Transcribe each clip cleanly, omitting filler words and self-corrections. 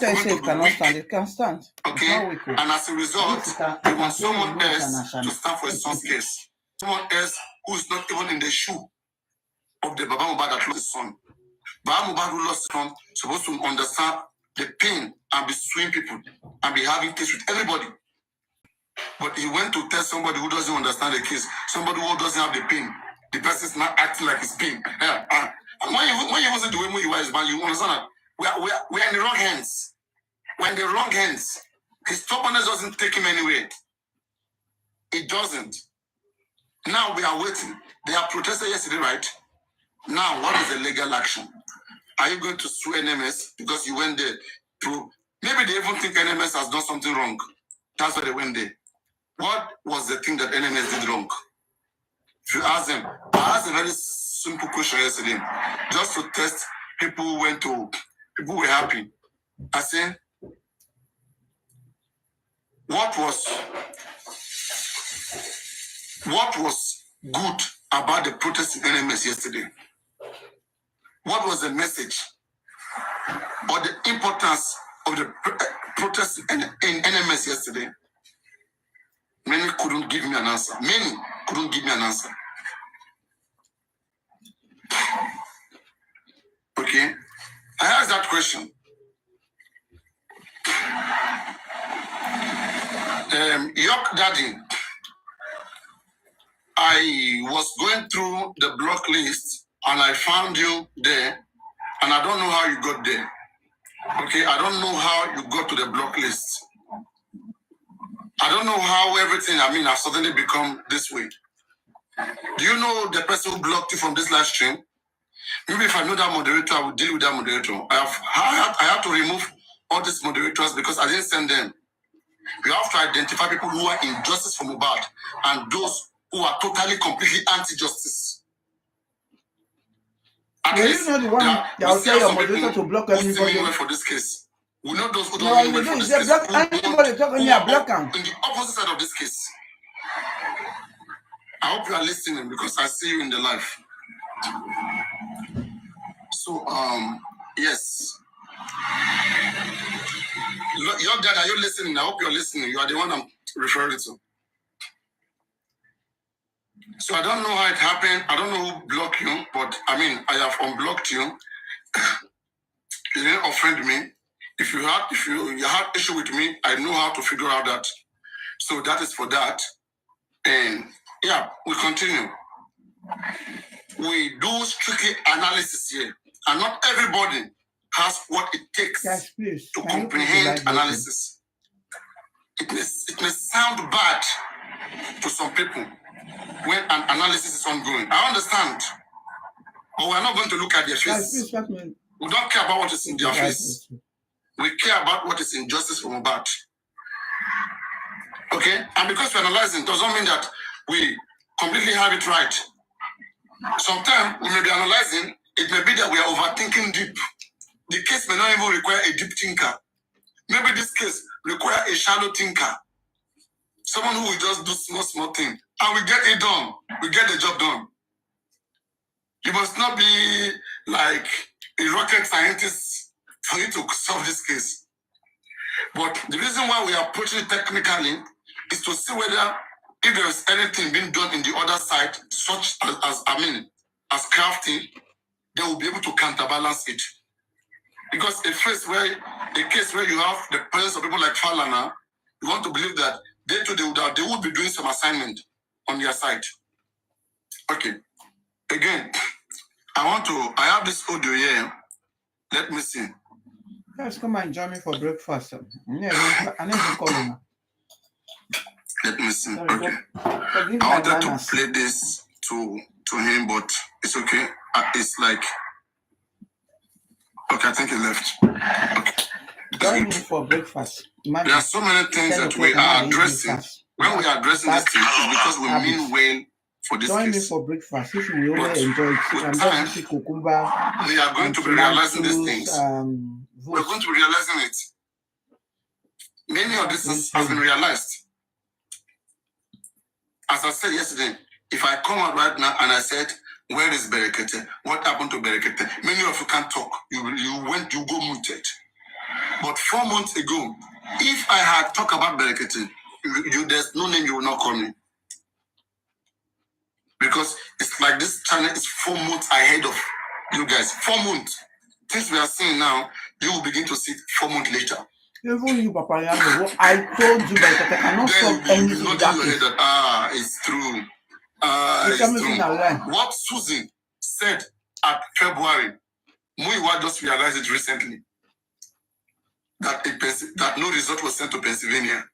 I say it cannot stand, it can stand. Okay, and as a result, he wants someone else to stand for his son's case. Someone else who is not even in the shoe of the Baba Mohbad that lost his son. Baba Mohbad who lost his son supposed to understand the pain and be suing people and be having case with everybody. But he went to tell somebody who doesn't understand the case, somebody who doesn't have the pain. The person is not acting like it's pain. And when you wasn't the way you are, man, you understand that we are in the wrong hands. We're in the wrong hands. His stubbornness doesn't take him anywhere. It doesn't. Now we are waiting. They have protested yesterday, right? Now, what is the legal action? Are you going to sue NMS because you went there to... Maybe they even think NMS has done something wrong. That's why they went there. What was the thing that NMS did wrong? If you ask them, I asked a very simple question yesterday, just to test people who went to... People who were happy. I said, what was good about the protest in NMS yesterday? What was the message or the importance of the protest in NMS yesterday? Many couldn't give me an answer. Many couldn't give me an answer. Okay? I asked that question. York Daddy, I was going through the block list and I found you there, and I don't know how you got there. Okay, I don't know how you got to the block list. I don't know how everything, has suddenly become this way. Do you know the person who blocked you from this live stream? Maybe if I know that moderator, I will deal with that moderator. I have to remove all these moderators because I didn't send them. You have to identify people who are in justice for Mohbad and those who are totally, completely anti-justice. Yeah, you know the one I'll tell your moderator to block everybody for this case. We know those who don't mean well for this case. Block anybody talking here, block them. In the opposite side of this case. I hope you are listening because I see you in the live. So, yes. Your dad, are you listening? I hope you're listening. You are the one I'm referring to. So I don't know how it happened. I don't know who blocked you, but I have unblocked you. You didn't offend me. If you had issue with me, I know how to figure out that. So that is for that. And yeah, we continue. We do strictly analysis here, and not everybody has what it takes to comprehend analysis. It may sound bad to some people when an analysis is ongoing. I understand. But we're not going to look at their face. We don't care about what is in their face. We care about what is in justice for Mohbad. Okay? And because we're analyzing, does not mean that we completely have it right. Sometimes we may be analyzing, it may be that we are overthinking deep. The case may not even require a deep thinker. Maybe this case requires a shallow thinker. Someone who will just do small thing. And we get it done. We get the job done. You must not be like a rocket scientist for you to solve this case. But the reason why we are approaching it technically is to see whether if there is anything being done in the other side, such as crafting, they will be able to counterbalance it. Because a case where you have the presence of people like Falana, you want to believe that they would be doing some assignment on their side. Okay. Again, I have this audio here. Let me see. Guys, come and join me for breakfast. I need to call him. Let me see. Okay. I wanted to play this to him, but it's okay. It's like... Okay, I think he left. Okay. Join me for breakfast. There are so many things that we are addressing. When we are addressing this thing, it's because we mean well for this Join case. Me for breakfast. If you really enjoy it, with time, we are going to be realizing these things. We're going to be realizing it. Many of these things have been realized. As I said yesterday, if I come out right now and I said, where is Berekete? What happened to Berekete? Many of you can't talk. You go muted. But 4 months ago, if I had talked about Berekete, there's no name you will not call me. Because it's like this channel is 4 months ahead of you guys. 4 months. Things we are seeing now, you will begin to see 4 months later. Even you, Papariano, I told you that I cannot solve anything without it. It's true. It's true. What Susan said at February, Muiwa just realized it recently. That no result was sent to Pennsylvania.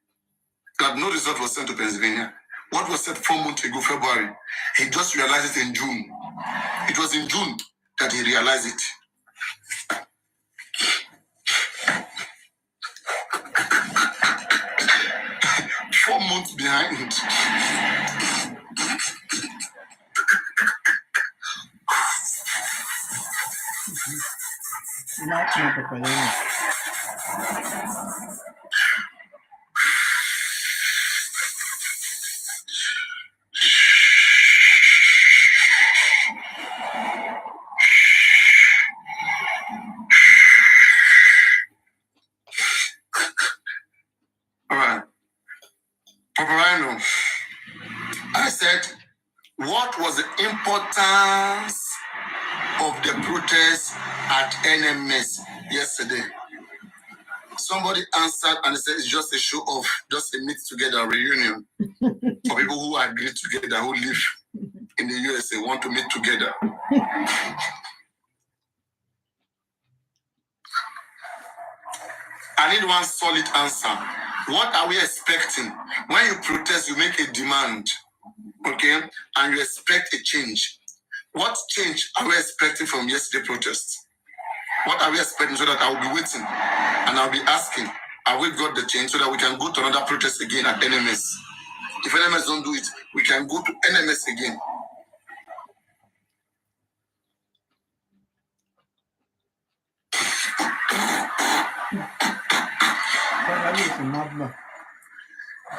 What was said 4 months ago, February, he just realized it in June. It was in June that he realized it. Four months behind. Not Papariano. Papariano, I said, what was the importance of the protest at NMS yesterday? Somebody answered and said it's just a show off, just a meet together reunion for people who agree together, who live in the USA, want to meet together. I need one solid answer. What are we expecting? When you protest, you make a demand, okay? And you expect a change. What change are we expecting from yesterday's protest? What are we expecting so that I will be waiting and I'll be asking, have we got the change so that we can go to another protest again at NMS? If NMS don't do it, we can go to NMS again.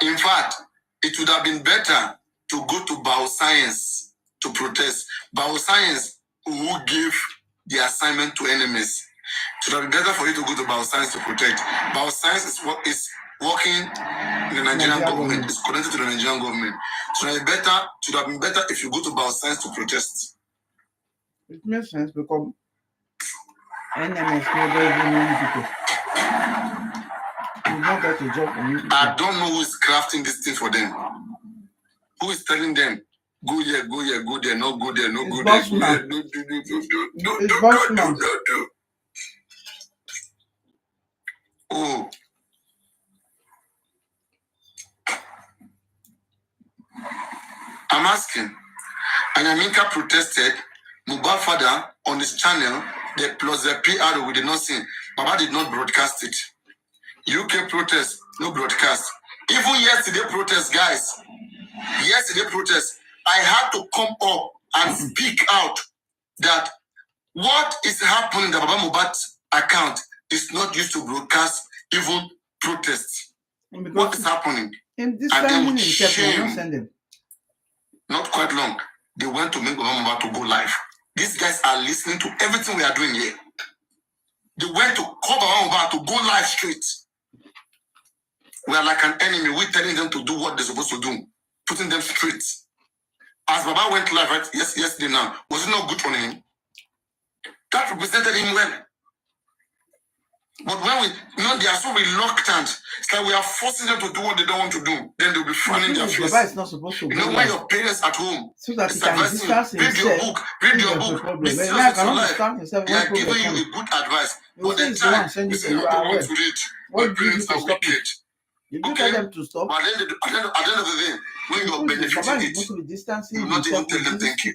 In fact, it would have been better to go to bioscience to protest. Bioscience who gave the assignment to NMS. It would have been better for you to go to bioscience to protect. Bioscience is what is working in the Nigerian government. It's connected to the Nigerian government. So it would have been better if you go to bioscience to protest. It makes sense because NMS people. I don't know who is crafting this thing for them. Who is telling them, go here, go there, no go there, no go there. No. Oh. I'm asking. And Aminka protested. Mubarak's father on his channel, plus the PR we did not see. Baba did not broadcast it. UK protest, no broadcast. Even yesterday protest, guys. I had to come up and speak out that what is happening in the Baba Mubarak's account is not used to broadcast even protests. What is happening? And then with shame, not quite long, they went to make Baba Mubarak to go live. These guys are listening to everything we are doing here. They went to call Baba Mubarak to go live straight. We are like an enemy. We're telling them to do what they're supposed to do, putting them straight. As Baba went live, right? Yesterday now, was it not good on him? That represented him well. But when they are so reluctant. It's like we are forcing them to do what they don't want to do. Then they'll be frowning their face. Baba is not supposed to. When your parents at home, so that he can discuss read your book. They are giving you a good advice. But the time, you say you don't want to read. My parents are wicked. You do tell them to stop. But at the end of the day, when you're benefiting it, you not even tell them thank you.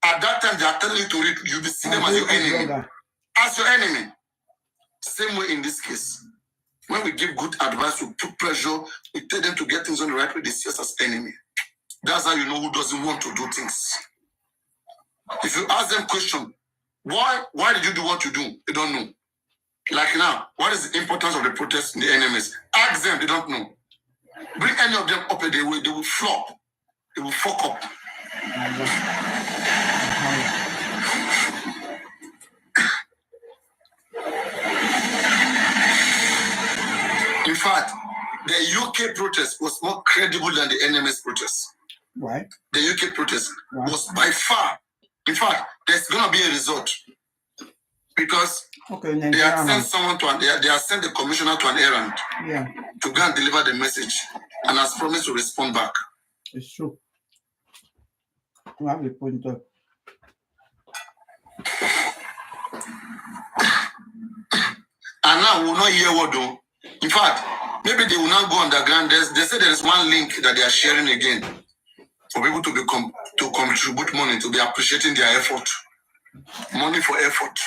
At that time, they are telling you to read. You be seeing them as your enemy. As your enemy. Same way in this case. When we give good advice, we put pressure, we tell them to get things on the right way, they see us as enemy. That's how you know who doesn't want to do things. If you ask them question, why did you do what you do? They don't know. Like now, what is the importance of the protest in the NMS? Ask them, they don't know. Bring any of them up and they will flop. They will fuck up. In fact, the UK protest was more credible than the NMS protest. Why? The UK protest was by far. In fact, there's gonna be a result because they have sent someone to they have sent the commissioner to an errand. Yeah. To go and deliver the message, and has promised to respond back. It's true. You have a point up. And now we will not hear what though. In fact, maybe they will not go underground. They say there is one link that they are sharing again for people to to contribute money, to be appreciating their effort. Money for effort.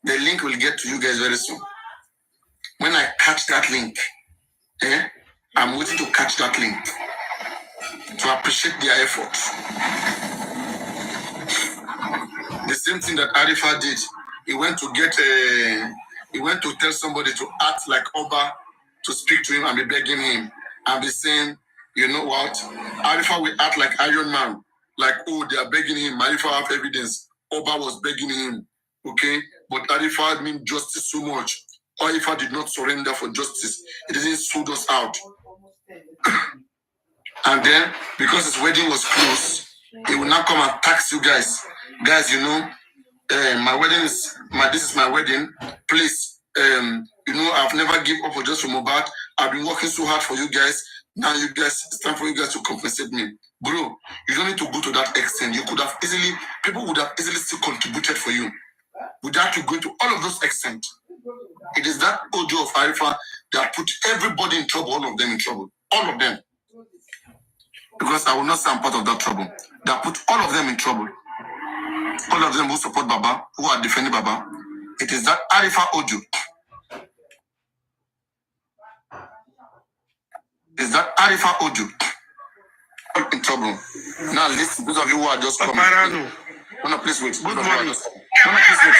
The link will get to you guys very soon. When I catch that link, I'm waiting to catch that link to appreciate their effort. The same thing that Arifa did. He went to tell somebody to act like Oba, to speak to him and be begging him and be saying, you know what? Arifa will act like Iron Man. Like, oh, they are begging him. Arifa have evidence. Oba was begging him. Okay? But Arifa means justice so much. Arifa did not surrender for justice. He didn't sue us out. And then, because his wedding was close, he will now come and tax you guys. Guys, you know, my wedding is this is my wedding. Please, you know, I've never given up for just for Mohbad. I've been working so hard for you guys. Now you guys, it's time for you guys to compensate me. Bro, you don't need to go to that extent. You could have easily, people would have easily still contributed for you without you going to all of those extent. It is that audio of Arifa that put everybody in trouble, all of them in trouble. All of them. Because I will not say I'm part of that trouble. That put all of them in trouble. All of them who support Baba, who are defending Baba. It is that Arifa audio. Is that Arifa audio in trouble? Now listen, those of you who are just coming. Papariano. No, please wait. Good morning. No, please wait.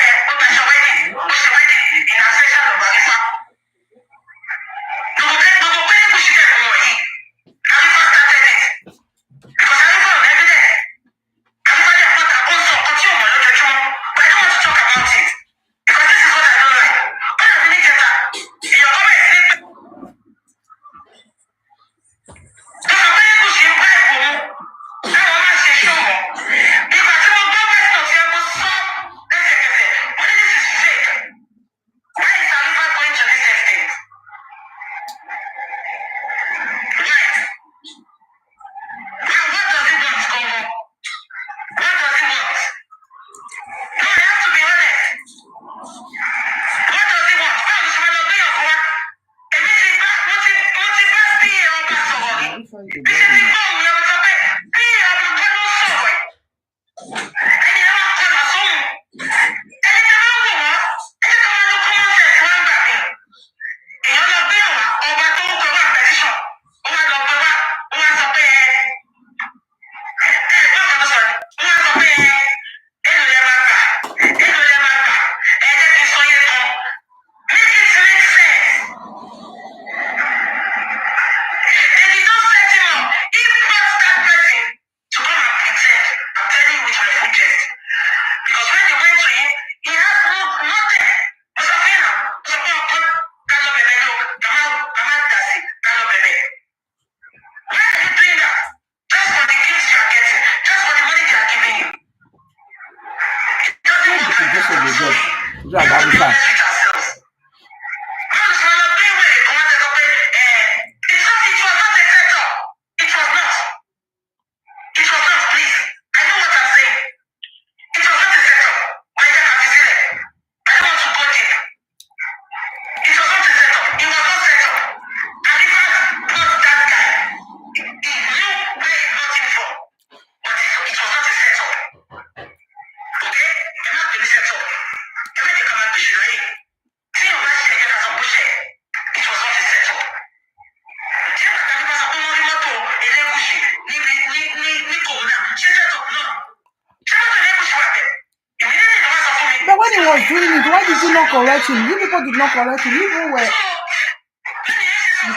Correct him. You people did not correct him. Even where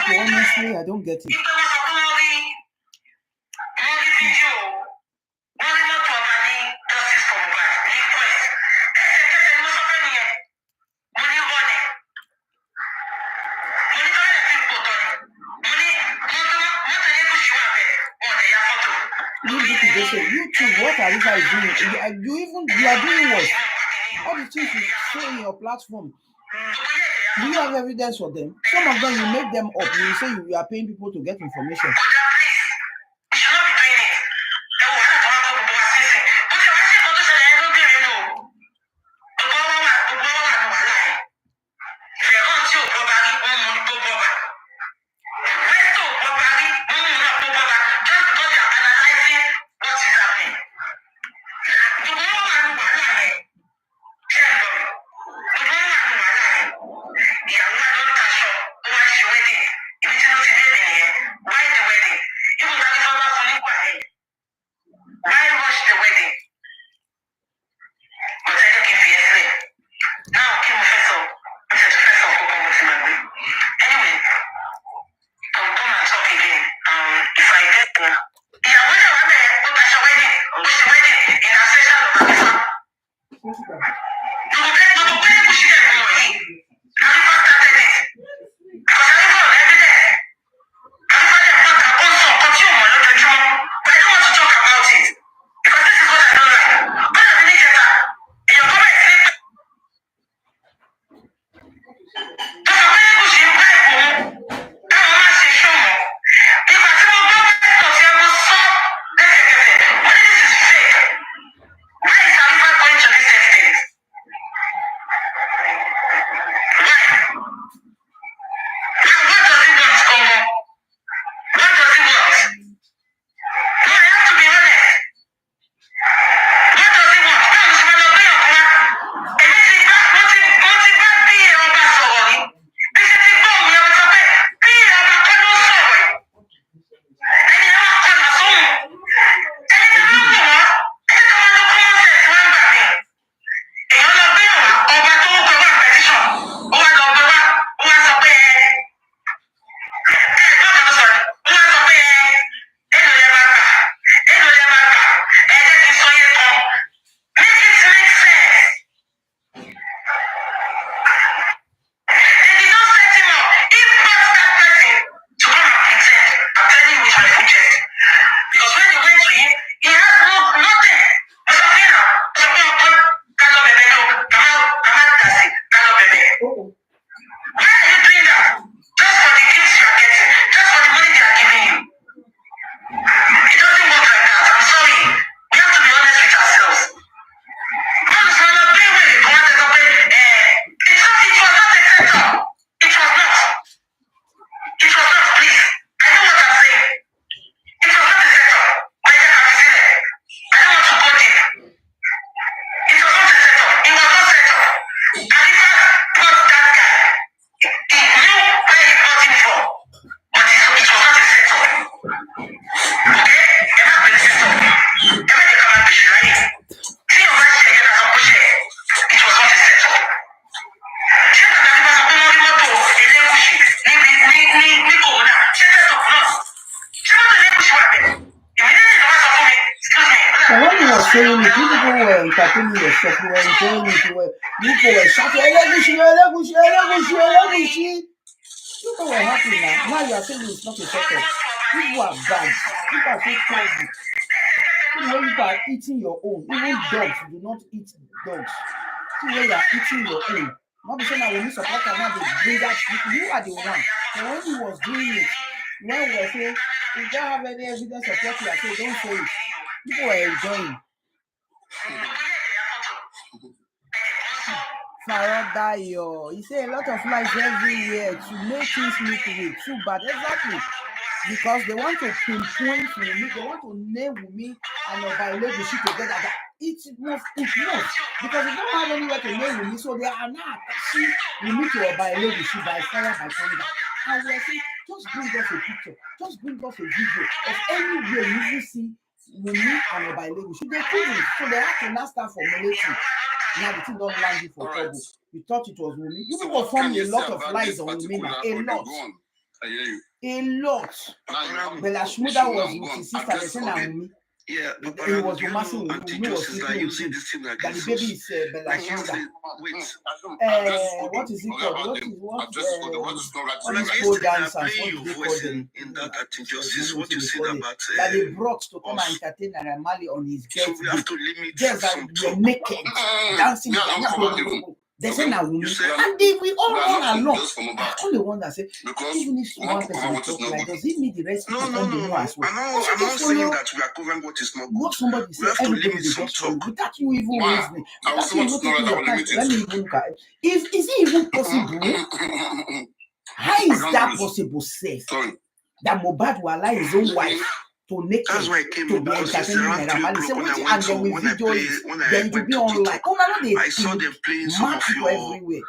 honestly, I don't get it. what Arifa is doing, you are doing what? All the things you say in your platform, do you have evidence for them? Some of them you make them up. You say you are paying people to get information. Saying it, people were entertaining yourself, you were enjoying it, people were shouting, Elegushi. People were happy now. Now you are saying it's not a setup. People are bad. People are so crazy. People are eating your own. Even dogs do not eat dogs. See where you are eating your own. Not be saying that when you support her now, they bring that. You are the one. So when he was doing it, when we were saying, if you don't have any evidence of what you are saying, don't say it. People were enjoying. Faradayo. He say a lot of lies everywhere to make things look way too bad. Exactly. Because they want to pinpoint Wumi, they want to name Wumi and Obaelegushi together. That it must. Because they don't have anywhere to name Wumi, so they are not attaching Wumi to Obaelegushi by fire, by thunder. And we are saying, just bring us a picture, just bring us a video of anywhere you will see Wumi and Obaelegushi. They couldn't, so they have to now start formulating. Now the thing don't land you for trouble. You thought it was Wumi. You people formed a lot of lies on Wumi now. A lot. A lot. Bella Shmuda was with his sister, they said Wumi. Yeah, He was romancing with Auntie who was Justice sleeping with using him. this thing That against the baby us. is Like, Belashonda. wait. What is it called? What Like, is pole they are dancers? What playing do your they call voice them? in that Auntie I Justice. don't know What you they said call it. about That they brought to come and us. entertain Naira Marley on his So we have birthday. to limit Girls that some were talk. naked, dancing. They say na women, and we all run along. I'm the one that say, even if one person will talk like, does it mean the rest people No. don't know as well? I'm not saying that we are covering what is not good. What somebody We say, have to everybody limit they some just follow talk. without you even Why? reasoning, I was without you even supposed to know taking that your I will time. limit it. Let me even look at it. Is it even possible? How is that possible, safe? Sorry. That Mohbad will allow his own wife to naked That's why I came to up be because it's entertaining around 3 Naira Marley. o'clock Say when what, I and went then to we when I video it. when I Then it will went be to online. TikTok. Oh, no, they I saw them playing some mad of people everywhere.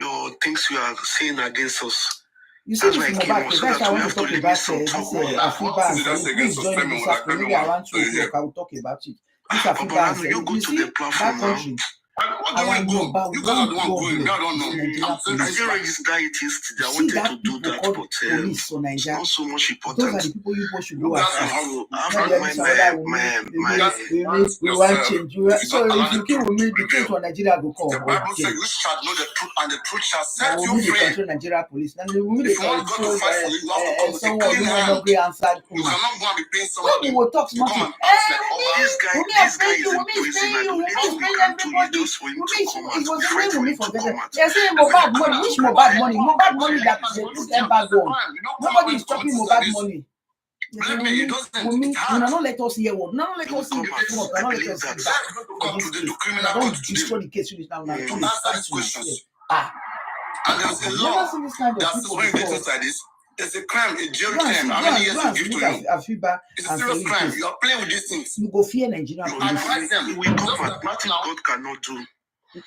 your things you are saying against us. You see That's this why I came Mohbad up case. so That's that why I we want to have to talk limit about some this talk. Afiba and Seli. Please join me this afternoon. Maybe around 2 o'clock. I will talk about it. This Afiba and Papariano, Seli. you go You to see the platform that now. country. Our number one problem is Nigeria I police. didn't register it yesterday. I See wanted that to do people that, called but police for it's Nigeria. not so much Those important. are the people you should You go guys after. have Not my we want change. So if you kill with me, the truth on Nigeria go come. The Bible says you shall know the truth, and the truth shall set Now you we free. control Nigeria police. Now we If you want God to fight for you, you have to come with a someone clean who hand. not be answered. You cannot go and be paying When somebody we will talk to come nothing. and act like This guy is in prison. I don't need to make everybody. Just for him to come out. It was We the fight way for we him to forget come it. out. They're saying Mohbad money. Which Mohbad money? Mohbad money that they put embargo on. Nobody is talking Mohbad money. Believe me, it doesn't. Women, It's hard. not let us hear what. Not let They will us see come out. front. I Not let believe us see that. back. Come to the criminal Don't court destroy today. the case finish now. Now Answer don't fight these questions. Ah. And there's a You law never see this kind of that people when you get before. inside this, there's a crime, a jail Go and term. see, How go many years and you give look to at you? Afiba It's a and serious Seli crime. case. You are playing with these things. You go fear Nigerian You police. advise them. You will come at nothing God cannot do.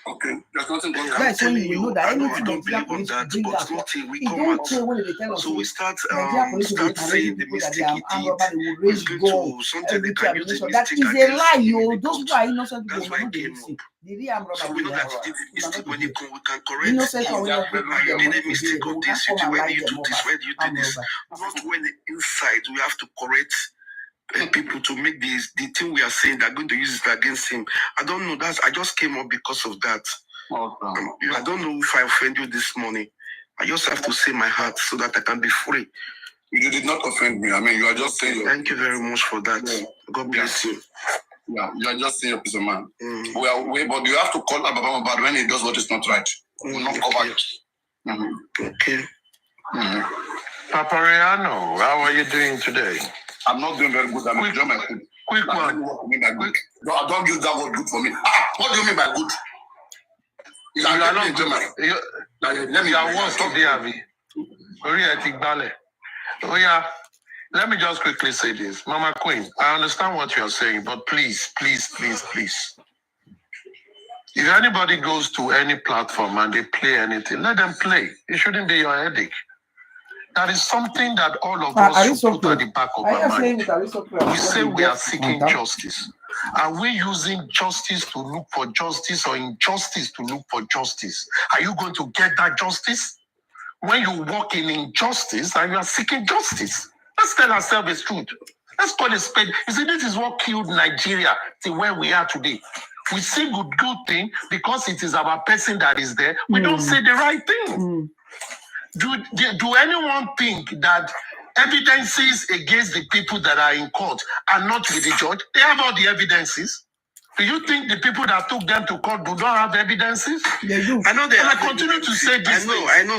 Okay, there's nothing God cannot do. That's when you will know that I know anything you don't Nigerian believe on police that, bring but out. nothing we It come don't out. care when they tell us. So we start Nigerian police will start parade saying the people that they mistake are he armed did. robber, they will He's raise going gun, to something they everything. can use the That mistake is a against lie, him in yo. the Those court. people are innocent That's people. why We I know they came listen. up. The real armed So robber we know will that die. he did the mistake when We we can correct innocent him. one will not bring You them did money a mistake today. They of will this. not come and Why lie did you them do this? over Why did you do armed this? robber. Not when inside we have to correct people to make the thing we are saying they're going to use it against him. I don't know. I just came up because of that. I don't know if I offend you this morning. I just have to say my heart so that I can be free. You did not offend me. I mean, you are just saying. Thank you very much for that. Yeah. God bless you. Yeah, you are just saying your piece of man. But you have to call Baba Mohbad when he does what is not right. We will not cover it. Okay. Papariano, how are you doing today? I'm not doing very good. I'm enjoying my food. Quick one. What do you mean by good? No, don't use that word good for me. What do you mean by good? You are not good. Let me once today, Avi. Oh yeah. Let me just quickly say this. Mama Queen, I understand what you're saying, but please. If anybody goes to any platform and they play anything, let them play. It shouldn't be your headache. That is something that all of us should put at the back of our mind. We say we are seeking justice. Are we using justice to look for justice or injustice to look for justice? Are you going to get that justice? When you walk in injustice and you are seeking justice, let's tell ourselves the truth. Let's call it spade. You see, this is what killed Nigeria to where we are today. We say good thing because it is our person that is there. We don't say the right thing. Do anyone think that evidences against the people that are in court are not with the judge? They have all the evidences. Do you think the people that took them to court do not have evidences? They do. I know they and I continue to say this. I know.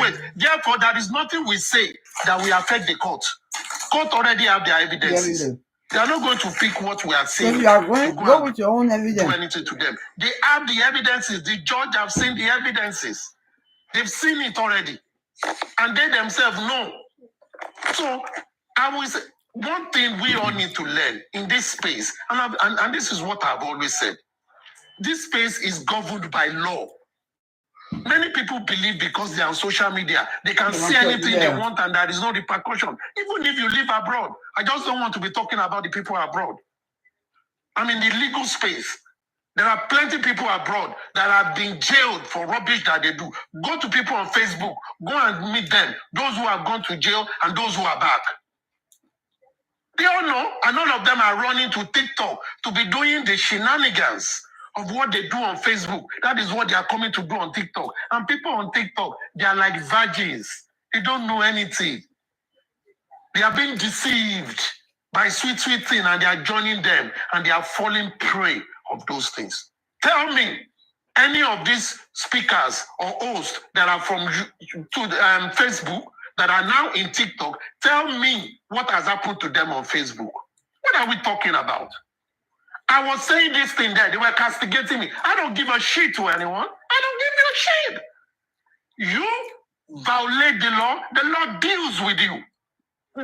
Wait. Therefore, there is nothing we say that will affect the court. Court already have their evidences. They are not going to pick what we are saying. So you are going to go with your own evidence. Do anything to them. They have the evidences. The judge have seen the evidences. They've seen it already. And they themselves know. So I will say, one thing we all need to learn in this space, and this is what I've always said, this space is governed by law. Many people believe because they are on social media, they can say anything they want and there is no repercussion. Even if you live abroad, I just don't want to be talking about the people abroad. I'm in the legal space. There are plenty of people abroad that have been jailed for rubbish that they do. Go to people on Facebook. Go and meet them. Those who have gone to jail and those who are back. They all know, and all of them are running to TikTok to be doing the shenanigans of what they do on Facebook. That is what they are coming to do on TikTok. And people on TikTok, they are like virgins. They don't know anything. They are being deceived by sweet thing, and they are joining them, and they are falling prey of those things. Tell me, any of these speakers or hosts that are from Facebook that are now in TikTok, tell me what has happened to them on Facebook. What are we talking about? I was saying this thing there. They were castigating me. I don't give a shit to anyone. I don't give you a shit. You violate the law deals with you.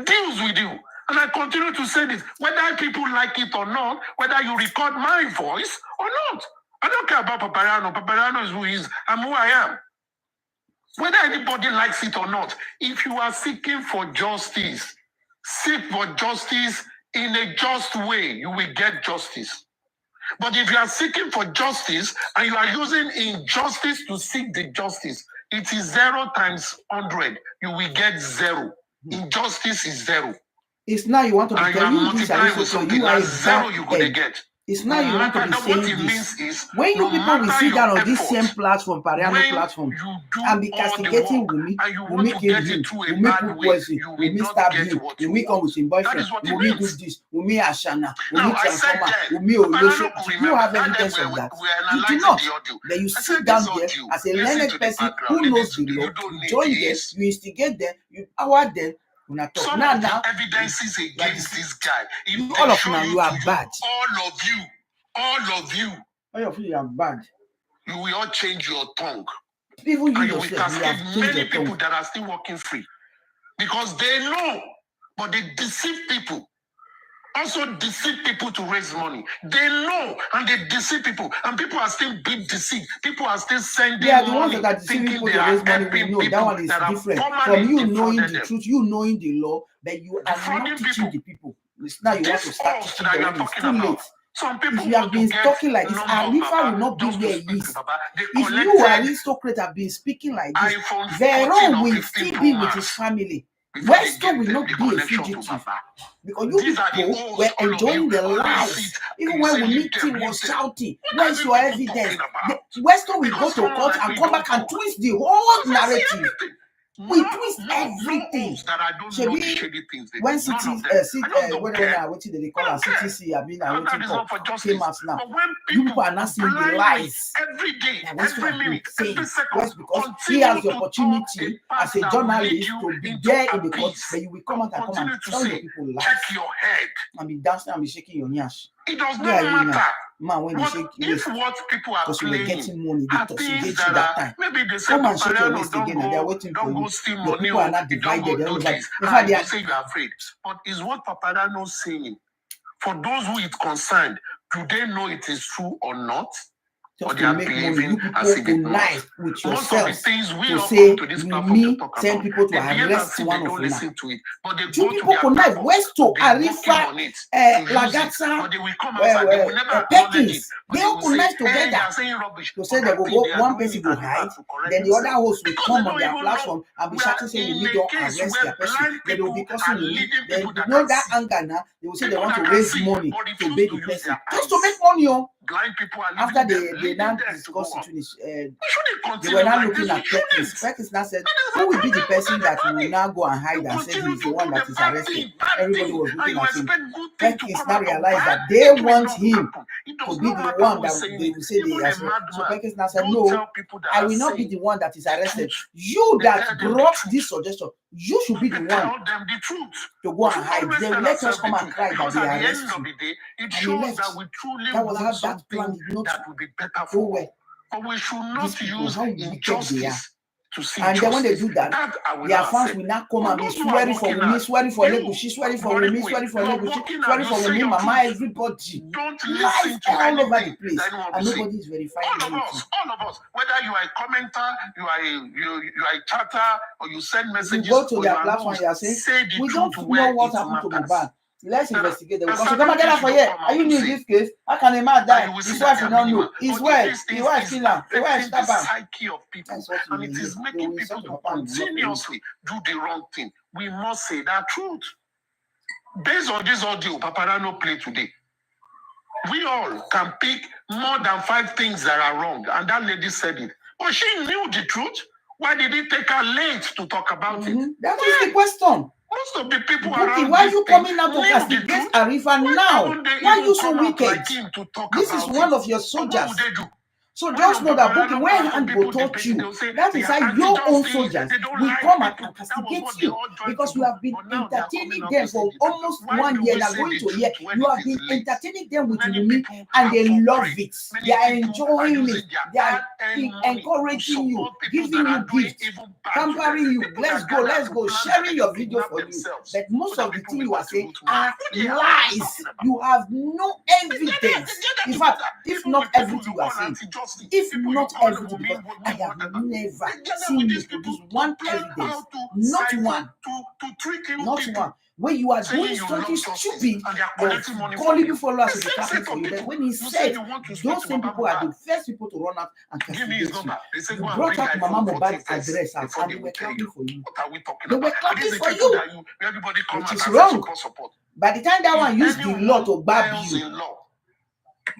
Deals with you. And I continue to say this, whether people like it or not, whether you record my voice or not. I don't care about Papariano. Papariano is who he is. I'm who I am. Whether anybody likes it or not, if you are seeking for justice, seek for justice in a just way, you will get justice. But if you are seeking for justice and you are using injustice to seek the justice, it is 0 times 100. You will get 0. Injustice is 0. It's now you want to be telling you this, so you are 0 you're going to get. It's now you want to be saying this. When you people will sit down on this same platform, Papariano platform, and be castigating Wumi, Wumi kill him, Wumi put poison, Wumi stab him, Wumi come with him boyfriend, Wumi do this, Wumi Ashana, Wumi transformer, Wumi Olosho. Did you have evidence of that? You do not. Then you sit down there as a learned person who knows the law, you join them, you instigate them, you power them. Some of the evidences against this guy. All of you are bad. All of you. All of you are bad. You will all change your tongue. Even you and you will yourself, you cascade have changed many your people tongue. that are still walking free. Because they know, but they deceive people. Also deceive people to raise money. They know and they deceive people. And people are still being deceived. People are still sending the money. ones that are deceiving people to raise money, we know that one is different. From you knowing the truth, you knowing the law, that you are not teaching the people. It's now you want to start teaching them. It's too late. Some people if you have been talking like this, Arifa will not be where he is. If you, aristocrat, have been speaking like this, Veron will still be with his family. Weston will not be a fugitive. Because you people were enjoying the lives. Even when Wumi was shouting, where's your evidence? Weston will go to court and come back and twist the whole narrative. We twist everything. When CTC, they call her CTC, I mean, came out now. You people are not seeing the lies. Every day, every minute, every second. West, because he has the opportunity as a journalist to be there in the court, but you will come out and come and tell the people lies. Check your head. And be dancing and be shaking your nyash. It does not matter. Man, when what, you shake if what people are because you were getting money, are they things that that time. Maybe they say come and shake your Papariano waist again and they are waiting for you. The people are not divided. In fact, they say you are afraid. But is what Papariano saying? For those who it concerned, do they know it is true or not? Just or they are believing as if it was. With most of the yourself things we to all say, come to this platform to talk send about. people to They arrest one of them. listen to it, but they Two go people to connive. their Westo, Arifa, Lagata, but they will come outside. They will never acknowledge it. They all connive together. To say they will go, one person will hide, then the other host will come on their platform and be shouting saying we don't arrest their person. Then they will be cursing me. Then you know that anger now, they will say they want to raise money to pay the person. Just to make money, blind people are after they now discuss it finish, they were now looking at Perkins. Perkins now said, who will be the person that will now go and hide and say he's the one that is arrested? Everybody was looking at him. Perkins now realized that they want him to be the one that they will say they arrested. So Perkins now said, no, I will not be the one that is arrested. You that brought this suggestion, you should be the one to go and hide. They will let us come and cry that they arrest you. It shows that we truly that was how want that plan did not that will be better for us. But we should not use injustice to see and justice. then when they do that, their fans will not come and be swearing for me, swearing for Legushi, swearing for me, swearing for Legushi, swearing for me, Mama, everybody. Don't lies listen to all over the anything place, and nobody is verifying anything. All of us, whether you are a commenter, you are a chatter, or you send messages, you go to their platform, you are saying, we don't know what happened to Mohbad. Let's investigate them. Because you come and get out for here. Are you new in this case? How can a man die? His wife will not know. His wife kill him. His wife stab him. Psyche of people, and it is making people to continuously do the wrong thing. We must say that truth. Based on this audio Papariano played today, we all can pick more than 5 things that are wrong. And that lady said it. But she knew the truth. Why did it take her late to talk about it? That is the question. Most of the people Bookie, around why are you coming out to castigate Arifa now? Why are you so wicked? This is one of your soldiers. So just know that Bookie, when Handbo taught you, that is how your own soldiers will come and castigate you, because you have been entertaining them for almost 1 year, now going to a year. You have been entertaining them with me, and they love it. They are enjoying it. They are encouraging you, giving you gifts, pampering you. Let's go, sharing your video for you. But most of the things you are saying are lies. You have no evidence. In fact, if not everything you are saying, if not everything, because I have never seen you produce one evidence, not one. When you are doing something stupid, your gullible followers will be clapping for you. But when he said those same people are the first people to run out and castigate you, you brought up Mama Mohbad's address and they were clapping for you. They were clapping for you, which is wrong. By the time that one used the law to bab you,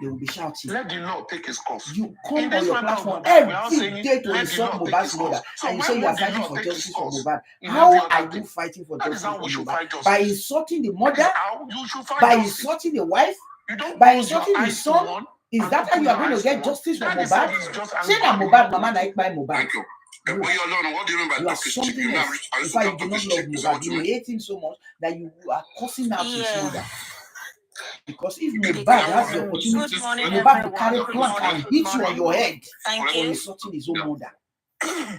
they will be shouting. Let the law take its course. You come on your platform every day to insult Mohbad's mother, and you say you are fighting for justice for Mohbad. How are you fighting for justice for Mohbad? By insulting the mother? By insulting the wife? By insulting the son? Is that how you are going to get justice for Mohbad? Say that Mohbad, Mama, na by Mohbad. Thank you. What do you mean by you are something else. In fact, you do not love Mohbad. You hate him so much that you are cursing out his mother. Because if Mohbad has the opportunity, Mohbad will carry plank and hit you on your head for insulting his own mother.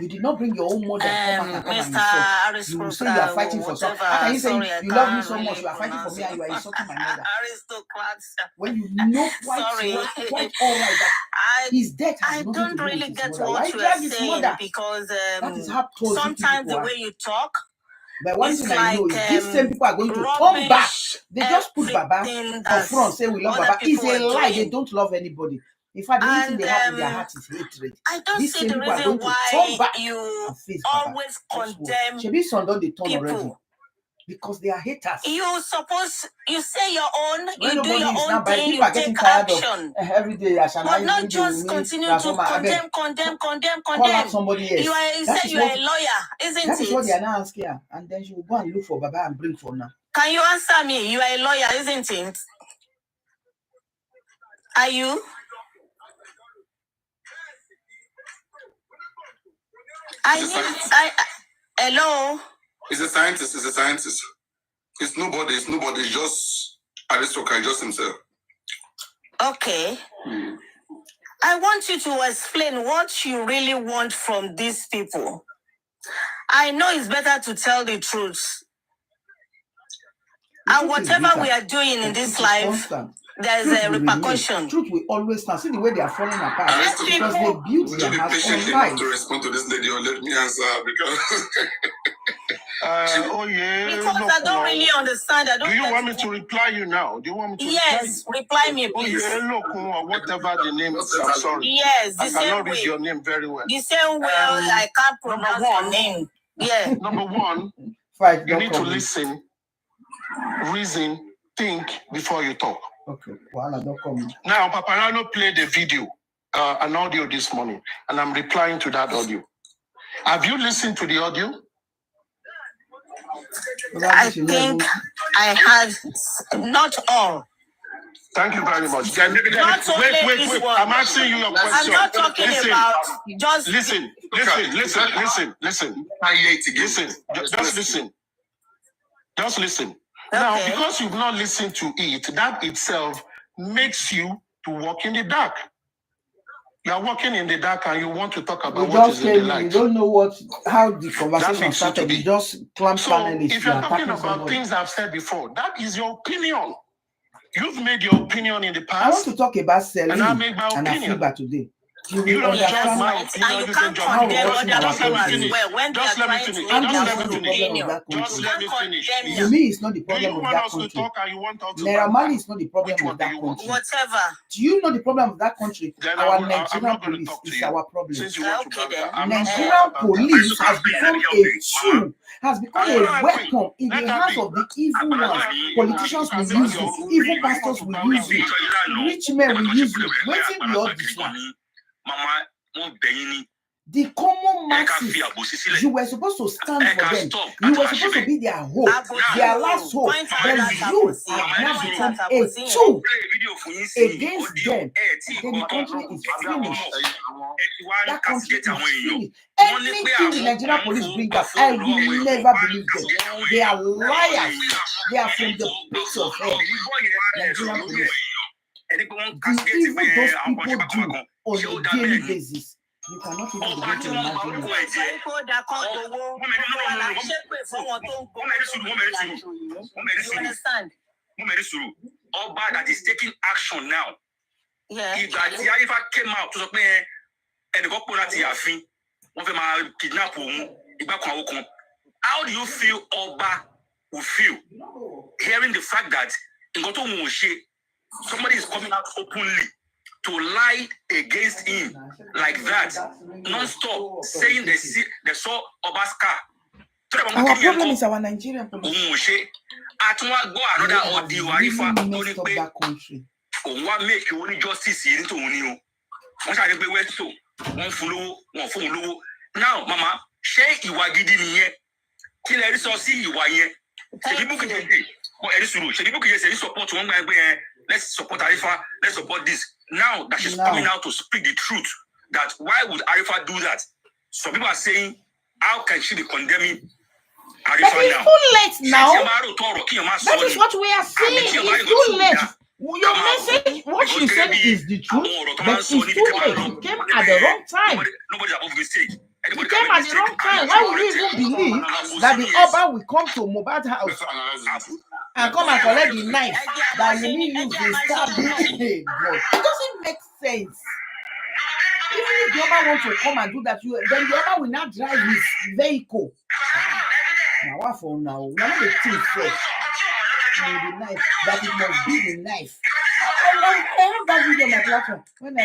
You did not bring your own mother come and insult. You will say you are fighting for something. How can you say you love me so much, you are fighting for me and you are insulting my mother? When you know quite all right that his death has nothing to do with his mother. Why drag his mother? Because that is how sometimes the way you talk. But one thing I know is these same people are going to come back. They just put Baba up front, say we love Baba. It's a lie. They don't love anybody. In fact, the only thing they have in their heart is hatred. I don't see the reason why you always condemn people. Because they are haters. You say your own, you do your own thing, you take action. Every day, but not just continue to condemn. Call out somebody else. You say you are a lawyer, isn't it? That is what they are now asking her. And then she will go and look for Baba and bring for now. Can you answer me? You are a lawyer, isn't it? Are you? Hello? He's a scientist. It's nobody. It's just Aristotle, just himself. Okay. I want you to explain what you really want from these people. I know it's better to tell the truth. And whatever we are doing in this life, there is a repercussion. Truth will always stand. See the way they are falling apart. Because they built their house on lies. To respond to this lady, or let me answer because. Because I don't really understand. Do you want me to reply you now? Do you want me to reply me, please? Or whatever the name is. I'm sorry. Yes, the I cannot read your name very well. The same way I can't pronounce your name. Yeah. Number one, you need to listen, reason, think before you talk. Okay. Well, now, Papariano played a video, an audio this morning, and I'm replying to that audio. Have you listened to the audio? I think I have not all. Thank you very much. Wait. I'm asking you your question. I'm not talking about just listen. Just listen. Okay. Now, because you've not listened to it, that itself makes you to walk in the dark. You are walking in the dark and you want to talk about what is in the light. You don't know how the conversation started. You just clamp panelists. If you're talking about things I've said before, that is your opinion. You've made your opinion in the past. I want to talk about selling and I made my opinion. And feedback today. you will understand and you can't condemn other people as well when they are trying to make their own opinion. Just let me finish. To me, it's not the problem of that country. Naira Marley is not the problem of that country. Whatever. Do you know the problem of that country? Our Nigerian police is our problem. Nigerian police has become a tool, has become a weapon in the hands of the evil ones. Politicians will use it, evil pastors will use it, rich men will use it. Waiting we all this one. The common masses, you were supposed to stand for them. You were supposed to be their hope, their last hope. But you have now become a tool against them. Then the country is finished. That country is finished. Anything the Nigerian police bring up, I will never believe them. They are liars. They are from the pits of hell. Nigerian police. The evil those people do on a daily basis. You cannot even begin to imagine it. You understand? Oba that is taking action now. Yeah. If that Arifa came out to say, and the government is kidnap how do you feel Oba will feel hearing the fact that somebody is coming out openly to lie against him like that, non-stop, saying they saw Oba's car. Our problem is our Nigerian police. Another audio, Arifa, messed up that country. What make you only justice into Unio? Now, Mama, share Iwagidi niye. Till I saw see you why ye. Support one guy. Let's support Arifa. Let's support this. Now that she's coming out to speak the truth, that why would Arifa do that? Some people are saying, how can she be condemning Arifa now? It's too late now. That is what we are saying. It's too late. Your message, what she said is the truth, but it's too late. It came at the wrong time. Nobody's above mistake. It came at the wrong time. Why would you even believe that the Oba will come to Mohbad's house and come and collect the knife that you need use to stab him? It doesn't make sense. Even if the Oba wants to come and do that, then the Oba will not drive his vehicle. Now what for now? We are not the thief first. The knife, that it must be the knife. I have that video on my platform. When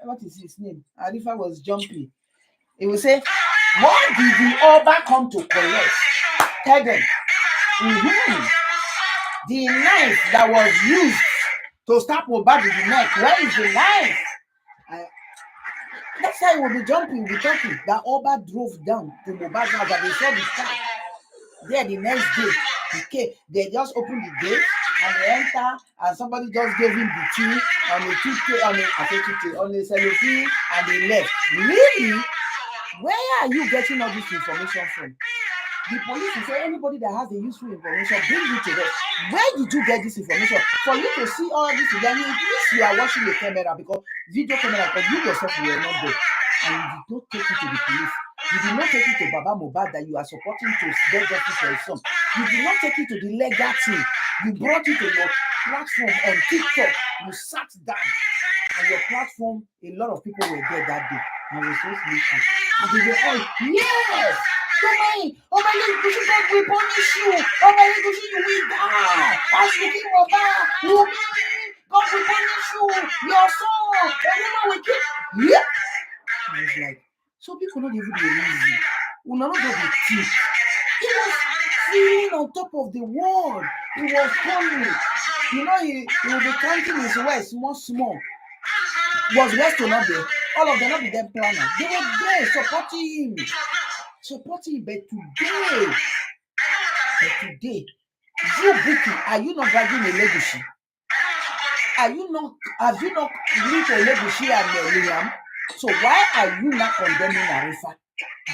what is his name? Arifa was jumping. He will say, what did the Oba come to collect? Tell them. The knife that was used to stab Mohbad in the neck. Where is the knife? Next time we'll be jumping, we'll be talking. That Oba drove down to Mohbad's house and they saw the car. There the next day, he came. They just opened the gate and they enter, and somebody just gave him the key on a cellophane, and they left. Really? Where are you getting all this information from? The police will say anybody that has the useful information, bring it to them. Where did you get this information? For you to see all this, then at least you are watching the camera, because video camera, because you yourself were not there, and you did not take it to the police. You did not take it to Baba Mohbad that you are supporting to get justice for his son. You did not take it to the legal team. You brought it to your platform on TikTok. You sat down on your platform. A lot of people were there that day. And we so sleepy. And they were all, yes! Oh my God, God will punish you. Oh my God, you will die. As you keep Mohbad, God will punish you. Your son, everyone will kill. Yeah. And it's like, so people not even be easy. We not be thick. He was feeling on top of the world. He was coming. You know, he will be counting his words small. Was West not there? All of them not be them planner. They were there supporting him. But today, you Bukky, are you not dragging a legacy? Have you not lived a legacy and Liam? So why are you not condemning Arifa?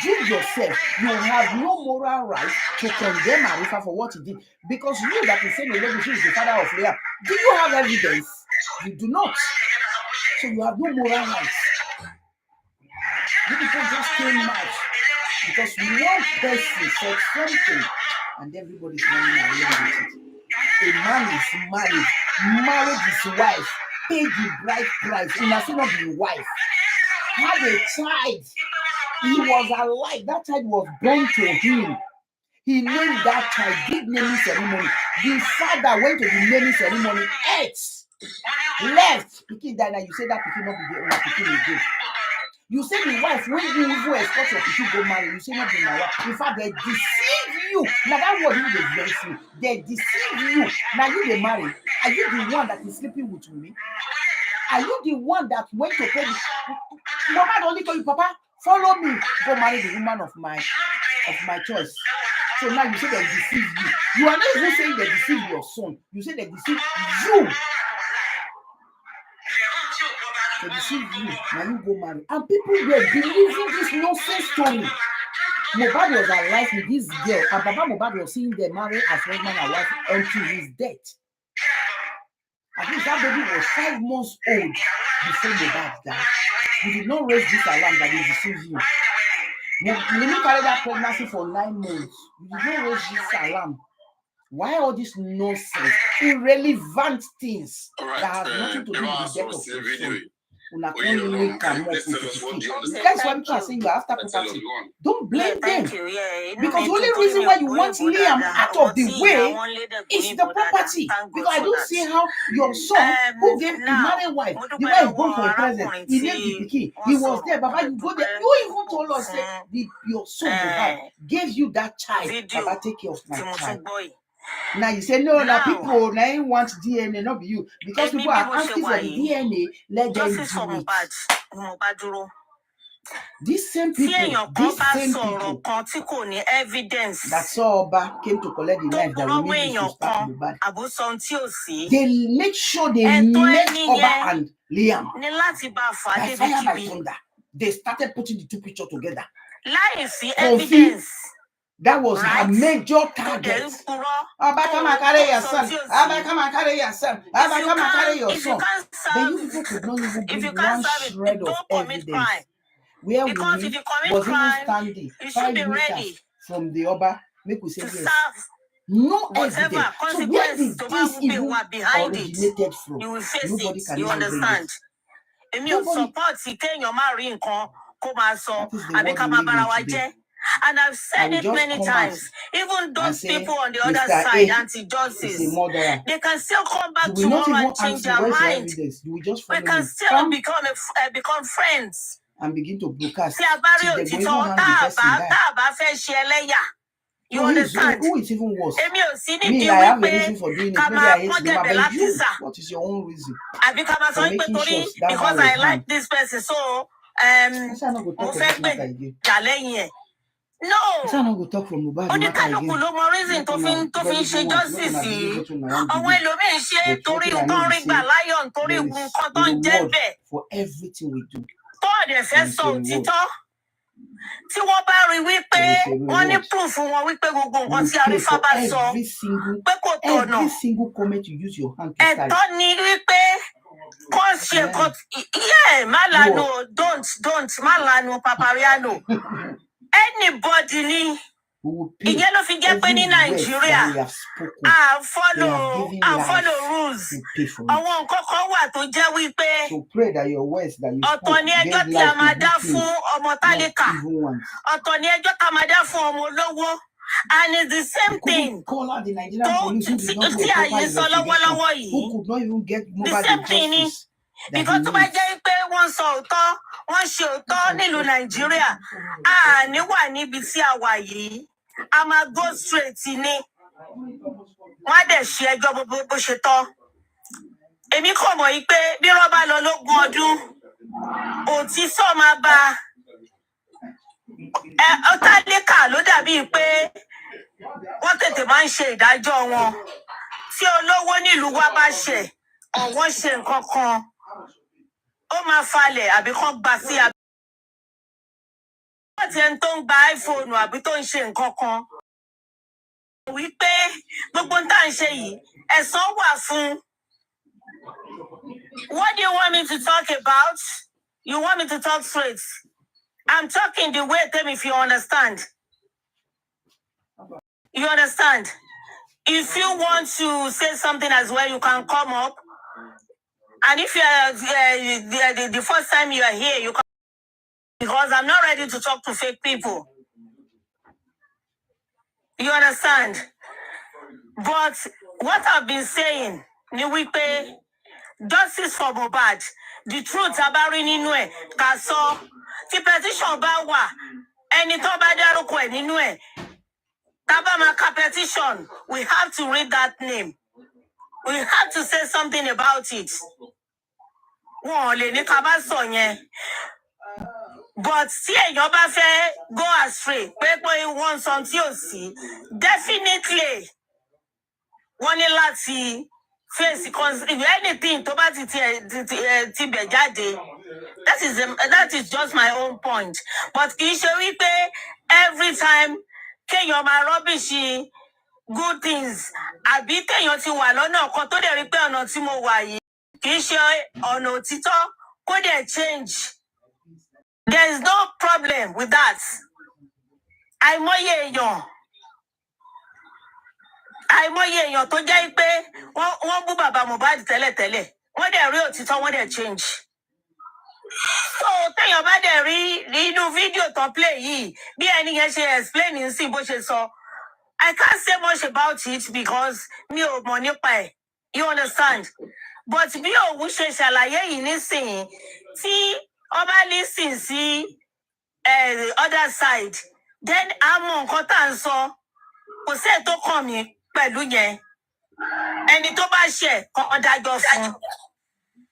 You yourself, you have no moral right to condemn Arifa for what he did, because you that is saying Elegushi is the father of Liam. Do you have evidence? You do not. So you have no moral rights. You people just came mad because one person said something and everybody's running around with it. A man is married his wife, paid the bride price, and has not been wife. had a child. He was alive. That child was born to him. He named that child, did naming ceremony. The father went to the naming ceremony, ate, left. Pikin died, and you say that pikin not be the pikin again. You say the wife, when you even escort your pikin go marry, you say not be my wife. In fact, they deceive you. Now that word is very free. They deceive you. Now you they marry. Are you the one that is sleeping with me? Are you the one that went to pay? Mama only told you, Papa, follow me, go marry the woman of my choice. So now you say they deceive you. You are not even saying they deceive your son. You say they deceive you. They deceive you. Now you go marry. And people were believing this nonsense story. Mohbad was alive with this girl, and Papa Mohbad was seeing them marry as husband and wife until his death. At least that baby was 5 months old before Mohbad died. You did not raise this alarm that they deceive you. You didn't carry that pregnancy for 9 months. You did not raise this alarm. Why all this nonsense, irrelevant things that has nothing to do with the death of your son? That's why people are saying you are after property. Don't blame them. Because the only reason why you want Liam out of the way is the property. Because I don't see how your son, who gave the married wife, the way he born for a present, he named the pikin, he was there. Baba, you go there. You even told us that your son gave you that child. Baba, take care of my child. Now you say no, now people now want DNA, not be you, because people are asking for the DNA. Let them do it. These same people, that saw Oba came to collect the knife that we need to start Mohbad. They make sure they met Oba and Liam by fire by thunder. They started putting the two pictures together. Evidence. That was her major target. Abba, come and carry your son. Abba, come and carry your son. Abba, come and carry your son. Then you people could not even bring one shred of evidence. Where we was even standing 5 meters from the Oba, make we say yes. No evidence. So where did this even originated from? Nobody can even bring it. Nobody. That is the word we live in today. And I've said it many times. Even those people on the other side, anti-justice, they can still come back tomorrow and change their mind. We can still become friends. And begin to broadcast. You understand? Who is even worse? Me, I have a reason for doing it. Maybe I hate them, but you, what is your own reason? For making sure that because I like this person, so no. I not go talk from Mohbad matter again. Reason to fin justice. For everything we do. Tí wọ́n bá rí wípé wọ́n ní proof wọn wípé gbogbo nǹkan tí Arífá bá sọ pé kò tọ̀nà. Every single comment you use your hand to type. Ẹ̀tọ́ ni wípé kò ṣe nǹkan má lanu don't má lanu Papariano. Anybody ni ìyẹn ló fi jẹ́ pé ní Nàìjíríà follow rules. Àwọn nǹkan kan wà tó jẹ́ wípé ọ̀tọ̀ ni ẹjọ́ tí a máa dá fún ọmọ tálíkà, ọ̀tọ̀ ni ẹjọ́ tá a máa dá fún ọmọ olówó. And it's the same thing. Tí àyè sọ lọ́wọ́lọ́wọ́ yìí. The same thing ni. Because tó bá jẹ́ pé wọ́n sọ òótọ́, wọ́n ṣe òótọ́ nílùú Nàìjíríà, àní wà níbi tí a wà yìí, a máa go straight ni. Wọ́n á dẹ̀ ṣe ẹjọ́ bó ṣe tọ́. Èmi kò mọ̀ yìí pé bí wọ́n bá lọ lógún ọdún, òtítọ́ máa bá ọ̀tálẹ́kà ló dàbí pé wọ́n tètè máa ń ṣe ìdájọ́ wọn. Tí olówó nílùú wa bá ṣẹ̀, ọ̀wọ́n ṣe nǹkan kan, ó máa falẹ̀ àbí kán gbà sí abẹ́. Wọ́n ti ẹni tó ń gba iPhone àbí tó ń ṣe nǹkan kan. Wípé gbogbo ń tà ń ṣe yìí, ẹ̀san wà fún. What do you want me to talk about? You want me to talk straight? I'm talking the way, Tim, if you understand. You understand? If you want to say something as well, you can come up. And if you are the first time you are here, you can. because I'm not ready to talk to fake people. You understand? But what I've been saying, ni wípé justice for Mohbad, the truth about nínú ẹ̀ ká sọ, tí petition bá wà, ẹni tó bá dárúkọ ẹ̀ nínú ẹ̀, tá bá máa ka petition, we have to read that name. We have to say something about it. Wọ́n lè ní ká bá sọ yẹn. But tí èèyàn bá fẹ́ go astray, pé wọ́n sọ tí ò sí, definitely wọ́n ní láti face, because if anything tó bá ti bẹ̀ jáde, that is just my own point. But kì í ṣe wípé every time kéèyàn máa rubbish good things, àbí kéèyàn ti wà lọ́nà kan tó dẹ̀ rí pé ọ̀nà tí mo wà yìí kì í ṣe ọ̀nà òtítọ́ kó dẹ̀ change. There is no problem with that. Àìmọye èèyàn tó jẹ́ pé wọ́n bú bàbá Mohbad tẹ́lẹ̀tẹ́lẹ̀, wọ́n dẹ̀ rí òtítọ́, wọ́n dẹ̀ change. So téèyàn bá dẹ̀ rí inú fídíò tó play yìí, bí ẹni yẹn ṣe explain ní sí bó ṣe sọ, I can't say much about it because mi ò mọ̀ nípa ẹ̀. You understand? But bí òun ṣe ṣàlàyé yìí nísìnyí, tí ọba listen sí other side, then a mọ nǹkan tá à ń sọ, kò sí èyí tó kàn mí pẹ̀lú yẹn. Ẹni tó bá ṣẹ̀ kàn dájọ́ fún.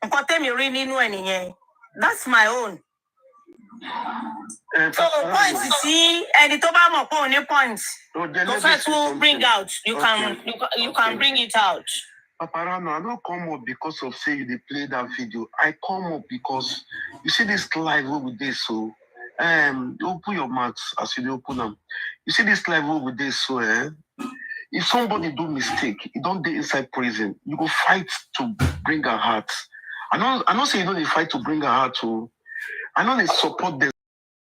Nǹkan tẹ́mi rí nínú ẹ̀ nìyẹn. That's my own. So point tí ẹni tó bá mọ̀ pé òun ní point, tó fẹ́ tún bring out, you can bring it out. Papariano, I don't come up because of say they play that video. I come up because you see this live over there, so open your mouth as you open them. You see this live over there, so if somebody do mistake, you don't dey inside prison, you go fight to bring her heart. I don't say you don't fight to bring her heart, so I know they support them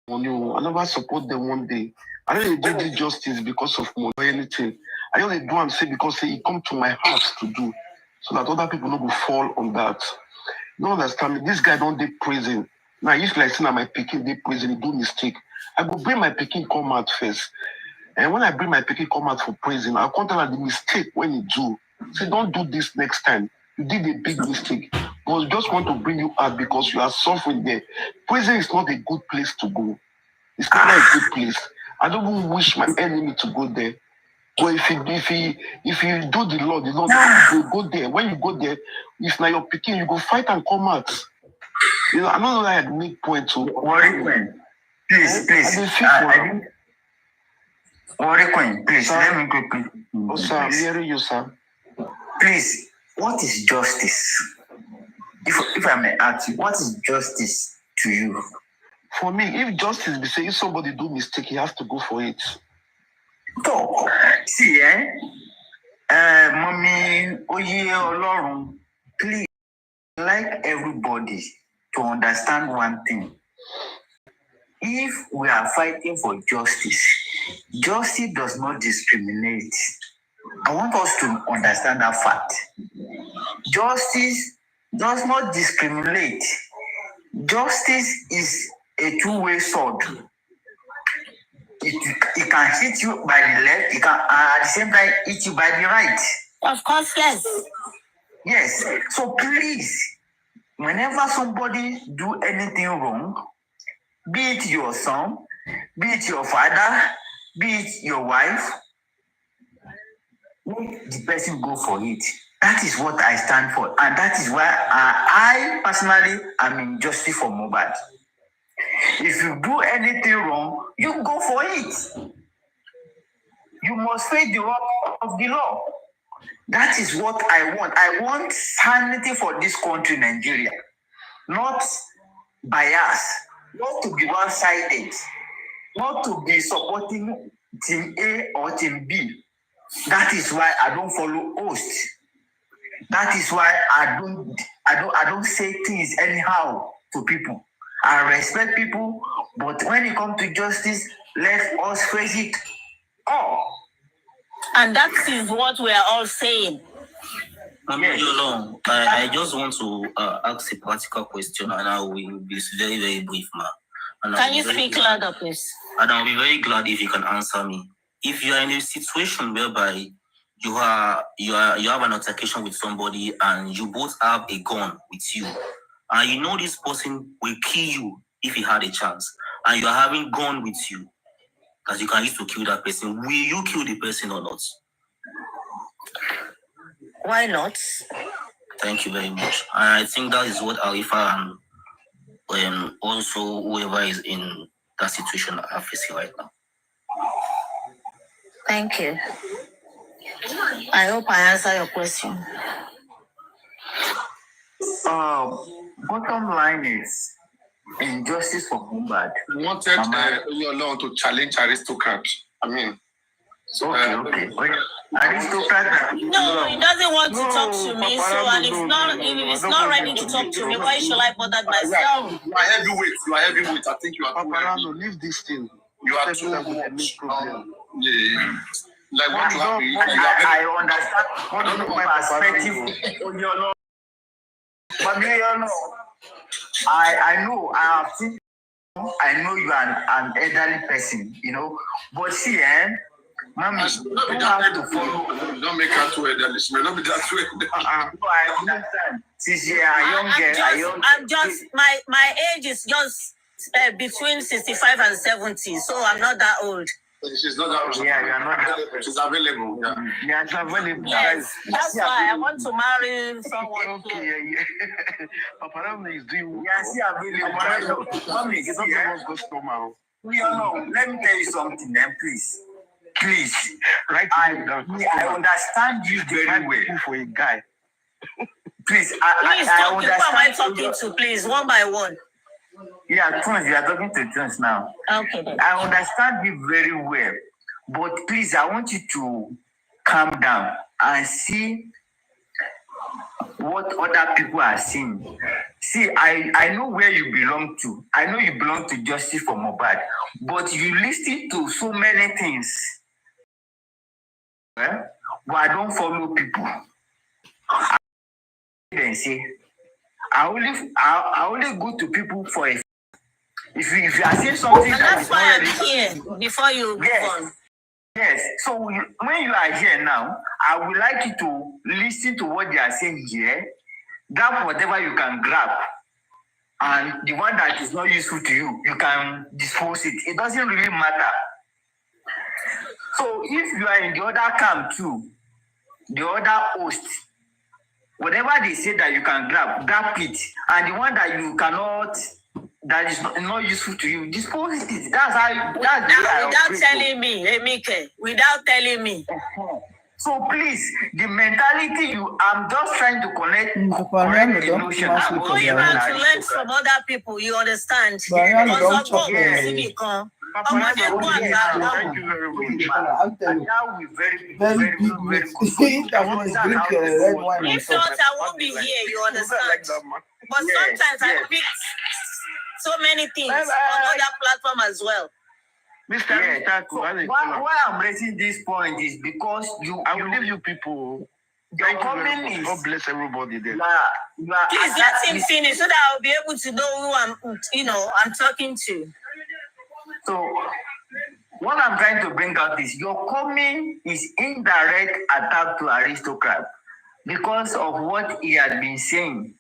on you. I never support them one day. I know they do this justice because of money or anything. I only do and say because it come to my heart to do, so that other people don't go fall on that. You don't understand me? This guy don't dey prison. Now if like saying my pikin dey prison, he do mistake, I go bring my pikin come out first. And when I bring my pikin come out for prison, I'll tell her the mistake when you do. Say don't do this next time. You did a big mistake. But we just want to bring you out because you are suffering there. Prison is not a good place to go. It's not a good place. I don't even wish my enemy to go there. But if you do the law you go there. When you go there, if now you're picking, you go fight and come out. You know, I don't know that I make point to worry Queen. Please. Worry Queen, please, sir, let me quickly. Oh, sir, I'm hearing you, sir. Please, what is justice? If I may ask you, what is justice to you? For me, if justice be saying if somebody do mistake, he has to go for it. Talk. See, Mommy, Oye Olorun, please, like everybody to understand one thing. If we are fighting for justice, justice does not discriminate. I want us to understand that fact. Justice does not discriminate. Justice is a two-way sword. It can hit you by the left, it can at the same time hit you by the right. Of course, yes. Yes. So please, whenever somebody do anything wrong, be it your son, be it your father, be it your wife, let the person go for it. That is what I stand for. And that is why I personally am in justice for Mohbad. If you do anything wrong, you go for it. You must face the wrath of the law. That is what I want. I want sanity for this country, Nigeria. Not bias, not to be one-sided, not to be supporting team A or team B. That is why I don't follow hosts. That is why I don't say things anyhow to people. I respect people, but when it comes to justice, let us face it all. And that is what we are all saying. I just want to ask a practical question, and I will be very, very brief, ma. Can you speak louder, please? And I'll be very glad if you can answer me. If you are in a situation whereby you have an altercation with somebody and you both have a gun with you, and you know this person will kill you if he had a chance, and you are having gun with you that you can use to kill that person, will you kill the person or not? Why not? Thank you very much. And I think that is what Arifa and also whoever is in that situation are facing right now. Thank you. I hope I answer your question. Bottom line is injustice for Mohbad. We wanted your law to challenge aristocrats. I mean, okay. Aristocrat. No, he doesn't want to talk to me. So, and if it's not ready to talk to me, why should I bother myself? You are heavyweight. I think you are Papariano, leave this thing. You are too much. Like what I understand my perspective on your law. But I know, I have seen, I know you are an elderly person, but see, Mommy, don't have to follow. Don't make her too elderly. She may not be that too elderly. No, I understand. Since you are young, I'm just my age is just between 65 and 70, so I'm not that old. She's not that old. Yeah, you are not that old. She's available. Yeah, she's available. Yes, that's why I want to marry someone. Okay, yeah. Papariano is doing. Yeah, she's available. Mommy, it's not someone goes normal. Let me tell you something, then, please. Please, right? I understand you very well. For a guy. Please, I understand. Who am I talking to? Please, one by one. Yeah, Twins, you are talking to Twins now. Okay. Then. I understand you very well, but please, I want you to calm down and see what other people are seeing. See, I know where you belong to. I know you belong to Justice for Mohbad, but you listen to so many things. But I don't follow people. Then say, I only go to people for a. If you are saying something, that's why I'm here before you move on. Yes. So when you are here now, I would like you to listen to what they are saying here. Grab whatever you can grab, and the one that is not useful to you, you can dispose it. It doesn't really matter. So if you are in the other camp too, the other host, whatever they say that you can grab it, and the one that you cannot, that is not useful to you, dispose it. That's how. Without telling me, Emike. Without telling me. So please, the mentality I'm just trying to correct the notion. I'm going around to learn from other people. You understand? Thank you very much. Very big. If not, I won't be here. You understand? But sometimes I pick so many things on other platforms as well. Why I'm raising this point is because I will leave you people. Your comment is. God bless everybody there. Please let him finish so that I'll be able to know who I'm talking to. So what I'm trying to bring out is your comment is indirect attack to aristocrat because of what he had been saying.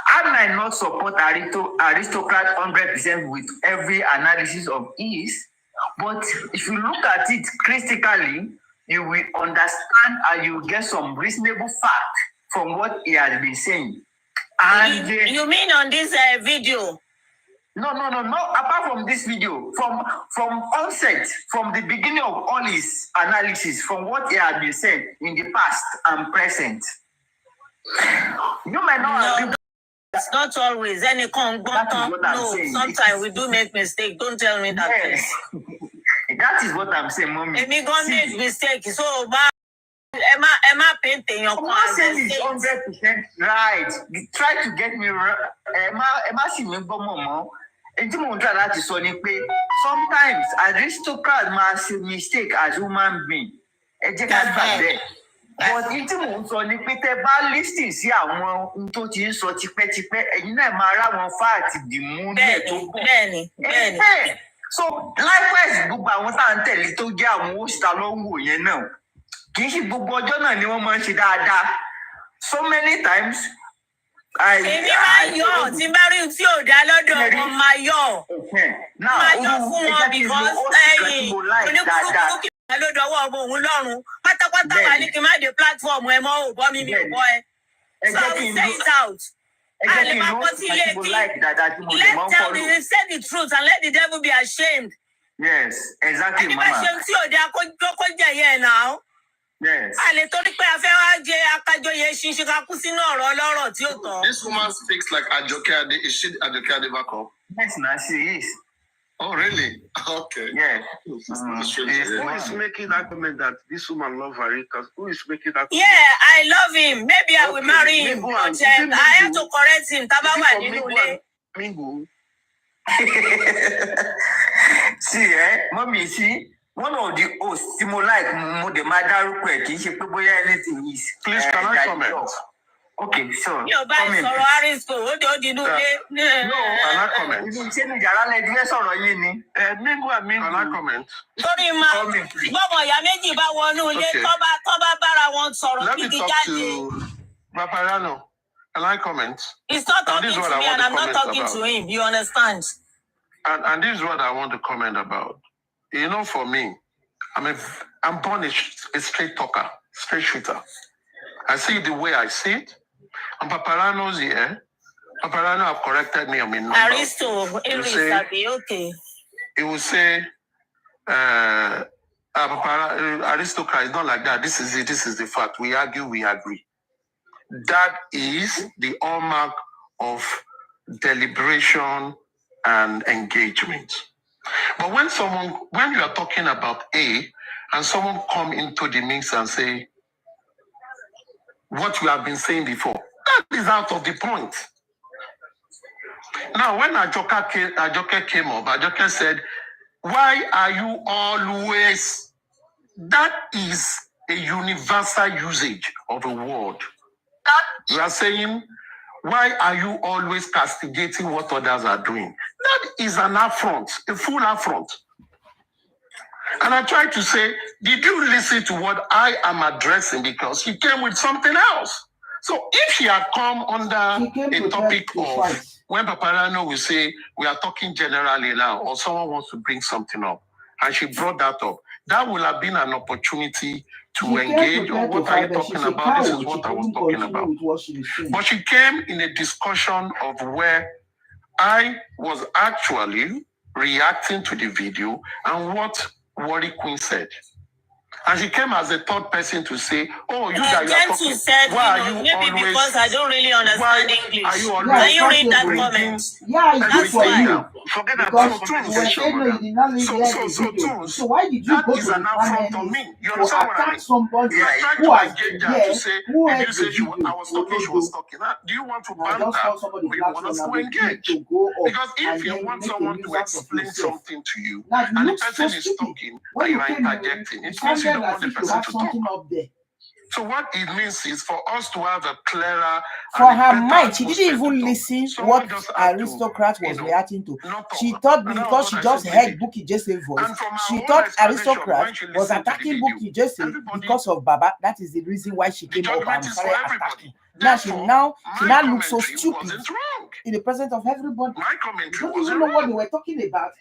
I might not support aristocrat 100% with every analysis of his, but if you look at it critically, you will understand and you will get some reasonable fact from what he has been saying. And you mean on this video? No. Apart from this video, from onset, from the beginning of all his analysis, from what he has been saying in the past and present, you might not have. It's not always any sometimes we do make mistakes. Don't tell me that. Yes. That is what I'm saying, Mommy. If we gonna make mistakes, so Emma painting your car. I'm saying it's 100% right. You try to get me right. Emma see me go mama. Sometimes aristocrats must make mistake as human being. But ìtí mò ń sọ ni pé tẹ́ bá lísìn sí àwọn ohun tó ti ń sọ tipẹ́tipẹ́ ẹ̀yin náà máa ráwọn fáàtì dìmú ní ẹ̀ tó bọ̀. Bẹ́ẹ̀ni. So likewise gbogbo àwọn tá à ń tẹ̀lé tó jẹ́ àwọn òṣìṣẹ́ lọ́wọ́ yẹn náà kì í ṣe gbogbo ọjọ́ náà ni wọ́n máa ń ṣe dáadáa. So many times. Èmi máa yọ̀ tí bá rí tí ò dá lọ́dọ̀ wọn máa yọ̀. Máa yọ̀ fún wọn because oníkúrúkúrú kì í ló dọwọ́ ọmọ òun lọ́rùn. Pátápátá wà ní kí n má dé platform ẹ mọ́ ò bọ́ mi ò bọ́ ẹ. So I will say it out. Àlè máa kọ́ sí ilé kí. Let them say the truth and let the devil be ashamed. Yes, exactly, mama. Àti bá ṣe tí ò dá kó jẹ̀yẹ́ ẹ̀ náà. Yes. Àlè torí pé a fẹ́ wá jẹ akájọyè ṣinṣin ká kú sínú ọ̀rọ̀ ọlọ́rọ̀ tí ó tọ́. This woman speaks like Ajoke Ade. Is she Ajoke Adebako? Yes, now she is. Oh, really? Okay. Yeah. Who is making that comment that this woman loves Arita? Who is making that comment? Yeah, I love him. Maybe I will marry him. But I have to correct him. Tabawa nínú ilé. Mingu. See, mommy, see. One of the hosts, Timo like the Madaru kì í ṣe pé bóyá anything is. Please, can I comment? Okay, so. Yóò bá ìsọ̀rọ̀ Arisco, ó di inú ilé. No, can I comment? Ṣé ní yàrá lẹ́gbẹ́ sọ̀rọ̀ yìí ni? Mingu and Mingu. Can I comment? Torí ma, gbọ́mọ̀ ìyá méjì bá wọnú ilé, tó bá bára wọn sọ̀rọ̀ gidi jáde. Let me talk to Papariano. Can I comment? He's not talking to me and I'm not talking to him. You understand? And this is what I want to comment about. You know, for me, I'm born a straight talker, straight shooter. I see it the way I see it. And Papariano's here. Papariano have corrected me on my number. Aristo, okay. He will say, aristocrat is not like that. This is it. This is the fact. We argue, we agree. That is the hallmark of deliberation and engagement. But when you are talking about A, and someone come into the mix and say what we have been saying before, that is out of the point. Now, when Ajoke came up, Ajoke said, "Why are you always?" That is a universal usage of a word. You are saying, "Why are you always castigating what others are doing?" That is an affront, a full affront. And I tried to say, did you listen to what I am addressing? Because he came with something else. So if she had come under a topic of, when Papariano will say, we are talking generally now, or someone wants to bring something up, and she brought that up, that would have been an opportunity to engage on what are you talking about? This is what I was talking about. But she came in a discussion of where I was actually reacting to the video and what Worry Queen said. And she came as a third person to say, "Oh, you that you are talking, said, why are you maybe always, because I don't really understand English. Are you Can you read that comment? Yeah, it's for you. Forget because about you were saying no, you did not leave the video. So why did you go to the comment to attack somebody who has who has the video? I was talking, she was talking. Do you want to banter or you want us to engage? Because if you want someone to explain something to you and the person is talking and you are interjecting, it means you don't want the person to talk. So what it means is for us to have a clearer. For her mind, she didn't even listen what Aristocrat was reacting to. She thought because she just heard Bukky Jese's voice, she thought Aristocrat was attacking Bukky Jese because of Baba. That is the reason why she came up and started attacking. Now she looks so stupid in the presence of everybody. My commentary don't even know what they were talking about.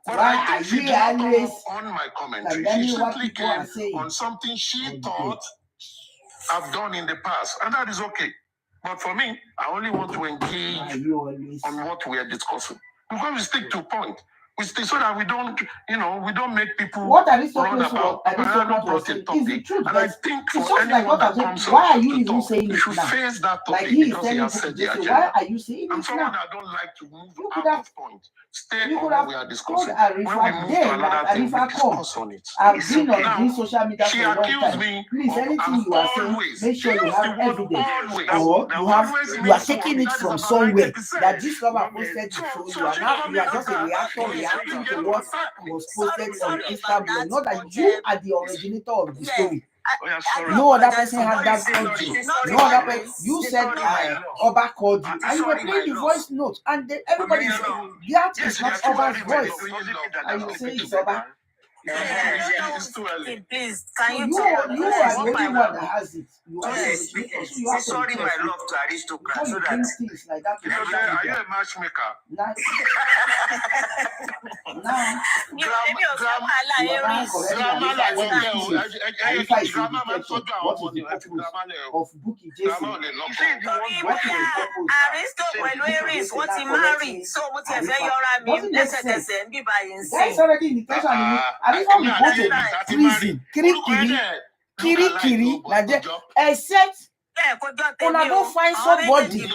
But I think she did not come on my commentary. She simply came on something she thought I've done in the past, and that is okay. But for me, I only want to engage on what we are discussing. Because we stick to point. We stick so that we don't, we don't make people what are these run about. Aristocrat was saying is the truth. And I think for just anyone like that comes why are up you to even talk, saying you it should now? face that topic Like he because he has said the agenda. Why are you saying I'm it someone now? that don't like to move out of point. Stay on what we are discussing. When we move to another thing, we discuss on it. I've been on this social media she for a long accused time. me Please, of anything you are saying, make sure you have evidence. Or you are taking it from somewhere that this lover posted before. You are just a reacting to what was posted on Instagram. Not that you are the originator of the story. No other person has that called you. No other person. You said Oba called you, and you were playing the voice note, and then everybody is saying that is not Oba's voice, and you say it's Oba. It's too early. Please, can you are the only one that has it. You are sorry, my love to aristocrats. So that things like that. Are you a matchmaker? Of Bukky Jesse. That's already in the question. I don't go to prison. Kiri, except when I don't find somebody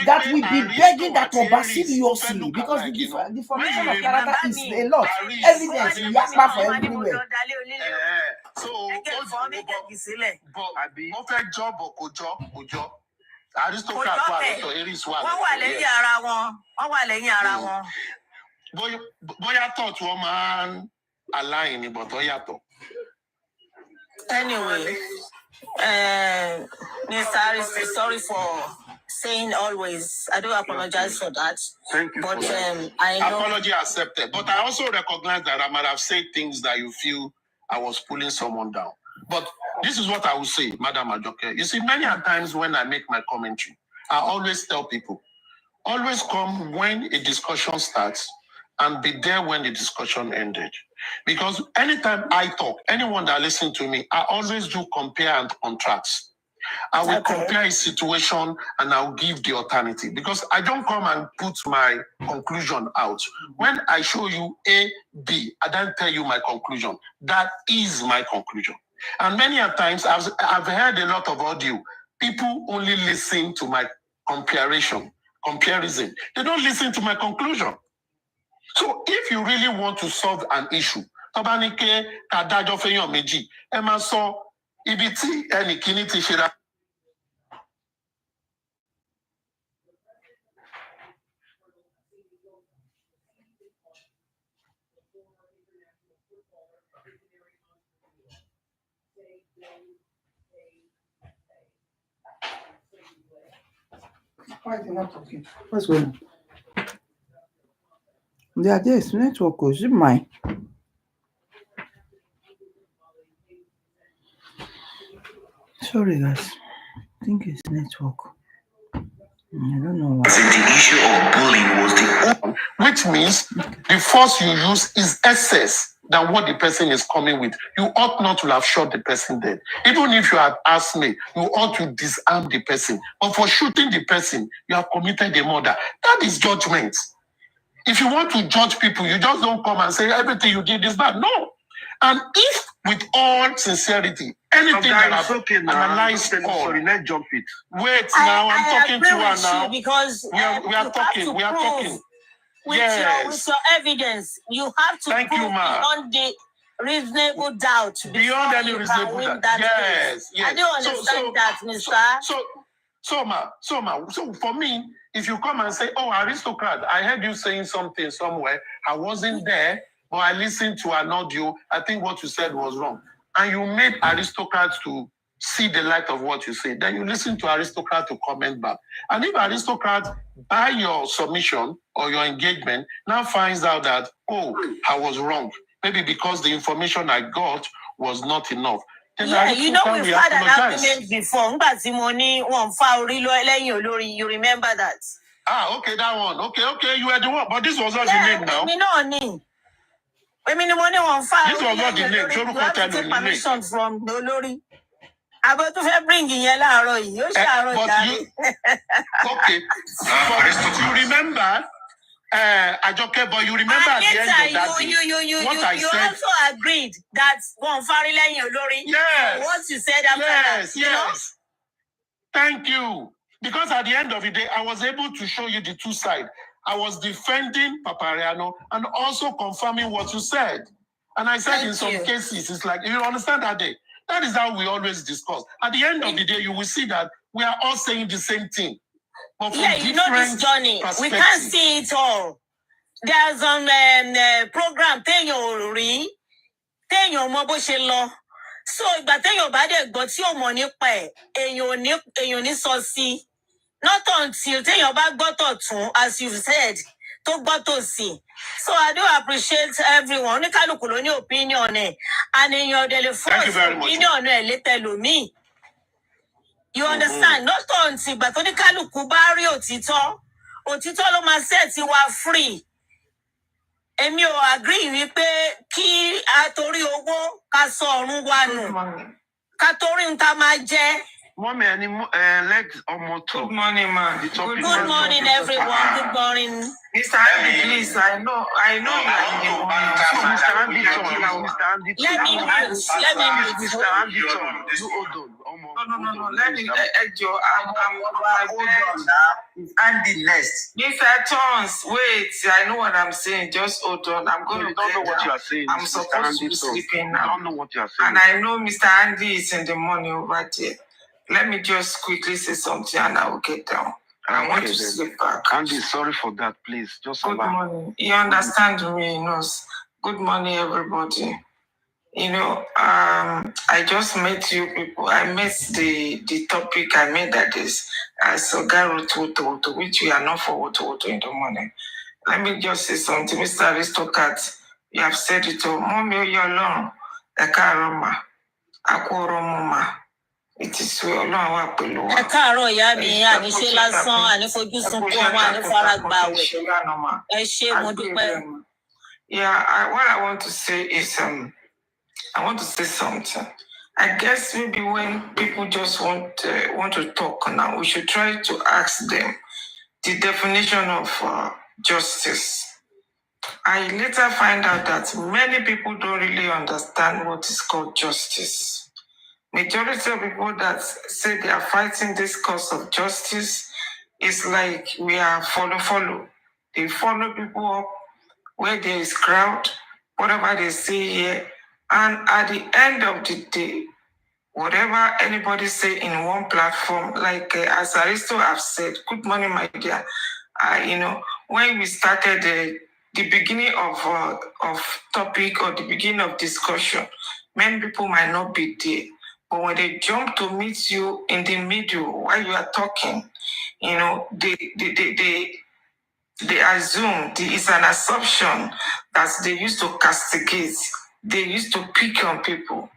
that will be begging that Oba seriously, because the formation of character is a lot. Evidence yakpa for everywhere. So, aristocrat bóyá thought wọ́n máa ń align but ó yàtọ̀. Anyway, Mr. Aristo, sorry for saying always. I do apologize for that. Thank you. But I know. Apology accepted. But I also recognize that I might have said things that you feel I was pulling someone down. But this is what I will say, Madam Ajoke. You see, many times when I make my commentary, I always tell people, always come when a discussion starts and be there when the discussion ended. Because anytime I talk, anyone that listens to me, I always do compare and contrast. I will compare a situation and I'll give the alternative, because I don't come and put my conclusion out. When I show you A, B, I don't tell you my conclusion. That is my conclusion. And many a times I've heard a lot of audio. People only listen to my comparison. They don't listen to my conclusion. So if you really want to solve an issue, Tabanike Kadajo Feyon Meji, Emma saw Ibiti and Ikiniti Shira. Why are they not talking? What's going on? Yeah, this network is mine. Sorry, guys. I think it's network. I don't know why. the issue of bullying was the Which means the force you use is excess than what the person is coming with. You ought not to have shot the person dead. Even if you had asked me, you ought to disarm the person. But for shooting the person, you have committed a murder. That is judgment. If you want to judge people, you just don't come and say everything you did is bad. No. And if, with all sincerity, anything that I've analyzed all, sorry, let's jump it. Wait, now I'm talking to her now. Because we are talking. With your evidence, you have to prove beyond the reasonable doubt. Beyond any reasonable doubt. Yes. I don't understand that, Mr. So for me, if you come and say, "Oh, aristocrat, I heard you saying something somewhere. I wasn't there, but I listened to an audio. I think what you said was wrong," and you made aristocrats to see the light of what you say, then you listen to aristocrat to comment back. And if aristocrat, by your submission or your engagement, now finds out that, oh, I was wrong, maybe because the information I got was not enough. Yeah, you know, we've had an argument before. You remember that? Okay, that one. Okay, you were the one. But this was not the name now. This was not the name. You have to take permission from Dolori. About to bring in yellow. Okay. But you remember, Ajoke, but you remember at the end of that day, what I said. You also agreed that one Farilene Olori. Yes. What you said after that. Yes. Thank you. Because at the end of the day, I was able to show you the two sides. I was defending Papariano and also confirming what you said. And I said in some cases, it's like, you understand that day? That is how we always discuss. At the end of the day, you will see that we are all saying the same thing. But you know this journey. We can't see it all. There's program, So ìgbà téèyàn bá dẹ̀ gbọ́ tí ò mọ̀ nípa ẹ̀, èèyàn ní sọ sí. Not until téèyàn bá gbọ́ tọ̀tún, as you've said, tó gbọ́ tòsì. So I do appreciate everyone. Oníkálùkù ló ní opinion ẹ̀. And èèyàn dẹ̀ lè force opinion ẹ̀ létẹlòmíì. You understand? Not until ìgbà tó oníkálùkù bá rí òtítọ́ ló máa set wa free. Èmi ò agree wípé kí a torí owó ká sọ ọ̀run wa nù. Ká torí ń ta máa jẹ. Mommy, let Omo talk. Good morning, man. Good morning, everyone. Good morning. Mr. Andy, please, I know you are in the morning. So, Mr. Andy talk. Let me mute. Mr. Andy talk. You hold on. No. Let me, Ejo, Hold on now. Andy next. Mr. Tons, wait. I know what I'm saying. Just hold on. I'm going to don't know what you are saying. I'm supposed to be sleeping now. I don't know what you are saying. And I know Mr. Andy is in the morning over there. Let me just quickly say something and I will get down. I want to sleep back. Andy, sorry for that, please. Just Good morning. You understand me, Good morning, everybody. I just met you people. I met the topic. I made that is Sogaro Toto, which we are not for Toto in the morning. Let me just say something. Mr. Aristocrat, you have said it all. Mommy, you're alone. Ekaroma. Akoromoma. It is well. Ẹ káàárọ̀ ìyá mi, àníṣe lásán, ànífojú sunkún ọmọ, ànífaragbàwẹ̀. Ẹ ṣé, mo dúpẹ́. Yeah, what I want to say is, I want to say something. I guess maybe when people just want to talk now, we should try to ask them the definition of justice. I later find out that many people don't really understand what is called justice. Majority of people that say they are fighting this cause of justice is like we are follow. They follow people up where there is crowd, whatever they see here. And at the end of the day, whatever anybody say in one platform, like as Aristo have said, good morning, my dear. When we started the beginning of topic or the beginning of discussion, many people might not be there. But when they jump to meet you in the middle while you are talking, they assume it's an assumption that they used to castigate. They used to pick on people.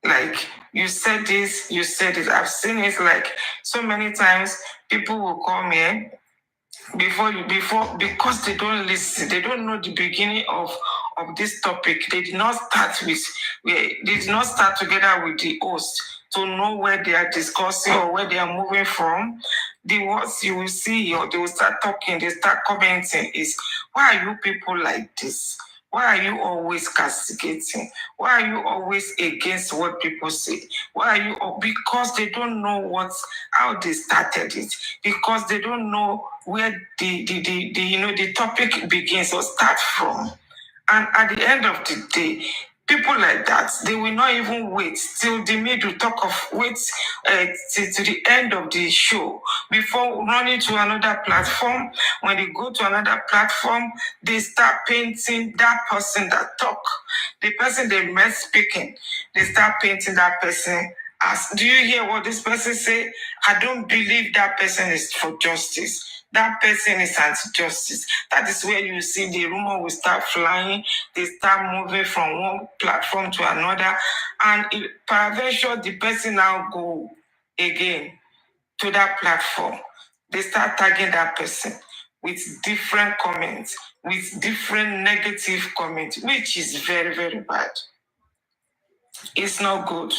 Like, you said this, you said it. I've seen it like so many times. People will come here because they don't listen. They don't know the beginning of this topic. They did not start together with the host to know where they are discussing or where they are moving from. The words you will see or they will start talking, they start commenting is, why are you people like this? Why are you always castigating? Why are you always against what people say? Why are you? Because they don't know how they started it. Because they don't know where the topic begins or starts from. And at the end of the day, people like that, they will not even wait till the middle to the end of the show before running to another platform. When they go to another platform, they start painting that person that talk. The person they met speaking, they start painting that person as, do you hear what this person say? I don't believe that person is for justice. That person is anti-justice. That is where you see the rumor will start flying. They start moving from one platform to another. And peradventure, the person now go again to that platform. They start tagging that person with different comments, with different negative comments, which is very, very bad. It's not good.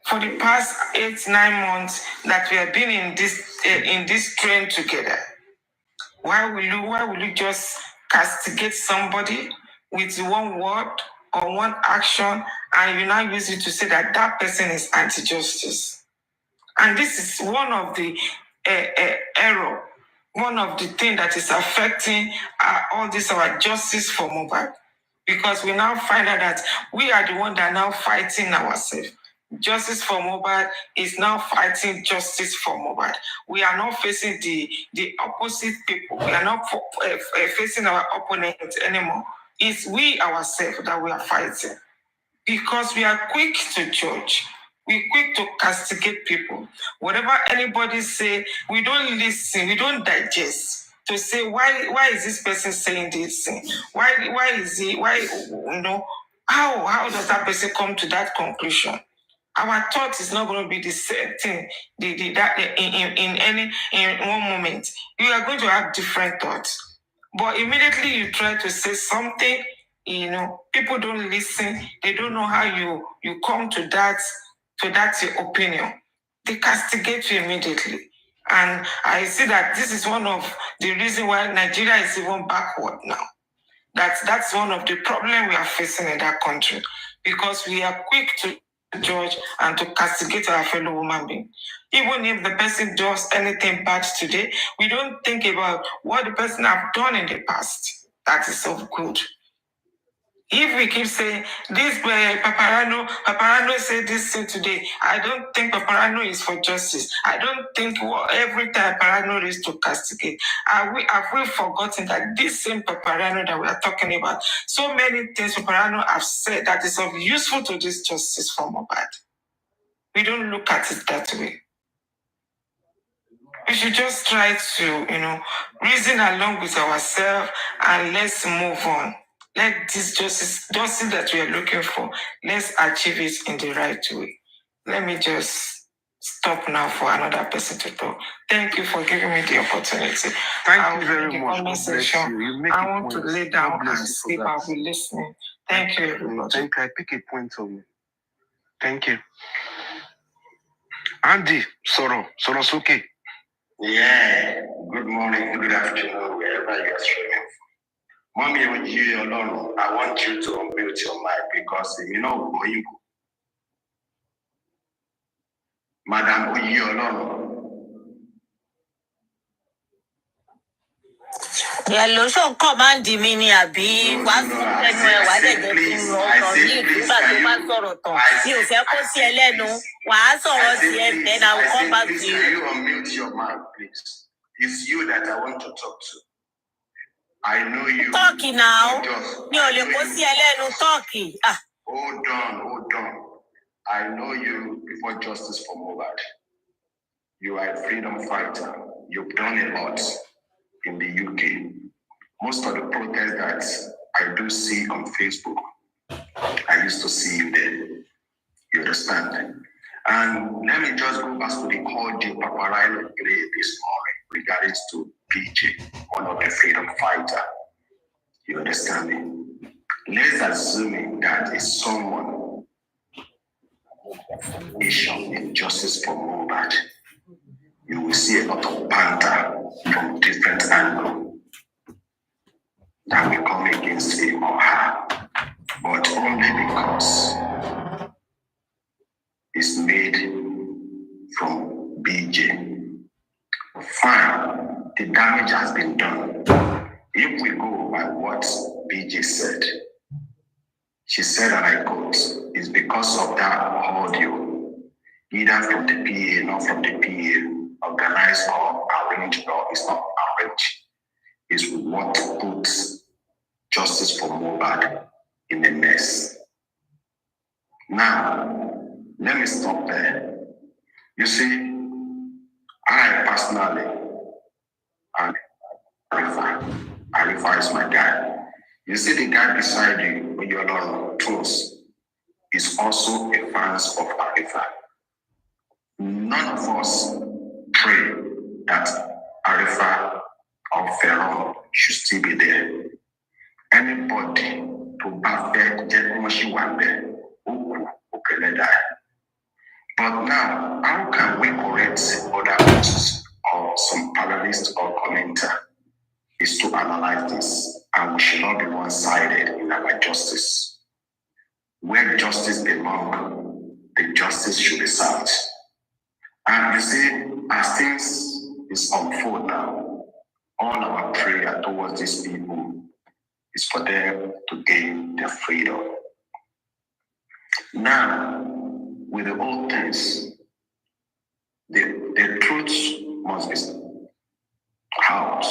For the past 8-9 months that we have been in this train together, why will you just castigate somebody with one word or one action, and you now use it to say that that person is anti-justice? And this is one of the error, one of the things that is affecting all this our justice for Mohbad, because we now find out that we are the one that are now fighting ourselves. Justice for Mohbad is now fighting justice for Mohbad. We are not facing the opposite people. We are not facing our opponents anymore. It's we ourselves that we are fighting. because we are quick to judge. We're quick to castigate people. Whatever anybody say, we don't listen, we don't digest to say why is this person saying this thing? Why is he how does that person come to that conclusion? Our thought is not going to be the same thing. In one moment, you are going to have different thoughts. But immediately you try to say something, people don't listen. They don't know how you come to that opinion. They castigate you immediately. And I see that this is one of the reasons why Nigeria is even backward now. That's one of the problems we are facing in that country, because we are quick to judge and to castigate our fellow human being. Even if the person does anything bad today, we don't think about what the person have done in the past that is so good. If we keep saying this, Papariano said this thing today, I don't think Papariano is for justice. I don't think every time Papariano is to castigate. Have we forgotten that this same Papariano that we are talking about, so many things Papariano have said that is of useful to this justice for Mohbad? We don't look at it that way. We should just try to, reason along with ourselves and let's move on. Let this justice that we are looking for, let's achieve it in the right way. Let me just stop now for another person to talk. Thank you for giving me the opportunity. Thank you very much. I want to lay down and sleep. I'll be listening. Thank you, everybody. I pick a point of you. Thank you. Andy, Soro's okay. Yeah, good morning, good afternoon, wherever you're streaming from. Mommy, when you alone, I want you to unmute your mic because you know who you go. Madam, when you alone. Hello, so command mi ni àbí wá sọ lẹ́nu ẹ wá dẹ̀ jẹ́ kí n lọ ní ìgbà tó bá sọ̀rọ̀ tán. Mi ò fẹ́ kó sí ẹ lẹ́nu. Wà á sọ̀rọ̀ sí ẹ, then I will come back to you. Can you unmute your mic, please? It's you that I want to talk to. I know you. Talk now. Mi ò lè kó sí ẹ lẹ́nu, talk. Hold on. I know you before justice for Mohbad. You are a freedom fighter. You've done a lot in the UK. Most of the protests that I do see on Facebook, I used to see you there. You understand? And let me just go back to the audio Papariano played this morning regarding to PJ, one of the freedom fighter. You understand me? Let's assume that is someone nation in justice for Mohbad. You will see a lot of banter from different angles that will come against him or her, but only because it's made from BJ. Fine, the damage has been done. If we go by what BJ said, she said, and I quote, it's because of that audio, either from the PA, not from the PA, organized or arranged, or it's not arranged, is what puts justice for Mohbad in a mess. Now, let me stop there. You see, I personally, and Arifa is my guy. You see the guy beside you when you're on tours is also a fan of Arifa. None of us pray that Arifa or Pharaoh should still be there. Anybody to back there, but now, how can we correct other hosts or some panelists or commenter is to analyze this, and we should not be one-sided in our justice. Where justice belongs, the justice should be served. And you see, as things is unfold now, all our prayer towards these people is for them to gain their freedom. Now, with the old things, the truth must be out.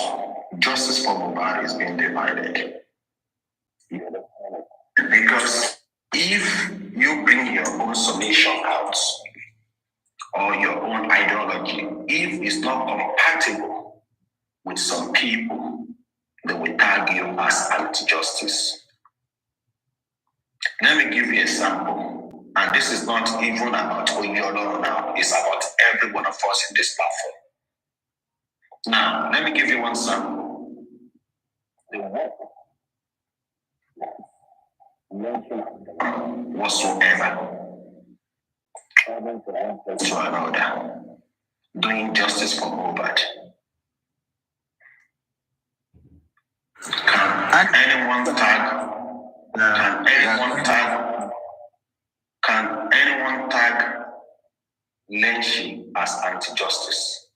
Justice for Mohbad is being divided. Because if you bring your own submission out or your own ideology. If it's not compatible with some people, they will tag you as anti-justice. Let me give you a sample. And this is not even about Oyolo now. It's about every one of us in this platform. Now, let me give you one sample. Whatsoever to another, doing justice for Robert. Can anyone tag? Can anyone tag Lenshi as anti-justice?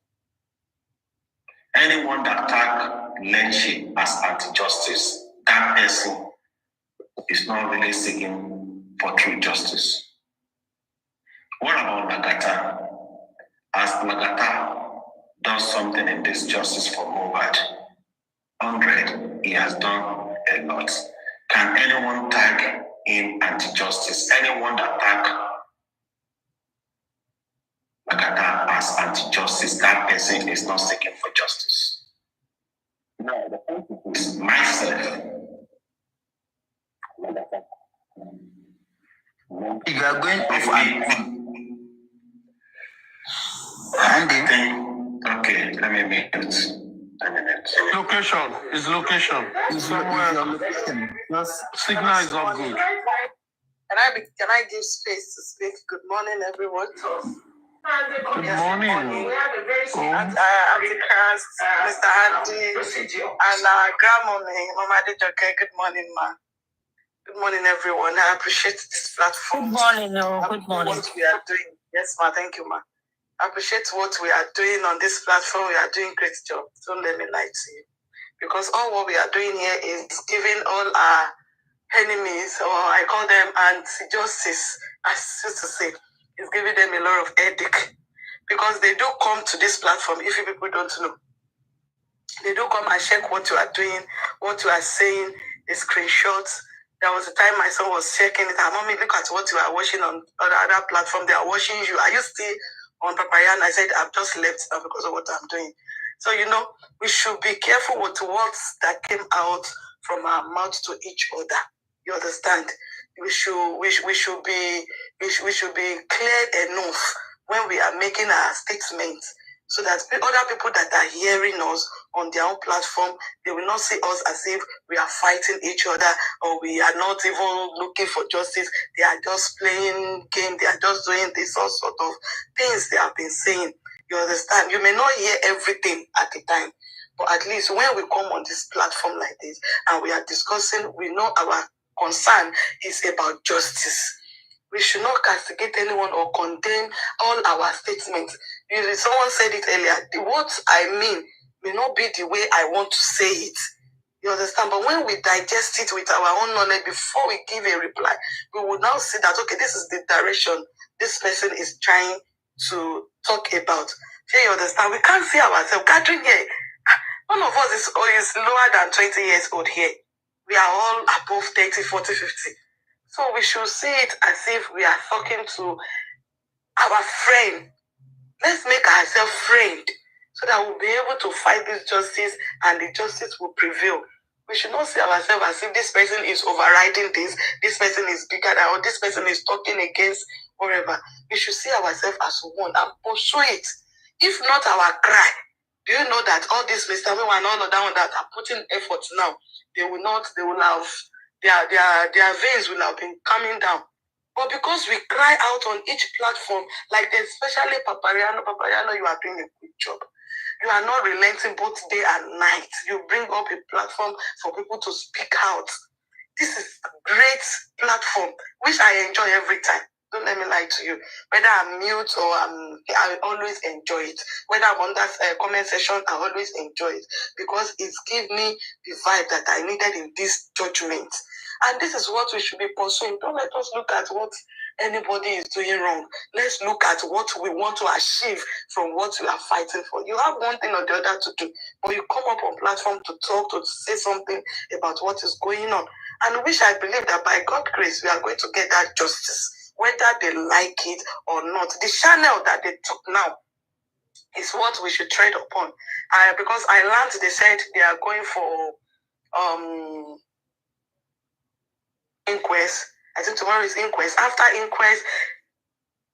Anyone that tag Lenshi as anti-justice, that person is not really seeking for true justice. What about Lagata? Has Lagata done something in this justice for Mohbad? 100, he has done a lot. Can anyone tag in anti-justice? Anyone that tag Lagata as anti-justice, that person is not seeking for justice. No, the point is myself. You are going off okay, let me make it. Location is location. Somewhere. Signal is not good. Can I give space to speak? Good morning, everyone. Good morning. Auntie Cass, Mr. Andy, and Grandmommy, Mama Dejoke. Good morning, ma. Good morning, everyone. I appreciate this platform. Good morning, no. Good morning. What we are doing. Yes, ma. Thank you, ma. I appreciate what we are doing on this platform. We are doing great job. Don't let me lie to you. Because all what we are doing here is giving all our enemies, or I call them anti-justice, as I used to say, is giving them a lot of headache. Because they do come to this platform, if you people don't know. They do come and check what you are doing, what you are saying, the screenshots. There was a time my son was checking it. Mommy, look at what you are watching on the other platform. They are watching you. Are you still on Papariano? I said, I've just left now because of what I'm doing. So, we should be careful with the words that came out from our mouth to each other. You understand? We should be clear enough when we are making our statements, so that other people that are hearing us on their own platform, they will not see us as if we are fighting each other or we are not even looking for justice. They are just playing game. They are just doing this all sort of things they have been saying. You understand? You may not hear everything at the time, but at least when we come on this platform like this and we are discussing, we know our concern is about justice. We should not castigate anyone or condemn all our statements. Someone said it earlier. What I mean may not be the way I want to say it. You understand? But when we digest it with our own knowledge before we give a reply, we will now see that, okay, this is the direction this person is trying to talk about. Do you understand? We can't see ourselves gathering here. None of us is lower than 20 years old here. We are all above 30, 40, 50. So we should see it as if we are talking to our friend. Let's make ourselves friend so that we'll be able to fight this justice and the justice will prevail. We should not see ourselves as if this person is overriding this person is bigger than, or this person is talking against whatever. We should see ourselves as one and pursue it. If not our cry, do you know that all these Mr. Mewa and all of that are putting effort now? They will have, their veins will have been coming down. But because we cry out on each platform, like especially Papariano, you are doing a good job. You are not relenting both day and night. You bring up a platform for people to speak out. This is a great platform, which I enjoy every time. Don't let me lie to you. Whether I'm mute or I always enjoy it. Whether I'm on that comment section, I always enjoy it. Because it gives me the vibe that I needed in this judgment. And this is what we should be pursuing. Don't let us look at what anybody is doing wrong. Let's look at what we want to achieve from what we are fighting for. You have one thing or the other to do, but you come up on platform to talk, to say something about what is going on. And which I believe that by God's grace, we are going to get that justice. whether they like it or not. The channel that they took now is what we should tread upon. Because I learned they said they are going for inquest. I think tomorrow is inquest. After inquest,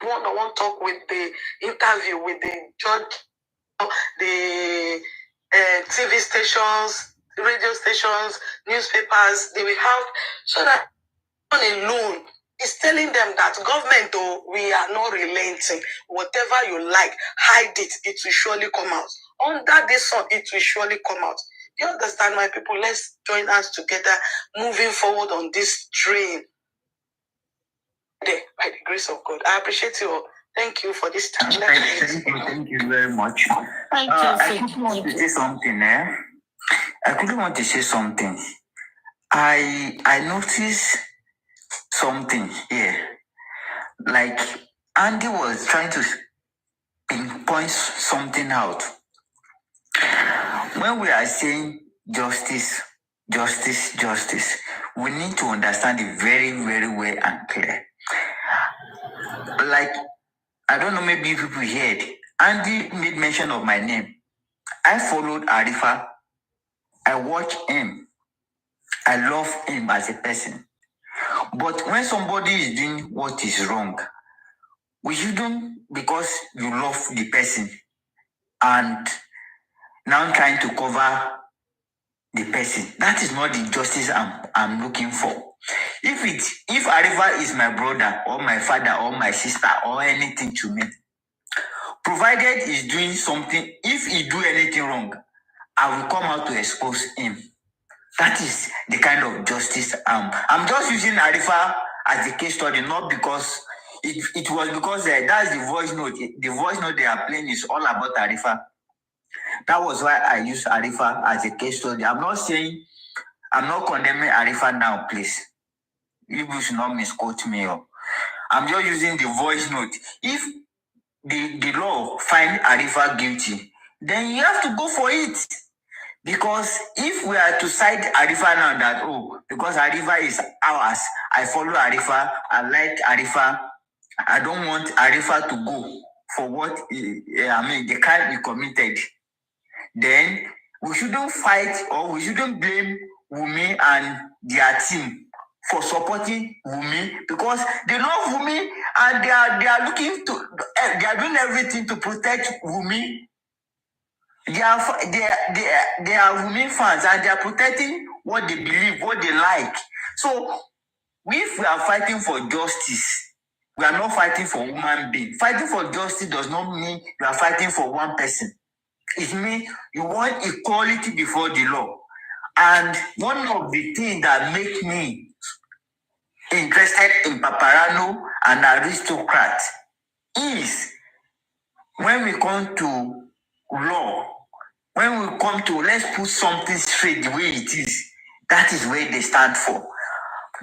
one-on-one talk with the interview with the judge, the TV stations, radio stations, newspapers, they will have, so that alone is telling them that government, though, we are not relenting. Whatever you like, hide it, it will surely come out. Under this sun, it will surely come out. You understand, my people? Let's join us together, moving forward on this train. By the grace of God. I appreciate you all. Thank you for this time. Thank you very much. I quickly want to say something. I quickly want to say something. I noticed something here. Like Andy was trying to pinpoint something out. When we are saying justice, justice, justice, we need to understand it very, very well and clear. Like, I don't know, maybe people heard. Andy made mention of my name. I followed Arifa. I watch him. I love him as a person. But when somebody is doing what is wrong, we shouldn't, because you love the person and now trying to cover the person. That is not the justice I'm looking for. If Arifa is my brother or my father or my sister or anything to me, provided he's doing something, if he do anything wrong, I will come out to expose him. That is the kind of justice I'm just using Arifa as a case study, not because it was because that's the voice note. The voice note they are playing is all about Arifa. That was why I use Arifa as a case study. I'm not condemning Arifa now, please. You should not misquote me. I'm just using the voice note. If the law find Arifa guilty, then you have to go for it. Because if we are to cite Arifa now that, because Arifa is ours, I follow Arifa, I like Arifa, I don't want Arifa to go for what the crime he committed, then we shouldn't fight or we shouldn't blame Wumi and their team for supporting Wumi, because they love Wumi and they are looking to, they are doing everything to protect Wumi. They are Wumi fans and they are protecting what they believe, what they like. So if we are fighting for justice, we are not fighting for human being. Fighting for justice does not mean you are fighting for one person. It means you want equality before the law. And one of the things that make me interested in Papariano and aristocrat is when we come to law, when we come to let's put something straight the way it is, that is where they stand for.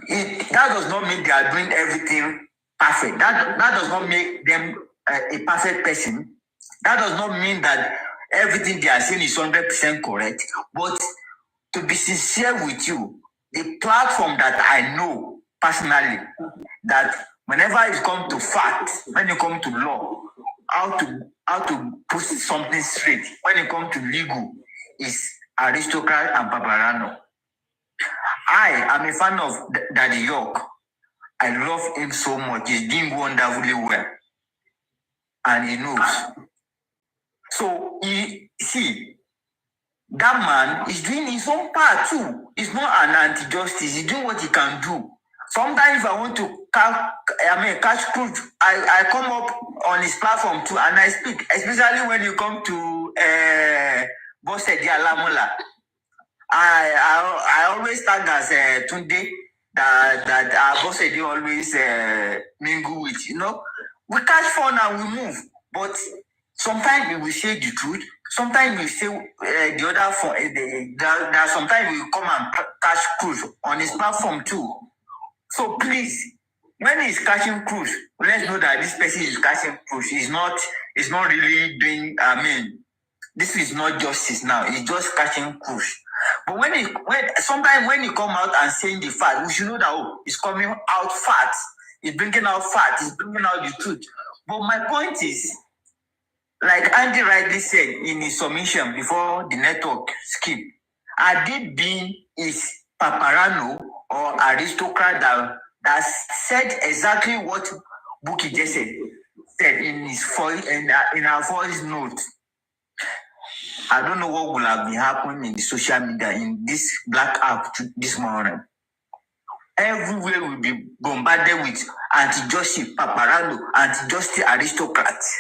That does not mean they are doing everything perfect. That does not make them a perfect person. That does not mean that everything they are saying is 100% correct. But to be sincere with you, the platform that I know personally, that whenever it comes to facts, when it comes to law, how to put something straight, when it comes to legal, is Aristocrat and Papariano. I am a fan of Daddy York. I love him so much. He's doing wonderfully well. And he knows. So, that man is doing his own part too. He's not an anti-justice. He's doing what he can do. Sometimes if I want to catch cruise, I come up on his platform too and I speak, especially when you come to Bose Dialamola. I always tag as Tunde that Bose Di always mingle with, We catch fun and we move. But sometimes we will say the truth. Sometimes we say the other phone. Sometimes we come and catch cruise on his platform too. So please, when he's catching cruise, let's know that this person is catching cruise. He's not really doing. This is not justice now. He's just catching cruise. But sometimes when he come out and saying the fact, we should know that he's coming out fat. It's bringing out facts. It's bringing out the truth. But my point is, like Andy rightly said in his submission before the network skip, Adi Bin is Papariano or aristocrat that said exactly what Buki just said in his voice in our voice note. I don't know what will have been happening in the social media in this black app this morning. Everywhere will be bombarded with anti-justice Papariano, anti-justice aristocrats.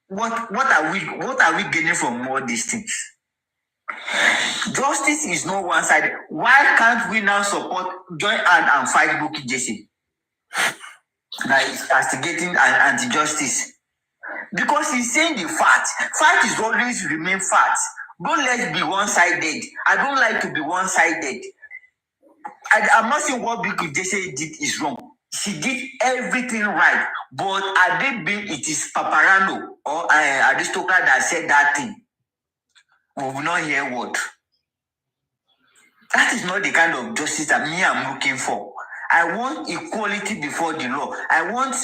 What are we gaining from all these things? Justice is not one-sided. Why can't we now join hand and fight Buki Jesse that is castigating anti-justice? Because he's saying the fact. Fact is always remain fact. Don't let's be one-sided. I don't like to be one-sided. I'm not saying what Buki Jesse did is wrong. She did everything right. But it is Papariano or aristocrat that said that thing. We will not hear what. That is not the kind of justice that I'm looking for. I want equality before the law. I want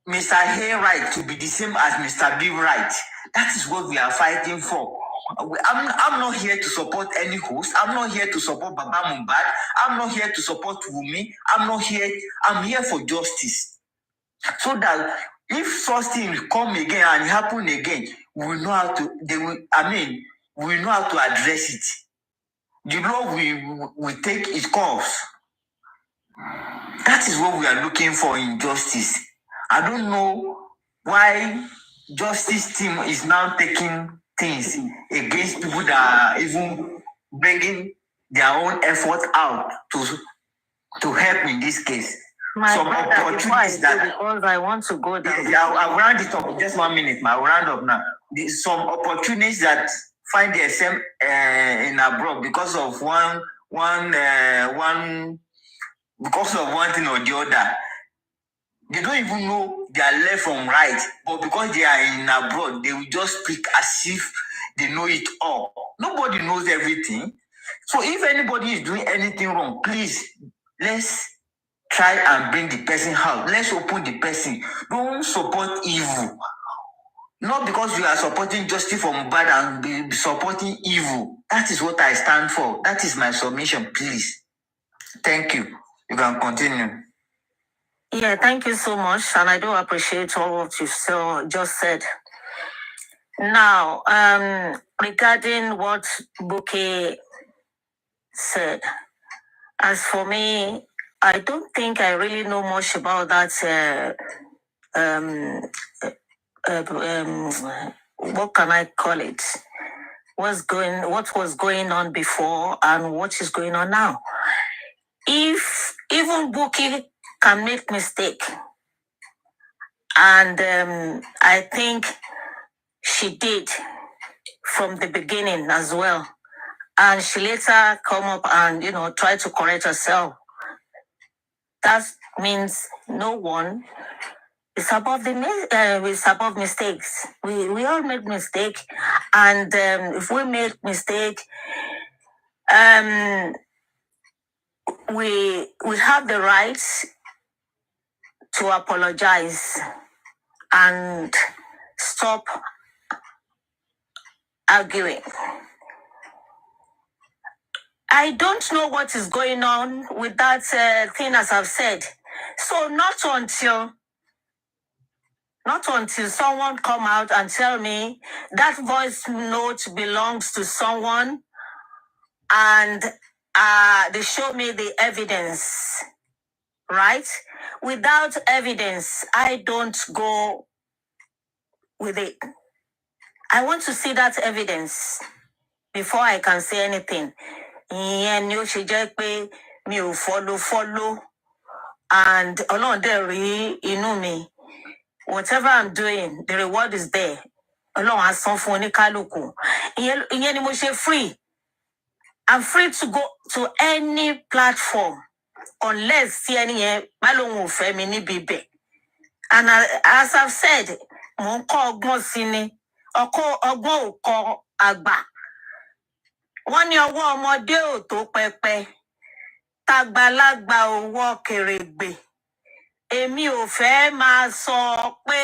Mr. Hay right to be the same as Mr. B right. That is what we are fighting for. I'm not here to support any host. I'm not here to support Baba Mubad. I'm not here to support Wumi. I'm here for justice. So that if such things come again and happen again, we know how to we know how to address it. The law will take its course. That is what we are looking for in justice. I don't know why justice team is now taking things against people that are even bringing their own effort out to help in this case. Some opportunities because I want to go down. Yeah, I'll round it up. Just 1 minute, I'll round up now. Some opportunities that find themselves in abroad because of one thing or the other. They don't even know their left from right, but because they are in abroad, they will just speak as if they know it all. Nobody knows everything. So if anybody is doing anything wrong, please, let's try and bring the person out. Let's open the person. Don't support evil. Not because you are supporting justice for Mubad and be supporting evil. That is what I stand for. That is my submission, please. Thank you. You can continue. Yeah, thank you so much. And I do appreciate all what you've just said. Now, regarding what Buki said, as for me, I don't think I really know much about that. What can I call it? What was going on before and what is going on now? If even Buki can make mistake, and I think she did from the beginning as well, and she later come up and try to correct herself. That means no one is above mistakes. We all make mistake, and if we make mistake, we have the right to apologize and stop arguing. I don't know what is going on with that thing, as I've said. So not until someone come out and tell me that voice note belongs to someone and they show me the evidence, right? Without evidence, I don't go with it. I want to see that evidence before I can say anything. And me. Whatever I'm doing, the reward is there. Free. I'm free to go to any platform unless and as I've said, one year one more deal to pepe. tàgbàlagbà owó kèrègbè. Èmi ò fẹ́ máa sọ pé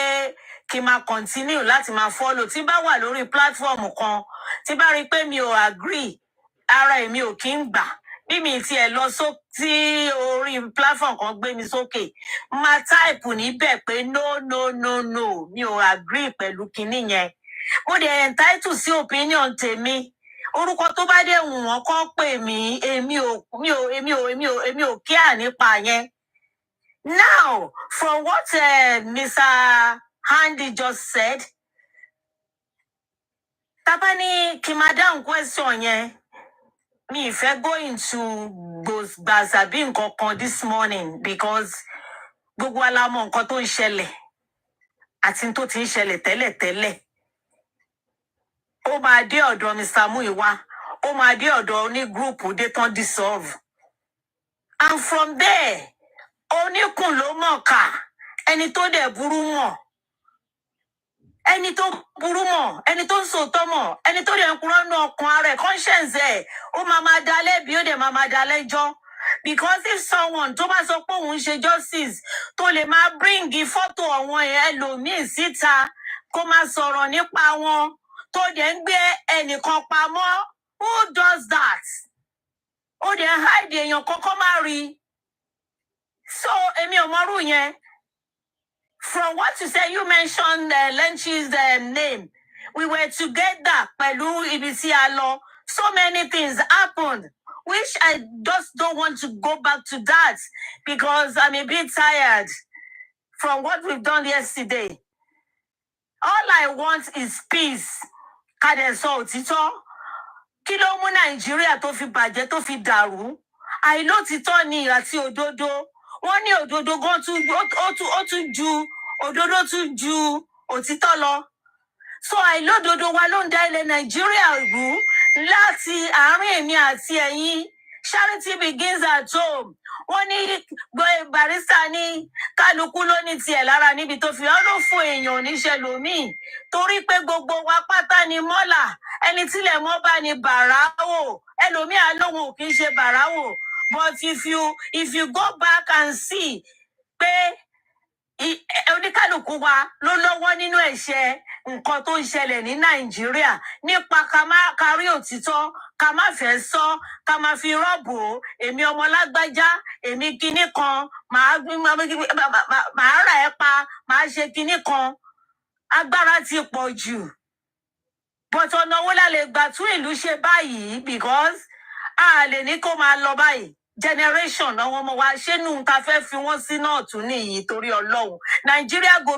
kí n máa continue láti máa follow. Tí bá wà lórí platform kan, tí bá rí pé mi ò agree, ara èmi ò kí ń gbà. Bí mi tiẹ̀ lọ sí orí platform kan gbé mi sókè, máa type níbẹ̀ pé no, mi ò agree pẹ̀lú kinní yẹn. Mo dẹ̀ entitled sí opinion tèmi. Orúkọ tó bá dé wù wọ́n kàn pè mí, èmi ò care nípa yẹn. Now, from what Mr. Handy just said, Tabani Kimadam question yẹn, mi ìfẹ́ go into Bazabi nǹkankan this morning because gbogbo wa la mọ̀ nǹkan tó ń ṣẹlẹ̀ àti tó ti ń ṣẹlẹ̀ tẹ́lẹ̀tẹ́lẹ̀. Ó máa dé ọ̀dọ̀ Mr. Muiwa, ó máa dé ọ̀dọ̀ oní group dé tán dissolve. And from there, oníkùn ló mọ̀ ká, ẹni tó dẹ̀ burú mọ̀, ẹni tó burú mọ̀, ẹni tó ń sòótọ́ mọ̀, ẹni tó dẹ̀ ń kúrò nínú ọkàn ara ẹ̀, conscience ẹ̀, ó máa dá lẹ́bi, ó dẹ̀ máa dá lẹ́jọ́. Because if someone tó bá sọ pé òun ṣe justice, tó lè máa bring photo àwọn ẹlòmíì síta, kó máa sọ̀rọ̀ nípa wọn, tó dẹ̀ ń gbé ẹnìkan pamọ́, who does that? Ó dẹ̀ ń hide èèyàn kọ́kọ́ má rí. So, èmi ò mọrú yẹn. From what you said, you mentioned Lenchi's name. We were together, pẹ̀lú ibi tí a lọ. So many things happened, which I just don't want to go back to that because I'm a bit tired from what we've done yesterday. All I want is peace. Ká dẹ̀ sọ òtítọ́. Kí ló mú Nàìjíríà tó fi bàjẹ́ tó fi dàrú? Àìlótìtọ́ ni àti òdodo. Wọ́n ní òdodo gan òdodo tún ju òtítọ́ lọ. So àìlódodo wa ló ń dá ilẹ̀ Nàìjíríà rú láti àárín èmi àti ẹ̀yin. Charity begins at home. Wọ́n ní barista ní kálukú ló ní tiẹ̀ lára níbi tó fi ọdún fún èèyàn oníṣẹ́ lómìn. Torí pé gbogbo wa pátá ni mọ́là. Ẹni tílẹ̀ mọ́ bá ní bàráwò. Ẹlòmíì alóhùn ò kì í ṣe bàráwò. But if you go back and see pé oníkálukú wa ló lọ́wọ́ nínú ẹ̀ṣẹ̀ nǹkan tó ń ṣẹlẹ̀ ní Nàìjíríà nípa ká má kárí òtítọ́, ká má fẹ́ sọ, ká má fi rọ́bù, èmi ọmọ lágbájá, èmi kinní kan, màá rà ẹ́ pa, màá ṣe kinní kan. Agbára ti pọ̀ jù. But ọ̀nà wo la lè gbà tún ìlú ṣe báyìí because a lè ní kó máa lọ báyìí. Generation àwọn ọmọ wa ṣé nù ta fẹ́ fi wọ́n sí náà tún nìyí torí Ọlọ́run. Nigeria go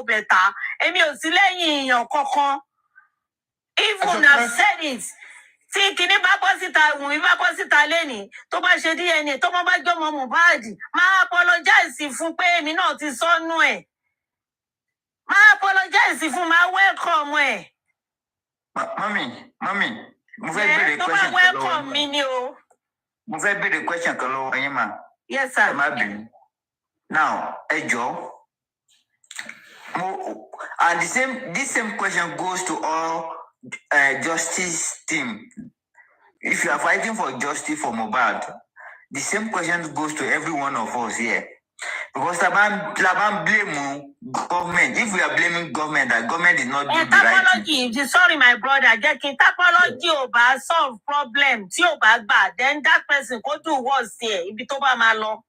better. Èmi ò sí lẹ́yìn èèyàn kankan. Even I've said it. Tí kinní bá bọ́ síta, Wùnmí bá bọ́ síta lénìí, tó bá ṣe DNA, tó bá jọmọ Mohbad, máa apologize fún pé èmi náà ti sọnù ẹ̀. Máa apologize fún, máa welcome ẹ̀. Mami, mo fẹ́ béèrè question kan lọ́wọ́. Tó bá welcome mi ni o. Mo fẹ́ béèrè question kan lọ́wọ́ yín mà. Yes, sir. Ẹ má bínú. Now, ẹ jọ̀ọ́. And this same question goes to all justice team. If you are fighting for justice for Mohbad, the same question goes to every one of us here. Because Laban blame government. If we are blaming government, that government is not doing the right thing. Sorry, my brother. Technology over solve problem. Tí ò bá gbà, then that person go do what's there. Ibi tó bá máa lọ.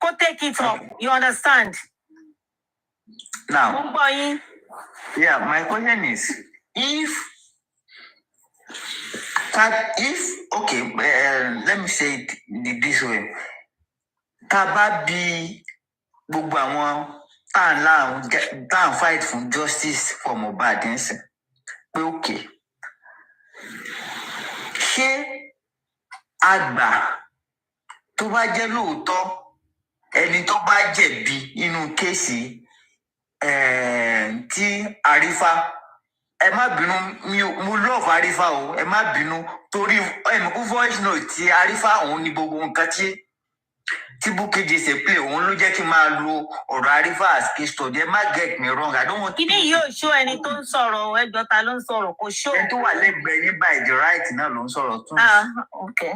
Go take it up. You understand? Now, yeah, my question is, let me say it this way. Taba bi gbogbo àwọn tá fight for justice for Mohbad nsin pé okay. Ṣé àgbà tó bá jẹ́ lóòótọ́ ẹni tó bá jẹ̀bi inú kéèsì tí Arifa ẹ má bínú mo love Arifa o ẹ má bínú torí kú voice note tí Arifa òun ni gbogbo nǹkan tí Bukky Jesse play òun ló jẹ́ kí n máa lo ọ̀rọ̀ Arifa as case study. Ẹ má get me wrong, I don't want to. Kíni yóò show ẹni tó ń sọ̀rọ̀ ẹjọ́ ta ló ń sọ̀rọ̀ kò show. Ẹni tó wà lẹ́gbẹ̀ẹ́ yín by the right náà ló ń sọ̀rọ̀ tún. Okay.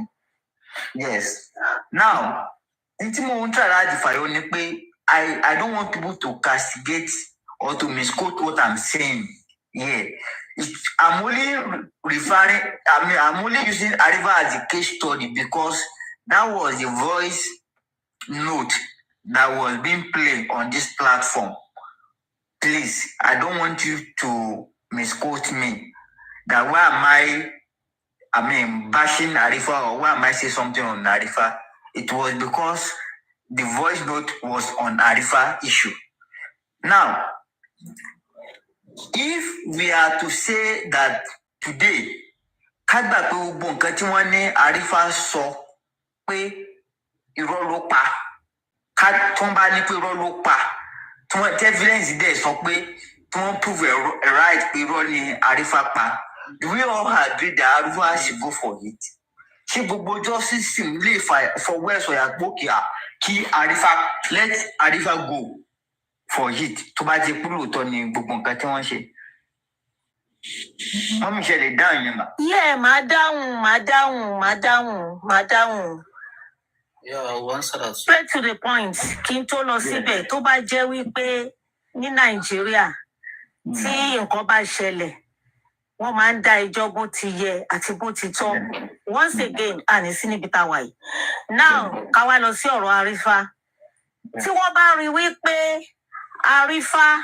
Yes. Now, I don't want people to castigate or to misquote what I'm saying here. I'm only using Arriva as a case study because that was the voice note that was being played on this platform. Please, I don't want you to misquote me. That why am bashing Arifa, or why am I saying something on Arifa? It was because the voice note was on Arifa issue. Now, if we are to say that today, Kadba Gbogbo nǹkan tí wọ́n ní Arifa sọ pé irọ́ ló pa, tó ń bá ní pé irọ́ ló pa, tí wọ́n evidence dẹ̀ sọ pé tí wọ́n prove a right pé irọ́ ni Arifa pa. Do we all agree that Arifa should go for it? Ṣé gbogbo justice system lè for West Ọ̀yà gbókè kí Arifa let Arifa go for it tó bá ti kú lóòótọ́ ni gbogbo nǹkan tí wọ́n ṣe? Mọ́mí ṣe lè dáhùn yẹn mà. Yeah, máa dáhùn. Yeah, I'll answer that. Straight to the point. Kí n tó lọ síbẹ̀ tó bá jẹ́ wípé ní Nàìjíríà tí nǹkan bá ṣẹlẹ̀, wọ́n máa ń dá ẹjọ́ bó ti yẹ àti bó ti tọ́. Once again, àní sí níbi tá a wà yìí. Now, ká wá lọ sí ọ̀rọ̀ Arifa. Tí wọ́n bá rí wípé Arifa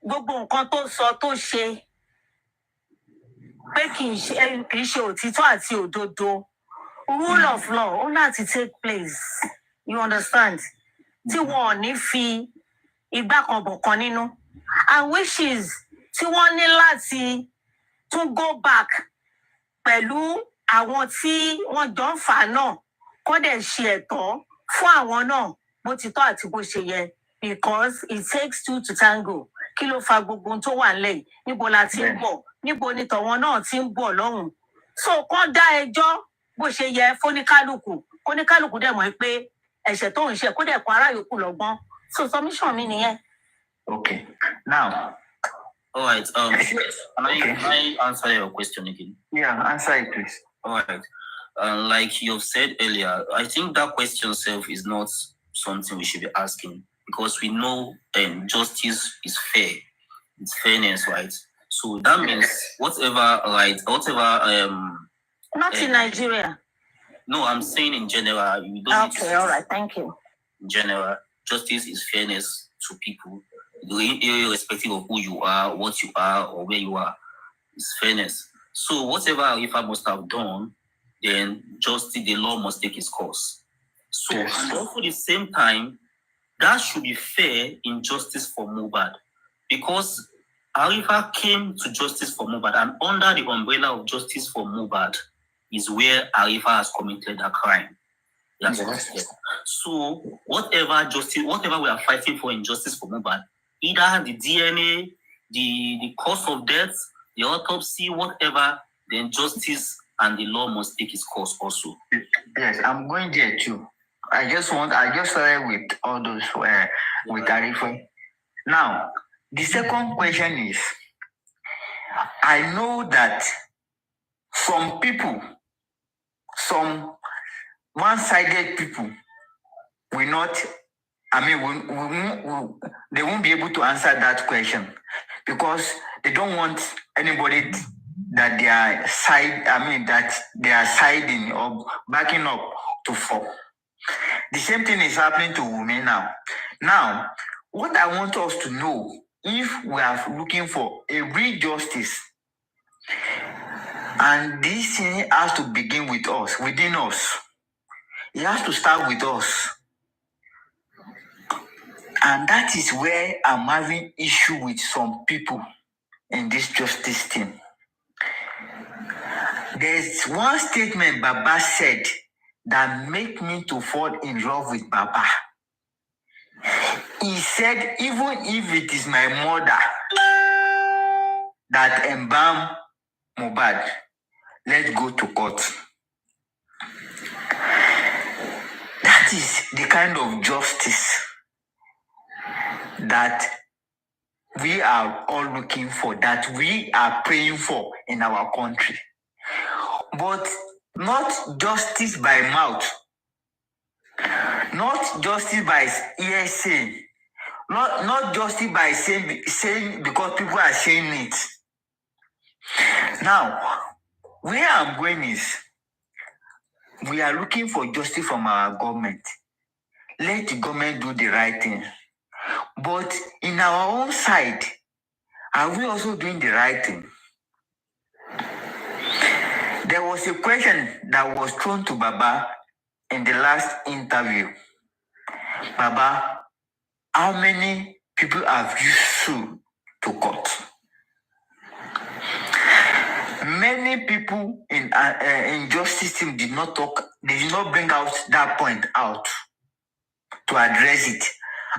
gbogbo nǹkan tó sọ tó ṣe pé kì í ṣe òtítọ́ àti òdodo, rule of law ó láti take place. You understand? Tí wọn ò ní fi igbá kan bọ̀ kan nínú. And which is tí wọ́n ní láti tún go back pẹ̀lú àwọn tí wọ́n jọ ń fà náà kó dẹ̀ ṣe ẹ̀tọ́ fún àwọn náà bó ti tọ́ àti bó ṣe yẹ, because it takes two to tango. Kí ló fa gbogbo ohun tó wà nílẹ̀ yìí? Níbo la ti ń bọ̀? Níbo ni tọ̀wọ́n náà ti ń bọ̀ lọ́hùn? So kán dá ẹjọ́ bó ṣe yẹ fóníkálùkù, kóníkálùkù dẹ̀ mọ̀ pé ẹ̀ṣẹ̀ tó ń ṣe kó dẹ̀ kó ará yòókù lọ́gbọ́n. So submission mi nìyẹn. Okay. Now. All right. Can I answer your question again? Yeah, answer it, please. All right. Like you've said earlier, I think that question itself is not something we should be asking because we know justice is fair. It's fairness, right? So that means whatever. Not in Nigeria. No, I'm saying in general. You don't okay, all right. Thank you. In general, justice is fairness to people, irrespective of who you are, what you are, or where you are. It's fairness. So whatever Arifa must have done, then justice, the law must take its course. So and also at the same time, that should be fair in justice for Mohbad, because Arifa came to justice for Mohbad, and under the umbrella of justice for Mohbad is where Arifa has committed a crime. So whatever we are fighting for in justice for Mohbad, either the DNA, the cause of death, the autopsy, whatever, then justice and the law must take its course also. Yes, I'm going there too. I just started with all those with Arifa. Now, the second question is, I know that some people, some one-sided people will not, they won't be able to answer that question because they don't want anybody that they are siding or backing up to fall. The same thing is happening to women now. Now, what I want us to know, if we are looking for a real justice, and this thing has to begin with us, within us. It has to start with us. And that is where I'm having issue with some people in this justice team. There's one statement Baba said that made me to fall in love with Baba. He said, even if it is my mother that embalmed Mohbad, let's go to court. That is the kind of justice that we are all looking for, that we are praying for in our country. But not justice by mouth, not justice by hearsay, not justice by saying because people are saying it. Now, where I'm going is, we are looking for justice from our government. Let the government do the right thing. But in our own side, are we also doing the right thing? There was a question that was thrown to Baba in the last interview. Baba, how many people have you sued to court? Many people in justice team did not talk. They did not bring out that point out to address it,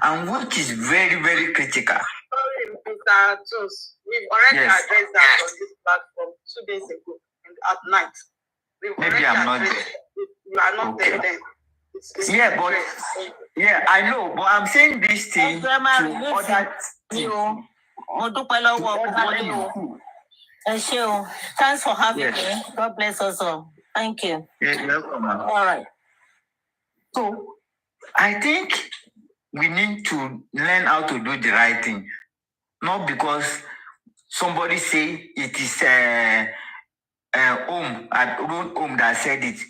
and which is very, very critical. Sorry, Mr. Tus, we've already addressed that on this platform 2 days ago at night. Maybe I'm not there. You are not there then. I know, but I'm saying this thing to other people. Thanks for having me. God bless us all. Thank you. Yes, welcome. All right. So, I think we need to learn how to do the right thing. Not because somebody say it is home that said it.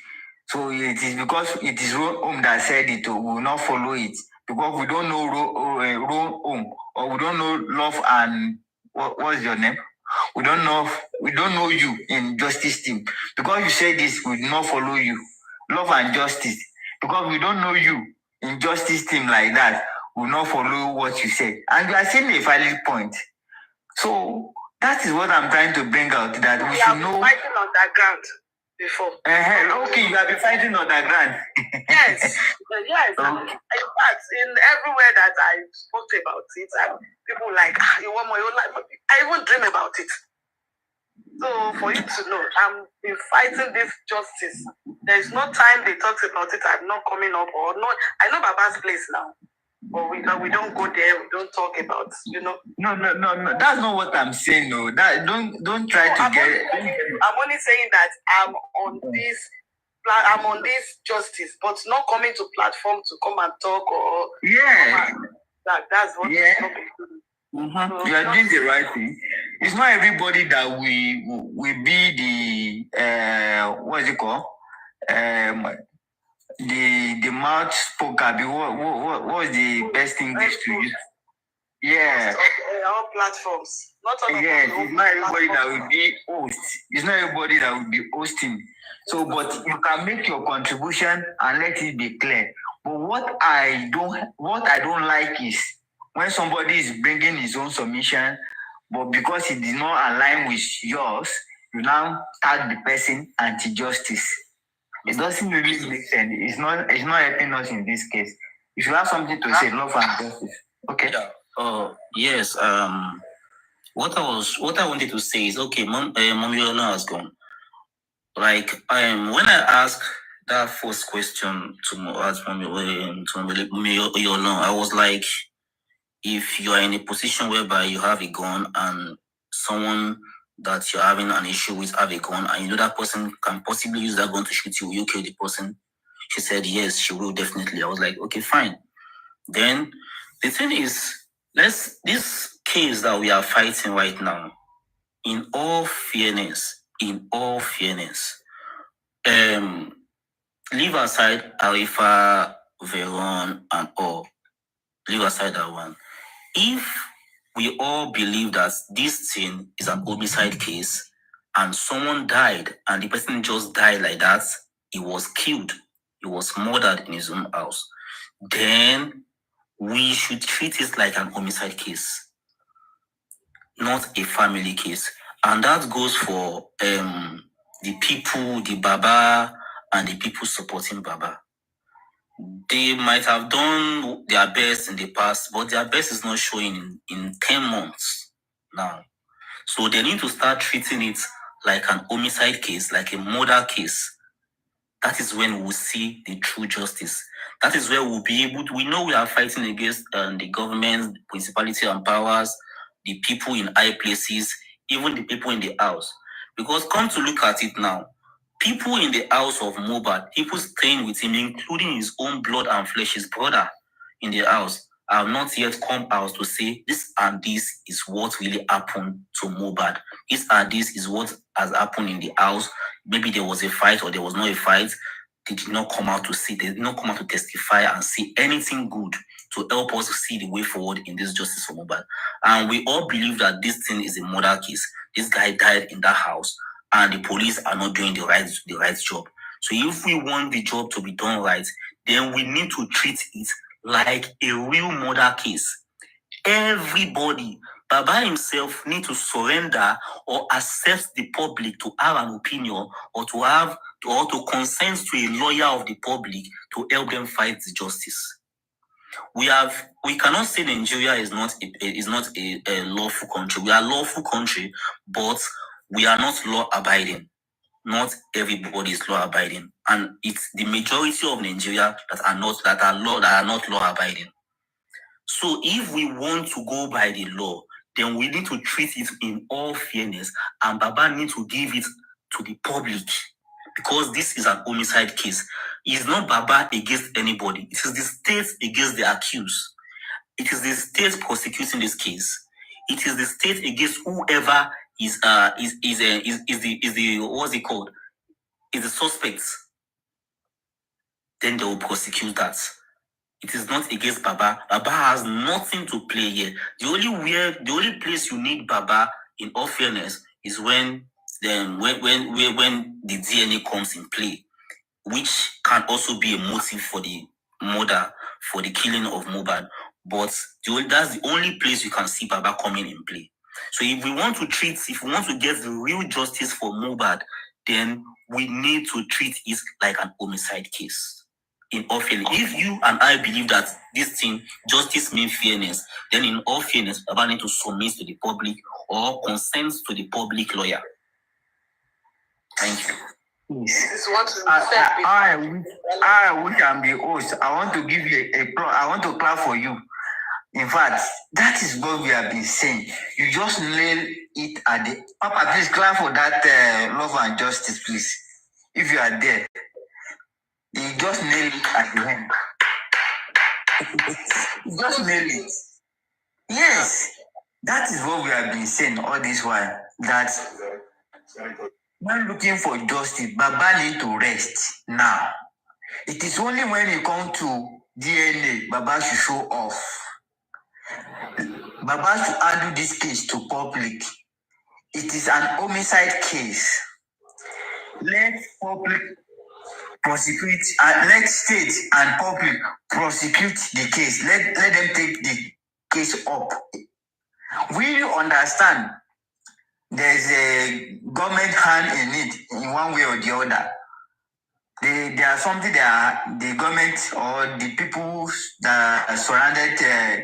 So it is because it is home that said it, we will not follow it. Because we don't know home, or we don't know love and what's your name? We don't know you in justice team. Because you say this, we will not follow you. Love and justice. Because we don't know you in justice team like that, we will not follow what you say. And you are saying a valid point. So that is what I'm trying to bring out, that we should know. Fighting on that ground before. Okay, you have been fighting on that ground. Yes. Yes. Okay. In fact, in everywhere that I spoke about it, and people like, you want more, I even dream about it. So for you to know, I'm been fighting this justice. There's no time they talk about it, I'm not coming up, or not. I know Baba's place now. But we don't go there, we don't talk about, No. That's not what I'm saying, no. That don't try to get it. I'm only saying that I'm on this justice, but not coming to platform to come and talk or that's what Mm-hmm. You are doing the right thing. It's not everybody that we be the what is it called? The mouth spoker. What is the best English to use? Yeah. All platforms. Not all. Yes, it's not everybody that will be host. It's not everybody that will be hosting. So, but you can make your contribution and let it be clear. But what I don't like is when somebody is bringing his own submission, but because it did not align with yours, you now tag the person anti-justice. It doesn't really make sense. It's not helping us in this case. If you have something to say, love and justice. Okay. Yeah. Yes. What I wanted to say is, okay, Mom Yolanda has gone. Like, when I asked that first question to Mom Yolanda, I was like, if you are in a position whereby you have a gun and someone that you're having an issue with have a gun, and you know that person can possibly use that gun to shoot you, will you kill the person? She said, yes, she will, definitely. I was like, okay, fine. Then the thing is, this case that we are fighting right now, in all fairness, leave aside Arifa, Veron, and all. Leave aside that one. If we all believe that this thing is an homicide case and someone died and the person just died like that, he was killed, he was murdered in his own house, then we should treat it like an homicide case, not a family case. And that goes for the people, the Baba, and the people supporting Baba. They might have done their best in the past, but their best is not showing in 10 months now. So they need to start treating it like an homicide case, like a murder case. That is when we'll see the true justice. That is where we'll be able to, we know we are fighting against the government, the principality and powers, the people in high places, even the people in the house. Because come to look at it now, People in the house of Mohbad, people staying with him, including his own blood and flesh, his brother in the house, have not yet come out to say this and this is what really happened to Mohbad. This and this is what has happened in the house. Maybe there was a fight or there was not a fight. They did not come out to see, they did not come out to testify and say anything good to help us see the way forward in this justice for Mohbad. And we all believe that this thing is a murder case. This guy died in that house, and the police are not doing the right job. So if we want the job to be done right, then we need to treat it like a real murder case. Everybody, Baba himself, need to surrender or accept the public to have an opinion or to consent to a lawyer of the public to help them fight the justice. We cannot say Nigeria is not a lawful country. We are a lawful country, but we are not law abiding. Not everybody is law abiding, and it's the majority of Nigeria that are not law abiding. So if we want to go by the law, then we need to treat it in all fairness, and Baba needs to give it to the public, because this is an homicide case. It's not Baba against anybody. It is the state against the accused. It is the state prosecuting this case. It is the state against whoever is the what's it called? Is the suspects. Then they will prosecute that. It is not against Baba. Baba has nothing to play here. The only place you need Baba, in all fairness, is when the DNA comes in play, which can also be a motive for the murder, for the killing of Mohbad. But that's the only place you can see Baba coming in play. So if we want to get the real justice for Mohbad, then we need to treat it like an homicide case. In all fairness, if you and I believe that this thing, justice means fairness, then in all fairness, Baba need to submit to the public or consent to the public lawyer. Thank you. Yes. I wish I'm the host. I want to give you I want to clap for you. In fact, that is what we have been saying. You just nail it at the... Papa, please clap for that love and justice, please. If you are there. You just nail it at the end. Just nail it. Yes. That is what we have been saying all this while. That when looking for justice, Baba need to rest now. It is only when you come to DNA, Baba should show off. Baba should handle this case to public. It is an homicide case. Let public prosecute, let state and public prosecute the case. Let them take the case up. We understand there's a government hand in it in one way or the other. There are something that the government or the people that surrounded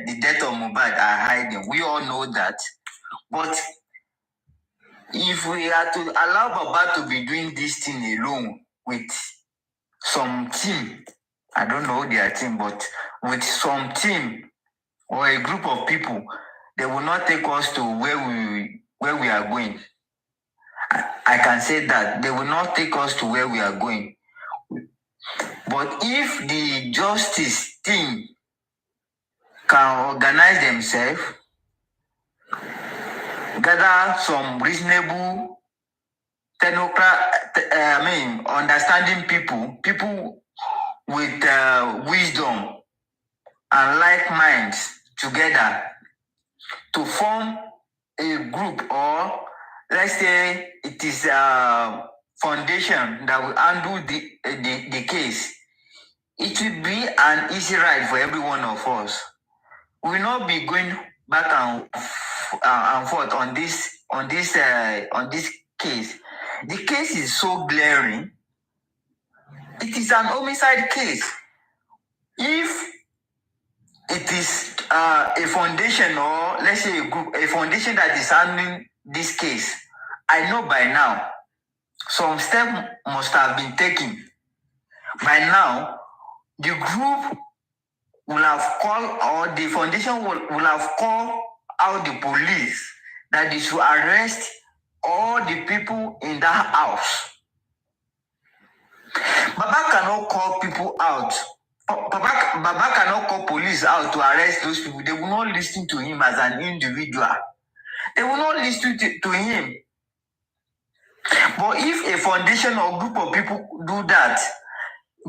the death of Mohbad are hiding. We all know that. But if we are to allow Baba to be doing this thing alone with some team, I don't know their team, but with some team or a group of people, they will not take us to where we are going. I can say that they will not take us to where we are going. But if the justice team can organize themselves, gather some reasonable understanding people with wisdom and like minds together to form a group, or let's say it is a foundation that will handle the case, it will be an easy ride for every one of us. We will not be going back and forth on this case. The case is so glaring. It is an homicide case. If it is a foundation, or let's say a foundation that is handling this case, I know by now some steps must have been taken. By now, the group will have called, or the foundation will have called out the police that they should arrest all the people in that house. Baba cannot call people out. Baba cannot call police out to arrest those people. They will not listen to him as an individual. They will not listen to him. But if a foundation or group of people do that,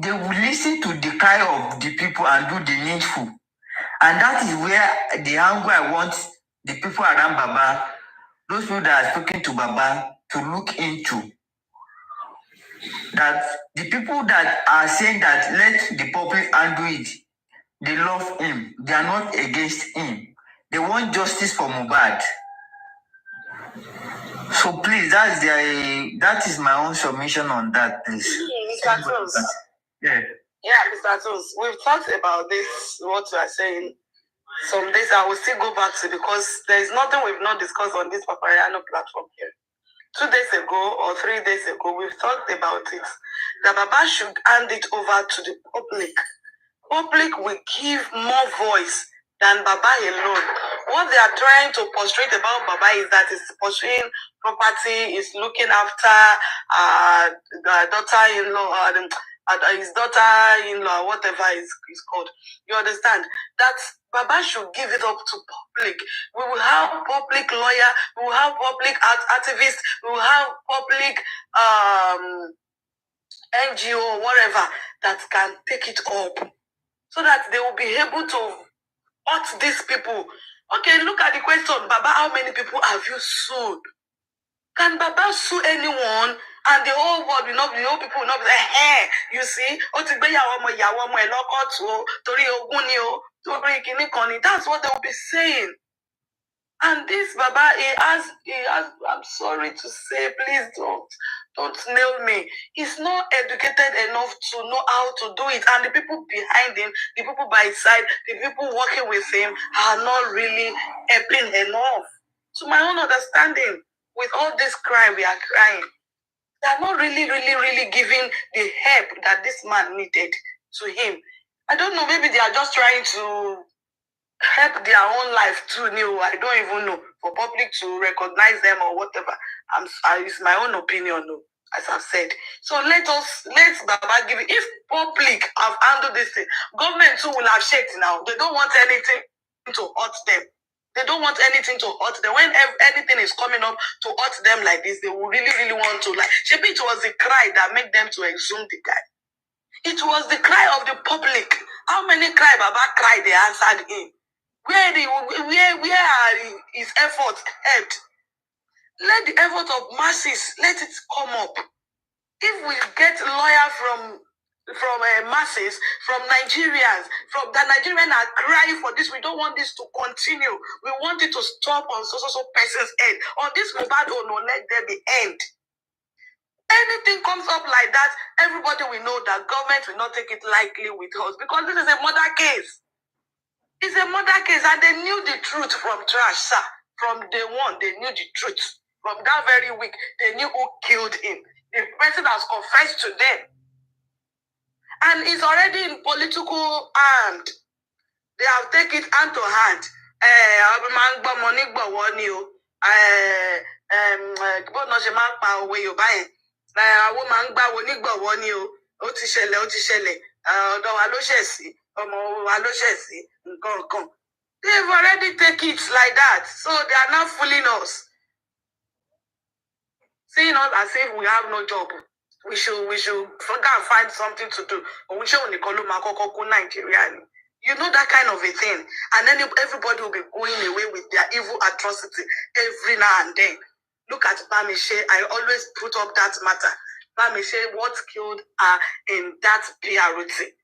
they will listen to the cry of the people and do the needful. And that is where the angle I want the people around Baba, those people that are speaking to Baba, to look into. That the people that are saying that let the public handle it, they love him. They are not against him. They want justice for Mohbad. So please, that is my own submission on that, please. Mr. Toes. Yeah. Yeah, Mr. Toes. We've talked about this, what you are saying. Some days I will still go back to, because there is nothing we've not discussed on this Papariano platform here. 2 days ago or 3 days ago, we've talked about it. That Baba should hand it over to the public. Public will give more voice than Baba alone. What they are trying to portray about Baba is that he's pursuing property, is looking after the daughter-in-law, his daughter-in-law, whatever is called. You understand? That Baba should give it up to public. We will have public lawyer, we will have public activists, we will have public NGO, whatever, that can take it up, so that they will be able to hurt these people. Okay, look at the question, Baba, how many people have you sued? Can Baba sue anyone? And the whole world will not, the whole people will not be like, hey, you see, that's what they will be saying. And this Baba, he has, I'm sorry to say, please don't nail me. He's not educated enough to know how to do it. And the people behind him, the people by his side, the people working with him are not really helping enough. To my own understanding, with all this cry we are crying, they are not really giving the help that this man needed to him. I don't know, maybe they are just trying to help their own life too, I don't even know, for public to recognize them or whatever. It's my own opinion, as I've said. So let Baba give it. If public have handled this thing, government too will have shaked now. They don't want anything to hurt them. They don't want anything to hurt them. When anything is coming up to hurt them like this, they will really want to, like, maybe it was the cry that made them to exhume the guy. It was the cry of the public. How many cry Baba cried, they answered him. Where are his efforts helped? Let the effort of masses, let it come up. If we get lawyers from masses, from Nigerians, from the Nigerians are crying for this. We don't want this to continue. We want it to stop on so person's head. On this Mohbad, no, let there be end. Anything comes up like that, everybody will know that government will not take it lightly with us, because this is a murder case. It's a murder case, and they knew the truth from trash, sir. From day one, they knew the truth. From that very week, they knew who killed him. The person has confessed to them. And it's already in political hand. They have taken it hand to hand. They've already taken it like that. So they are not fooling us. Seeing us as if we have no job. We should find something to do. We should Nigeria. You know, that kind of a thing. And then everybody will be going away with their evil atrocity every now and then. Look at Bamishe. I always put up that matter. Bamishe, what killed her in that PRT?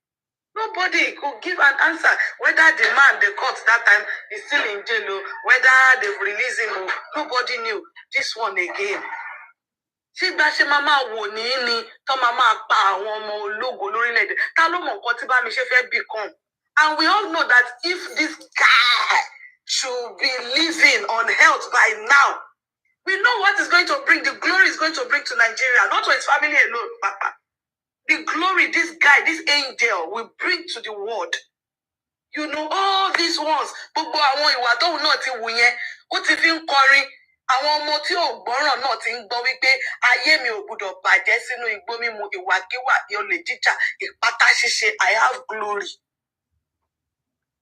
Nobody could give an answer. Whether the man they caught that time is still in jail, whether they've released him, nobody knew. This one again. Ṣé bá ṣe máa wò ní ni tó máa pa àwọn ọmọ ológo lórílẹ̀-èdè? Ta ló mọ̀ nǹkan tí Bámiṣé fẹ́ become? And we all know that if this guy should be living on health by now, we know what is going to bring, the glory is going to bring to Nigeria, not to his family alone, Papa. The glory this guy, this angel will bring to the world. You know, all these ones, gbogbo àwọn ìwà tóun náà ti wù yẹn, ó ti fi ń kọrin. àwọn ọmọ tí ò gbọ́ràn náà ti ń gbọ́ wípé ayé mi ò gbọdọ̀ bàjẹ́ sínú igbó mímu, ìwàkiwà, olè jíjà, ìpátá ṣíṣe. I have glory.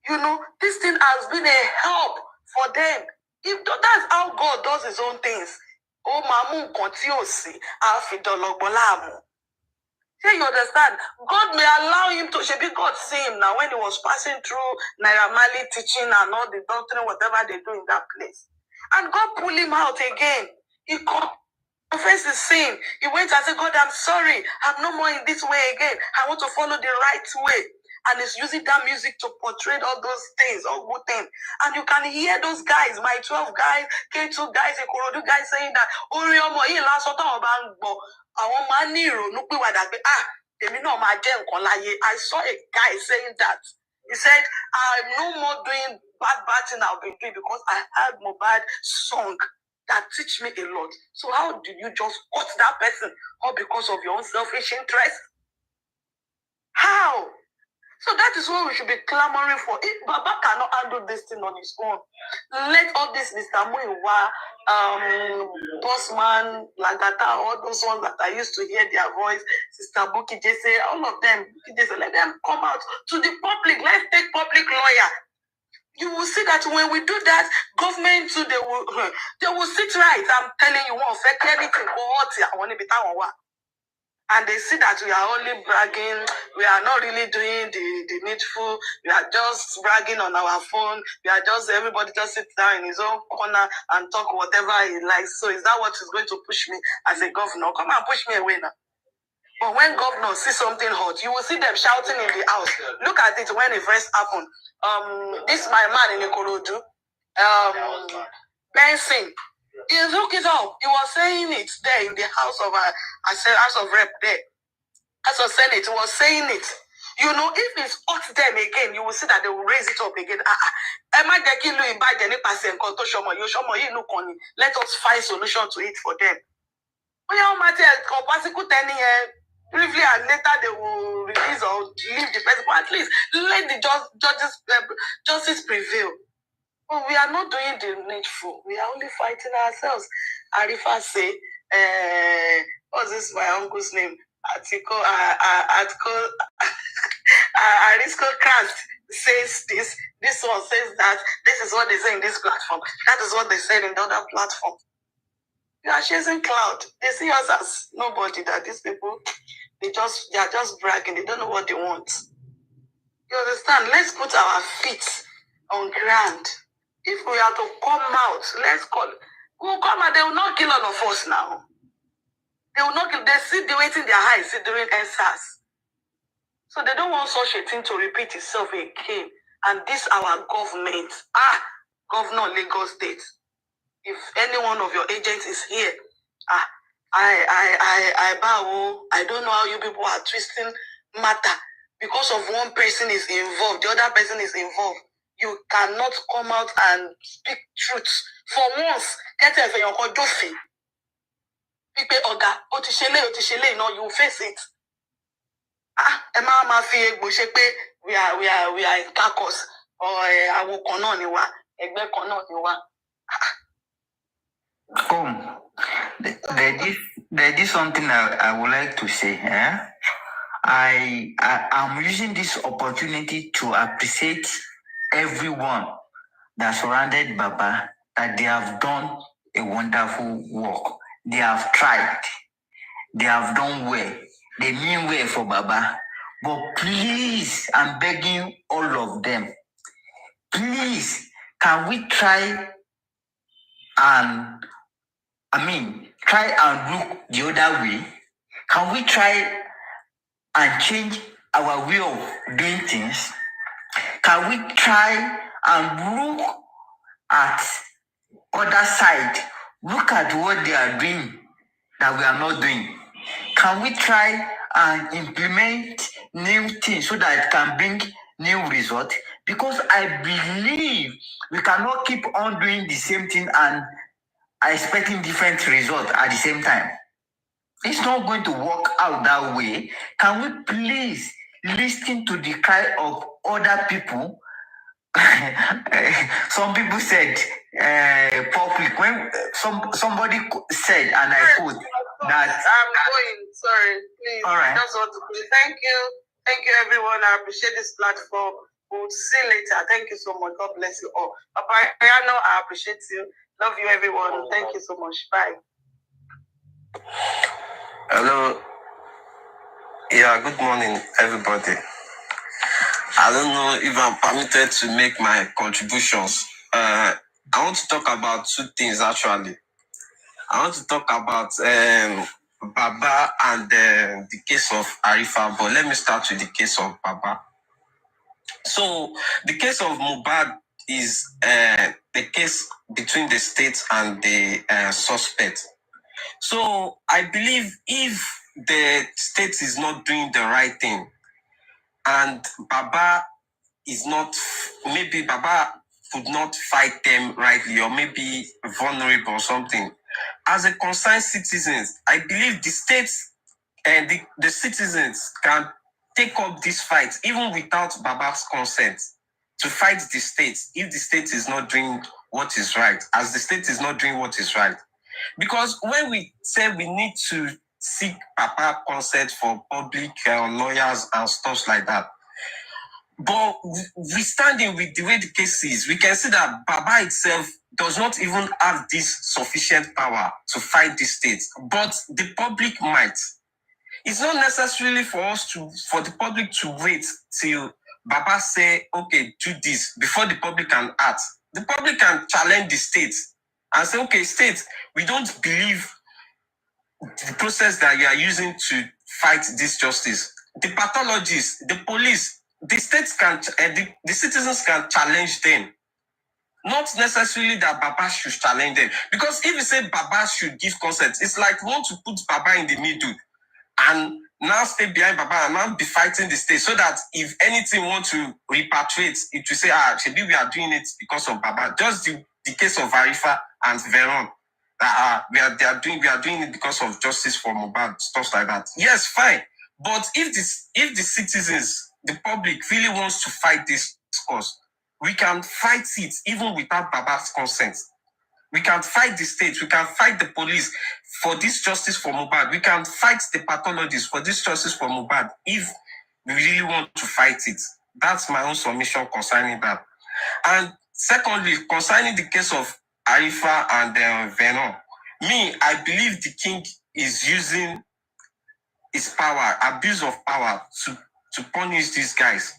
You know, this thing has been a help for them. If that's how God does his own things, ó máa mú nǹkan tí ò sí, á fi dọ̀lọ́gbọ́n láàmú. Say you understand? God may allow him to, should be God see him now when he was passing through Naira Marley teaching and all the doctrine, whatever they do in that place. And God pulled him out again. He confessed his sin. He went and said, God, I'm sorry. I'm no more in this way again. I want to follow the right way. And he's using that music to portray all those things, all good things. And you can hear those guys, my 12 guys, K2 guys, Ikorodu guys saying that, I saw a guy saying that. He said, I'm no more doing bad thing I've been doing because I heard my bad song that teach me a lot. So how did you just cut that person all because of your own selfish interest? How? So that is what we should be clamoring for. If Baba cannot handle this thing on his own, let all this Mr. Muiwa, Bossman, Lagata, all those ones that I used to hear their voice, Sister Buki Jesse, all of them, let them come out to the public. Let's take public lawyer. You will see that when we do that, government too, they will sit right. I'm telling you, won't affect anything. And they see that we are only bragging, we are not really doing the needful, we are just bragging on our phone, we are just, everybody just sits down in his own corner and talk whatever he likes. So is that what is going to push me as a governor? Come and push me away now. But when governors see something hot, you will see them shouting in the house. Look at it when it first happened. This my man in Ikorodu, Benson. He looked it up. He was saying it there in the House of Rep there. House of Senate, he was saying it. You know, if it's hot them again, you will see that they will raise it up again. Let us find solution to it for them. Briefly and later they will release or leave the person. But at least let the justice prevail. But we are not doing the needful. We are only fighting ourselves. Arifa say, what's this my uncle's name? Arisco Cast says this. This one says that. This is what they say in this platform. That is what they said in the other platform. We are chasing cloud. They see us as nobody. That these people, they are just bragging. They don't know what they want. You understand? Let's put our feet on ground. If we are to come out, let's call. We'll come out. They will not kill all of us now. They will not kill. They sit waiting their eyes during NSAS. So they don't want such a thing to repeat itself again. And this our government, Governor Lagos State. If any one of your agents is here, I bow. I don't know how you people are twisting matter because of one person is involved, the other person is involved. You cannot come out and speak truth. For once, get a your kojofi. People oga, otishele, no, you face it. Emma Mafia Bushepe, we are in Kakos or Awokononiwa, Egbe Kononiwa. There is something I would like to say. I am using this opportunity to appreciate everyone that surrounded Baba, that they have done a wonderful work. They have tried. They have done well. They mean well for Baba. But please, I'm begging all of them, please, can we try and look the other way? Can we try and change our way of doing things? Can we try and look at other side? Look at what they are doing that we are not doing. Can we try and implement new things so that it can bring new results? Because I believe we cannot keep on doing the same thing and expecting different results at the same time. It's not going to work out that way. Can we please listen to the cry of other people? Some people said public when somebody said, and I quote, that I'm going. Sorry, please. All right. Just want to say thank you, everyone. I appreciate this platform. We'll see you later. Thank you so much. God bless you all. Papariano, I appreciate you. Love you, everyone. Thank you so much. Bye. Hello. Yeah, good morning, everybody. I don't know if I'm permitted to make my contributions. I want to talk about two things, actually. I want to talk about Baba and the case of Arifa, but let me start with the case of Baba. So, the case of Mohbad is the case between the state and the suspect. So, I believe if the state is not doing the right thing and Baba is not, maybe Baba could not fight them rightly or maybe vulnerable or something. As a concerned citizens, I believe the states and the citizens can take up this fight even without Baba's consent to fight the state if the state is not doing what is right, as the state is not doing what is right. Because when we say we need to seek Papa consent for public lawyers and stuff like that, but we standing with the way the case is, we can see that Baba itself does not even have this sufficient power to fight the state, but the public might. It's not necessarily for the public to wait till Baba say, okay, do this before the public can act. The public can challenge the state and say, okay, state, we don't believe the process that you are using to fight this justice. The pathologists, the police, the states can, the citizens can challenge them. Not necessarily that Baba should challenge them. Because if you say Baba should give consent, it's like we want to put Baba in the middle and now stay behind Baba and now be fighting the state so that if anything want to repatriate, it will say, maybe we are doing it because of Baba. Just the case of Arifa and Veron. We are doing it because of justice for Mohbad, stuff like that. Yes, fine. But if the citizens, the public really wants to fight this cause, we can fight it even without Baba's consent. We can fight the state, we can fight the police for this justice for Mohbad. We can fight the pathologists for this justice for Mohbad if we really want to fight it. That's my own submission concerning that. And secondly, concerning the case of Arifa and Venom, I believe the king is using his power, abuse of power, to punish these guys.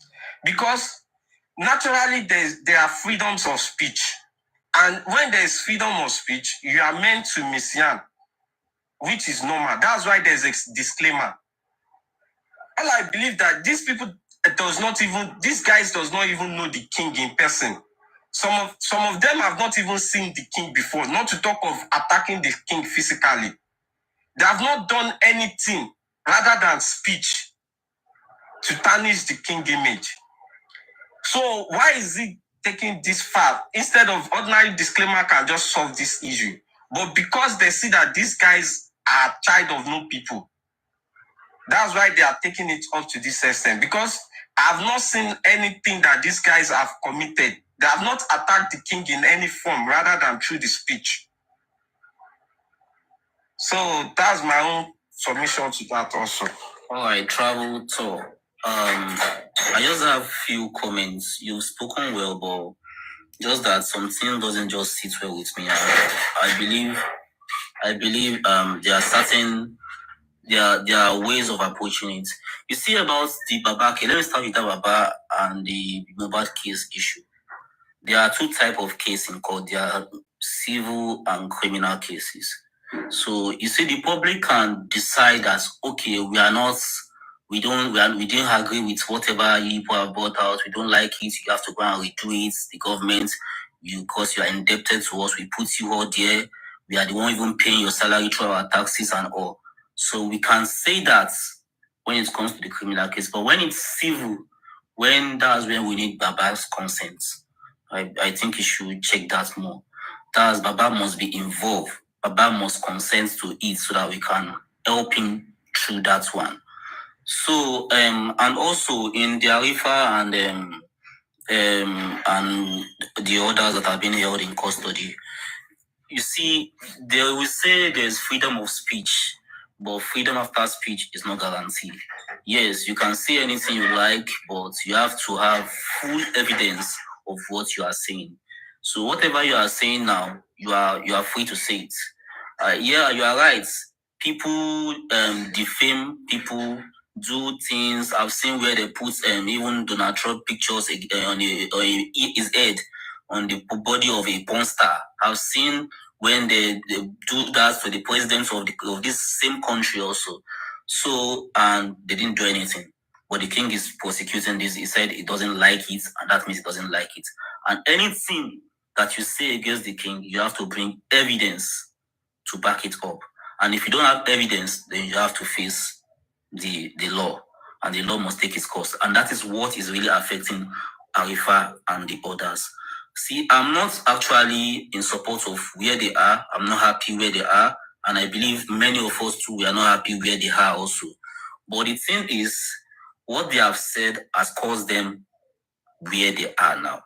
Because naturally there are freedoms of speech. And when there is freedom of speech, you are meant to misyan, which is normal. That's why there's a disclaimer. And I believe that these guys does not even know the king in person. Some of them have not even seen the king before, not to talk of attacking the king physically. They have not done anything rather than speech to tarnish the king image. So why is it taking this far? Instead of ordinary disclaimer can just solve this issue. But because they see that these guys are child of no people, that's why they are taking it up to this extent. Because I have not seen anything that these guys have committed. They have not attacked the king in any form rather than through the speech. So that's my own submission to that also. All right, travel tour. I just have a few comments. You've spoken well, but just that something doesn't just sit well with me. I believe there are certain there are ways of approaching it. You see about the Baba case. Let me start with the Baba and the Mohbad case issue. There are two types of cases in court. There are civil and criminal cases. So you see, the public can decide that okay, we didn't agree with whatever people have brought out. We don't like it. You have to go and redo it. The government, because you are indebted to us, we put you all there. We are the one even paying your salary through our taxes and all. So we can say that when it comes to the criminal case, but when it's civil, that's when we need Baba's consent. I think you should check that more. That's Baba must be involved. Baba must consent to it so that we can help him through that one. So, and also in the Arifa and and the others that have been held in custody. You see, they will say there's freedom of speech, but freedom after speech is not guaranteed. Yes, you can say anything you like, but you have to have full evidence of what you are saying. So whatever you are saying now, you are free to say it. Yeah, you are right. People defame people, do things. I've seen where they put even Donald Trump pictures on his head on the body of a porn star. I've seen when they do that to the president of this same country also. So, and they didn't do anything. But the king is prosecuting this. He said he doesn't like it, and that means he doesn't like it. And anything that you say against the king, you have to bring evidence to back it up. And if you don't have evidence, then you have to face the law, and the law must take its course. And that is what is really affecting Arifa and the others. See, I'm not actually in support of where they are. I'm not happy where they are. And I believe many of us too, we are not happy where they are also. But the thing is, what they have said has caused them where they are now.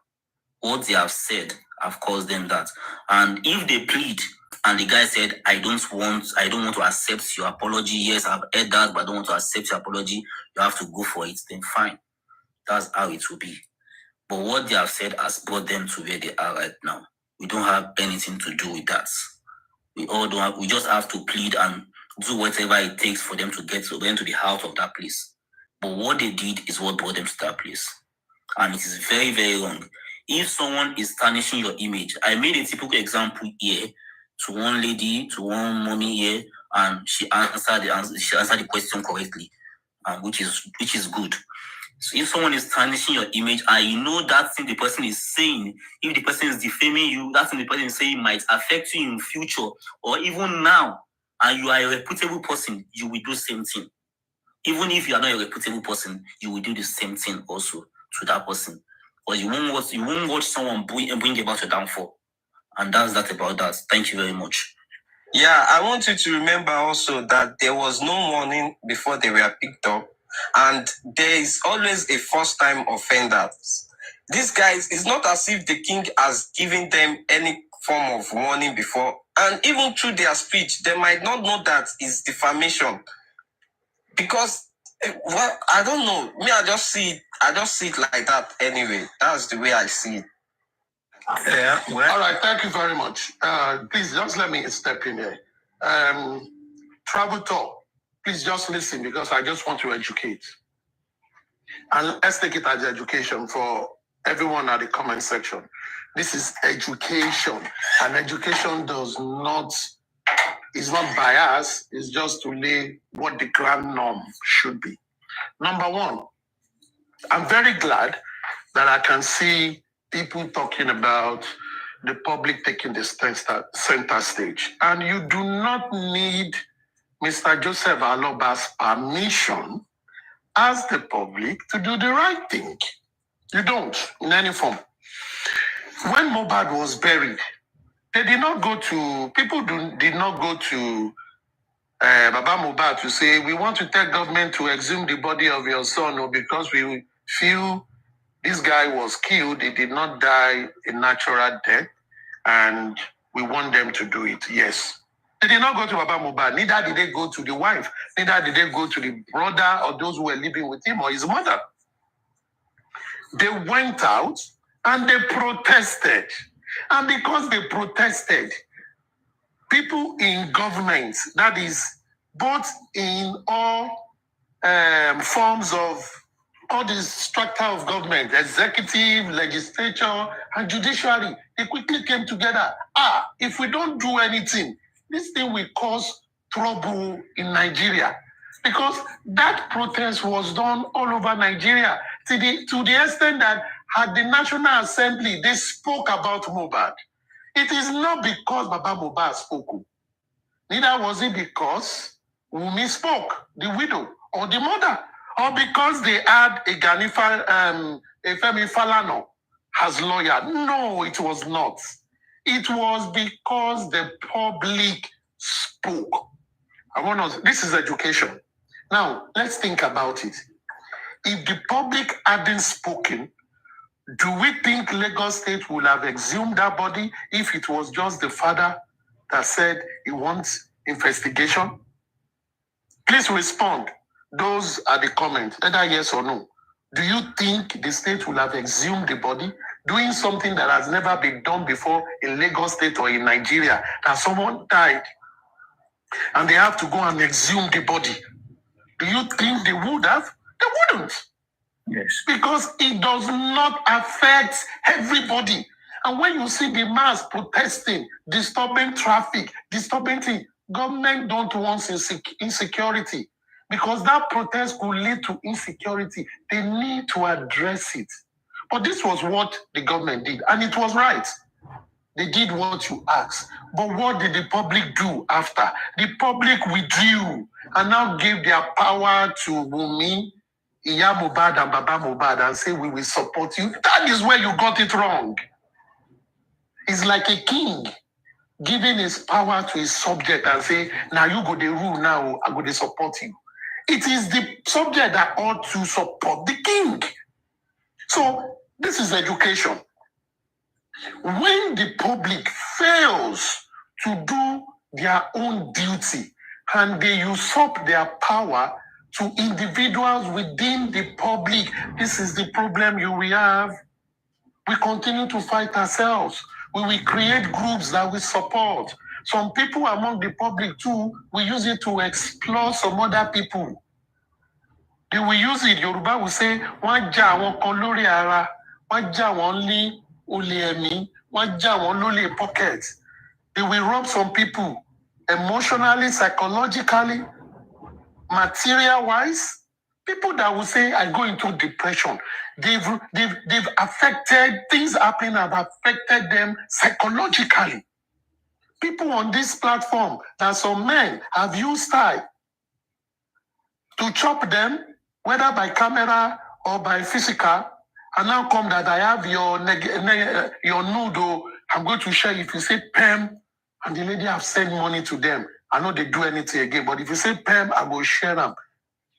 What they have said have caused them that. And if they plead, and the guy said, I don't want to accept your apology. Yes, I've heard that, but I don't want to accept your apology. You have to go for it. Then fine. That's how it will be. But what they have said has brought them to where they are right now. We don't have anything to do with that. We just have to plead and do whatever it takes for them to get to them to be out of that place. But what they did is what brought them to that place. And it is very, very wrong. If someone is tarnishing your image, I made a typical example here to one lady, to one mommy here, and she answered the question correctly, which is good. So if someone is tarnishing your image, and you know that thing the person is saying, if the person is defaming you, that thing the person is saying might affect you in future or even now, and you are a reputable person, you will do the same thing. Even if you are not a reputable person, you will do the same thing also to that person. Or you won't watch someone bring about your downfall. And that's that about that. Thank you very much. Yeah, I want you to remember also that there was no warning before they were picked up, and there is always a first-time offender. These guys, it's not as if the king has given them any form of warning before, and even through their speech, they might not know that it's defamation. Because, well, I don't know. Me, I just see it like that anyway. That's the way I see it. Yeah. Well. All right. Thank you very much. Please just let me step in here. Travel talk. Please just listen because I just want to educate. And let's take it as education for everyone at the comment section. This is education, and education is not bias. It's just to lay what the grand norm should be. Number one, I'm very glad that I can see people talking about the public taking the center stage. And you do not need Mr. Joseph Aloba's permission as the public to do the right thing. You don't, in any form. When Mohbad was buried, did not go to Baba Mohbad to say, we want to tell government to exhume the body of your son, or because we feel this guy was killed, he did not die a natural death, and we want them to do it. Yes. They did not go to Baba Mohbad. Neither did they go to the wife. Neither did they go to the brother or those who were living with him or his mother. They went out and they protested. And because they protested, people in government, that is, both in all forms of all the structure of government, executive, legislature, and judiciary, they quickly came together. If we don't do anything, this thing will cause trouble in Nigeria. Because that protest was done all over Nigeria to the extent that at the National Assembly, they spoke about Mohbad. It is not because Baba Mohbad spoke. Neither was it because Wumi spoke, the widow, or the mother, or because they had a Femi Falana as lawyer. No, it was not. It was because the public spoke. This is education. Now, let's think about it. If the public hadn't spoken, Do we think Lagos State would have exhumed that body if it was just the father that said he wants investigation? Please respond. Those are the comments, either yes or no. Do you think the state will have exhumed the body, doing something that has never been done before in Lagos State or in Nigeria, that someone died and they have to go and exhume the body? Do you think they would have? They wouldn't. Yes. Because it does not affect everybody. And when you see the mass protesting, disturbing traffic, disturbing things, government don't want insecurity. Because that protest could lead to insecurity. They need to address it. But this was what the government did. And it was right. They did what you asked. But what did the public do after? The public withdrew and now gave their power to Wunmi, Iya Mohbad and Baba Mohbad and say, we will support you. That is where you got it wrong. It's like a king giving his power to his subject and say, now you go the rule now, I go to support you. It is the subject that ought to support the king. So this is education. When the public fails to do their own duty and they usurp their power to individuals within the public, this is the problem you will have. We continue to fight ourselves. We will create groups that we support. Some people among the public too, we use it to explore some other people. They will use it. Yoruba will say, "Wọ́n jà àwọn kan lórí ara, wọ́n jà wọ́n ní olè ẹ̀mí, wọ́n jà wọ́n lólè pocket." They will rob some people emotionally, psychologically, material-wise. People that will say, I go into depression. They've affected, things happening have affected them psychologically. People on this platform, that some men have used style to chop them, whether by camera or by physical, and now come that I have your nude, I'm going to share. If you say Pam, and the lady have sent money to them, I know they do anything again, but if you say Pam, I will share them.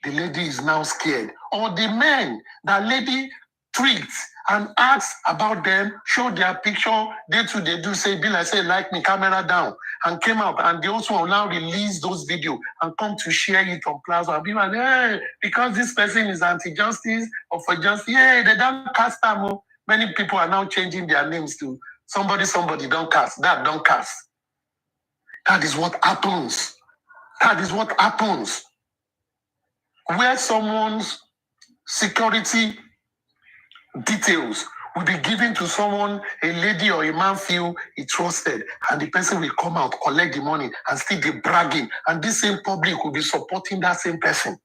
The lady is now scared. Or the men that lady treats and asks about them, show their picture, they do say, Bill, I say, like me, camera down, and came out, and they also will now release those videos and come to share it on Plaza. And people are like, hey, because this person is anti-justice or for justice, yeah, they don't cast them. Many people are now changing their names to somebody don't cast, that don't cast. That is what happens. That is what happens. Where someone's security details will be given to someone, a lady or a man feel he trusted, and the person will come out, collect the money, and still be bragging, and this same public will be supporting that same person.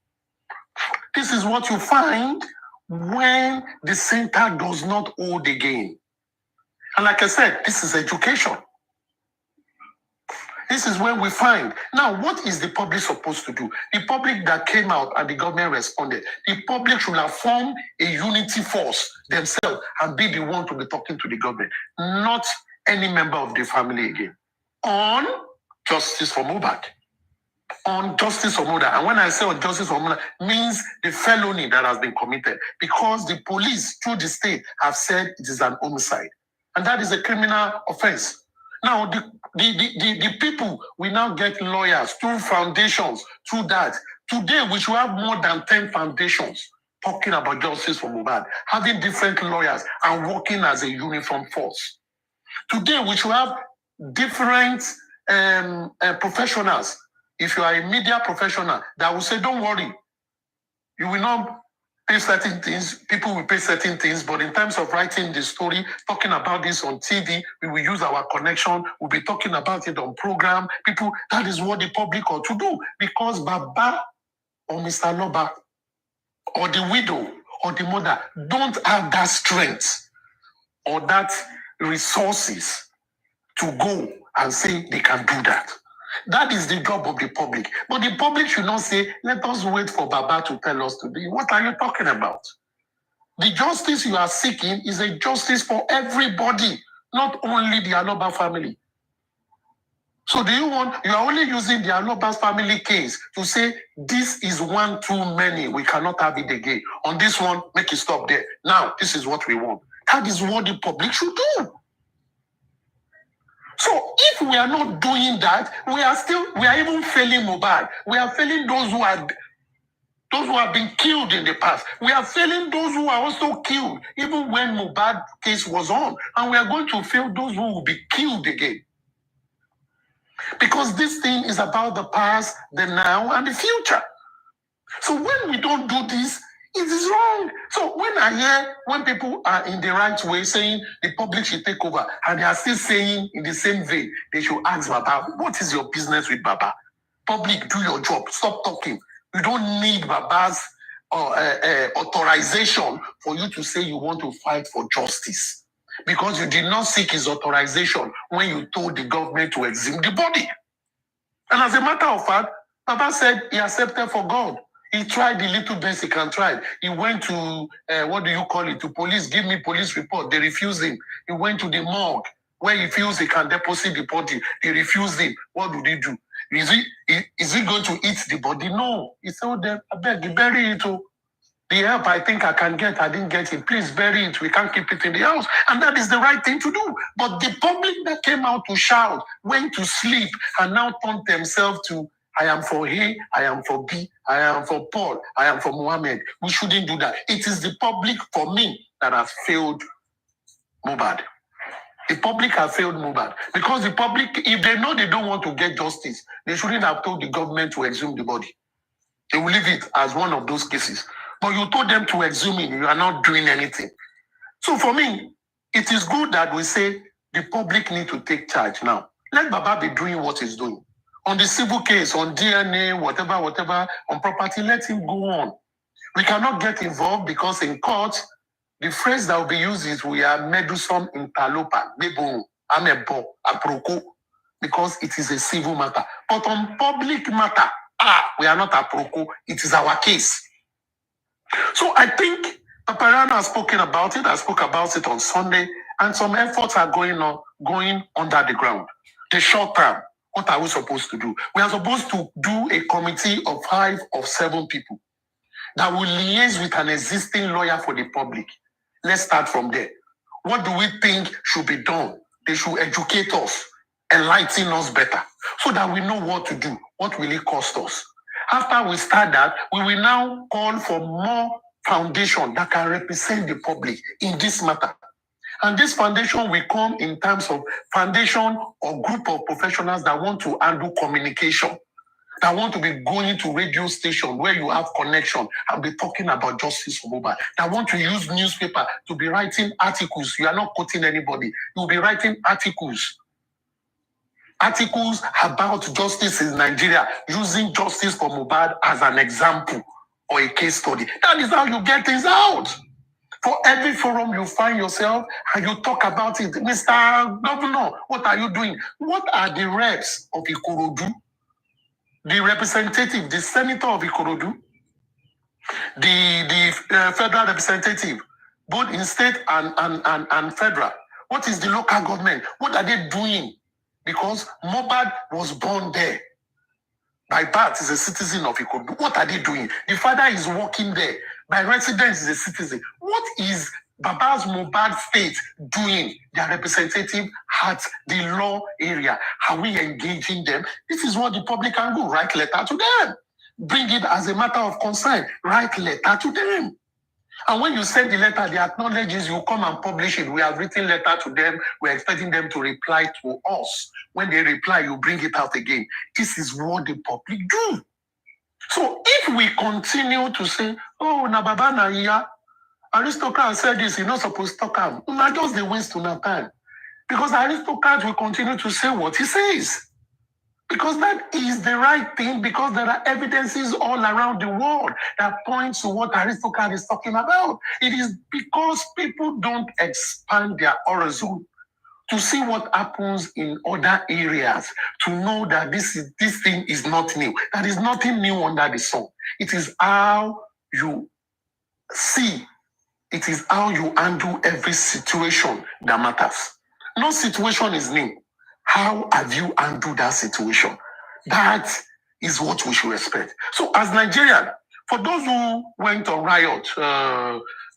This is what you find when the center does not hold the game. And like I said, this is education. This is where we find. Now, what is the public supposed to do? The public that came out and the government responded, the public should have formed a unity force themselves and be the one to be talking to the government, not any member of the family again. On justice for Mohbad. On justice for Mohbad. And when I say on justice for Mohbad, means the felony that has been committed, because the police through the state have said it is an homicide. And that is a criminal offense. Now, the people will now get lawyers through foundations, through that. Today, we should have more than 10 foundations talking about justice for Mohbad, having different lawyers and working as a uniform force. Today, we should have different professionals. If you are a media professional, that will say, don't worry, you will not pay certain things, people will pay certain things, but in terms of writing the story, talking about this on TV, we will use our connection, we'll be talking about it on program. People, that is what the public ought to do, because Baba or Mr. Loba or the widow or the mother don't have that strength or that resources to go and say they can do that. That is the job of the public. But the public should not say, let us wait for Baba to tell us to do. What are you talking about? The justice you are seeking is a justice for everybody, not only the Aloba family. So you are only using the Aloba's family case to say, this is one too many, we cannot have it again. On this one, make it stop there. Now, this is what we want. That is what the public should do. So if we are not doing that, we are even failing Mohbad. We are failing those who have been killed in the past. We are failing those who are also killed, even when Mohbad case was on. And we are going to fail those who will be killed again. Because this thing is about the past, the now, and the future. So when we don't do this, it is wrong. So when people are in the right way saying the public should take over, and they are still saying in the same vein, they should ask Baba, what is your business with Baba? Public, do your job. Stop talking. You don't need Baba's authorization for you to say you want to fight for justice. Because you did not seek his authorization when you told the government to exhume the body. And as a matter of fact, Baba said he accepted for God. He tried the little best he can try. He went to, to police, give me police report. They refused him. He went to the morgue where he feels he can deposit the body. They refused him. What did he do? Is he going to eat the body? No. He said, I beg you, bury it. The help I think I can get, I didn't get it. Please bury it. We can't keep it in the house. And that is the right thing to do. But the public that came out to shout, went to sleep, and now turned themselves to, I am for A, I am for B, I am for Paul, I am for Muhammad. We shouldn't do that. It is the public, for me, that has failed Mohbad. The public have failed Mohbad. Because the public, if they know they don't want to get justice, they shouldn't have told the government to exhume the body. They will leave it as one of those cases. But you told them to exhume it, you are not doing anything. So for me, it is good that we say the public need to take charge now. Let Baba be doing what he's doing. On the civil case, on DNA, whatever, on property, let him go on. We cannot get involved because in court, the phrase that will be used is we are medusum interloper, amebo, aproko, because it is a civil matter. But on public matter, we are not aproko, it is our case. So I think Papariano has spoken about it. I spoke about it on Sunday, and some efforts are going under the ground. The short term, what are we supposed to do? We are supposed to do a committee of 5 or 7 people that will liaise with an existing lawyer for the public. Let's start from there. What do we think should be done? They should educate us, enlighten us better, so that we know what to do. What will it cost us? After we start that, we will now call for more foundation that can represent the public in this matter. And this foundation will come in terms of foundation or group of professionals that want to handle communication, that want to be going to radio station where you have connection and be talking about justice for Mohbad, that want to use newspaper to be writing articles. You are not quoting anybody. You'll be writing articles about justice in Nigeria, using justice for Mohbad as an example or a case study. That is how you get things out. For every forum you find yourself and you talk about it, Mr. Governor, what are you doing? What are the reps of Ikorodu? The representative, the senator of Ikorodu, the federal representative, both in state and federal. What is the local government? What are they doing? Because Mohbad was born there. By birth, is a citizen of Ikorodu. What are they doing? The father is working there. By residence, is a citizen. What is Baba's Mohbad state doing? Their representative at the law area. Are we engaging them? This is what the public can do. Write letter to them. Bring it as a matter of concern. Write letter to them. And when you send the letter, they acknowledge it, you come and publish it. We have written letter to them. We're expecting them to reply to us. When they reply, you bring it out again. This is what the public do. So if we continue to say, oh, na baba na iya, aristocrat said this, you're not supposed to come. Not just the waste to na time. Because aristocrat will continue to say what he says. Because that is the right thing, because there are evidences all around the world that points to what aristocrat is talking about. It is because people don't expand their horizon to see what happens in other areas, to know that this thing is not new. There is nothing new under the sun. It is how you see, it is how you handle every situation that matters. No situation is new. How have you handled that situation? That is what we should respect. So as Nigerians, For those who went on riot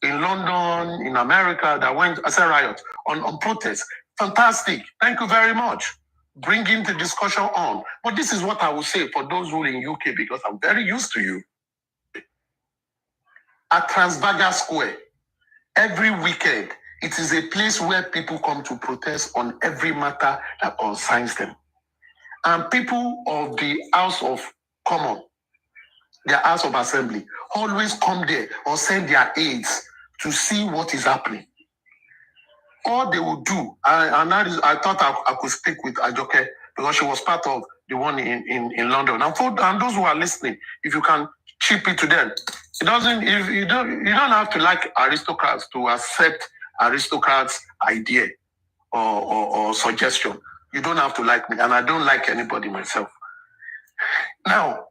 in London, in America, that went, I said riot, on protest, fantastic. Thank you very much. Bringing the discussion on. But this is what I will say for those who are in UK, because I'm very used to you. At Trafalgar Square, every weekend, it is a place where people come to protest on every matter that concerns them. And people of the House of Commons, their House of Assembly, always come there or send their aides to see what is happening. All they will do, and that is, I thought I could speak with Ajoke because she was part of the one in London. And those who are listening, if you can chip it to them, it doesn't. If you don't have to like aristocrats to accept aristocrats' idea or suggestion. You don't have to like me, and I don't like anybody myself. Now,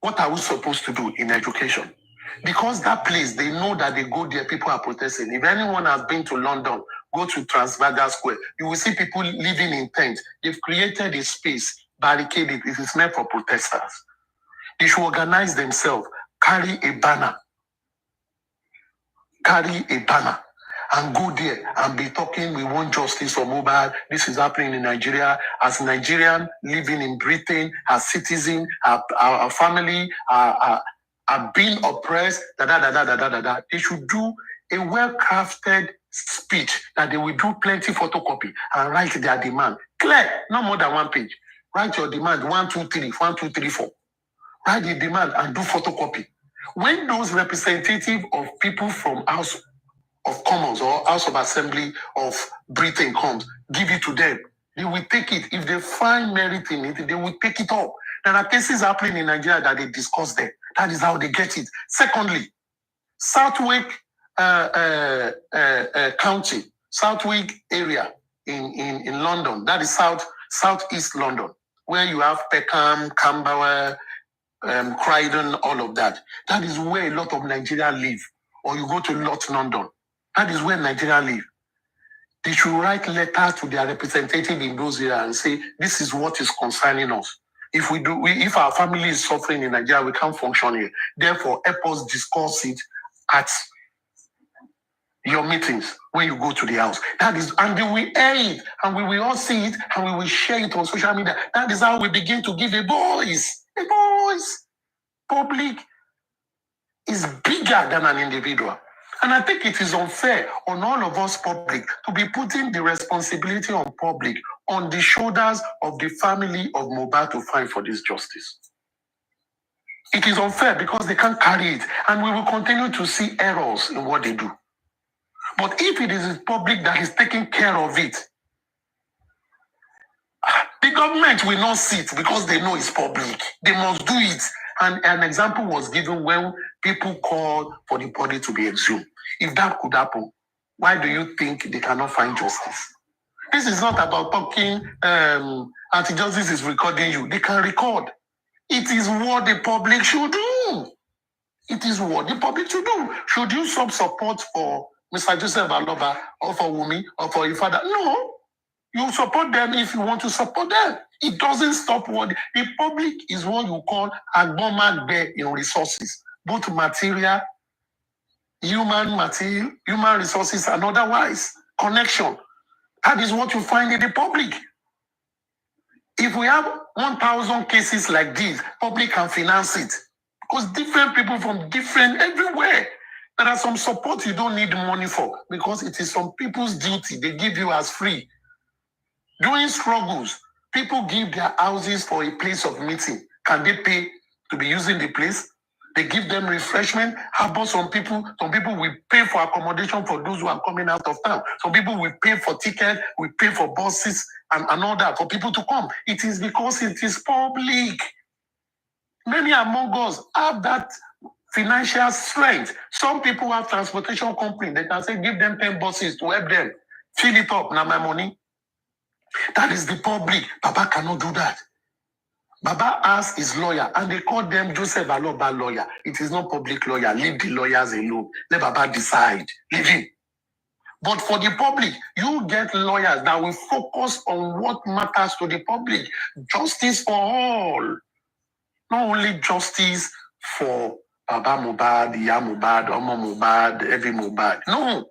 what are we supposed to do in education? Because that place, they know that they go there, people are protesting. If anyone has been to London, go to Trafalgar Square, you will see people living in tents. They've created a space, barricaded. It is meant for protesters. They should organize themselves, carry a banner, and go there and be talking, we want justice for Mohbad. This is happening in Nigeria. As Nigerian living in Britain, as citizen, our family are being oppressed, They should do a well-crafted speech that they will do plenty photocopy and write their demand. Clear, no more than one page. Write your demand, 1, 2, 3, 1, 2, 3, 4. Write the demand and do photocopy. When those representatives of people from House of Commons or House of Assembly of Britain comes, give it to them. They will take it. If they find merit in it, they will take it up. There are cases happening in Nigeria that they discuss there. That is how they get it. Secondly, Southwick County, Southwick area in London, that is southeast London, where you have Peckham, Camberwell, Croydon, all of that. That is where a lot of Nigerians live. Or you go to North London. That is where Nigerians live. They should write letters to their representative in those areas and say, this is what is concerning us. If our family is suffering in Nigeria, we can't function here. Therefore, help us discuss it at your meetings when you go to the house. That is, and they will air it, and we will all see it, and we will share it on social media. That is how we begin to give a voice. A voice. Public is bigger than an individual. And I think it is unfair on all of us public to be putting the responsibility on public on the shoulders of the family of Mohbad to fight for this justice. It is unfair because they can't carry it, and we will continue to see errors in what they do. But if it is the public that is taking care of it, the government will not sit because they know it's public. They must do it. And an example was given when people called for the body to be exhumed. If that could happen, why do you think they cannot find justice? This is not about talking, anti-justice is recording you. They can record. It is what the public should do. It is what the public should do. Should you support for Mr. Joseph Aloba or for Wumi or for your father? No. You support them if you want to support them. It doesn't stop what the public is what you call agbomagbe in resources, both material, human resources, and otherwise connection. That is what you find in the public. If we have 1,000 cases like this, public can finance it because different people from different everywhere. There are some support you don't need money for because it is some people's duty. They give you as free. During struggles, people give their houses for a place of meeting. Can they pay to be using the place? They give them refreshment. How about some people? Some people will pay for accommodation for those who are coming out of town. Some people will pay for tickets, will pay for buses and all that for people to come. It is because it is public. Many among us have that financial strength. Some people have transportation company. They can say, give them 10 buses to help them. Fill it up, now my money. That is the public. Baba cannot do that. Baba asked his lawyer, and they called them Joseph Aloba lawyer. It is not public lawyer. Leave the lawyers alone. Let Baba decide. Leave him. But for the public, you get lawyers that will focus on what matters to the public. Justice for all. Not only justice for Baba Mohbad, Iya Mohbad, Omo Mohbad, every Mohbad. No.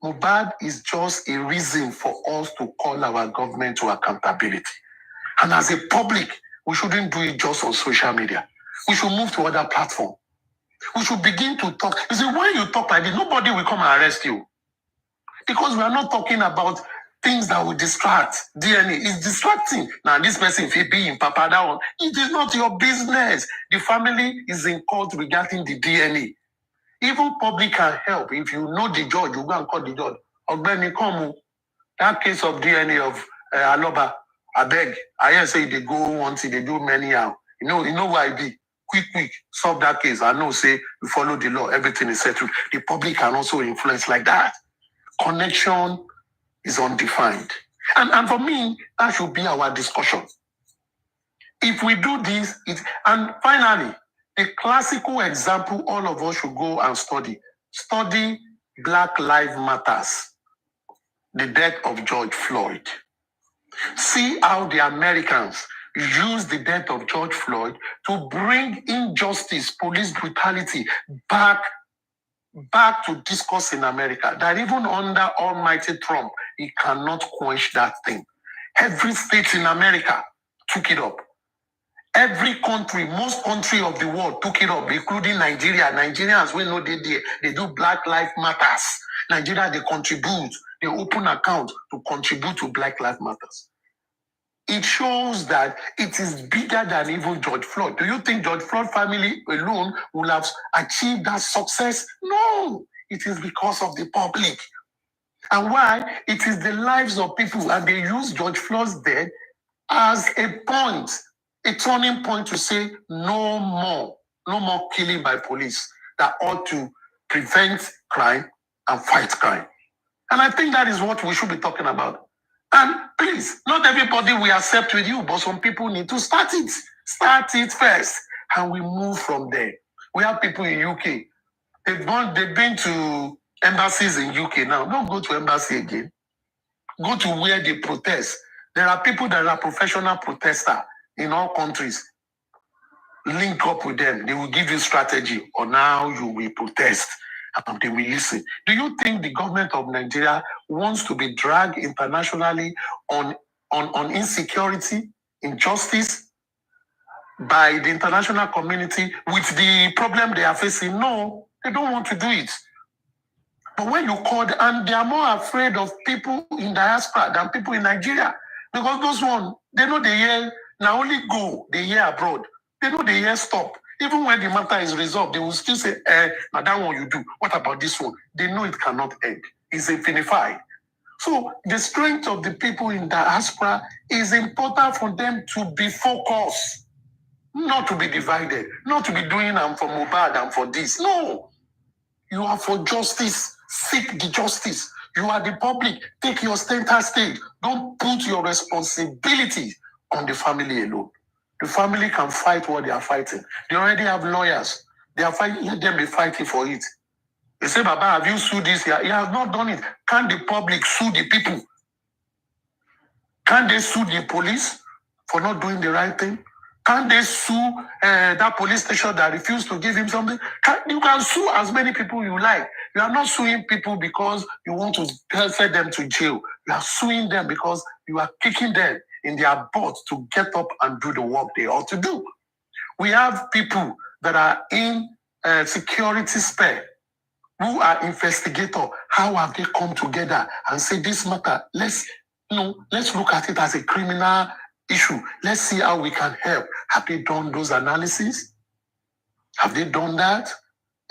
Mohbad is just a reason for us to call our government to accountability. And as a public, we shouldn't do it just on social media. We should move to other platforms. We should begin to talk. You see, when you talk like this, nobody will come and arrest you. Because we are not talking about things that will distract. DNA is distracting. Now, this person, if he be in Papa, that one, it is not your business. The family is in court regarding the DNA. Even public can help. If you know the judge, you go and call the judge. Ogbeni Komu, that case of DNA of Aloba, I beg. I say they go until they do many hours. You know why I be. Quick, solve that case. I know, say, you follow the law, everything is settled. The public can also influence like that. Connection is undefined. And for me, that should be our discussion. If we do this, and finally, the classical example all of us should go and study. Study Black Lives Matters, the death of George Floyd. See how the Americans use the death of George Floyd to bring injustice, police brutality back to discourse in America. That even under almighty Trump, he cannot quench that thing. Every state in America took it up. Every country, most country of the world took it up, including Nigeria. Nigerians, we know they do Black Lives Matters. Nigeria, they contribute. They open account to contribute to Black Lives Matters. It shows that it is bigger than even George Floyd. Do you think George Floyd family alone will have achieved that success? No, it is because of the public. And why? It is the lives of people, and they use George Floyd's death as a point, a turning point to say no more killing by police that ought to prevent crime and fight crime. And I think that is what we should be talking about. And please, not everybody will accept with you, but some people need to start it. Start it first, and we move from there. We have people in UK. They've been to embassies in UK now. Don't go to embassy again. Go to where they protest. There are people that are professional protesters in all countries. Link up with them. They will give you strategy on how you will protest. And they will listen. Do you think the government of Nigeria wants to be dragged internationally on insecurity, injustice by the international community with the problem they are facing? No, they don't want to do it. But when you call them, and they are more afraid of people in diaspora than people in Nigeria. Because those ones, they know they hear, now only go, they hear abroad. They know they hear stop. Even when the matter is resolved, they will still say, now that one you do. What about this one? They know it cannot end. It's infinified. So the strength of the people in diaspora is important for them to be focused, not to be divided, not to be doing them for Mohbad and for this. No, you are for justice. Seek the justice. You are the public. Take your center stage. Don't put your responsibility on the family alone. The family can fight what they are fighting. They already have lawyers. They are fighting. Let them be fighting for it. They say, Baba, have you sued this year? He has not done it. Can the public sue the people? Can they sue the police for not doing the right thing? Can they sue that police station that refused to give him something? You can sue as many people you like. You are not suing people because you want to send them to jail. You are suing them because you are kicking them in their butt to get up and do the work they ought to do. We have people that are in security spare who are investigators. How have they come together and say this matter? Let's look at it as a criminal issue. Let's see how we can help. Have they done those analyses? Have they done that?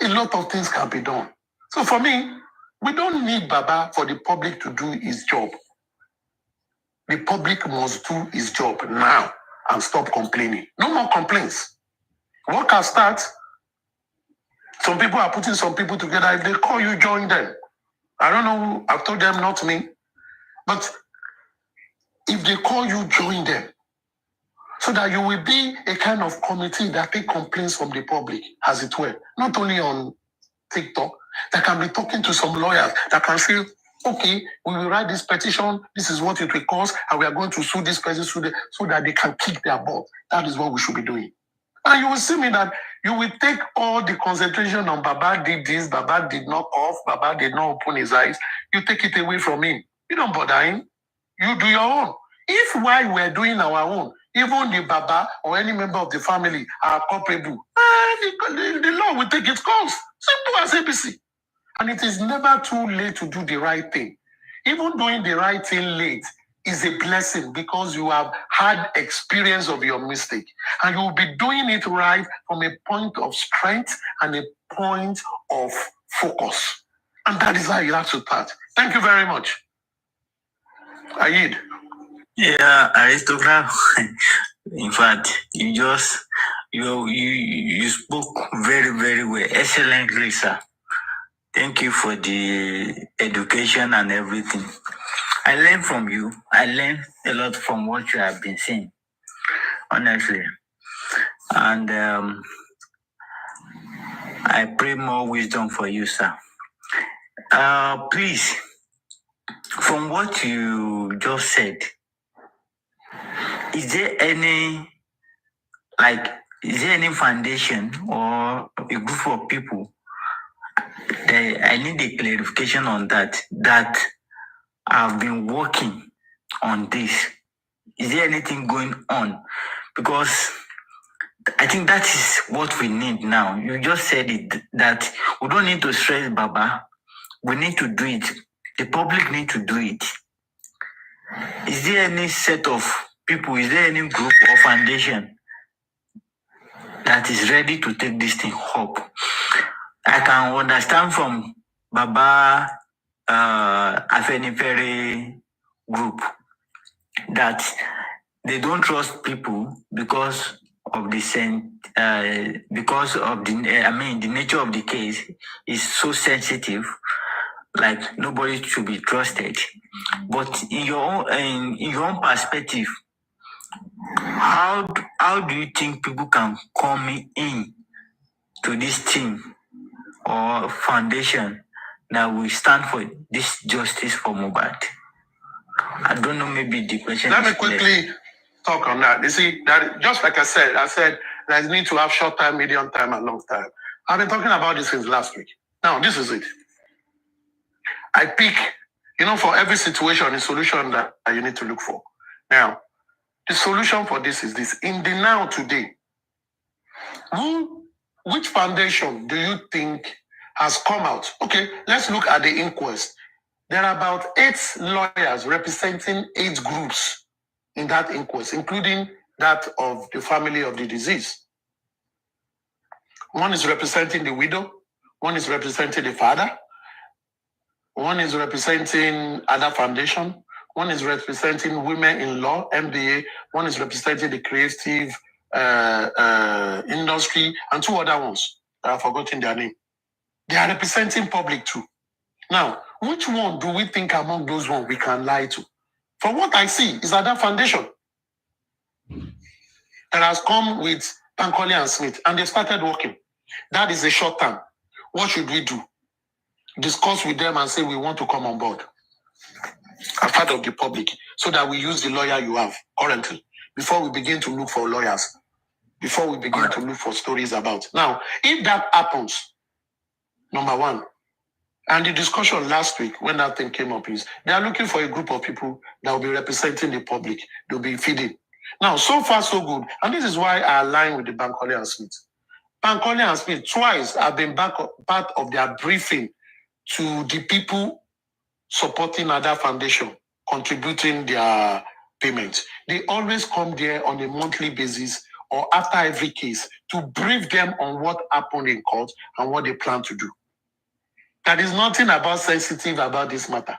A lot of things can be done. So for me, we don't need Baba for the public to do his job. The public must do his job now and stop complaining. No more complaints. Work has started. Some people are putting some people together. If they call you, join them. I don't know. I've told them, not me. But if they call you, join them. So that you will be a kind of committee that take complaints from the public, as it were. Not only on TikTok, that can be talking to some lawyers that can say, okay, we will write this petition, this is what it will cost, and we are going to sue this person so that they can kick their butt. That is what we should be doing. And you will see me that You will take all the concentration on Baba did this, Baba did not cough, Baba did not open his eyes. You take it away from him. You don't bother him. You do your own. If while we're doing our own, even the Baba or any member of the family are culpable, the law will take its course. Simple as ABC. And it is never too late to do the right thing. Even doing the right thing late is a blessing because you have had experience of your mistake. And you will be doing it right from a point of strength and a point of focus. And that is how you have to start. Thank you very much. Ayid. Yeah, aristocrat. In fact, you spoke very, very well. Excellently, sir. Thank you for the education and everything. I learned from you. I learned a lot from what you have been saying, honestly. And I pray more wisdom for you, sir. Please, from what you just said, is there any foundation or a group of people that I need a clarification on that have been working on this? Is there anything going on? Because I think that is what we need now. You just said it, that we don't need to stress Baba. We need to do it. The public need to do it. Is there any set of people, is there any group or foundation that is ready to take this thing up? I can understand from Baba Afenifere group that they don't trust people because of the the nature of the case is so sensitive. Like nobody should be trusted. But in your own perspective, how do you think people can come in to this team or foundation that will stand for this justice for Mohbad? I don't know, maybe the question. Let me quickly talk on that. You see, that just like I said there's need to have short time, medium time, and long time. I've been talking about this since last week. Now, this is it. I pick, for every situation, a solution that you need to look for. Now, the solution for this is this. In the now today, which foundation do you think has come out? Okay, let's look at the inquest. There are about 8 lawyers representing 8 groups in that inquest, including that of the family of the deceased. One is representing the widow, one is representing the father, one is representing other foundation, one is representing women in law, MBA, one is representing the creative industry, and 2 other ones. I've forgotten their name. They are representing public too. Now, which one do we think among those ones we can lie to? From what I see, is that foundation that has come with Bankole and Smith, and they started working. That is a short term. What should we do? Discuss with them and say we want to come on board as part of the public, so that we use the lawyer you have currently before we begin to look for lawyers, before we begin to look for stories about. Now, if that happens, number one, and the discussion last week when that thing came up is they are looking for a group of people that will be representing the public. They'll be feeding. Now, so far, so good. And this is why I align with the Bankole and Smith. Bankole and Smith twice have been part of their briefing to the people supporting other foundation, contributing their payments. They always come there on a monthly basis or after every case to brief them on what happened in court and what they plan to do. There is nothing sensitive about this matter.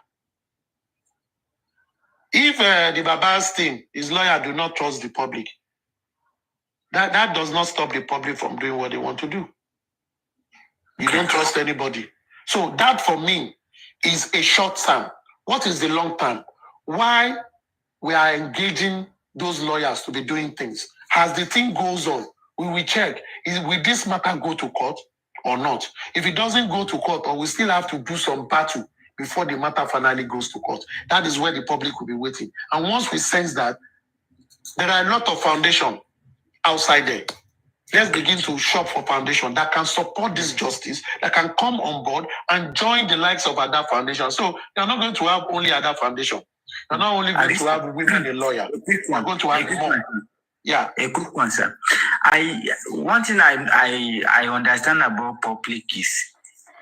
If the Baba's team, his lawyer, do not trust the public, that does not stop the public from doing what they want to do. You don't trust anybody. So that for me is a short term. What is the long term? Why we are engaging those lawyers to be doing things? As the thing goes on, we will check, will this matter go to court or not? If it doesn't go to court, or we still have to do some battle before the matter finally goes to court, that is where the public will be waiting. And once we sense that, there are a lot of foundations outside there. let's begin to shop for foundation that can support this justice, that can come on board and join the likes of Ada Foundation. So you're not going to have only Ada Foundation. You're not only going to have women a lawyer. You're going to have more. Yeah, a quick one, sir. One thing I understand about public is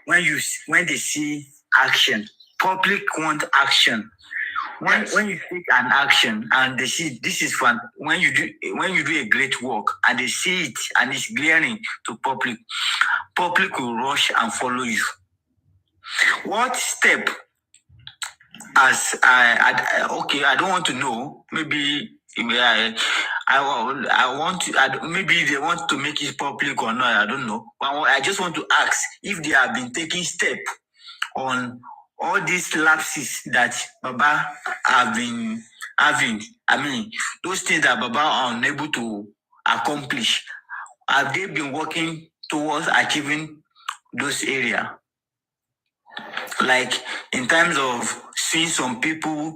when they see action, public want action. When you take an action and they see this is fun, when you do a great work and they see it and it's glaring to public will rush and follow you. What step I don't want to know, maybe I want to, maybe they want to make it public or not, I don't know. But I just want to ask if they have been taking steps on all these lapses that Baba have been having. I mean, those things that Baba are unable to accomplish. Have they been working towards achieving those areas? Like in terms of seeing some people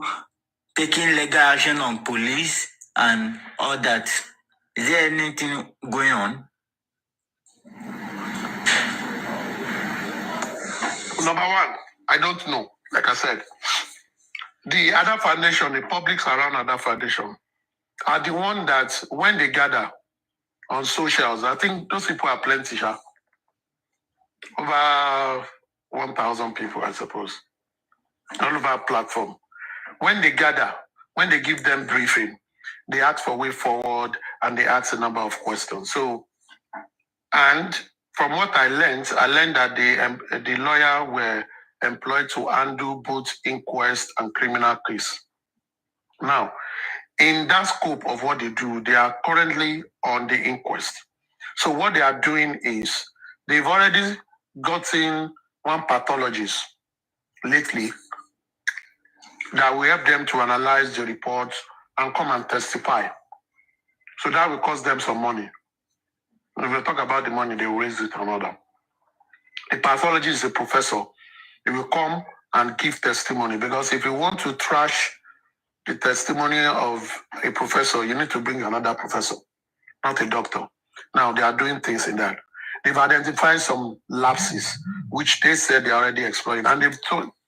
taking legal action on police and all that. Is there anything going on? Number one, I don't know. Like I said, the Ada Foundation, the publics around Ada Foundation, are the one that when they gather on socials, I think those people are plenty, over 1,000 people, I suppose, all over our platform. When they gather, when they give them briefing, they ask for way forward and they ask a number of questions. So, and from what I learned that the lawyer were employed to handle both inquest and criminal case. Now, in that scope of what they do, they are currently on the inquest. So what they are doing is they've already gotten one pathologist lately that will help them to analyze the reports and come and testify. So that will cost them some money. If we talk about the money, they will raise it another. The pathologist is a professor. He will come and give testimony, because if you want to trash the testimony of a professor, you need to bring another professor, not a doctor. Now, they are doing things in that. They've identified some lapses, which they said they're already exploring. And they've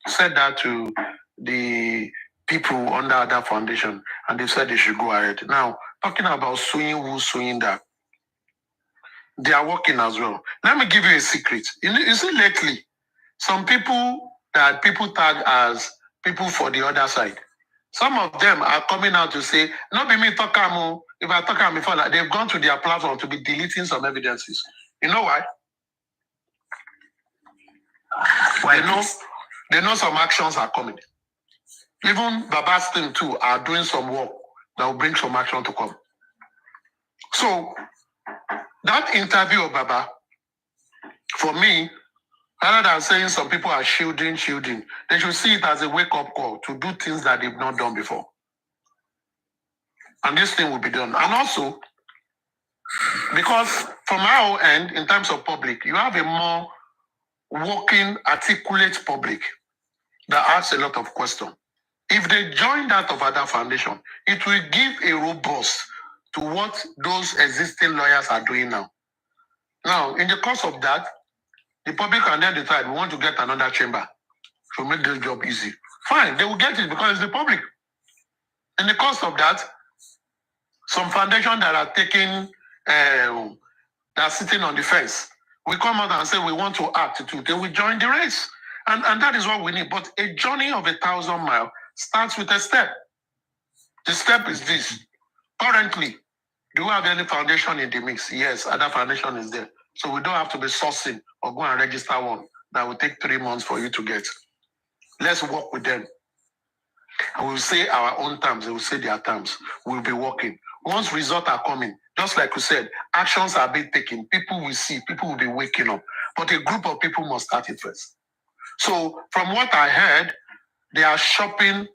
said that to the people under Ada Foundation, and they said they should go ahead. Now, talking about suing who's suing that, they are working as well. Let me give you a secret. You see, lately, some people that people tag as people for the other side, some of them are coming out to say, not be me talk, if I talk before that, they've gone to their platform to be deleting some evidences. You know why? They know some actions are coming. Even Baba's team too are doing some work that will bring some action to come. So that interview of Baba, for me, rather than saying some people are shielding, they should see it as a wake-up call to do things that they've not done before. And this thing will be done. And also, because from our end, in terms of public, you have a more working, articulate public that asks a lot of questions. If they join that of Ada Foundation, it will give a robust to what those existing lawyers are doing now. Now, in the course of that, the public can then decide we want to get another chamber to make this job easy. Fine, they will get it because it's the public. In the course of that, some foundation that are taking, that are sitting on the fence, we come out and say we want to act too. They will join the race. And that is what we need. But a journey of 1,000 miles starts with a step. The step is this. Currently, do we have any foundation in the mix? Yes, Ada Foundation is there. So we don't have to be sourcing or go and register one that will take 3 months for you to get. Let's work with them. And we'll say our own terms, they will say their terms. We'll be working. Once results are coming, just like we said, actions are being taken. People will see, people will be waking up. But a group of people must start it first. So from what I heard, they are shopping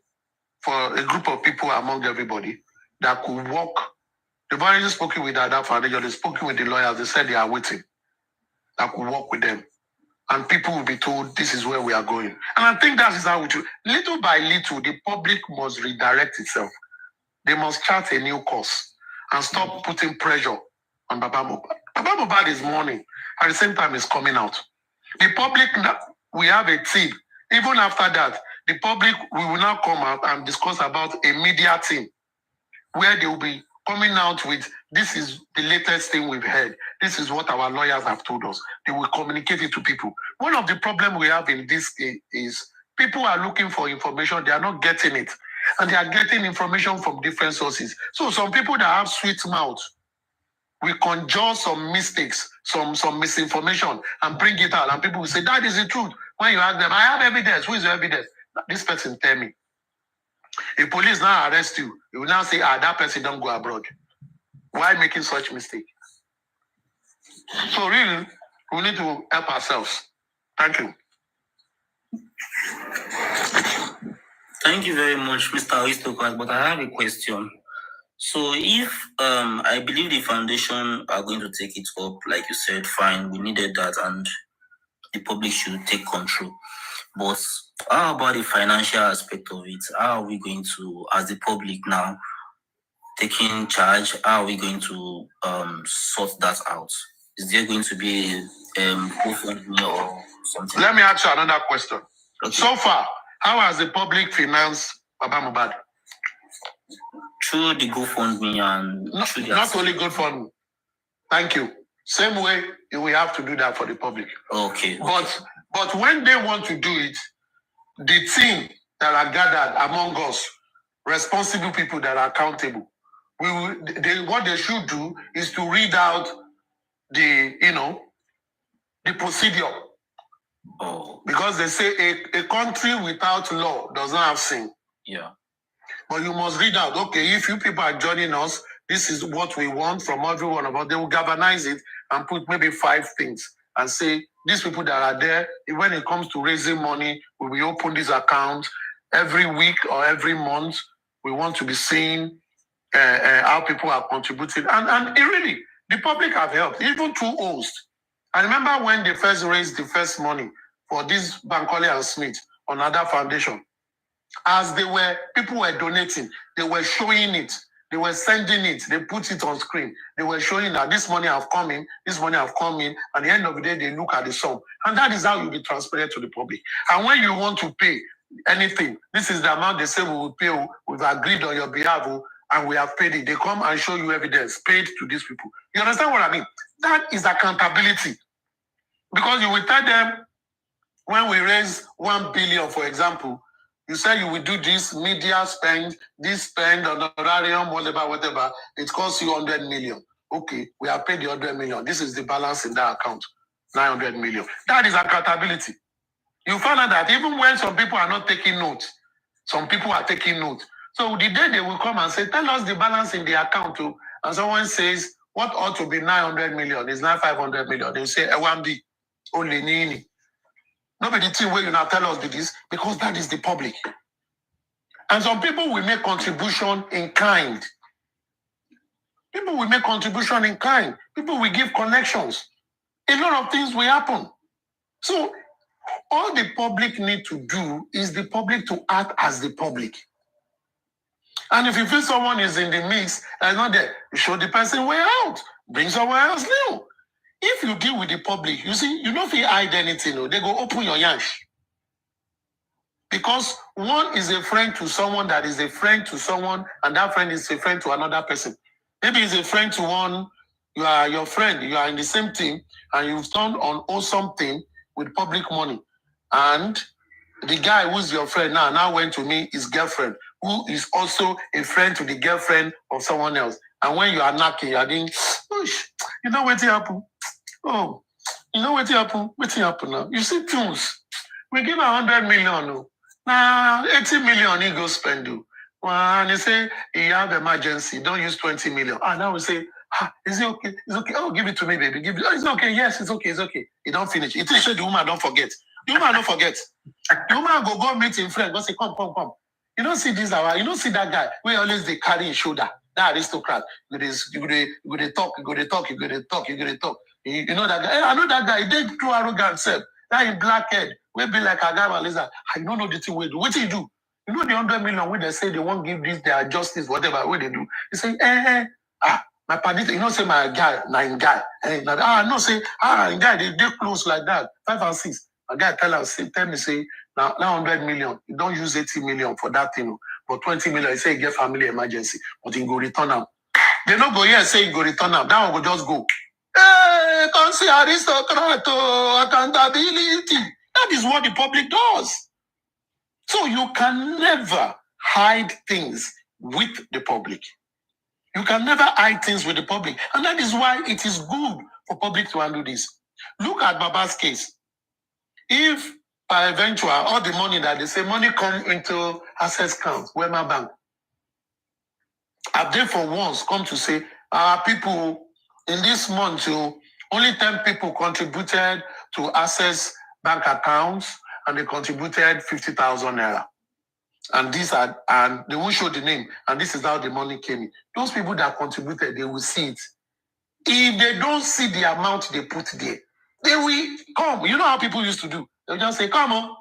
for a group of people among everybody that could work. They've already spoken with Ada Foundation, they've spoken with the lawyers, they said they are waiting. That could work with them. And people will be told this is where we are going. And I think that is how we do. Little by little, the public must redirect itself. They must chart a new course and stop putting pressure on Baba Mohbad. Baba Mohbad is mourning. At the same time, is coming out. The public, we have a team. Even after that, the public, we will now come out and discuss about a media team where they will be coming out with, this is the latest thing we've heard. This is what our lawyers have told us. They will communicate it to people. One of the problems we have in this is people are looking for information. They are not getting it. And they are getting information from different sources. So some people that have sweet mouth, we conjure some mistakes, some misinformation and bring it out. And people will say, that is the truth. When you ask them, I have evidence. Who is your evidence? This person tell me. If police now arrest you, you will now say, that person don't go abroad. Why making such mistake? So really, we need to help ourselves. Thank you. Thank you very much, Mr. Aristocrat, but I have a question. So if I believe the foundation are going to take it up, like you said, fine, we needed that and the public should take control. But how about the financial aspect of it? How are we going to, as the public now, taking charge, how are we going to sort that out? Is there going to be a GoFundMe or something? Let me ask you another question. Okay. So far, how has the public financed Baba Mohbad? Through the GoFundMe and not only GoFundMe. Thank you. Same way we have to do that for the public. Okay. But when they want to do it, the team that are gathered among us, responsible people that are accountable, what they should do is to read out the procedure. Oh. Because they say a country without law does not have sin. Yeah. But you must read out, okay, if you people are joining us, this is what we want from everyone about. They will galvanize it and put maybe 5 things and say, these people that are there, when it comes to raising money, we will open this account every week or every month. We want to be seeing how people are contributing. And really, the public have helped, even through hosts. I remember when they first raised the first money for this Bankole and Smith on other foundation. As people were donating, they were showing it, they were sending it, they put it on screen. They were showing that this money have come in, this money have come in. At the end of the day, they look at the sum. And that is how you be transparent to the public. And when you want to pay anything, this is the amount they say we will pay, we've agreed on your behalf, and we have paid it. They come and show you evidence paid to these people. You understand what I mean? That is accountability. Because you will tell them, when we raise 1 billion, for example, you say you will do this media spend, this spend, honorarium, whatever. It costs you 100 million. Okay, we have paid the 100 million. This is the balance in that account, 900 million. That is accountability. You find out that even when some people are not taking notes, some people are taking notes. So the day they will come and say, tell us the balance in the account too. And someone says, what ought to be 900 million is now 500 million. They will say, Ewambi, only Nini. Nobody the team where you now tell us this, because that is the public. And some people will make contribution in kind. People will make contribution in kind. People will give connections. A lot of things will happen. So all the public need to do is the public to act as the public. And if you feel someone is in the mix and not there, you show the person way out. Bring someone else new. If you deal with the public, you see, you don't feel hide anything. No? They go open your yansh. Because one is a friend to someone that is a friend to someone, and that friend is a friend to another person. Maybe it's a friend to one, you are your friend, you are in the same team, and you've done on awesome thing with public money. And the guy who's your friend now went to meet his girlfriend, who is also a friend to the girlfriend of someone else. And when you are knocking, you are doing, you know what happened? Oh, you know what happened? What happened now? You see tunes. We give 100 million. Now 80 million he go spend. And he say he have emergency. Don't use 20 million. And now we say, is it okay? It's okay. Oh, give it to me, baby. Give it. Oh, it's okay. Yes, it's okay. It's okay. He don't finish. It is the woman don't forget. The woman don't forget. The woman go meet him friend. Go say, come. You don't see this hour. You don't see that guy. We always they carry his shoulder. That aristocrat. You go to talk. You know that guy. I know that guy. He did too arrogant self. That in black head. We be like a guy and lizard. I don't know the thing we do. What do you do? You know the 100 million when they say they won't give this their justice, whatever way they do. You say, My party, say my guy, nine guy. And no say, guy, they close like that. 5 and 6. My guy tell me, say, now 100 million. You don't use 80 million for that thing. But 20 million, you say you get family emergency. But you go return them. They don't go here and say you go return them. That one will just go. Hey, can't see aristocrat, accountability. That is what the public does. So you can never hide things with the public. You can never hide things with the public. And that is why it is good for public to handle this. Look at Baba's case. If by eventual, all the money that they say, money come into access account, Wema Bank, have they for once come to say, people in this month, only 10 people contributed to access bank accounts and they contributed 50,000 naira. And they will show the name, and this is how the money came in. Those people that contributed, they will see it. If they don't see the amount they put there, they will come. You know how people used to do? They'll just say, come on.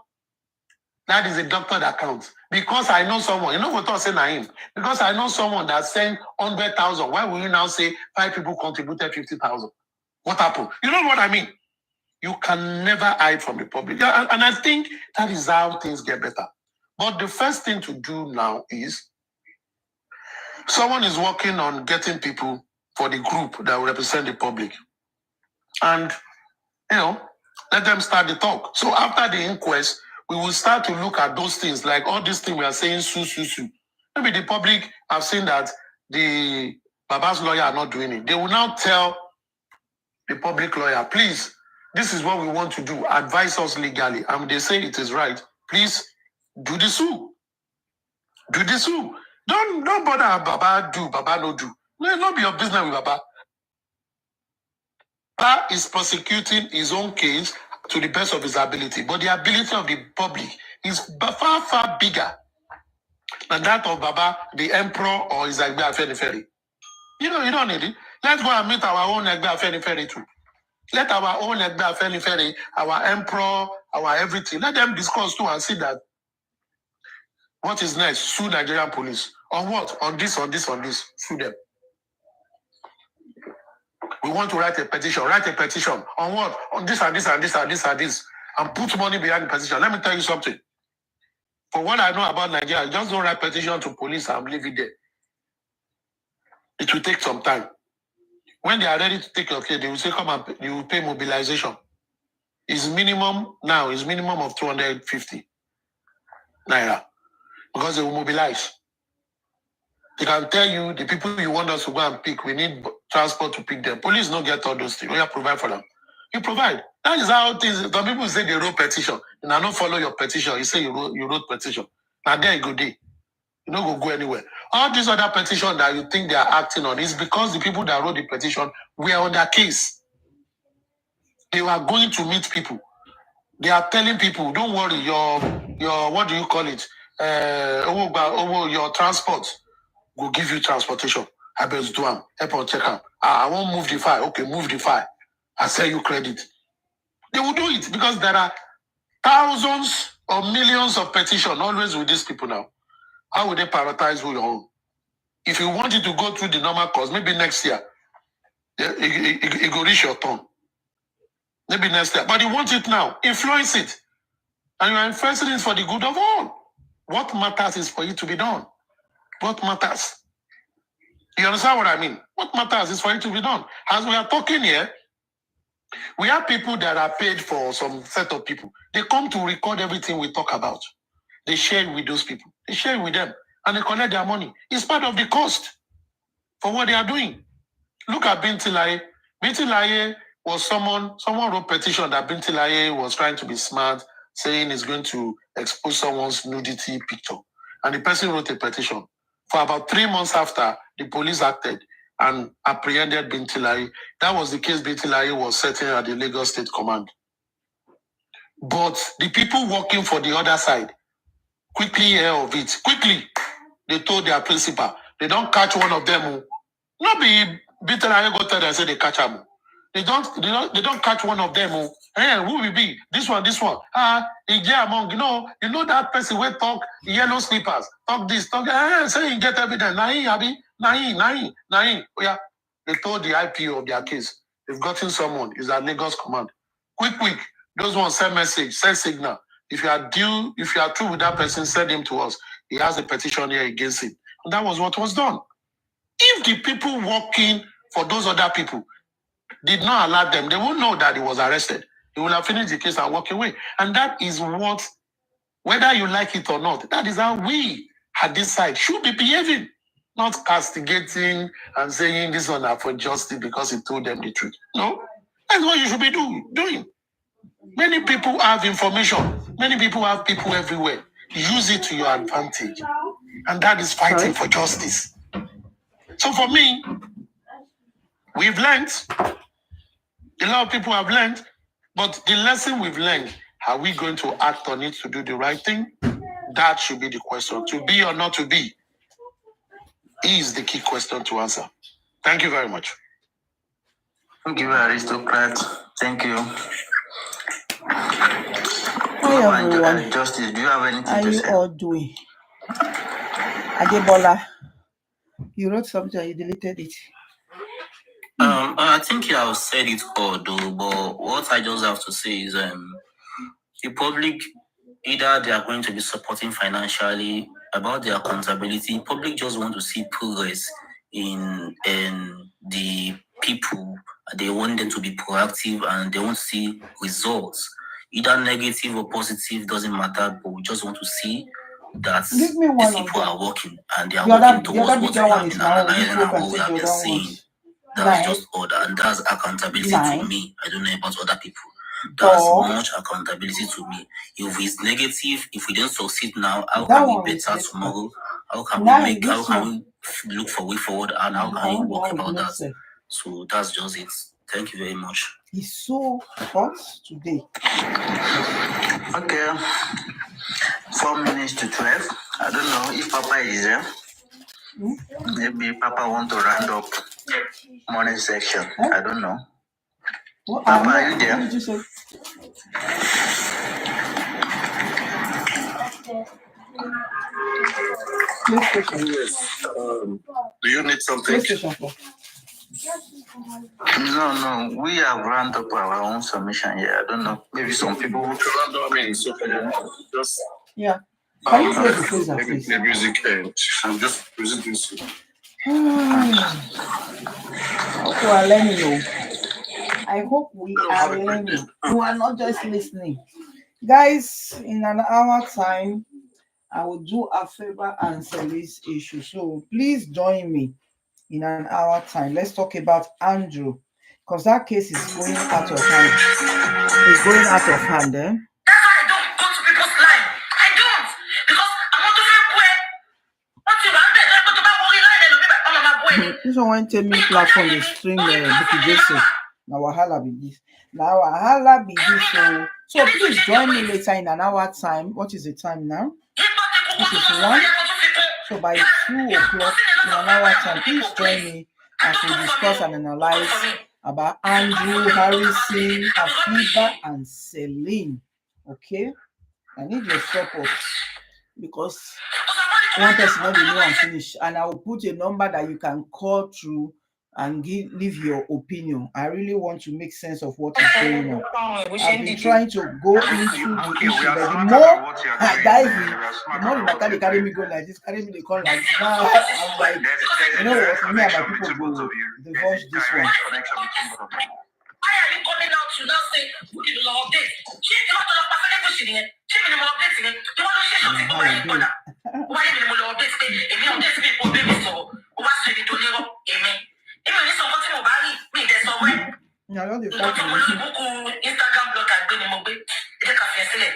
That is a doctored account. Because I know someone, what I say Naim. Because I know someone that sent 100,000. Why will you now say 5 people contributed 50,000? What happened? You know what I mean? You can never hide from the public. And I think that is how things get better. But the first thing to do now is someone is working on getting people for the group that will represent the public. And, let them start the talk. So after the inquest, we will start to look at those things, like all these things we are saying, su. Maybe the public have seen that the Baba's lawyer are not doing it. They will now tell the public lawyer, please, this is what we want to do. Advise us legally. And they say it is right. Please, do the sue. Do the sue. Don't bother Baba do, Baba no do. No, not be your business with Baba. Baba is prosecuting his own case to the best of his ability. But the ability of the public is far, far bigger than that of Baba, the emperor, or his Agbe Afenifere. You don't need it. Let's go and meet our own Agbe Afenifere too. Let our own Agbe Afenifere, our emperor, our everything, let them discuss too and see that what is next? Sue Nigerian police. On what? On this. Sue them. We want to write a petition. On what? On this and this. And put money behind the petition. Let me tell you something. For what I know about Nigeria, just don't write petition to police and leave it there. It will take some time. When they are ready to take your case, they will say, come and you will pay mobilization. Is minimum of 250 naira. Because they will mobilize. They can tell you the people you want us to go and pick, we need transport to pick them. Police don't get all those things. We have to provide for them. You provide. That is how things. Some people say they wrote petition. And I don't follow your petition. You say you wrote petition. Now there you go day. You don't go anywhere. All these other petitions that you think they are acting on is because the people that wrote the petition were on their case. They were going to meet people. They are telling people, don't worry, your what do you call it? Your transport will give you transportation. I best do them. Help check them. I won't move the file. Okay, move the file. I sell you credit. They will do it because there are thousands or millions of petitions always with these people now. How would they prioritize who your own? If you want it to go through the normal course, maybe next year, it will reach your turn. Maybe next year. But you want it now. Influence it. And you are influencing it for the good of all. What matters is for it to be done. What matters? You understand what I mean? What matters is for it to be done. As we are talking here, we have people that are paid for some set of people. They come to record everything we talk about. They share it with those people. They share it with them. And they collect their money. It's part of the cost for what they are doing. Look at Binti Laye. Binti Laye was someone wrote petition that Binti Laye was trying to be smart, saying he's going to expose someone's nudity picture. And the person wrote a petition. For about 3 months after, the police acted and apprehended Binti Laye. That was the case Binti Laye was setting at the Lagos State Command. But the people working for the other side quickly hear of it. Quickly, they told their principal. They don't catch one of them. Not be Binti Laye go tell them and say they catch them. They don't catch one of them. Hey, who will be? This one. Among, you know that person will talk yellow slippers, talk this, talk say you get evidence. Nahi. Oh yeah. They told the IPO of their case. They've gotten someone. It's at Lagos Command. Quick. Those ones send message, send signal. If you are true with that person, send him to us. He has a petition here against him. And that was what was done. If the people working for those other people did not allow them, they won't know that he was arrested. He will have finished the case and walk away. And that is what, whether you like it or not, that is how we at this side should be behaving. Not castigating and saying this one are for justice because he told them the truth. No, that's what you should be doing. Many people have information. Many people have people everywhere. Use it to your advantage. And that is fighting for justice. So for me, we've learned. A lot of people have learned. But the lesson we've learned, are we going to act on it to do the right thing? That should be the question. To be or not to be is the key question to answer. Thank you very much. Thank you, aristocrat. Thank you. Hi everyone. Justice, do you have anything How to you say? all doing? Adebola, you wrote something and you deleted it. I think you have said it all, though. But what I just have to say is, the public, either they are going to be supporting financially about their accountability. Public just want to see progress in the people. They want them to be proactive and they want to see results. Either negative or positive, doesn't matter, but we just want to see that these people are working and they are working towards what we have been analyzing and what we have been saying. That's just order, and that's accountability to me. I don't know about other people. That's much accountability to me. If it's negative, if we don't succeed now, how can we better tomorrow? How can we look for way forward, and how can we work about that? So that's just it. Thank you very much. It's so hot today. Okay. 4 minutes to 12. I don't know if Papa is there. Maybe Papa want to round up morning section. I don't know. What, Papa, are you there? What did you say? Yes. Do you need something? No. We have rounded up our own submission here. I don't know. Maybe some people will just Can you play the freezer, maybe please? play music and I'm just presenting this. Hope we are learning. I hope we are learning. You are not just listening. Guys, in an hour time, I will do a favor and service issue. So please join me in an hour time. Let's talk about Andrew, because that case is going out of hand. It's going out of hand, eh? That's why I don't go to people's line. I don't. Because I want to feel where. What you want to go to my line and this one won't tell me platform the stream Bukky Jesse. Now wahala be this. Now wahala be this. So please join me later in an hour time. What is the time now? This is 1. So by 2 o'clock in an hour time, please join me as we discuss and analyze about Andrew, Harrison, Afiba, and Celine. Okay? I need your support because one person not know and finish, and I will put a number that you can call through and leave your opinion. I really want to make sense of what is going on. I've been trying to go into the issue, but the more I dive in, the more they carry me go like this, carry me they call like this. Now I'm like, you know what? Me and my people go divorce this one. Why are you coming out to now say who did the law of this? She did not know perfect pushing it. She did not update it. You want to say something over your corner. Why did the law of this? If you update people, baby, so what's the to live up? Amen. If you listen to what me, there's no way. I don't know Instagram blog and go to Mobile. It's a cafe.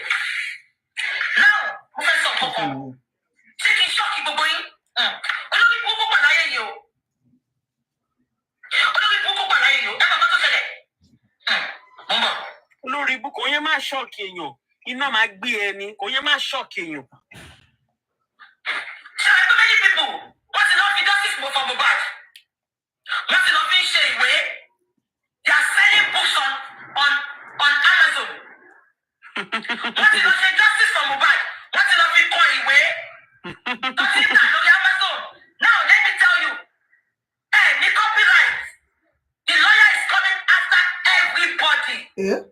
Now, Professor Popo. Taking shock people going. Olórí burúkú pàláyé yìí o. Olórí burúkú pàláyé yìí o. Ẹ bàbá tó ṣẹlẹ̀. Olórí burúkú kò yẹ máa ṣọ́ọ̀kì èèyàn. Iná máa gbé ẹni. Kò yẹ máa ṣọ́ọ̀kì èèyàn. Ṣé ẹ tó many people? Wọ́n ti lọ fi justice mọ̀ for Mohbad. Wọ́n ti lọ fi ṣe ìwé. They are selling books on Amazon. Wọ́n ti lọ ṣe justice for Mohbad. Wọ́n ti lọ fi kọ ìwé. Amazon. Now let me tell you, ní copyright Yeah.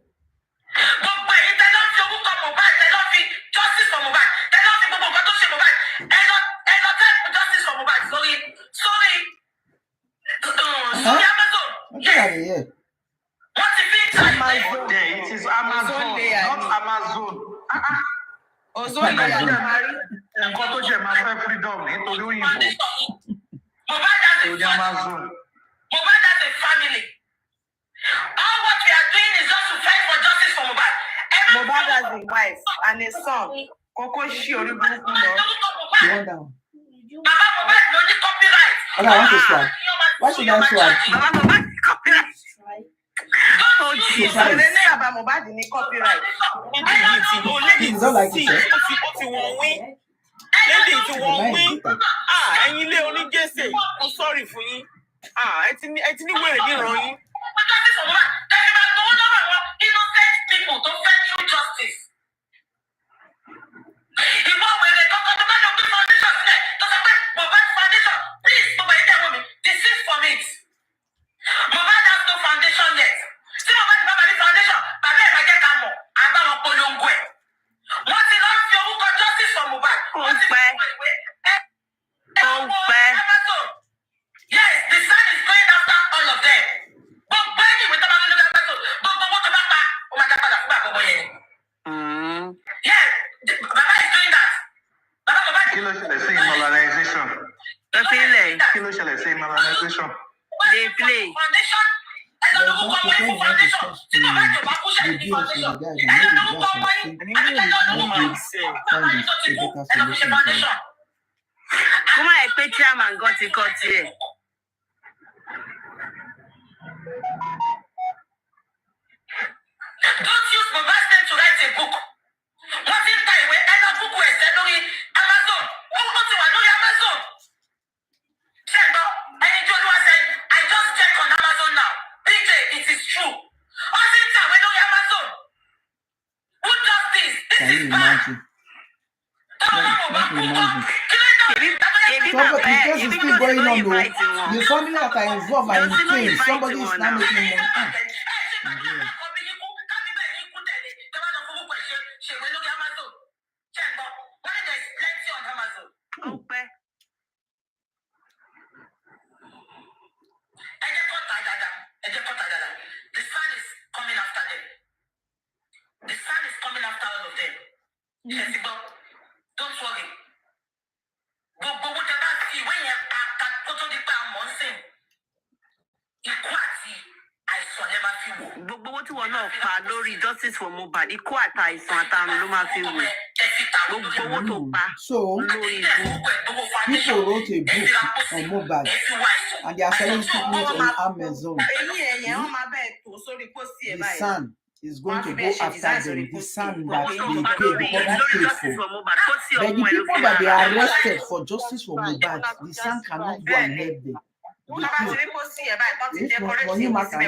Gbogbo èyí tẹ́ lọ fi orúkọ Mohbad, tẹ́ lọ fi justice for Mohbad, tẹ́ lọ fi gbogbo nǹkan tó ṣe Mohbad, ẹ lọ tẹ́ justice for Mohbad sórí Amazon. Yeah. What if it's Amazon? It is Amazon, not Amazon. Amazon. Nǹkan tó jẹ́ máa fẹ́ freedom nítorí òyìnbó. Mohbad has a family. All what we are doing is just to fight for justice for Mohbad. Mohbad has a wife and a son. Koko ṣí orí burúkú lọ. Baba Mohbad no need copyright. I want to swag. Why should I swag? Baba Mohbad copyright. Oh Jesus. They know about Mohbad ní copyright. It's not like it. Lady tí wọ́n wí, ẹ̀yin ilé oníjẹ́sẹ̀, I'm sorry fún yín. Ẹ ti ní wèrè níran yín. Justice for Mohbad. Tẹ́lifí máa tó wọ́n lọ́wọ́ àwọn innocent people tó fẹ́ true justice. Ìwọ wèrè kọ́kọ́ tó bá lọ gbé foundation sílẹ̀ tó sọ pé Mohbad foundation, please gbogbo ẹ̀yin tẹ̀wọ́ mi, desist from it. Mohbad has no foundation yet. Tí Mohbad bá wà ní foundation, bàbá ẹ̀ máa jẹ́ ká mọ̀, àbá wọn polongo ẹ̀. Wọ́n ti lọ fi orúkọ justice for Mohbad. Wọ́n ti fi ìwé Amazon. Yes, the sun is going after all of them. Gbogbo ẹni ìwé tó bá nínú Amazon, gbogbo owó tó bá pa, ó máa dá padà fún bàbá ọmọ yẹn. Yes, Baba is doing that. Baba Mohbad. Kí ló ṣẹlẹ̀ sí immobilization? Kí ló ṣẹlẹ̀ sí immobilization? They play. Foundation. Ẹ lọ lórúkọ ọmọ yẹn fún foundation. Tí Baba jọ bá kú ṣe ní foundation. Ẹ lọ lórúkọ ọmọ yẹn. Ẹ lọ lórúkọ ọmọ yẹn tó ti kú. Ẹ lọ fi ṣe foundation. Kó má yẹ pé chairman gan ti kọ́ tiẹ̀. Don't use Mohbad's name to write a book. Wọ́n ti ń ta ìwé ẹ̀nà búkú ẹ̀sẹ̀ lórí Amazon. Ó ti wà lórí Amazon. Ṣé ẹ gbọ́? Ẹni tí Olúwa said, I just check on Amazon now. PJ, it is true. Ó ti ń ta ìwé lórí Amazon. Who does this? This is bad. Because it's still going on, though. The family that are involved are insane. Somebody is not making money. The sun is coming after them. The sun is coming after all of them. Yes, don't worry. Gbogbo owó tẹ bá fi ìwé yẹn pa kó tó di pé àmọ́ ń sìn. Ikú àti àìsàn lè máa fi wò. Gbogbo owó tí wọn náà pa lórí justice for Mohbad, ikú àti àìsàn àtàrùn ló máa fi wò. Gbogbo owó tó pa lórí ìbò. People wrote a book on Mohbad and they are selling it on Amazon. The Sun is going to go after them. The Sun that they pay because that paid for. But the people that they arrested for justice for Mohbad, the Sun cannot go and help them. If money matter, the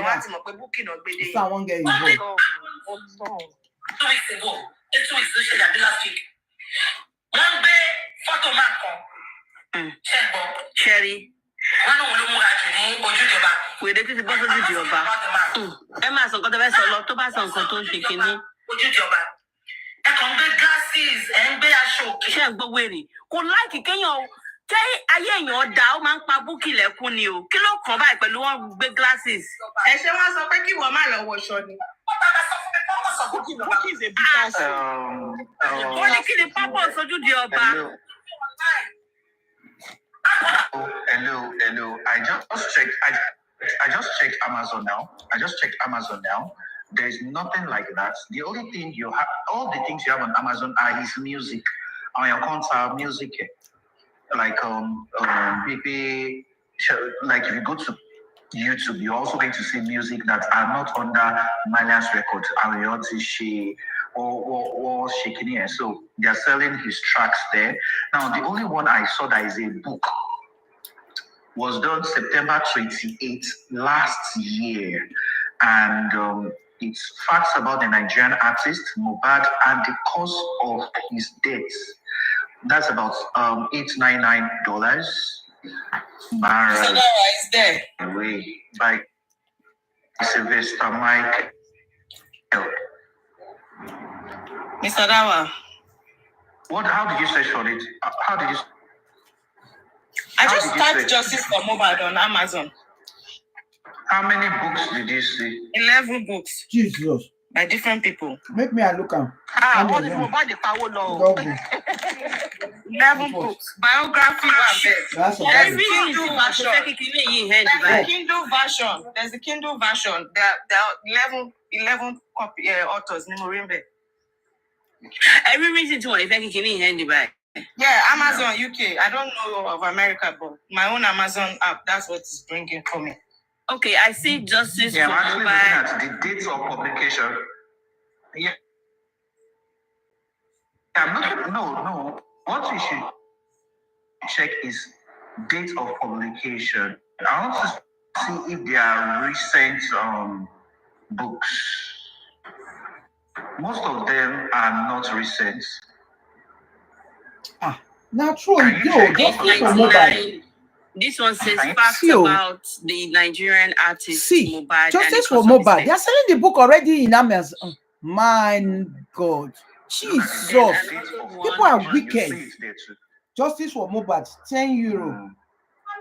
Sun won't get involved. 2 weeks ago, 2 weeks ago, last week. One day, photo man come. Sherry. Wọ́n náà ló múra jù ní ojújọba. Wèrè títí bọ́ sójú ìjọba. Ẹ máa sọ nǹkan tó fẹ́ sọ lọ tó bá sọ nǹkan tó ń ṣe kínní. Ojújọba. Ẹ kàn ń gbé glasses, ẹ ń gbé aṣọ òkè. Ṣé ẹ gbọ́ wèrè? Kò láìkì kéèyàn jẹ́ ayé èèyàn dá ó máa ń pa búkì lẹ́kún ni o. Kí ló kàn báyìí pẹ̀lú wọn gbé glasses? Ẹ ṣe wọ́n sọ pé kí wọ́n má lọ wọṣọ ni. Wọ́n bá sọ fún mi pé wọ́n sọ búkì lọ. Búkì is a bitter show. Wọ́n ní kí ni pápá sójú di ọba? Hello. I just checked Amazon now. There's nothing like that. The only thing you have, all the things you have on Amazon are his music. On your account are music, like maybe like if you go to YouTube, you're also going to see music that are not under Malian's record, Ariotishi or Shekini. So they're selling his tracks there. Now, the only one I saw that is a book was done September 28th last year. And it's facts about the Nigerian artist, Mohbad, and the cause of his death. That's about $899. Mara. So now it's there. Away by Sylvester Mike. Mr. Dawa. How did you search for it? How did you? I just typed Justice for Mobile on Amazon. How many books did you see? 11 books. Jesus. By different people. Make me a look at. All the people buy the power law. 11 books. Biography That's There's the Kindle version. There's the Kindle version. There are 11 copy authors. Every reason to if I can handy by. Yeah, Amazon UK. I don't know of America, but my own Amazon app, that's what it's bringing for me. Okay, I see Justice Yeah, I'm actually looking at the dates of publication. Yeah. I'm looking. No. What we should check is date of publication. I want to see if there are recent books. Most of them are not recent. Now true, Justice for Mobile. This one says facts about the Nigerian artist Mobile. Justice for Mobile. They are selling the book already in Amazon. My God. Jesus. People are wicked. Justice for Mobile, €10.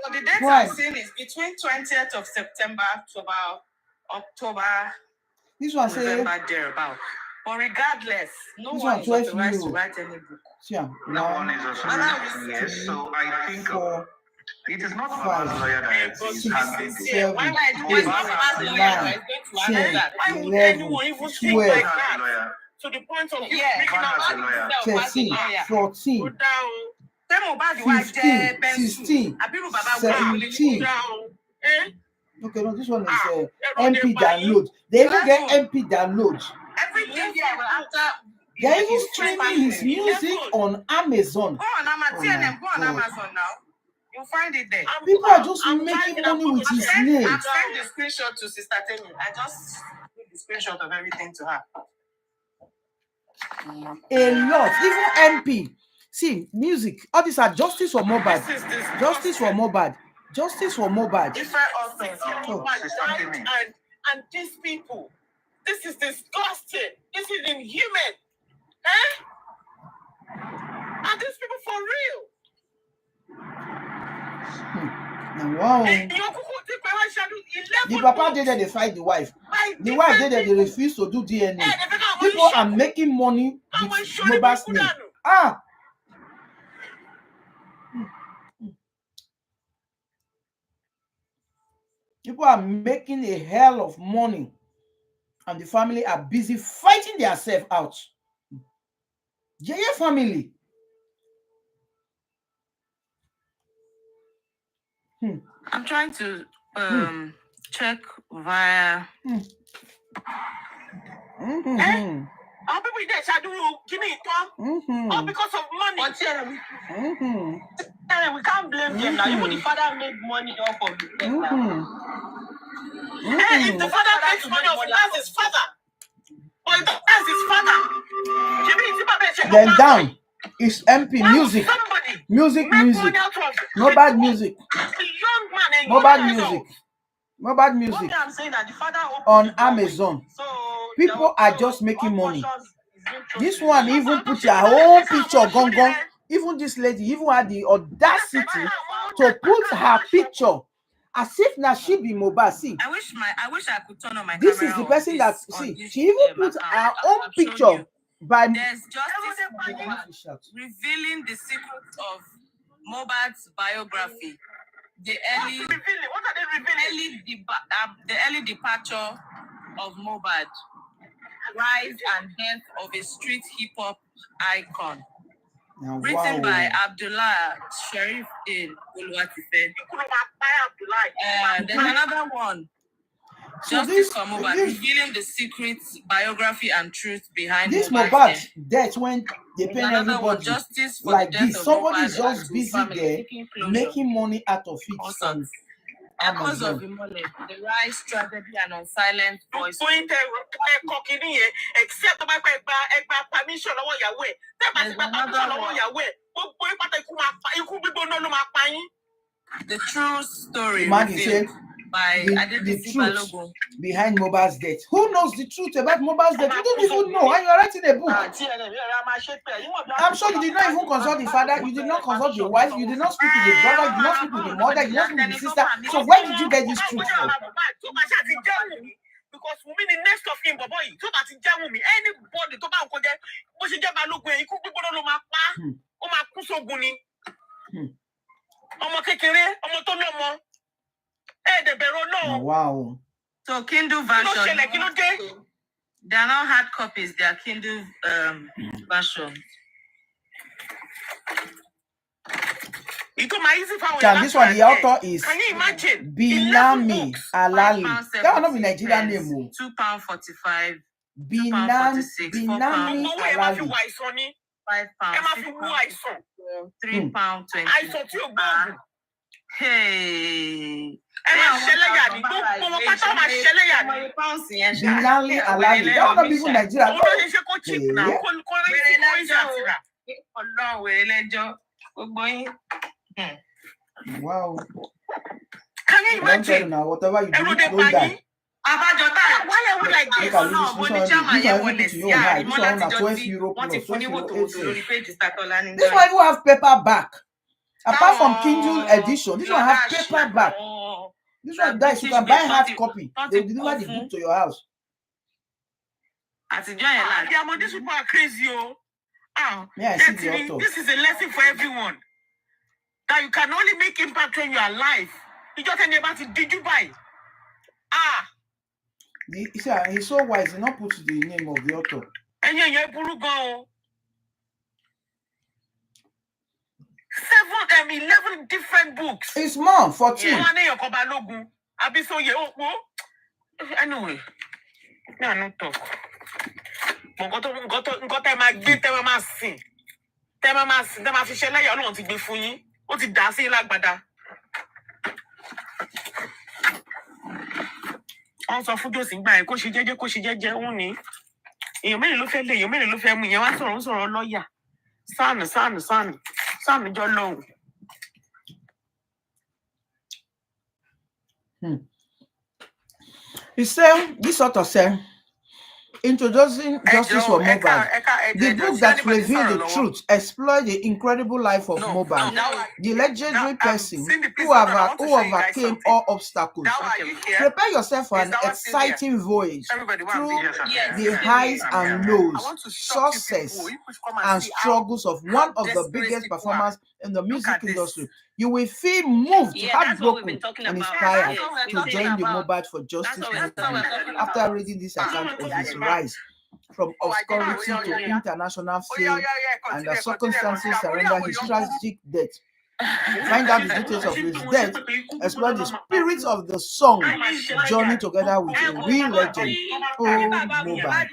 So the date I'm seeing is between 20th of September to about October. This one November thereabout. But regardless, no one is authorized to write any book. Yeah, no one is authorized. Yes, so I think it is not Baba's lawyer that is handling this. 7, 8, 9, 10, 11, 12, to the point of 13, 14, 15, 16, 17. Okay, no, this one is MP download. They even get MP download. They're even streaming his music on Amazon. Go on Amazon now. You'll find it there. People are just making money with his name. I've sent the screenshot to Sister Temi. I just put the screenshot of everything to her. A lot. Even MP. See, music. All these are Justice for Mobile. Justice for Mobile. Justice for Mobile. Different authors. And these people. This is disgusting. This is inhuman. Are these people for real? Wow. The papa did that they fight the wife. The wife did that they refuse to do DNA. People are making money with Mobile's name. People are making a hell of money. And the family are busy fighting themselves out. Yeah, family. I'm trying to check via. All people there shall do give me all because of money. We can't blame them now. Even the father made money off of the Hey, if the father makes money off it, that's his father. Or if that's his father. Then down is MP music. Music. Mobile music. Mobile music. On Amazon. People are just making money. This one even put your whole picture gone. Even this lady even had the audacity to put her picture as if now she be mobile. See, I wish I could turn on my this camera. This is the person that see. She even put her own picture by. There's Justice revealing the secrets of Mobile's biography. The early departure of Mobile, rise and death of a street hip hop icon. Now, written by Abdullah Sharif in Oluwatife. There's another one. So Justice for Mobile, revealing the secrets, biography, and truth behind this Mobile death when they pay everybody justice for like the death this. of Somebody Mobile is just busy there making money out of it. Also, echoes of Imole, the rise, tragedy, and unsilent voice. Except permission. The true story revealed the truth behind Mohbad's death. Who knows the truth about Mohbad's death? You don't even know. And you are writing a book. I'm sure you did not even consult the father. You did not consult the wife. You did not speak to the brother. You did not speak to the mother. You did not speak to the sister. So where did you get this truth from? Because for me, the next of him, boy, so that in jail me, anybody to buy a but she get my look where you could go to my pa, or my puso guni. Wow. So Kindle version. They are not hard copies, they are Kindle versions. This one, the author is Binami Alali. That will not be Nigerian name. £2.45. Binami Alali. £3.20. Hey. Binami Alali. That will not be even Nigerian. Wow. Can you imagine? Now, whatever you do, don't die. Why are we like this? This one even have paperback. Apart from Kindle edition, this one have paperback. This one, guys, you can buy hard copy. They will deliver the book to your house. These people are crazy, this is a lesson for everyone. That you can only make impact when you are alive. You just think about it. Did you buy? He's so wise. He not put the name of the author. And 11 different books. It's more 14. Anyway, no talk. Ó ti dá sí lágbádá. Wọ́n sọ fún Jòsí gbà ẹ̀ kó ṣe jẹ́jẹ́ òun ni. Èèyàn mélòó ló fẹ́ lé, èèyàn mélòó ló fẹ́ mú, ìyẹn wá sọ̀rọ̀ lọ́ọ̀yà. Sáànù jọ lóhùn. He said, this author said, introducing Justice for Mohbad, the book that revealed the truth, explore the incredible life of Mohbad, the legendary person who overcame all obstacles. Prepare yourself for an exciting voyage through the highs and lows, success and struggles of one of the biggest performers in the music industry. You will feel moved, heartbroken, and inspired to join the Mohbad for Justice movement after reading this account of his rise from obscurity to international fame and the circumstances surrounding his tragic death. Find out the details of his death, explore the spirit of the song, journey together with a real legend. Oh, Mohbad.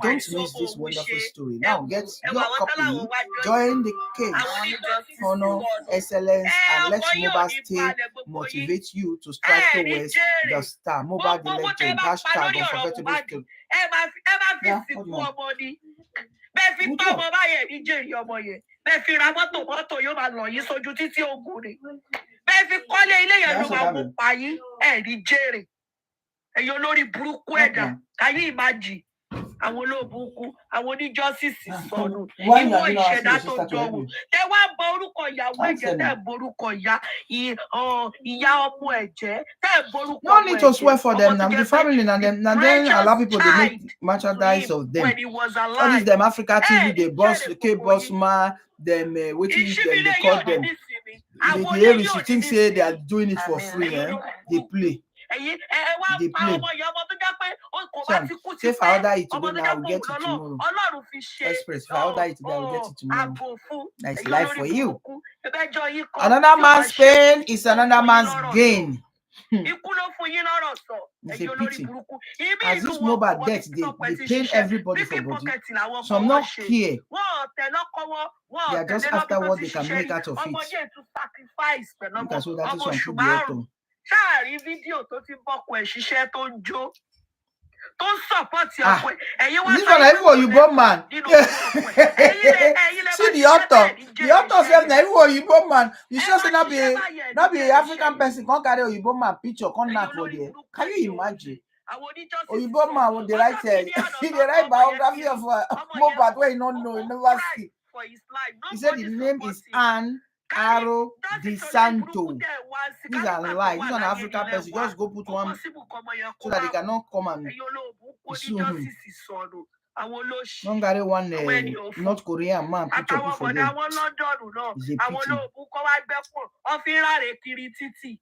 Don't miss this wonderful story. Now get your copy, join the case, honor, excellence, and let Mohbad stay motivate you to strive towards the star. Mohbad the legend, hashtag unforgettable story. Bẹ́ẹ̀ fi ra mọ́tò yóò máa lọ yín sójú títí ogun ni. Bẹ́ẹ̀ fi kọ́lé ilé yẹn ló máa mú pa yín ẹ̀rí jèrè. Ẹ̀yin olórí burúkú ẹ̀dá káyé ìmájì àwọn olóòbùkún àwọn oníjọ́sìsì sọnù ìwọ ìṣẹ̀dá tó jọ̀wọ́. Tẹ wá bọ orúkọ ìyàwó ẹ̀jẹ̀ tẹ̀ borúkọ ìyá ọmọ ẹ̀jẹ̀ tẹ̀ borúkọ ọmọ ẹ̀jẹ̀. No need to swear for them now. The family and then allow people to make merchandise of them. All these them Africa TV, they boss, K-Boss man, them waiting they call them. They think say they are doing it for free, they play. They play. Say if I order it today, now I will get it tomorrow. Express, if I order it today, I will get it tomorrow. That's life for you. Another man's pain is another man's gain. It's a pity. As this Mohbad death, they pain everybody for body. Some not care. They are just after what they can make out of it. You can show that this one should be autumn. Ṣáàrí fídíò tó ti bọ́kọ ẹ̀ ṣiṣẹ́ tó ń jó Don't support your boy. And you this one everyone you born man. See the author. The author says that everyone you born man. You sure say not be African person can't carry Oyibo man picture come knock for there. Can you imagine? Oyibo man with the right biography of Mohbad where you don't know, you never see. He said the name is Anne Aro Di Santo. These are lies. This is an African person. Just go put one so that they cannot come and sue him. Don't carry one North Korean man picture for them. It's a pity.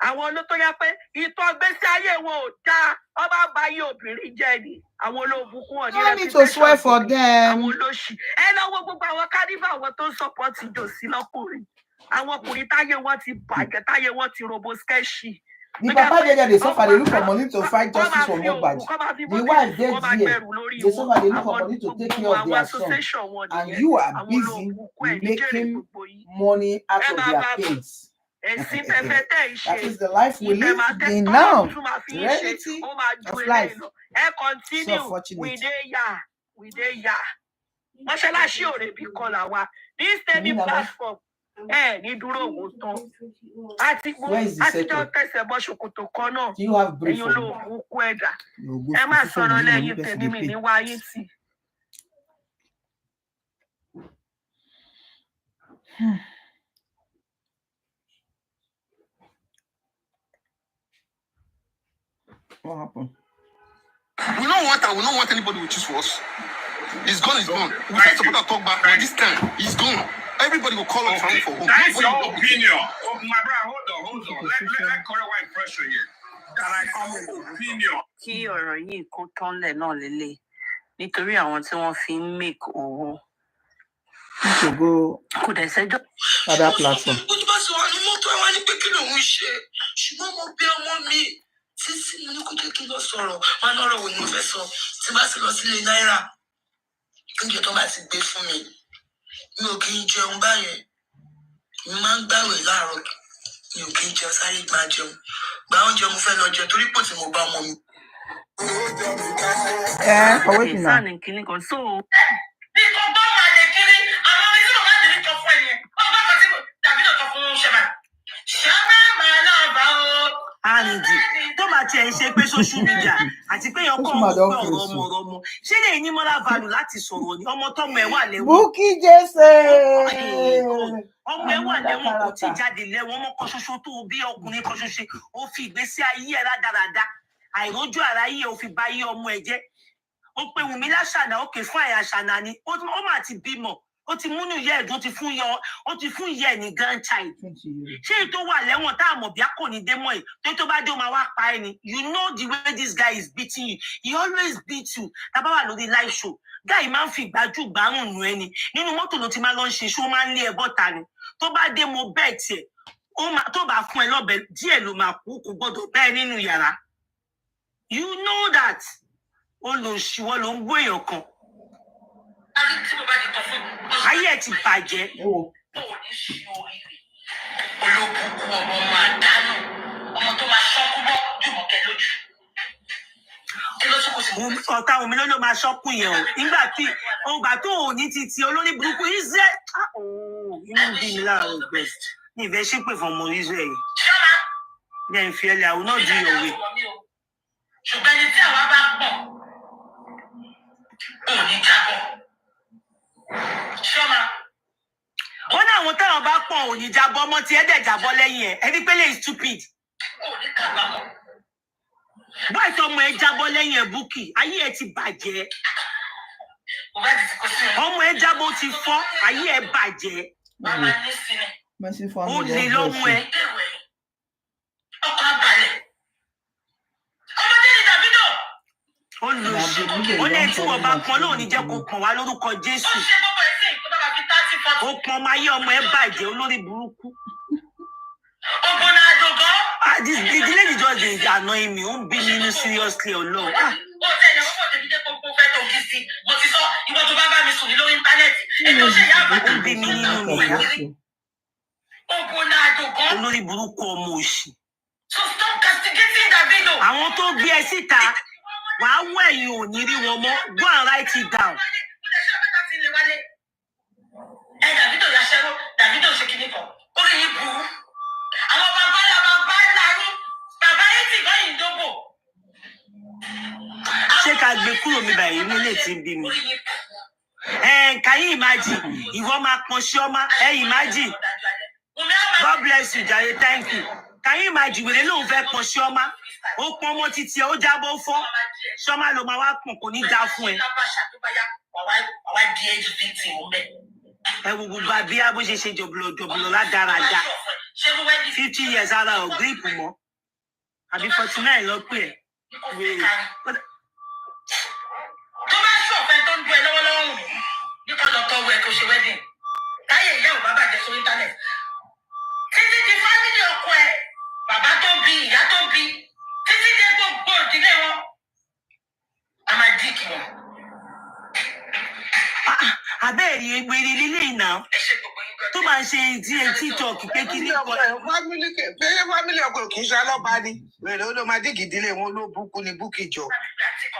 Àwọn ló tó yá pé ìtọ́ gbèsè ayé wọn ò dá ọba báyé obìnrin jẹ́ ni àwọn olóòbùkún wọn ní reputation. I need to swear for them. Àwọn olóṣì ẹ lọ́wọ́ gbogbo àwọn kánífà àwọn tó ń support ìjọsìn lọ́kùnrin àwọn ọkùnrin táyé wọn ti bàjẹ́ táyé wọn ti robo sketchy. The papa they suffer, they look for money to fight justice for Mohbad. The wife dead here, they suffer, they look for money to take care of their son. And you are busy making money out of their pains. That is the life we live in now. Reality of life. So unfortunate. This new platform. Where is the setup? Do you have brief for me? What happened? We don't want anybody to choose for us. He's gone, he's gone. We first supposed to talk back, but this time he's gone. Everybody will call us for home. That's your opinion. Oh, my brother, hold on. Let correct white pressure here. Can I come with opinion? Kí ọ̀rọ̀ yìí kó tán lẹ̀ náà lélẹ̀ nítorí àwọn tí wọ́n fi ń make owó. To go other platform. Ojúbà sọ wà ní mọ́tò ẹ̀ wá ní pé kí lòun ṣe ṣùgbọ́n mo bí ọmọ mi títí mo ní kó jẹ́ kí n lọ sọ̀rọ̀ wọn lọ́rọ̀ wo ni mo fẹ́ sọ tí bá sì lọ sílé náírà oúnjẹ tó bá ti gbé fún mi. Mi ò kì í jẹun báyẹn. Mi máa ń gbàwẹ̀ láàárọ̀. Mi ò kì í jẹun sáré máa jẹun. Gba oúnjẹ mo fẹ́ lọ jẹ torí pò tí mo bá ọmọ mi. Wait now. So Because don't mind the killing, I'm always going to be tough for you. Oh, but David of Shaman. Shaman, my love. Andy, tó bá tiẹ̀ ṣe pé social media àti pé yan kàn mọ̀ pé ọmọ ṣé lè ní moral value láti sọ̀rọ̀ ni ọmọ tọ́mọ ẹ̀ wà lẹ́wọ̀n. Bukky Jesse. Ọmọ ẹ̀ wà lẹ́wọ̀n kò tí jáde lẹ́wọ̀n ọmọ kan ṣoṣo tó bí ọkùnrin kan ṣoṣo ó fi ìgbésí ayé ẹ̀ rádaràda àìrójú ara yìí ó fi bà ayé ọmọ ẹ̀ jẹ́. Ó pe Wùmí láṣànà ó ké fún àyà àṣànà ni ó mà ti bímọ. Ó ti múnú ìyá ẹ̀dùn ó ti fún ìyá ẹ̀ ní grandchild. Ṣé ètò wà lẹ́wọ̀n tá a mọ̀ bí a kò ní dé mọ́ ẹ̀ tó bá dé o máa wá pa ẹ́ ni. You know the way this guy is beating you. He always beats you. Tábà wà lórí live show. Guy máa ń fi ìgbájú gbárùn nù ẹni. Nínú mọ́tò ló ti máa lọ ń ṣe ṣó máa ń lé ẹ bọ́ta ni. Tó bá dé mo bẹ́ẹ̀ tiẹ̀. Tó bá fún ẹ lọ́bẹ̀ díẹ̀ ló máa kú kò gbọ́dọ̀ bẹ́ẹ̀ nínú yàrá. You know that. Olùṣíwọ́ ló ń gbó èèyàn kan. Ayé ẹ̀ ti bàjẹ́. Olókùnkùn ọmọ máa dánù ọmọ tó máa ṣọ́kú bọ́ Jùmọ̀kẹ́ lójú. Ọ̀tá omi ló máa ṣọ́kù yẹn o. Nígbà tí ọgbà tó ò ní ti olórí burúkú Israel. Inú bí mi láàárọ̀ gbẹ̀. Ní ìfẹ́ ṣépè fún ọmọ Israel. Ní ẹ̀ ń fi ẹlẹ́ àwọn náà di òwe. Ṣùgbọ́n ẹni tí àwa bá pọ̀ ò ní jábọ̀. Ṣọ́ma. Ó ní àwọn táwọn bá pọ̀ ò ní jábọ́ ọmọ tí ẹ̀ dẹ̀ jábọ́ lẹ́yìn ẹ̀. Ẹni pé lè stupid. Ò ní kábàámọ̀. Báyìí tó ọmọ ẹ jábọ́ lẹ́yìn ẹ̀ Bukky, ayé ẹ ti bàjẹ́. Ọmọ ẹ jábọ́ ti fọ́, ayé ẹ bàjẹ́. Ó lè lọ́mọ ẹ. Ọkọ̀ abalẹ̀. Ọmọdé ni Davido. Ó lò sí. Ó ní tí wọ́n bá pọn lóò ní jẹ́ kó pọn wá lórúkọ Jésù. Ó ṣe gbogbo ẹ̀sìn ìkọ́tà bá fi 30-40. Ó pọn ọmọ ayé ọmọ ẹ bàjẹ́ olórí burúkú. Ọgbọ́n náà dọ̀gọ́. The lady just dey annoy me. Ó ń bí mi seriously ọlọ́run. Ó tẹ̀lé owó kò tẹ̀lé jẹ́ kó fẹ́ tó kí sí. Mo ti sọ ìwọ tó bá mi sùn ní lórí íńtánẹ́ẹ̀tì. Ètò ṣe ìyá àbá. Ó ń bí mi nínú mi. Ọgbọ́n náà dọ̀gọ́. Olórí burúkú ọmọ òṣì. So stop castigating Davido. Àwọn tó gbé ẹ síta. Wàá wọ ẹ̀yìn ò ní rí wọn mọ́. Go and write it down. Davido yaṣẹ́wó, Davido ṣe kinní kan. Orí yìí burú. Àwọn bàbá ńlá yín, bàbá yín ti gbọ́ yìí dóbò. Ṣé ká gbé kúrò mi báyìí nílé tí ń bí mi? Can you imagine? Ìwọ máa pọn Chioma. Imagine. God bless you, Jare. Thank you. Can you imagine? Wèrè lóun fẹ́ pọn Chioma. Ó pọn ọmọ títí ẹ̀ ó jábọ́ fọ́. Chioma ló máa wá pọn kò ní dá fún ẹ. Ẹ wo gbogbo abíyá bó ṣe jọ̀bùlọ̀ ládàradà. 50 years ara ò gírípù mọ́. Àbí 49 lọ pé ẹ̀. Tó bá ṣọ̀fẹ́ tó ń gbé lọ́wọ́lọ́wọ́ wù mí, nípa lọ́tọ̀ wẹ̀ tó ṣe wedding. Táyé ìyá ò bá bàjẹ́ sórí íńtánẹ̀tì. Títí di fámìlì ọkọ ẹ, bàbá tó bí, ìyá tó bí, títí dé gbogbo ìdílé wọn. A máa díìkì wọn. Abẹ́ẹ̀rí egbèrè lílé ìná tó máa ń ṣe TikTok pé kí ní kọ́. Fámìlì ọkọ kì í ṣe alọ́ba ni. Wèrè ó ló máa dígì ìdílé wọn ló búkú ni búkì jọ.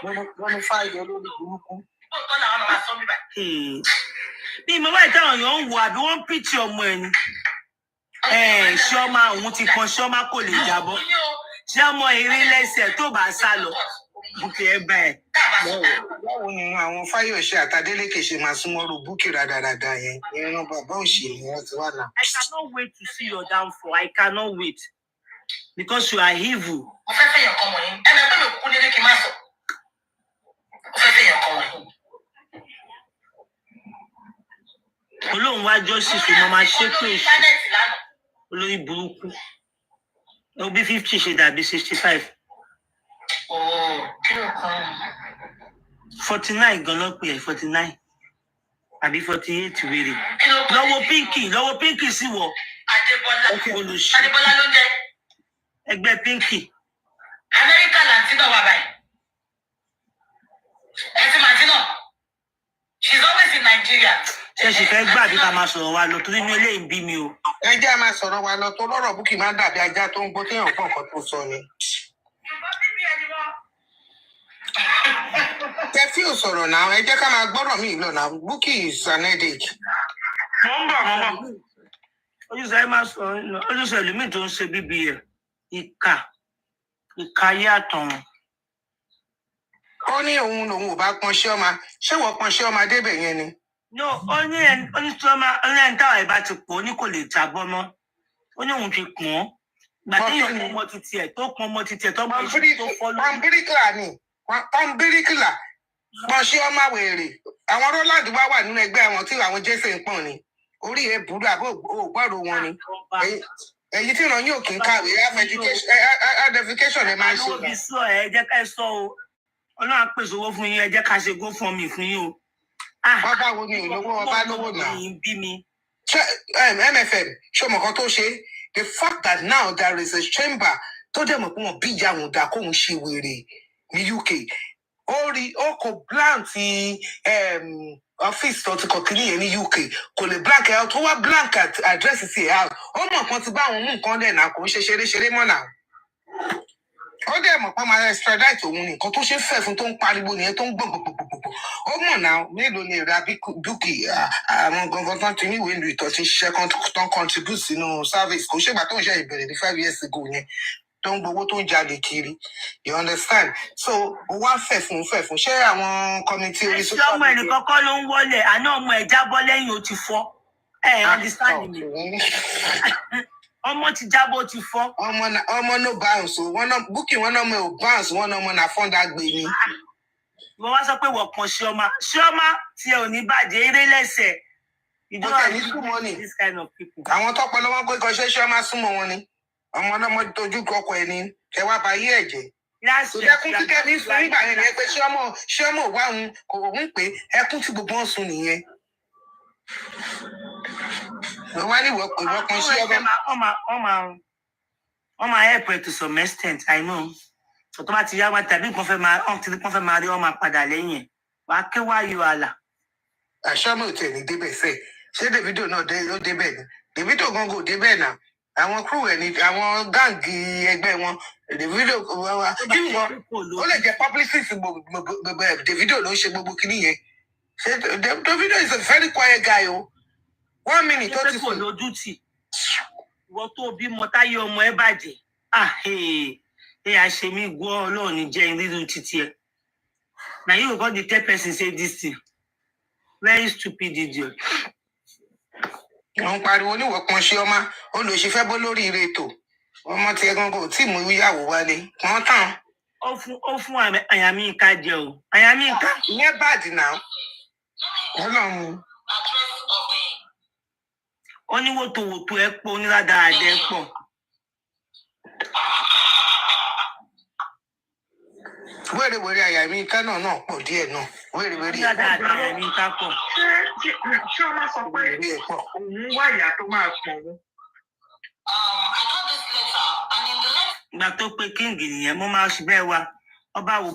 Wọ́n ní fáìlì olórí burúkú. Bí mo bá ìtàwọn èèyàn ń wo àbí wọ́n ń pìtì ọmọ ẹ̀ ni. Chioma òun ti kan Chioma kò lè jábọ́. Ṣé ọmọ eré lẹ́sẹ̀ tó bá sá lọ? Bùkì ẹ bá ẹ. Báwo ni àwọn Fáyọ̀ṣe àtàdélékè ṣe máa súnmọ́rú búkì rádaràda yẹn? Ìran bàbá òṣèlú wọn ti wà náà. I cannot wait to see your downfall. I cannot wait. Because you are evil. Mo fẹ́ fẹ́ yàn kan wọ̀nyí. Ẹ máa gbé mi kú nílé kí n má sọ. Mo fẹ́ fẹ́ yàn kan wọ̀nyí. Olóhùn wá jọ́sìsì mo máa ṣe pé èṣù olórí burúkú. Ó bí 50 ṣe dàbí 65. 49 gan-an pè é 49 àbí 48 wèrè. Lọ́wọ́ pínkì sí wọ̀. Adébọ́lá ló jẹ́. Ẹgbẹ́ pínkì. Amẹ́ríkà làǹtí náà wà báyìí. Ẹ ti màtí náà. She's always in Nigeria. Ṣé ṣe fẹ́ gbà bí ká máa sọ̀rọ̀ wa lọ torí inú eléyìí ń bí mi o. Ẹ jẹ́ a máa sọ̀rọ̀ wa lọ tó lọ́rọ̀ búkì máa ń dàbí ajá tó ń gbó téèyàn pọ̀ nǹkan tó sọ ni. Tẹ́fí ò sọ̀rọ̀ náà, ẹ jẹ́ ká máa gbọ́rọ̀ mí lọ náà. Búkì is an headache. Mo ń bọ̀. Ojúṣe ẹ máa sọ ojúṣe ẹlòmíì tó ń ṣe bíbí ẹ̀ ìka ayé àtọ̀run. Ó ní òun lòun ò bá pọn Chioma. Ṣé wọ́n pọn Chioma débẹ̀ yẹn ni? No, ó ní Chioma ẹni táwọn ẹ̀ bá ti pọ̀ ó ní kò lè jábọ́ mọ́. Ó ní òun ti pọ̀n ọ́. Gbà téèyàn pọn ọmọ títí ẹ̀ tó pọn ọmọ títí ẹ̀ tó mọ iṣẹ́ tó fọ́ lórí. Wọ́n bíríkìlà ni. Wọ́n bíríkìlà. Pọn Chioma wèrè. Àwọn Roland wá wà nínú ẹgbẹ́ àwọn tí àwọn Jésè ń pọ̀n ni. Orí ẹ̀ burú àbó ògbọ́rò wọn ni. Èyí tí ìran yóò kí ń kàwé education ẹ máa ń ṣe. Àwọn òbí sọ ẹ jẹ́ ká ẹ sọ o. Ọlọ́run á pèsè owó fún yín ẹ jẹ́ ká ṣe GoFundMe fún yín o. Ọba wo ni olówó ọba lówó náà? MFM ṣé ọmọ kan tó ṣe? The fact that now there is a chamber tó dẹ̀ mọ̀ pé wọ́n bí ìyá àwọn ọ̀dà kóun ṣe wèrè ní UK. Ó kò blank ọ́fíìsì tó ti kọ̀ kí nìyẹn ní UK kò lè blank ẹ̀ tó wá blank àdírẹ́sì sí ẹ̀ out. Ó mọ̀ kan ti bá àwọn mú nǹkan dẹ̀ náà kò ń ṣe ṣeré mọ́ náà. Ó dẹ̀ mọ̀ pé máa extradite òun nìkan tó ṣe fẹ́ fún tó ń pariwo nìyẹn tó ń gbọ̀n gbogbogbò. Ó mọ̀ náà mélòó ni èrè búkì àwọn gangan tán ti níwèé ìlú ìtọ́ ti ṣiṣẹ́ tán contribute sínú service kò ṣègbà tó ń ṣe ìbẹ̀rẹ̀ ní 5 years ago yẹn tó ń gbowó tó ń jalè kiri. You understand? So ó wá fẹ́ fún ṣé àwọn committee orí social media. Ṣé ọmọ ẹnìkan kọ́ ló ń wọlé àná ọmọ ẹ̀ jábọ́ lẹ́yìn ó ti fọ́? Understand me. Ọmọ ti jábọ́ ti fọ́. Ọmọ no bounce o búkì wọn náà mọ ò bounce wọn náà mọ náà fọ́ndà gbé ni. Wọ́n wá sọ pé wọ́n pọn Chioma tí ẹ ò ní bàjẹ́ eré lẹ́sẹ̀. Ìjọba ní súnmọ́ ni. Àwọn tọ́pọ̀ lọ́wọ́ pé kan ṣe Chioma súnmọ́ wọn ni. Ọmọ ọlọ́mọ tójú kọkọ ẹ̀ ni ẹ wá ba ayé ẹ̀ jẹ́. Ẹkún kíkẹ́ ní sùn nígbà yẹn ni ẹ pé Chioma ò wá òun kò ń pè ẹkún tí gbogbo wọn sùn nìyẹn. Wọ́n wá ní ìwọ pé wọ́n kan Chioma. Wọ́n máa help to some extent, I know. Tó bá ti yá wá tàbí nǹkan fẹ́ máa rí ọmọ padà lẹ́yìn ẹ̀. Wàá ké wá yọ àlà. Chioma ò tẹ̀ ní débẹ̀ sẹ́ẹ̀. Ṣé Davido náà ló débẹ̀ ni? Davido gan kò débẹ̀ náà. àwọn crew ẹ̀ ní àwọn gáàngì ẹgbẹ́ wọn Davido ó lè jẹ́ publicist Davido ló ń ṣe gbogbo kinní yẹn. Davido is a very quiet guy o. 1 minute tó ti sùn. Lójú tì wọ́n tó bímọ táyé ọmọ ẹ bàjẹ́ àṣemí gbọ́ Ọlọ́run ní jẹ́ irú títí ẹ. Na you go dey tell person say this thing. Very stupid idiot. Wọ́n pariwo níwọ̀ kan ṣe ọmọ olùṣèfẹ́ bó lórí ire ètò ọmọ tí ẹ̀gbọ́n kò tí mú ìyàwó wálé wọ́n tàn. Ó fún àyàmí ìka jẹ o. Àyàmí ìka. Ìyẹn bad now. Ọlọ́run. Ó ní wòtòwòtò ẹ pọ̀ onílàdàádẹ ẹ pọ̀. Wèrè àyàmí ìka náà pọ̀ díẹ̀ náà. Wèrè. Onílàdàádẹ àyàmí ìka pọ̀. Ṣé ọmọ sọ pé òun wá ìyá tó máa pọ̀ wọn? Ìgbà tó pe king nìyẹn mo máa ṣe bẹ́ẹ̀ wá ọba wò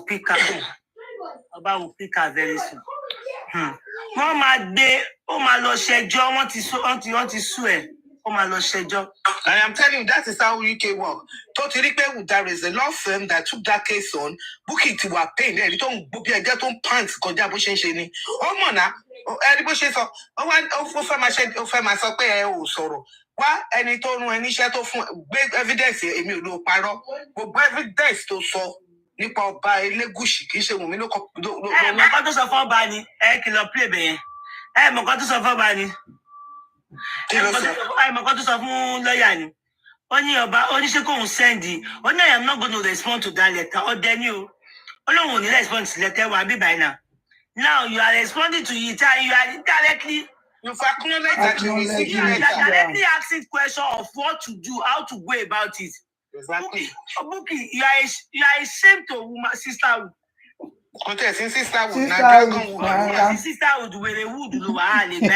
píkà very soon. Wọ́n máa gbé ó máa lọ ṣẹjọ́ wọ́n ti sú ẹ̀ ó máa lọ ṣẹjọ́. I am telling you that is how UK work. Tó ti rí pé there is a law firm that took that case on. Bukky ti wà pain ẹni tó ń gbó bí ẹjẹ́ tó ń pants kọjá bó ṣe ń ṣe ni. Ó mọ̀ náà ẹni bó ṣe sọ ó fẹ́ máa sọ pé ẹ ò sọ̀rọ̀. Wá ẹni tó rún ẹni iṣẹ́ tó fún gbé evidence èmi ò lò parọ́. Gbogbo evidence tó sọ nípa ọba Elégùṣì kì í ṣe Wùnmí ló kọ. Mọ̀kàn tó sọ fún ọba ni kìlọ̀ play bẹ̀yẹn. Mọ̀kàn tó sọ fún ọba ni. Mọ̀kàn tó sọ fún lọ́ọ̀yà ni. Ó ní ọba ó ní ṣé kóun sẹ́ndì. Ó ní I am not going to respond to that letter. Ọdẹ ni o. Ó lóun ò ní respond to letter wa bí báyìí náà. Now you are responding to it and you are directly. You acknowledge that you received the letter. You are directly asking question of what to do, how to go about it. Exactly. Bukky, you are ashamed to woman sisterhood. Contest in sisterhood. Sisterhood with a wood no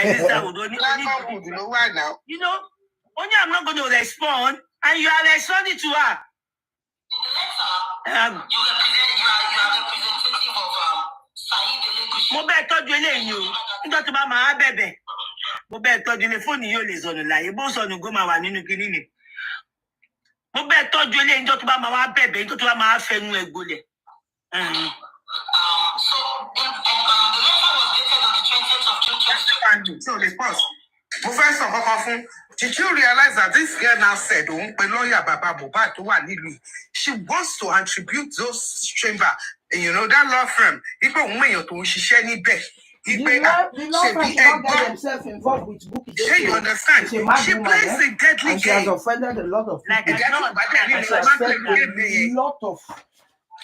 sisterhood. Wood no now. You know, only I'm not going to respond, and you are responding to her. You are representative of Saheed. Mo bẹ́ẹ̀ tọ́jú eléyìí o, nígbà tó bá máa bẹ̀bẹ̀. Mo bẹ́ẹ̀ tọ́jú ilé fóònù yóò lè sọnù láyé, bó sọnù gó máa wà nínú kinní ni. Mo bẹ́ẹ̀ tọ́jú eléyìí nígbà tó bá máa bẹ̀bẹ̀, nígbà tó bá máa fẹnu ẹ̀ gbolẹ̀. So the letter was dated on the 20th of June. So the pause. Professor Kokofun, did you realize that this girl now said, lawyer Baba Mohbad tó wà nílùú, she wants to attribute those chamber, you know, that law firm. Ipe òun èèyàn tó ń ṣiṣẹ́ níbẹ̀. The law firm did not get themselves involved with Bukky. You understand? She plays a deadly game. She has offended a lot of people. Like She has offended a lot of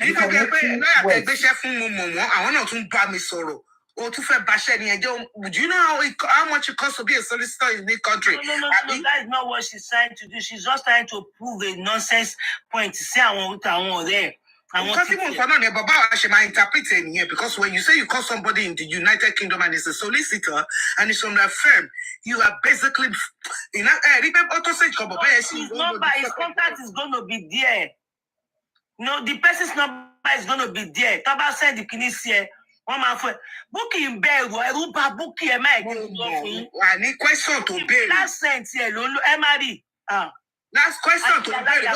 nígbà tó pé lọ́yà tẹ gbéṣẹ́ fún mo mọ̀ wọ́n àwọn náà tún bá mi sọ̀rọ̀ o tún fẹ́ baṣẹ́ ni ẹjọ́ do you know how much it costs to be a solicitor in this country? No, that is not what she's trying to do. She's just trying to prove a nonsense point. Say àwọn ọ̀rẹ́ because even for now bàbá wa ṣe máa interpret ẹ̀ nìyẹn because when you say you call somebody in the United Kingdom and it's a solicitor and it's from that firm you are basically his contact is going to be there. No, the person's number is going to be there. Taba said the kinesier. One man for Bukky in bed. Ẹ̀rù bà Bukky ẹ má I need question to bear. Last sentence here, Emari. Last question to bear.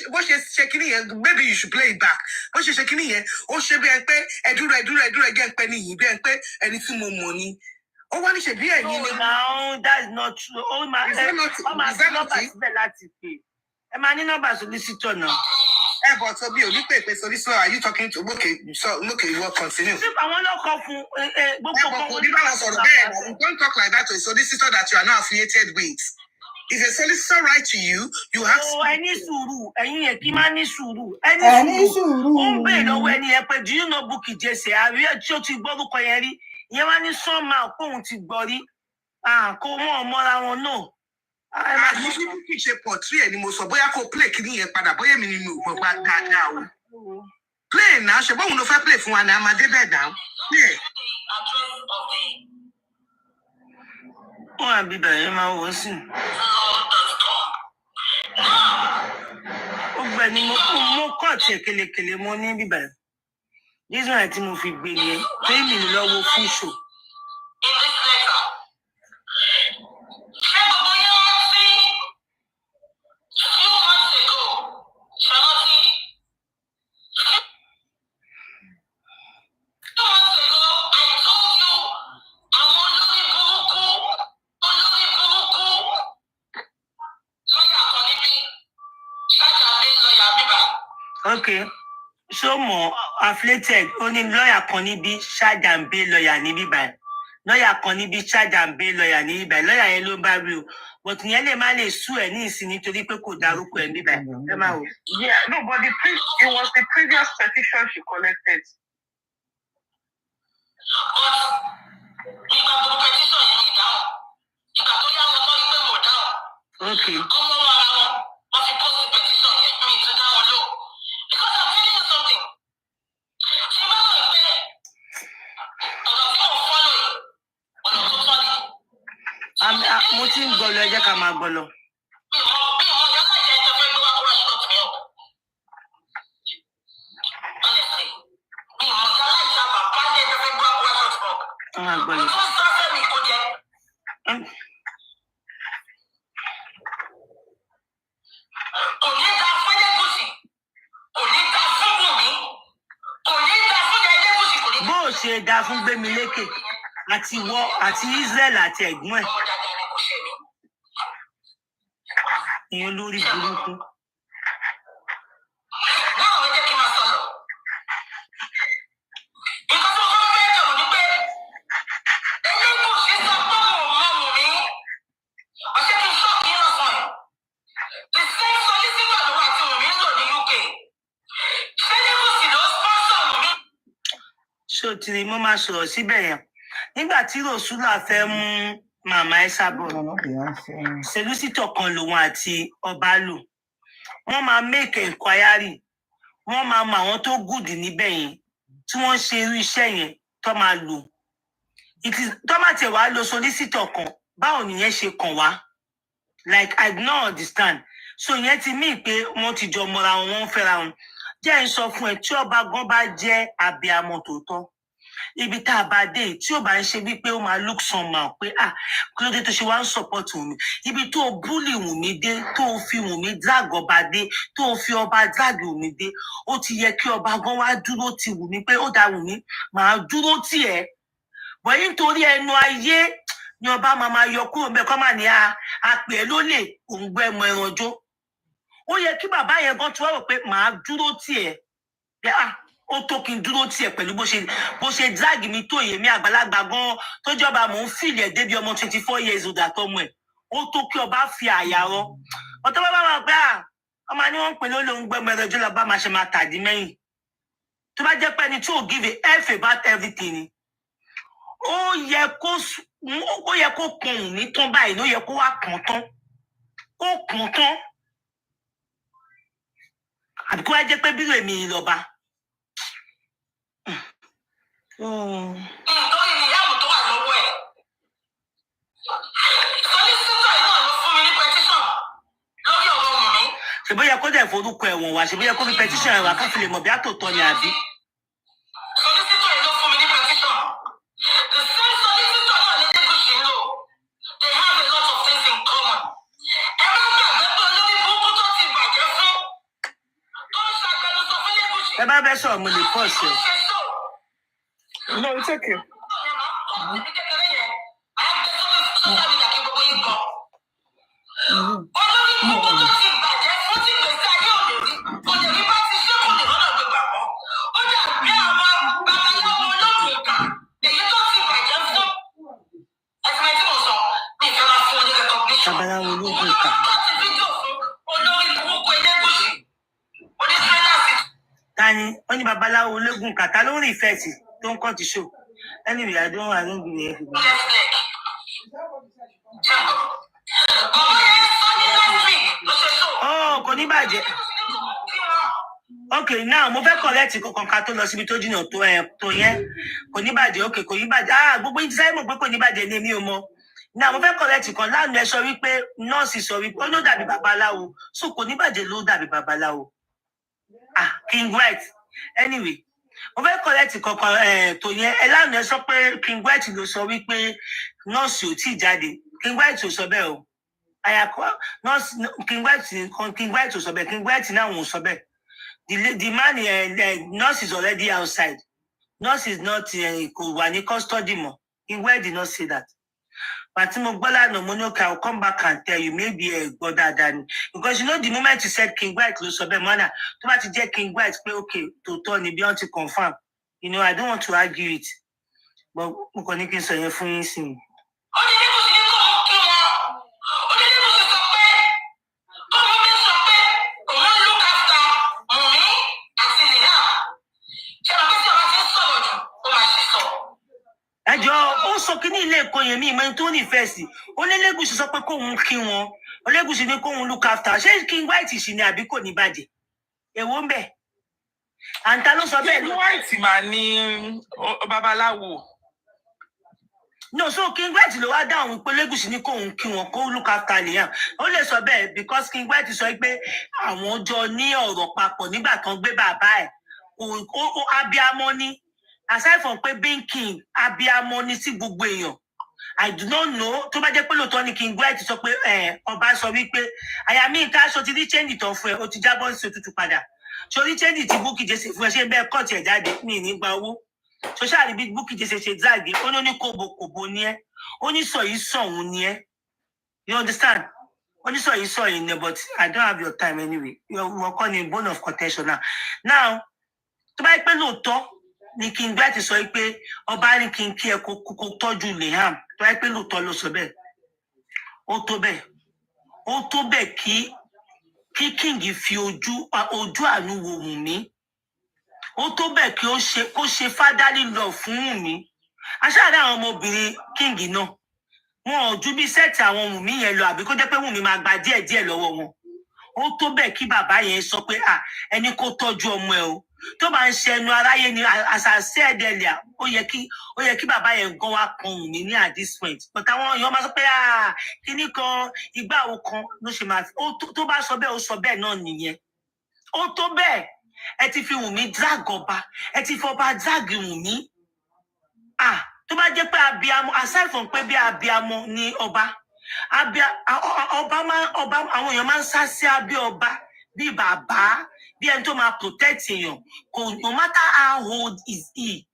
What she's checking here, maybe you should play it back. What she's checking here, oh she be pay, do again penny, be pay anything more money. Oh, what is she be? No, that's not true. Oh my, is that not it? Emani number solicitor now. But so be you pay solicitor. Are you talking to okay? So look, you will continue. I want to call for don't talk like that to a solicitor that you are now affiliated with. If a solicitor write to you, you have to. Any suru, any suru. Do you know Bukky Jesse? I read Choti Bodu Koyeri. Yemani somehow come to body. Come on, more no. Mo ní kí ṣe portrait ẹni mo sọ bóyá kó play kí nìyẹn padà bóyá mi ni mi ò gbọ́ dáadáa o. Play náà ṣe bóun ló fẹ́ play fún wa ní amadé bẹ́ẹ̀ dá. Play. Wọ́n á bí bẹ̀rẹ̀ máa wọ̀ sí. Ó gbẹ ni mo kọ́ ọ̀tí kelekele mo ní bíbẹ̀. Dísùn àti mo fi gbé ni pé mi lọ́wọ́ fún ṣò. Okay. So more afflicted. Only lawyer can be charge and bail lawyer ni by. Lawyer can be charge and bail lawyer ni by. Lawyer yẹn ló bá wí o. But ìyẹn lè má lè sue ẹ ní ìsìn nítorí pé kò dárúkọ ẹ ní by. Yeah, no, but it was the previous petition she collected. Okay. Mo ti ń gbọ́ lọ, ẹ jẹ́ ká máa gbọ́ lọ. Bó o ṣe dá fún Gbémilékè àti wọ àti Israel àti ẹ̀gbọ́n ẹ̀. Ìyẹn lórí burúkú. So tìrì mo máa sọ̀rọ̀ síbẹ̀ yẹn. Nígbà tí Rosula fẹ́ mú màmá ẹ sábọ̀, sẹ́lúsítọ̀ kan lòun àti ọba lò. Wọ́n máa make inquiry. Wọ́n máa mọ àwọn tó gùdì níbẹ̀ yẹn tí wọ́n ṣe irú iṣẹ́ yẹn tó máa lò. Tó máa tẹ̀ wá lo solicitor kan, báwo nìyẹn ṣe kàn wá? Like I do not understand. So yẹn ti mí pé wọ́n ti jọ mọ́ra wọn, wọ́n fẹ́ra wọn. Jẹ́ ń sọ fún ẹ tí ọba gan bá jẹ́ abiyamọ tòótọ́. Ibi tá a bá dé tí ó bá ń ṣe wípé ó máa look somehow pé kí ló dé tó ṣe wá ń support Wùnmí. Ibi tó bully Wùnmí dé, tó fi Wùnmí drag ọba dé, tó fi ọba drag Wùnmí dé, ó ti yẹ kí ọba gan wá dúró ti Wùnmí pé ó dá Wùnmí, màá dúró tì ẹ́. Bọ̀ nítorí ẹnu ayé ni ọba máa yọ kúrò ńbẹ̀ kọ́ máa ní àpè ẹ́ lólè òun gbẹ́ ẹmọ ẹranjó. Ó yẹ kí bàbá yẹn gan tí wọ́n rò pé màá dúró tì ẹ́. Ó tó kí n dúró tiẹ̀ pẹ̀lú bó ṣe drag mi tó yèmí àgbàlagbà gan tó jọba mò ń fìlì ẹ̀ débi ọmọ 24 years old àtọmọ ẹ̀. Ó tó kí ọba fi àyà rọ. Ọ̀tọ́ bá wà pé ọmọ ni wọ́n ń pè lóhùn gbẹ́mọ ẹrọjú lọ́ba máa ṣe máa tàdí mẹ́yìn. Tó bá jẹ́ pé ẹni tí ò give a f about everything ni. Ó yẹ kó kàn òun ní tán báyìí ló yẹ kó wá kàn tán. Ó kàn tán. Àbí kó wá jẹ́ pé bírò èmi lọ́ba. Nítorí ìyáàmù tó wà lọ́wọ́ ẹ̀. Sọ́lísítọ̀ yìí náà ló fún mi ní pẹtíṣọ̀n lórí ọ̀rọ̀ Wùnmí. Ṣé bóyá kó dẹ̀ forúkọ ẹ̀wọ̀n wá, ṣé bóyá kó fi pẹtíṣọ̀n ẹ̀wà kó fi lè mọ̀ bí àtòtọ́ ni àbí. Sọ́lísítọ̀ yìí ló fún mi ní pẹtíṣọ̀n. The same sọ́lísítọ̀ náà ní Lẹ́gùṣì ń lò. They have a lot of things in common. Ẹ má gbàgbé pé olórí burúkú tó ti bàjẹ́ fún tó ń ṣàgbẹnusọ fún Lẹ́gùṣì. Ẹ bá fẹ́ sọ̀rọ̀ mo lè pọ̀ sí ẹ. No, it's okay. Babaláwo ológun ìkà. Tani ó ní babaláwo ológun ìkà ta ló ń rìn fẹ́ẹ̀sì tó ń kọ́ ti show. Anyway, I don't believe it. Oh, kò ní bàjẹ́. Okay, now mo fẹ́ correct kankan ká tó lọ síbi tó jìnnà tó yẹn. Kò ní bàjẹ́, okay, kò ní bàjẹ́. Gbogbo yín ti sáré mọ̀ pé kò ní bàjẹ́ ní èmi ò mọ̀. Now mo fẹ́ correct kan lánàá ẹ sọ wípé nọ́ọ̀sì sọ wípé ó ló dàbí babaláwo. So kò ní bàjẹ́ ló dàbí babaláwo. King White. Anyway, mo fẹ́ correct kankan tó yẹn. Ẹ lánàá ẹ sọ pé King White ló sọ wípé nọ́ọ̀sì ò tíì jáde. King White ò sọ bẹ́ẹ̀ o. King White ò sọ bẹ́ẹ̀. King White náà ò sọ bẹ́ẹ̀. The man, the nurse is already outside. Nurse is not kò wà ní custody mọ́. King White did not say that. But I'll come back and tell you, maybe a brother than because you know the moment you said King White, Manna, to much King White, okay, to Tony beyond to confirm. You know, I don't want to argue it. But I'm going to say for instance. Also, can you let go? Me, my Tony Festi. Only Legus is up a coon king one. Olegus in a coon look after. Say King White is in there because ni badi. It won't be. And Talos of King White, man, Babalawo. No, so King White is lower down with Olegus in a coon king one. Go look after Liam. Only so bad because King White is like, I want Johnny or the Papa, Niba can be bye. Oh, Abia money. Aside from being king, Abia money si gbogbo èèyàn. I do not know. To ba jẹ́ pé lóòótọ́ ni King White sọ pé ọba sọ wípé àyà mi ká aṣọ ti ní change ìtàn fún ẹ ó ti jábọ́ sí òtútù padà. So ní change ti Bukky Jesse fún ẹ ṣe bẹ́ẹ̀ kọ́ọ̀tì ẹ̀ jáde ní ìnígbà owó. So ṣáà rí bí Bukky Jesse ṣe záàgé ó ní kòbòkòbò ni ẹ́ ó ní sọ yìí sọ̀hún ni ẹ́. You understand? Ó ní sọ yìí sọ̀hún ni but I don't have your time anyway. You're calling bone of contention now. Now tó bá jẹ́ pé lóòótọ́ ni King White sọ pé ọba ní kí n kí ẹ kó tọ́jú Liam tó wáyé pé lóòótọ́ ló sọ bẹ́ẹ̀ ó tó bẹ́ẹ̀ kí King fi ojú àánú wo Wùnmí ó tó bẹ́ẹ̀ kí ó ṣe fatherly love fún Wùnmí aṣáájú àwọn ọmọbìnrin King náà wọn ò ju bí sẹ́ẹ̀tì àwọn Wùnmí yẹn lọ àbí kó jẹ́ pé Wùnmí máa gba díẹ̀díẹ̀ lọ́wọ́ wọn ó tó bẹ́ẹ̀ kí bàbá yẹn sọ pé ẹni kó tọ́jú ọmọ ẹ o tó bá ń ṣẹnu aráyé ni as I said earlier ó yẹ kí bàbá yẹn gan wá kan Wùnmí ní at this point but àwọn èèyàn máa sọ pé kíní kan ìgbà wo kan ló ṣe máa tó bá sọ bẹ́ẹ̀ ó sọ bẹ́ẹ̀ náà nìyẹn ó tó bẹ́ẹ̀ ẹ ti fi Wùnmí drag ọba ẹ ti fọba drag Wùnmí tó bá jẹ́ pé abiyamọ aside from pé bí abiyamọ ni ọba àwọn èèyàn máa ń sá sí abẹ́ ọba bí bàbá bí ẹni tó máa protect èèyàn no matter how old is he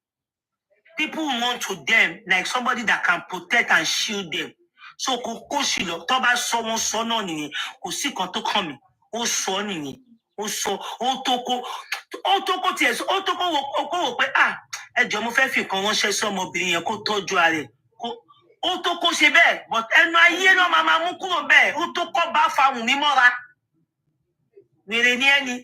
people want to them like somebody that can protect and shield them so kò sí lọ tó bá sọ wọn sọ náà nìyẹn kò sí kan tó kàn mí ó sọ nìyẹn ó sọ ó tó kó tiẹ̀ ó tó kó wò pé ẹjọ́ mo fẹ́ fi kan ránṣẹ́ sí ọmọbìnrin yẹn kó tọ́jú ara rẹ̀ ó tó kó ṣe bẹ́ẹ̀ but ẹnu ayé náà máa mú kúrò bẹ́ẹ̀ ó tó kọ́ bá fa Wùnmí mọ́ra wèrè ní ẹni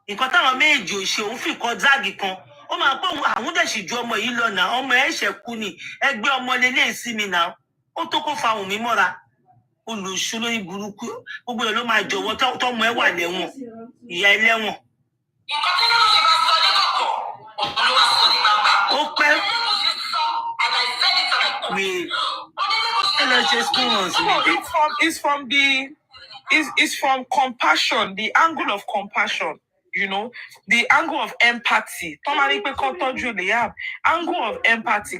nǹkan táwọn méjì ò ṣe òun fi kọ záàgì kan ó máa pọ̀ àwọn dẹ̀ sì ju ọmọ yìí lọ náà ọmọ ẹ̀ ṣẹ̀ kú ni ẹgbẹ́ ọmọ lélẹ̀ sí mi náà ó tó kó fa Wùnmí mọ́ra olùṣó lórí burúkú gbogbo ẹ̀ ló máa jọ̀wọ́ tọ́mọ ẹ̀ wà lẹ́wọ̀n ìyá ẹlẹ́wọ̀n. nǹkan tí nínú ṣe bá sọ ní kọ̀kọ̀ òun ló wá sọ ní gbangba. ó pẹ́ It's from compassion, the angle of compassion, you know, the angle of empathy. Angle of empathy.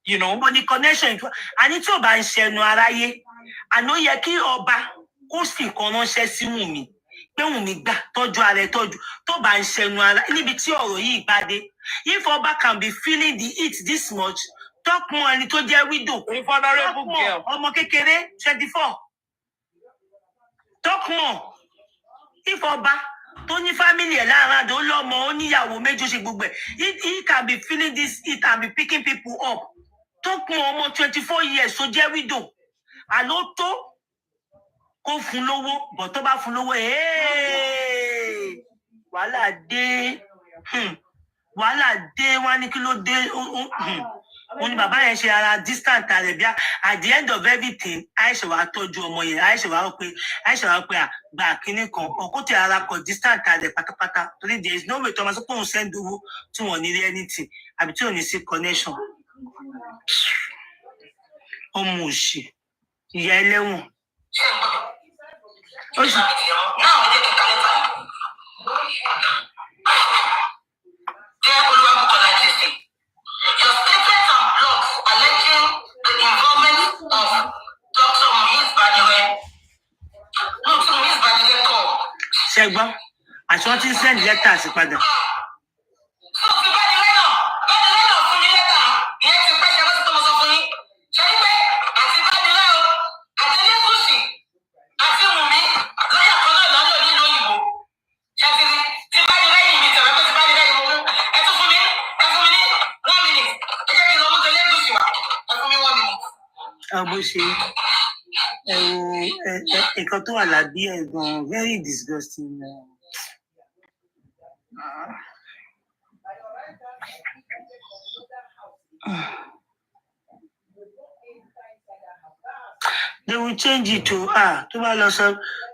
You know, but the connection. I need to buy share no araye. I know ye ki ọba ó sì kan ránṣẹ́ sí Wùnmí. Pé Wùnmí gbà tọ́jú ara ẹ̀ tọ́jú tó bá ń ṣẹnu ara níbi tí ọ̀rọ̀ yìí bá dé. If ọba can be feeling the heat this much, talk more ẹni tó jẹ́ widow. Vulnerable girl. Ọmọ kékeré 24. Talk more. If ọba tó ní family ẹ̀ láàrin àdó lọ́mọ ó níyàwó méjì ó ṣe gbogbo ẹ̀. He can be feeling this heat and be picking people up. Talk more ọmọ 24 years tó jẹ́ widow. Àló tó kó fún lówó bọ̀ tó bá fún lówó wàhálà dé wọ́n ní kí ló dé wọ́n ní bàbá yẹn ṣe ara distant rẹ̀ bí at the end of everything àìṣe wàá tọ́jú ọmọ yẹn àìṣe wàá pé gbà kínní kan ọkọ tí ara kọ distant rẹ̀ pátápátá torí there is no way tó máa sọ pé òun send owó tí wọ́n ní rí anything àbí tí ò ní sí connection ọmọ òṣì ìyá ẹlẹ́wọ̀n. Now, your statements and blogs alleging the involvement of Dr. Muiz Baniwe. No, to Muiz Baniwe call. Ṣẹ́gbọ́n, àti wọ́n ti ń send letter sí padà. So, fi Baniwe náà fún mi lẹ́tà. very disgusting. They will change it to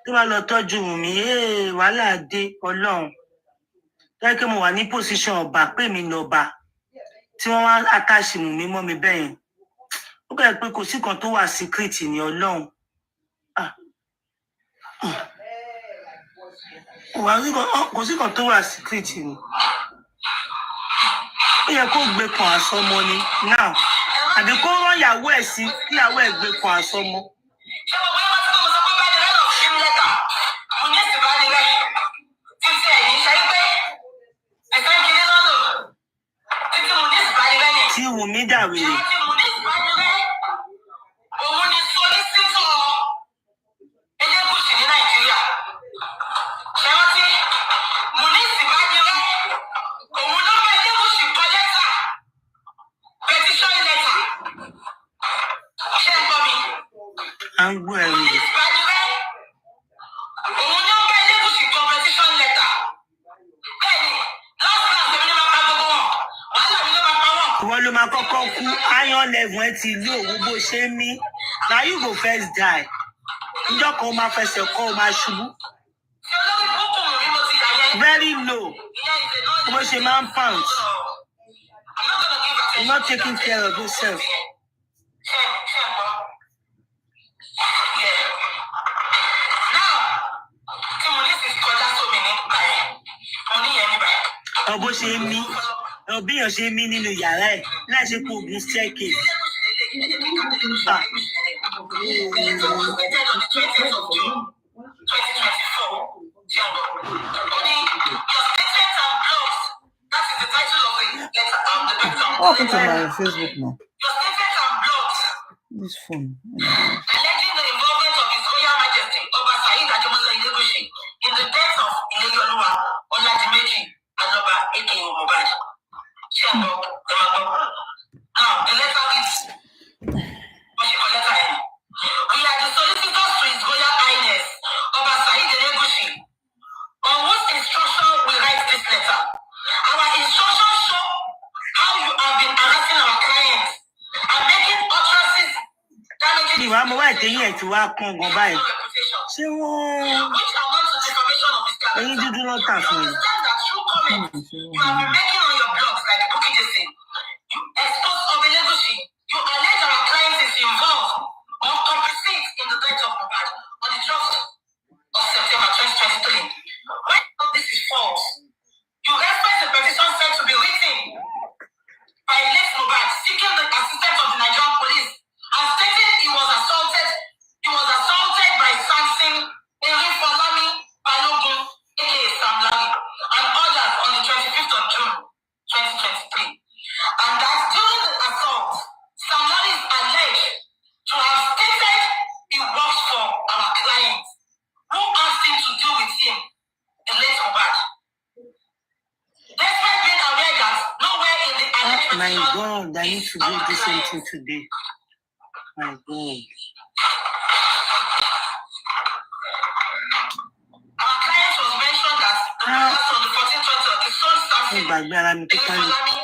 tó bá lọ tọ́jú mi wàhálà dé Ọlọ́run. Like mo wà ní position ọba pé mi lọ́ba tí wọ́n wá attach mi mọ́ mi bẹ́yẹn. Ó kẹ́ pé kò sí kan tó wà secret ní Ọlọ́run. Kò sí kan tó wà secret ní. Ó yẹ kó gbé kan àsọmọ ni now. Àbí kó rán ìyàwó ẹ̀ sí kí ìyàwó ẹ̀ gbé kan àsọmọ. Tí Wùmí dàwèrè. À ń gbọ́ ẹ̀rù. Wọ́n ló máa kọ́kọ́ kú iron level ẹ ti lé òwú bó ṣe ń mí. Now you go first die. Ǹjọ́ kan ó máa fẹsẹ̀ kọ́ ó máa ṣubú. Very low. Bó ṣe máa ń pounce. You're not taking care of yourself. Bó ṣe ń mí. Bí èèyàn ṣe ń mí nínú yàrá ẹ̀ láì ṣe kó ogun staircase. What happened to my Facebook now? This phone. Alleging the involvement of His Royal Majesty Oba Saheed Ademola Ilegushi in the death of Ileoluwa Oladimeji Aloba aka Mohbad. Now the letter reads. We are the solicitors to His Royal Highness Oba Saheed Ilegushi, on whose instruction we write this letter. Our instructions show how you have been harassing our clients and making utterances damaging which amount to defamation of his character. You understand that through comments you have been making on your blogs like Bukky Jesse, you expose Ilegushi, you allege our client is involved or complicit in the death of Mohbad on the 12th of September 2023. When this is false, you reference the petition said to be written by late Mohbad seeking the assistance of the Nigerian police and stating he was assaulted by Samson Erinfolami Balogun aka Sam Larry and others on the 25th of June 2023. And that during the assault, Sam Larry is alleged to have stated he works for our client who asked him to deal with him, the late Mohbad. Despite being aware that nowhere in the alleged My God, I need to do the same thing today. My God. Our client was mentioned that the members on the 14th of the son Samson Erinfolami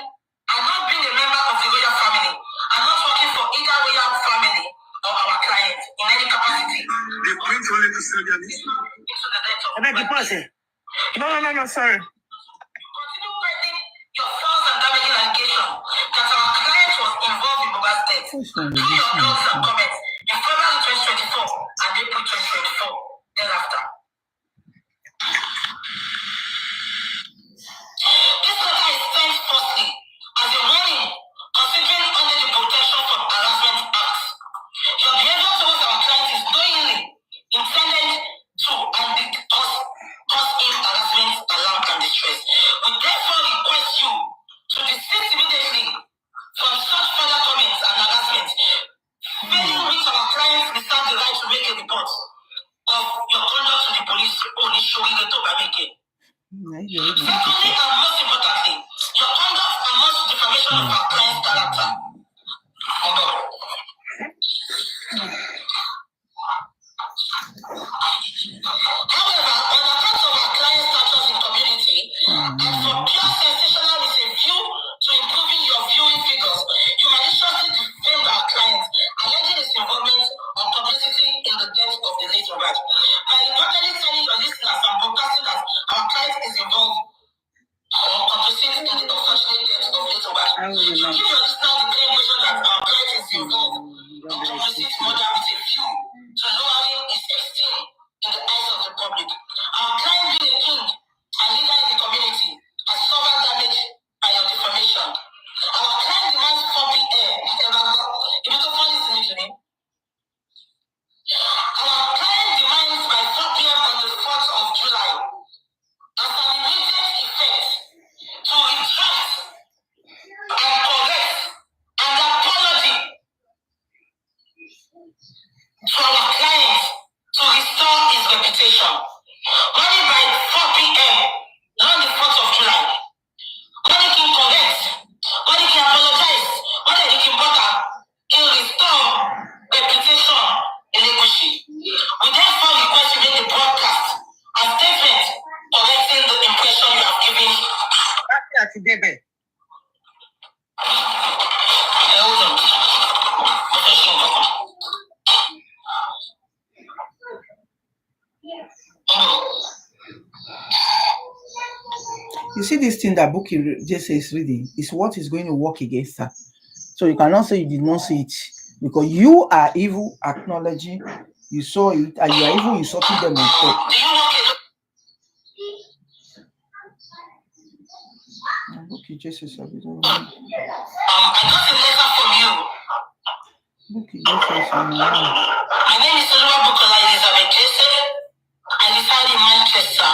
are not being a member of the royal family and not working for either royal family or our client in any capacity. They point only to Sylvia. Into the death of I beg your pardon. No, sorry. Continue writing your false and damaging allegation that our client was involved in Mohbad's death through your blogs and comments in February 2024 and April 2024 thereafter. This letter is sent firstly as a warning considering under the Protection from Harassment Act. Your behavior towards our client is knowingly intended to and it cause him harassment, alarm, and distress. We therefore request you to desist immediately from such further comments and harassment, failing which our clients reserve the right to make a report of your conduct to the police only showing the Tobameke. Secondly, and most importantly, your conduct amounts to defamation of our client's character. Running by 4 p.m. on the 4th of July. When he can correct, when he can apologize, when he can butter, he will restore reputation in Legushi. We therefore request you make the broadcast a statement correcting the impression you have given. Hold on. You see this thing that Buki just is reading is what is going to work against her. So you cannot say you did not see it because you are even acknowledging you saw it and you are even insulting them on top. Buki just is a little. I got a letter from you. Buki just is a little. My name is Olua Bukola Elizabeth Jesse. I reside in Manchester.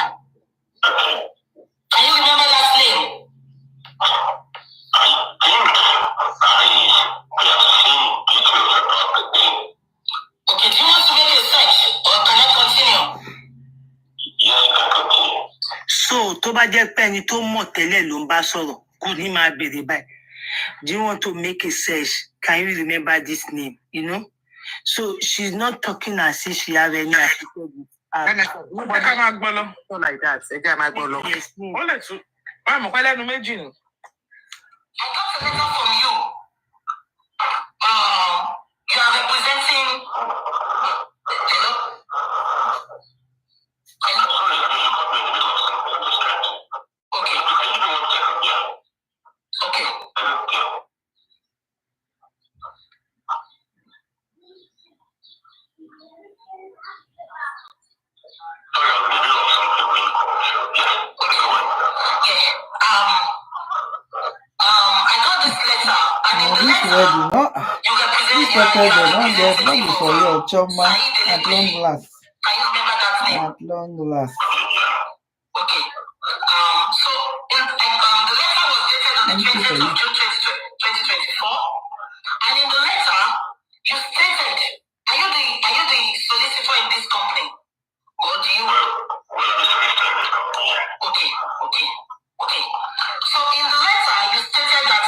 Can you remember last name? Okay, do you want to make a search or can I continue? Yes, you can continue. So, tó bá jẹ́ pé ẹni tó mọ̀ tẹ́lẹ̀ ló ń bá sọ̀rọ̀, kò ní máa béèrè báyìí. Do you want to make a search? Can you remember this name? You know? So she's not talking as if she have any attitude. Like that. Yes. I got a letter from you. You are representing. Okay. Okay. I got this letter, and in the letter, you represent for your choma at long last. Can you remember that name? At long last. Okay. So the letter was dated on the 20th of June 2024, and in the letter, you stated, are you the solicitor in this company, or do you? Okay. So in the letter, you stated that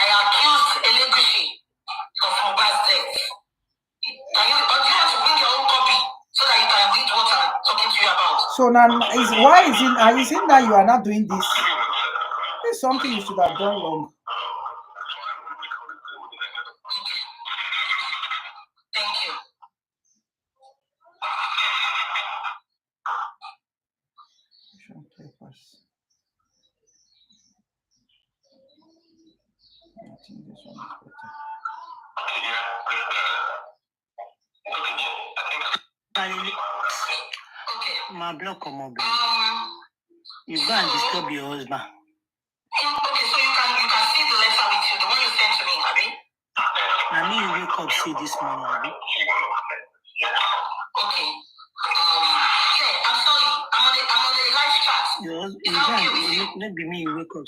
I accused Elegushi of Mohbad's death. Do you want to bring your own copy so that you can read what I'm talking to you about? So now, are you saying that you are not doing this? This is something you should have done long. Thank you. I think this one is better. Okay. My block or mobile. You go and disturb your husband. Okay, so you can see the letter with you, the one you sent to me, Abby. I mean, you wake up see this morning, Abby. Okay. Yeah, I'm sorry. I'm on a live chat. You can't. Not be me. You wake up.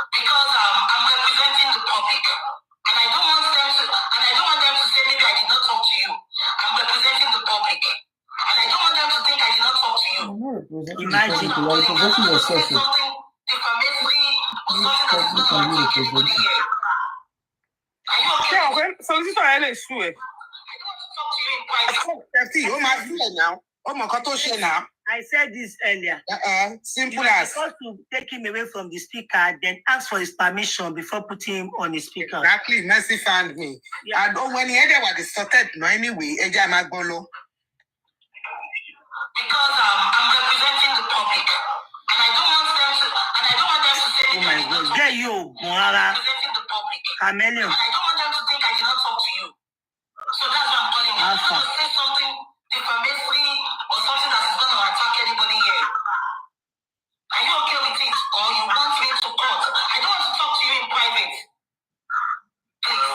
Because I'm representing the public, and I don't want them to say maybe I did not talk to you. I'm representing the public, and I don't want them to think I did not talk to you. Imagine you are representing yourself. Something defamatory or something that is not going to attack anybody here. Are you okay? Yeah, okay. So this is why I let you. I don't want to talk to you in private. I said this earlier. Simple You are as. supposed to take him away from the speaker, then ask for his permission before putting him on the speaker. Exactly. Mercy found me. Yeah. I don't when he heard what is sorted no anyway. Because I'm representing the public, and I don't want them to say. Oh my God! There you, Moara. Representing the public. Chameleon. And I don't want them to think I did not talk to you. So that's why I'm calling you. I don't want to say something defamatory or something that is going to attack anybody here. Are you okay with it? Or you want me to court? I don't want to talk to you in private. Please.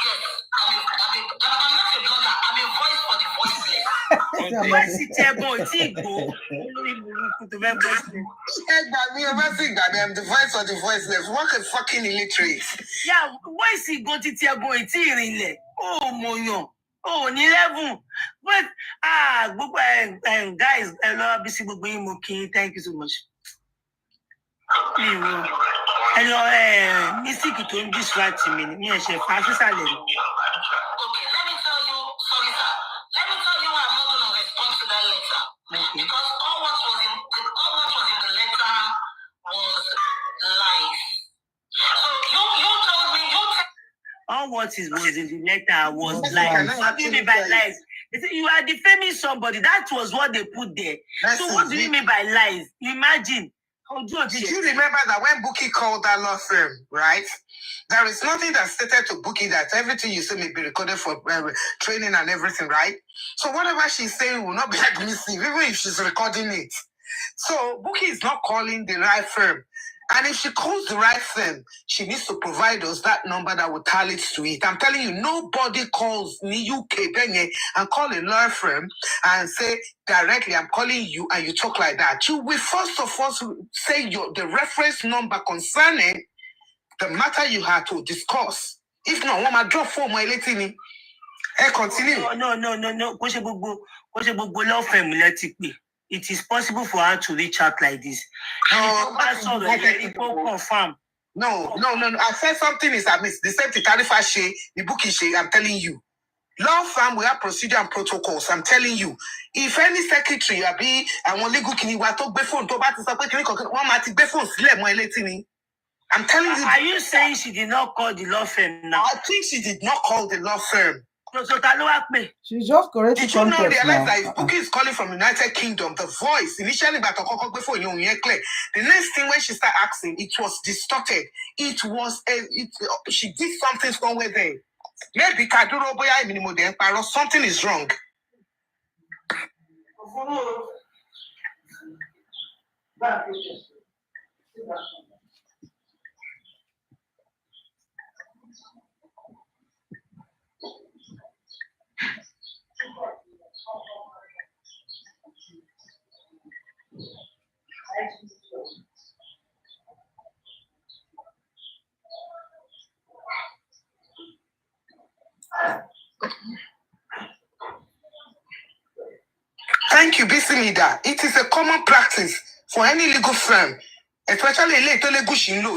Yes, I'm not a blogger. I'm a voice for the voiceless. Voice I'm the voice of the voiceless. What a fucking illiterate. Yeah, voice is going to tell boy oh moyo. Oh, ni level. But guys, I love busy king. Thank you so much. Hello, Missy to distract me. Yes, chef. Okay, let me tell you, sorry, sir. Let me tell you why I'm not going to respond to that letter. Okay. Because all what was in the letter was lies. So you told me all what was in the letter was lies. What do you mean by lies? You are defaming somebody. That was what they put there. So what do you mean by lies? Imagine. Did you remember that when Bookie called that law firm, right? There is nothing that stated to Bookie that everything you say may be recorded for training and everything, right? So whatever she's saying will not be admissive, even if she's recording it. So Bookie is not calling the right firm. And if she calls the right firm, she needs to provide us that number that will tally to it. I'm telling you, nobody calls me UK Benye and call a law firm and say directly, I'm calling you, and you talk like that. You will first of all say the reference number concerning the matter you had to discuss. If not, one might drop for my letting. Continue. No. Law firm, let it be. It is possible for her to reach out like this. No. I said something is amiss. The same thing, Tarifa Shea, the Bookie Shea, I'm telling you. Law firm, we have procedure and protocols. I'm telling you. If any secretary, I want legal kiniwa to be phone to bat is I'm telling you. Are you saying she did not call the law firm now? I think she did not call the law firm. She's just correcting. Did you not realize that if Bookie is calling from United Kingdom, the voice initially the next thing when she started asking, it was distorted. It was she did something somewhere there. Maybe something is wrong. Thank you, BC Leader. It is a common practice for any legal firm, especially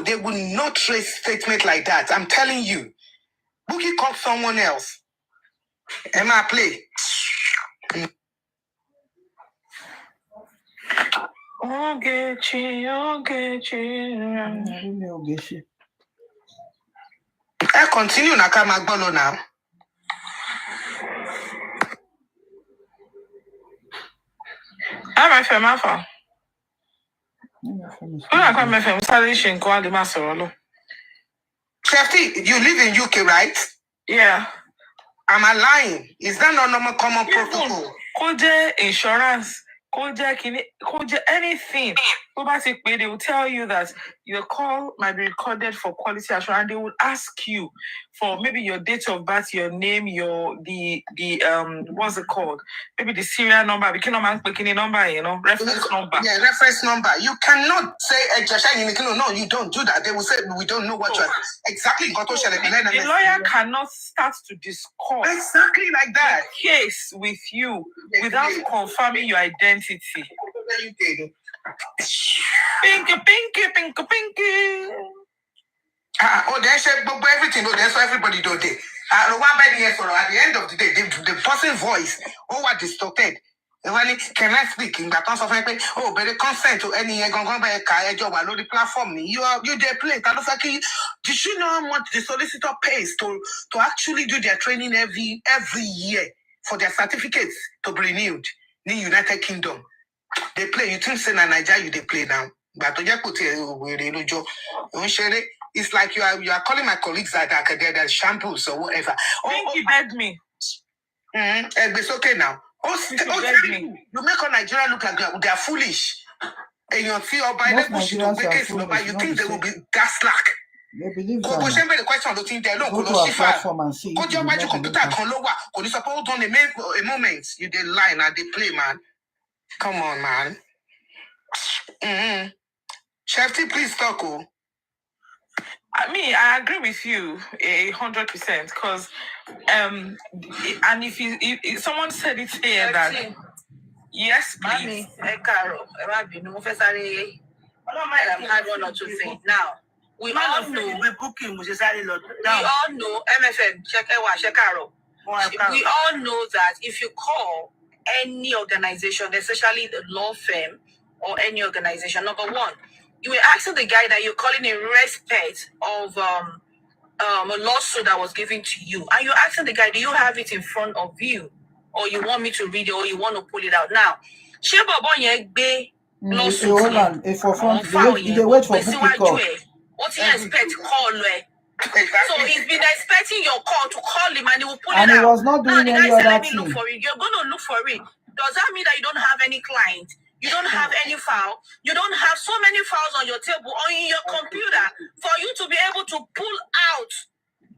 they will not trace statement like that. I'm telling you. Bookie called someone else. Emma, play. I continue Nakamagbolo now. I'm Shefty, you live in UK, right? Yeah. Am I lying? Is that not normal common protocol? Koje insurance, koje anything. They will tell you that your call might be recorded for quality assurance, and they will ask you for maybe your date of birth, your name, the what's it called? Maybe the serial number, reference number. Yeah, reference number. You cannot say no, you don't do that. They will say we don't know what you're exactly. The lawyer cannot start to discuss exactly like that the case with you without confirming your identity. Pinky. They said everything. That's what everybody do. At the end of the day, the person's voice, what distorted. Can I speak in that of but the consent to any the platform. You they play. Did you know how much the solicitor pays to actually do their training every year for their certificates to be renewed in the United Kingdom? They play. You think say na Nigeria they play now. But it's like you are calling my colleagues that they're shambles or whatever. You begged me. It's okay now. You make all Nigeria look like they are foolish. And you see all by the bush to make it, you think they will be that slack. They believe that. Go to our platform and see if you not hold on a moment. You did lie now, they play, man. Come on, man. Shefty, please talk. I mean, I agree with you 100% because, and if someone said it here that, yes, please. Add one or two things. Now, we all know, MFM, we all know that if you call any organization, especially the law firm or any organization, number one, you were asking the guy that you're calling in respect of a lawsuit that was given to you, and you're asking the guy, do you have it in front of you, or you want me to read it, or you want to pull it out? Now, hold on. For front, they wait for booking call. What he expect call So he's been expecting your call to call him, and he will pull it out. And he was not doing any other thing. Look for it. You're going to look for it. Does that mean that you don't have any client? You don't have any file? You don't have so many files on your table or in your computer for you to be able to pull out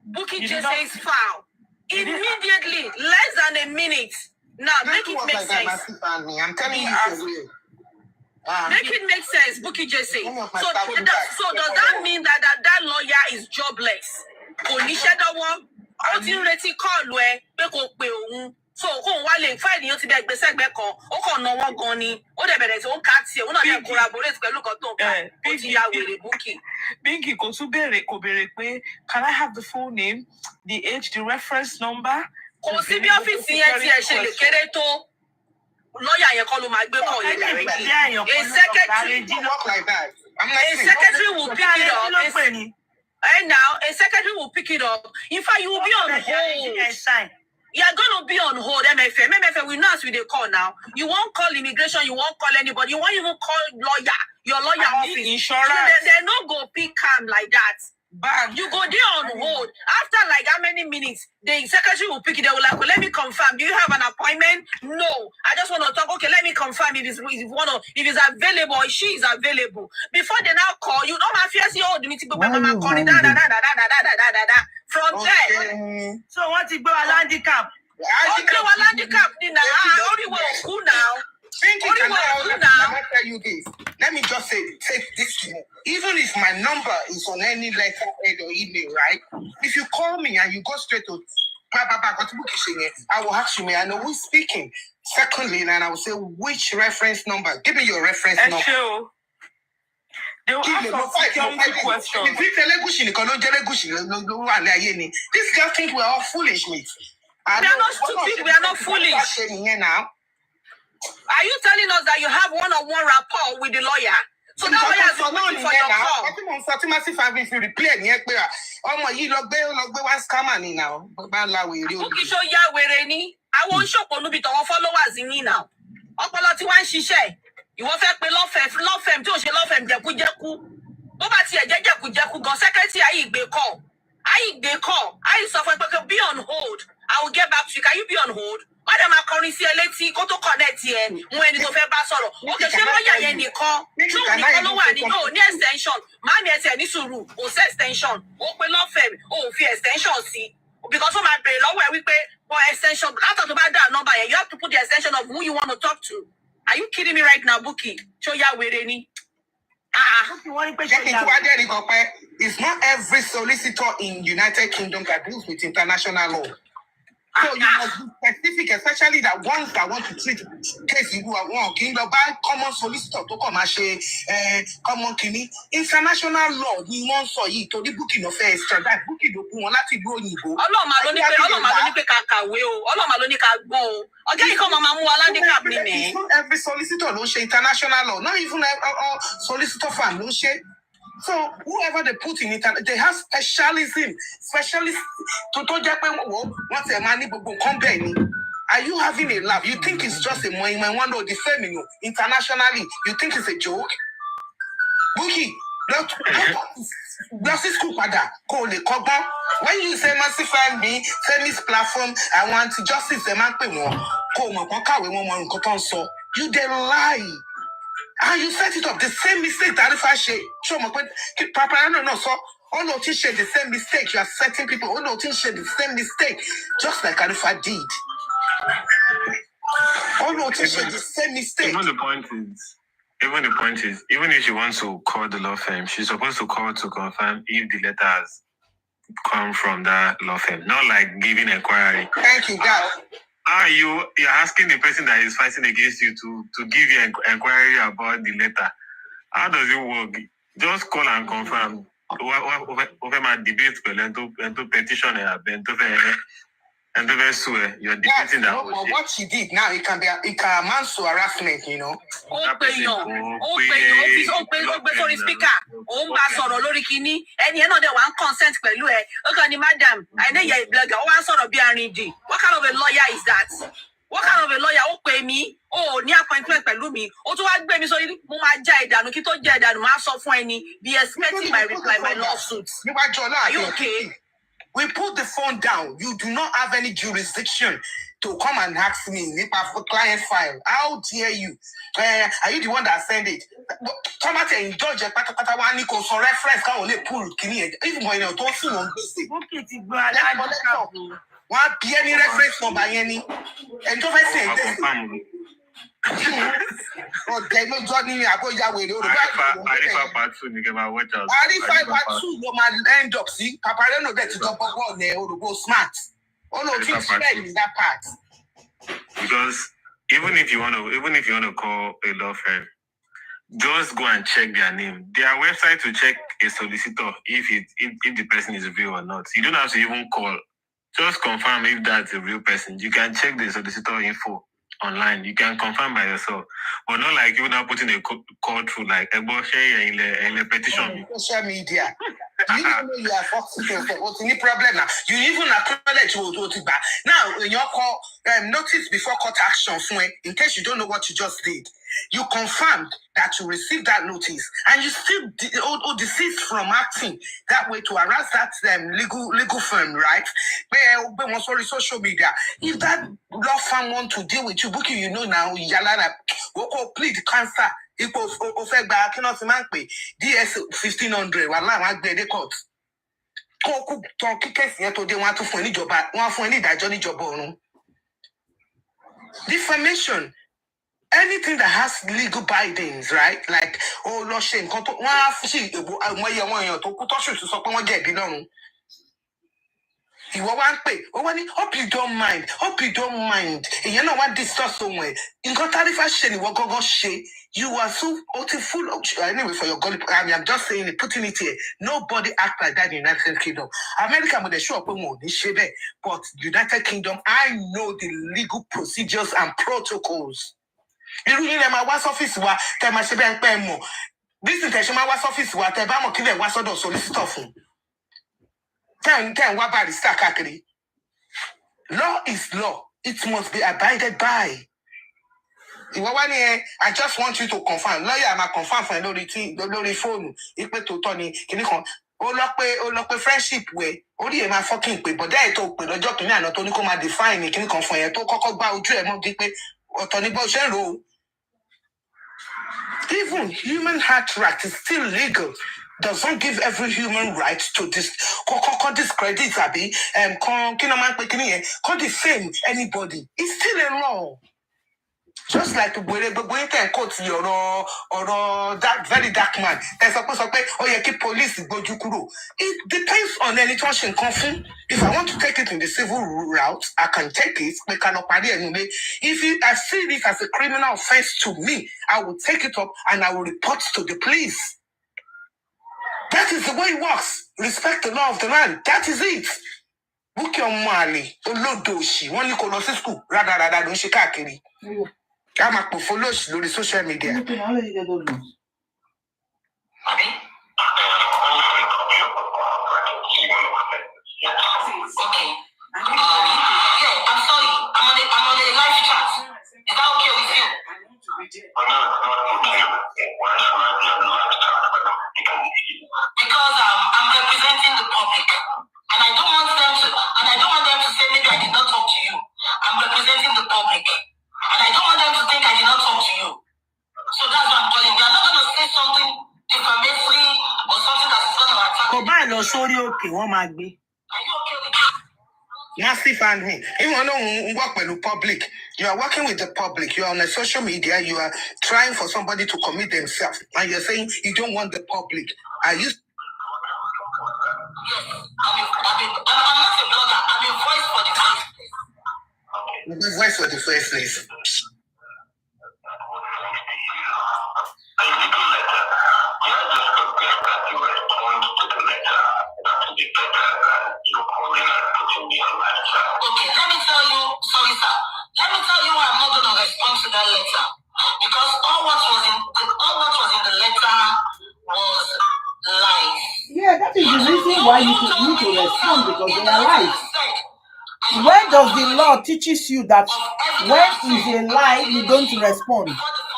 Bookie Jesse's file immediately, less than a minute. Now, make it make sense. I'm telling you. Make it make sense, Bookie Jesse. So does that mean that lawyer is jobless? So file you to be can I have the full name, the age, the reference number? Lawyer, call him. A secretary will pick it up. And now a secretary will pick it up. In fact, you will be on hold. You are going to be on hold, MFM. MFM, we know as we they call now. You won't call immigration, you won't call anybody. You won't even call lawyer, your lawyer office. Insurance. They're not going to pick calm like that. But you go there on hold. After like how many minutes, the secretary will pick it. They will like, well, let me confirm. Do you have an appointment? No. I just want to talk. Okay, let me confirm if it's available or she is available. Before they now call, you know my fear. You need to go back and call it. From there. So what you go a handicap? Okay, well, handicap. Now. Let me tell you this. Let me just say, take this to me. Even if my number is on any letter or email, right? If you call me and you go straight to I will ask you, may I know who's speaking? Secondly, and I will say, which reference number? Give me your reference number. Sure. They will ask some security questions. This girl think we're all foolish, mate. We are not stupid, we are not foolish. Are you telling us that you have one-on-one rapport with the looyer? So that lawyer is waiting for your call. Okay, show ya were ni. I won't show for no bit of followers in me now. Ọpọlọ tí wọ́n ṣiṣẹ́. Ìwọ fẹ́ pé law firm tí ó ṣe law firm jẹkújẹkú. Bó bá tiẹ̀ jẹ́ jẹkújẹkú gan secretary ayi gbé call. Ayi sọ fún pé be on hold. I will get back to you. Can you be on hold? Why am I calling CLT? Go to connect here. When you go for basoro. Okay, she lawyer yen nìkan. Ṣé òun nìkan ló wà ní extension. Máa ní ẹsẹ̀ ní sùúrù. Ó ṣe extension. Ó pe law firm. Ó fi extension sí. Because ó máa bèrè lọ́wọ́ ẹ wípé for extension. After the bad number, you have to put the extension of who you want to talk to. Are you kidding me right now, Bookie? Show ya were ni. It's not every solicitor in United Kingdom that deals with international law. So you must be specific, especially that ones that want to treat case you are one kingdom by common solicitor to come and common kini. International law, ni wọ́n sọ yìí to the booking of extra that booking do wọ́n láti ìlú òyìnbó. Ọlọ́mà ló ní pé ká kàwé o. Ọlọ́mà ló ní ká gbọ́ o. Ọjọ́ yìí kọ́ máa mú wa handicap ni mẹ́. Not every solicitor ló ṣe international law. Not even all solicitor firm ló ṣe. So whoever they put in it, they have specialists to jẹ́ pé wọ́n tẹ̀ máa ní gbogbo nǹkan bẹ́ẹ̀ ni. Are you having a laugh? You think it's just a money? My one or the family internationally, you think it's a joke? Bookie, Glossy school padà kò lè kọ́gbọ́n. When you say massify me, feminist platform, I want justice, ẹ máa ń pè wọ́n. Kò mọ̀ kán kàwé wọn mọ nǹkan tó ń sọ. You dey lie. And you set it up the same mistake that if I say, show me Papariano no so Oh no, teacher, the same mistake. You are setting people. Oh no, teacher, the same mistake. Just like Arifa did. Oh no, teacher, the same mistake. Even the point is, even if she wants to call the law firm, she's supposed to call to confirm if the letters come from that law firm, not like giving inquiry. Thank you, God. You're asking the person that is fighting against you to give you inquiry about the letter. How does it work? Just call and confirm. Over my debate, petition and you're debating that. But what she did now, it can amount to harassment, you know. Sorry, speaker. And you know the one consent madam. I know you're a blogger. What kind of a lawyer is that? What kind of a lawyer will pay me? Oh, near appointment pẹ̀lú mi. O tún wá gbé mi sórí mo máa já ìdànù kí tó já ìdànù máa sọ fún ẹni. Be expecting my reply, my lawsuit. Are you okay? We put the phone down. You do not have any jurisdiction to come and ask me for client file. How dare you? Are you the one that sent it? Come out and judge a patakatawaniko for reference. Can't only pull even when you're talking on this. One be any reference number any and don't say this. Oh, they no joining me. I go Yahweh. Arifa part 2, Arifa part 2 no man end up see. Papariano there to jump on there or to go smart. Oh no, things spread in that part. Because even if you want to call a law firm, just go and check their name. Their website to check a solicitor if the person is real or not. You don't have to even call. Just confirm if that's a real person. You can check the solicitor info online. You can confirm by yourself. But not like you now putting a call through like a petition. Social media. You even know you are fucking what's any problem now? You even acknowledge what it back. Now, when you call notice before court action, in case you don't know what you just did, you confirmed that you received that notice and you still desist from acting that way to harass that legal firm, right? But sorry, social media. If that law firm want to deal with you, book you know now, Yalana, go plead cancer. It was offered by DS 1500. Wala they court. They want to find any job. Want for any that Johnny job on defamation. Anything that has legal bindings, right? Like law shame. Hope you don't mind. Hope you don't mind. And you know what this stuff somewhere. In Kotarifa Sheni, what go she. You are so full of anyway for your golly. I mean, I'm just saying it, putting it here. Nobody act like that in the United Kingdom. America with the show up more, but United Kingdom, I know the legal procedures and protocols. You know, my was office wa tell my shebe and more. This intention my was office wa tell ba mo kile wa sodo solicitor fun. Ten wa ba start kakiri. Law is law. It must be abided by. I just want you to confirm. Lawyer, I'm confirm for no phone. If we to Tony, can you come? Oh, friendship way. Only my fucking way. But there talk with the job to me. Not only come and define it. Can you come for you? Talk about dream. Or Tony Boshen. Even human heart right is still legal. Doesn't give every human right to discredit Abi can't defame anybody. It's still a law. Just like the boy can quote your or that very dark man. There's supposed to pay keep police go jukuru. It depends on any tension conflict. If I want to take it in the civil route, I can take it. We cannot party anyway. If I see this as a criminal offense to me, I will take it up and I will report to the police. That is the way it works. Respect the law of the land. That is it. Book your money. Olodoshi. One you call school. Rather don't shikakiri. I'm a follow the social media. Okay. I'm sorry. I'm on a live chat. Is that okay with you? Because I'm representing the public, and I don't want them to say maybe I did not talk to you. I'm representing the public, and I don't want them to think I did not talk to you. So that's what I'm calling. They are not going to say something defamatory Massive and me. You want to work with the public. You are working with the public. You are on a social media. You are trying for somebody to commit themselves. And you're saying you don't want the public. Are you? I'm not a blogger. I'm a voice for the first place. The voice for the first place. Okay, let me tell you, sorry sir, let me tell you why I'm not going to respond to that letter. Because all what was in the letter was lies. Yeah, that is the reason why you need to respond, because they are lies. Where does the law teaches you that when is a lie, you don't respond?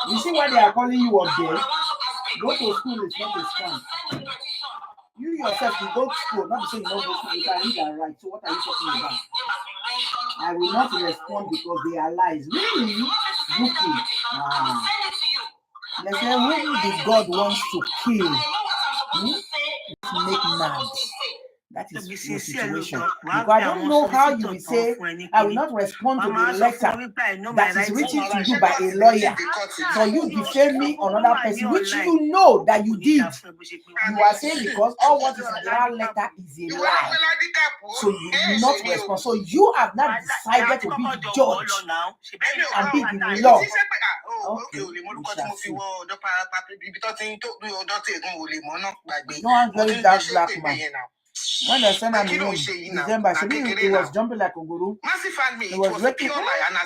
You see why they are calling you up there? Go to school is not a scam. You yourself, you go to school, not to say you don't go to school, you can read and write. So what are you talking about? I will not respond because they are lies. Really? Bookie. They say, who the God wants to kill, make mad. That is the situation. Because I don't know how you will say, I will not respond to the letter that is written to you by a lawyer. So you defame me on another person, which you know that you did. You are saying because all what is in that letter is a lie. So you will not respond. So you have not decided to be the judge and be the law. Okay. No one very dark black man. When they sent him in December, he was jumping like a guru. He was waking up and I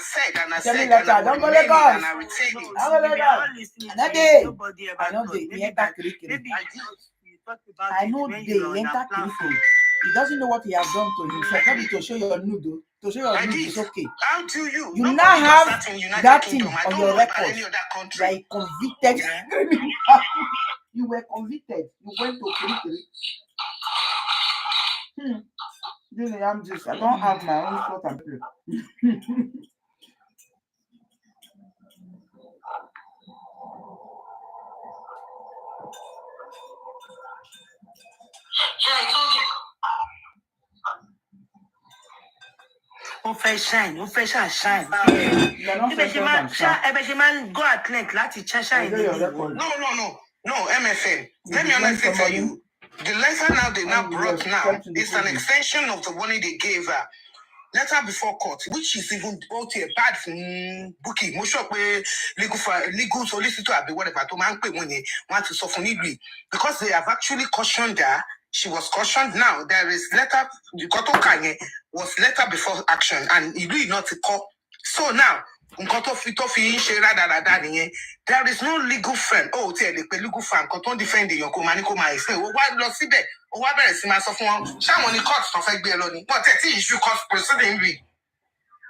said, don't go Lagos. I know they enter curriculum. He doesn't know what he has done to himself. Maybe to show your nude, to show your nude is okay. How do you? You now have that thing on your record. You are convicted. You were convicted. You went to curriculum. I'm just, I don't have my own thought and play. Yeah, I told you. Shine. Go at length. No, MFN. Let me honestly tell you. The letter now they now brought now is an extension of the one they gave her. Letter before court, which is even bad bookie. Most of legal solicitor be whatever to man want to soften it because they have actually cautioned her. She was cautioned. Now there is letter. The court was letter before action, and it really not to call. So now. There is no legal firm. Oh, tell the legal firm. Can't defend your comanico my say. Why lost it there? Why better see myself one? Someone in court stuff like Beloni. But issue cost proceeding with.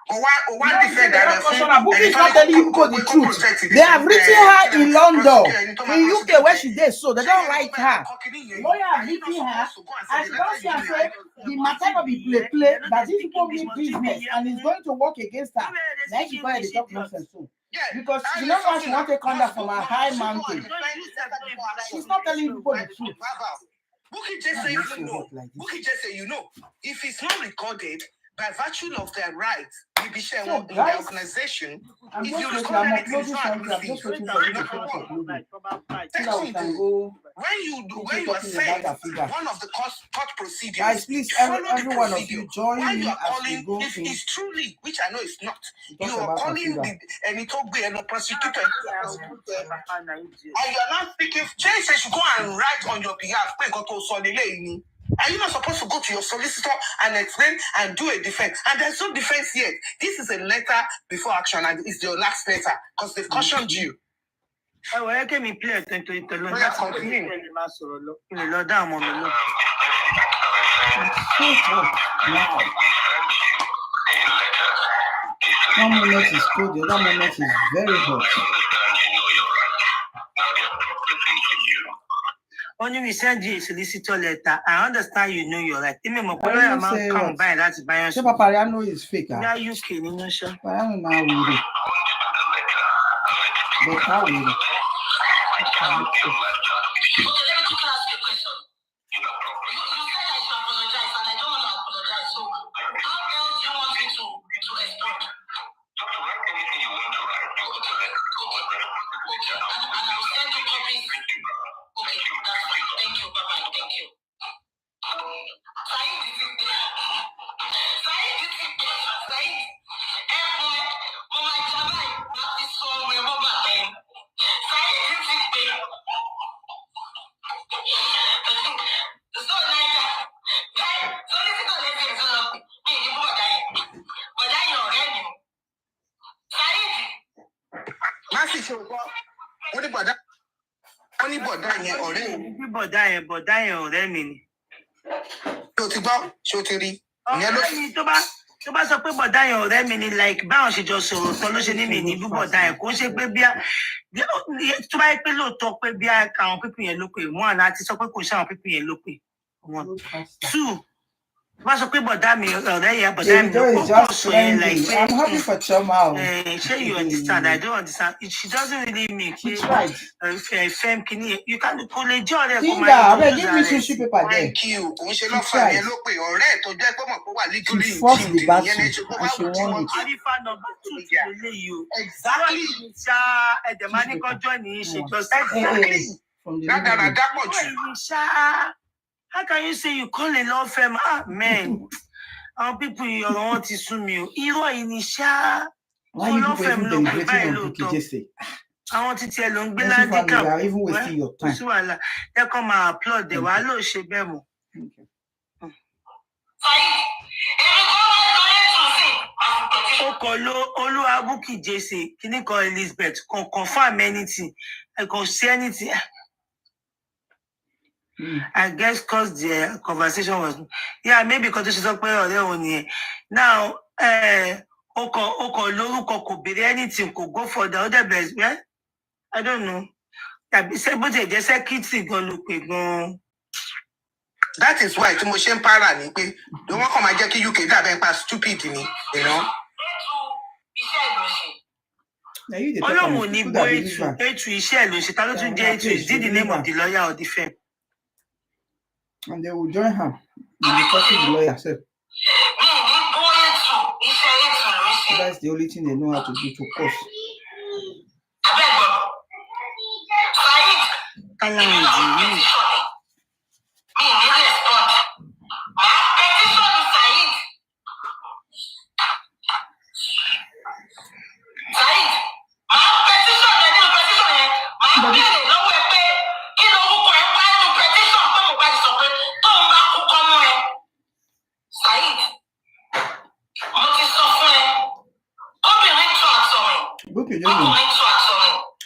Why defend that? Book is not telling you the truth. They have written her in London, in UK, where she did, so they don't like her. Lawyer have written her, and she don't say the matter will be play, that these people mean business, and it's going to work against her. Then she got the top nonsense soon. Because she knows why she wants to come down from a high mountain. She's not telling people the truth. Bookie just say you know. Bookie just say you know. If it's not recorded, by virtue of their rights, we be sharing in the organization. If you record anything, it's not when you are saying one of the court procedures, guys, please, every one of you join me as we go. If it's truly, which I know it's not, you are calling and it will be a prosecutor, and you are not speaking. Jay says you go and write on your behalf. Are you not supposed to go to your solicitor and explain and do a defense? And there's no defense yet. This is a letter before action, and it's your last letter because they've cautioned you. One minute is cold, the other minute is very hot. When we send you a solicitor letter, I understand you know you're right. Papariano is fake. Papariano now read it. But how read it? bọ̀dá yẹn ọ̀rẹ́ òun. Bí bọ̀dá yẹn ọ̀rẹ́ mi ni. Ṣé o ti gbọ́? Ṣé o ti rí? Ọ̀rẹ́ mi tó bá sọ pé bọ̀dá yẹn ọ̀rẹ́ mi ni like báwọn ṣe jọ sọ̀rọ̀ tán ló ṣe ní mi ní bí bọ̀dá yẹn kò ṣe pé bí tó bá yẹ pé lóòótọ́ pé bí àwọn pípín yẹn ló pè one àti sọ pé kò ṣe àwọn pípín yẹn ló pè one. Two, bá sọ pé bọ̀dá mi ọ̀rẹ́ yẹn bọ̀dá mi ló kọ́ sọ yẹn like pé I'm happy for Choma. Ṣé you understand? I don't understand. She doesn't really mean pé fẹ́m kìíní you can kò lè jẹ́ ọ̀rẹ́ kò máa yẹ give me tissue paper there. Thank you. Òun ṣe lọ́fà yẹn ló pè ọ̀rẹ́ tó jẹ́ pé mọ̀ pé wà legally she forced the battle ìyẹn ní ṣe and she won it. Arifa number 2 ti lè yìí o. Exactly. Ṣá ẹ̀dẹ̀ máa ní kọjọ́ ní í ṣe just exactly. Dáadáa pọ̀ jù. How can you say you call a law firm? Man, our people ọ̀rọ̀ wọn ti sún mi o. Irọ́ yìí ni ṣá. Why you people even deliberating on Bukky? Àwọn títí ẹ ló ń gbé ládìkà. You are even wasting your time. Kò sí wàhálà. Ẹ kàn máa applaud ẹ̀ wá ló ṣe bẹ́ẹ̀ mọ̀. Ọkọ̀ Olúwa Bukky Jesse kíní kan Elizabeth kan confirm anything. I can say anything. I guess because the conversation was maybe because she talked about their own. Now Oko lórúkọ kò béèrè anything kò go for the other best. Yeah? I don't know. Tàbí ṣé bó ti jẹ́ secretary gan ló pè gan. That is why tí mo ṣe ń para ni pé ló wọ́n kàn máa jẹ́ kí UK dàbẹ̀ pa stupid ni, you know. Ọlọ́run ò ní gbọ́ ètò iṣẹ́ ló ṣe ta ló tún jẹ́ ètò is the name of the lawyer or the firm. And they will join her in the talking to the lawyer. So that's the only thing they know how to do to course.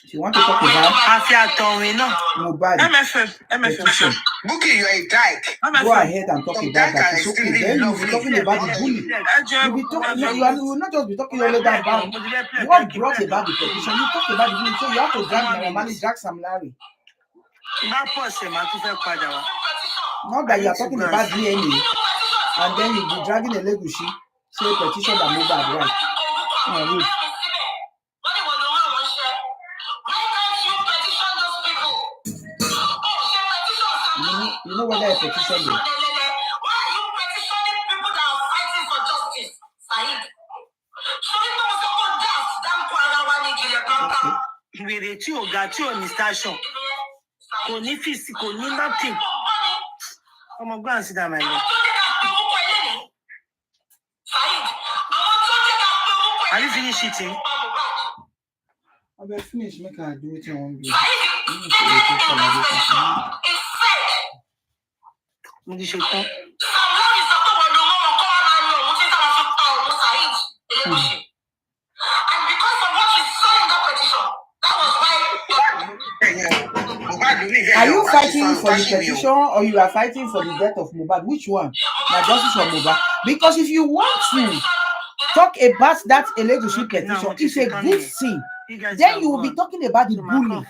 If you want to talk about Mohbad petition, Bukky, you are a dyke. Go ahead and talk about that. It's okay. Then you'll be talking about the bully. You will not just be talking only about what brought about the petition. You talk about the bully, so you have to drag Sam Larry. Not that you are talking about DNA and then you'll be dragging a Legushi, say petition that Mohbad, right? Oh, you know whether a petition is. Why are you petitioning people that are fighting for justice, Saheed? Wèrè tí ò ga tí ò ní station kò ní fíìsì kò ní nothing. Ọmọ gbọ́n sí dàmà ilé. Have you finished eating? I will finish. Make her do it on video. Mo ti ṣe tán. Are you fighting for the petition or you are fighting for the death of Mohbad? Which one? My justice for Mohbad. Because if you want to talk about that Elegushi petition, it's a good thing. Then you will be talking about the bully.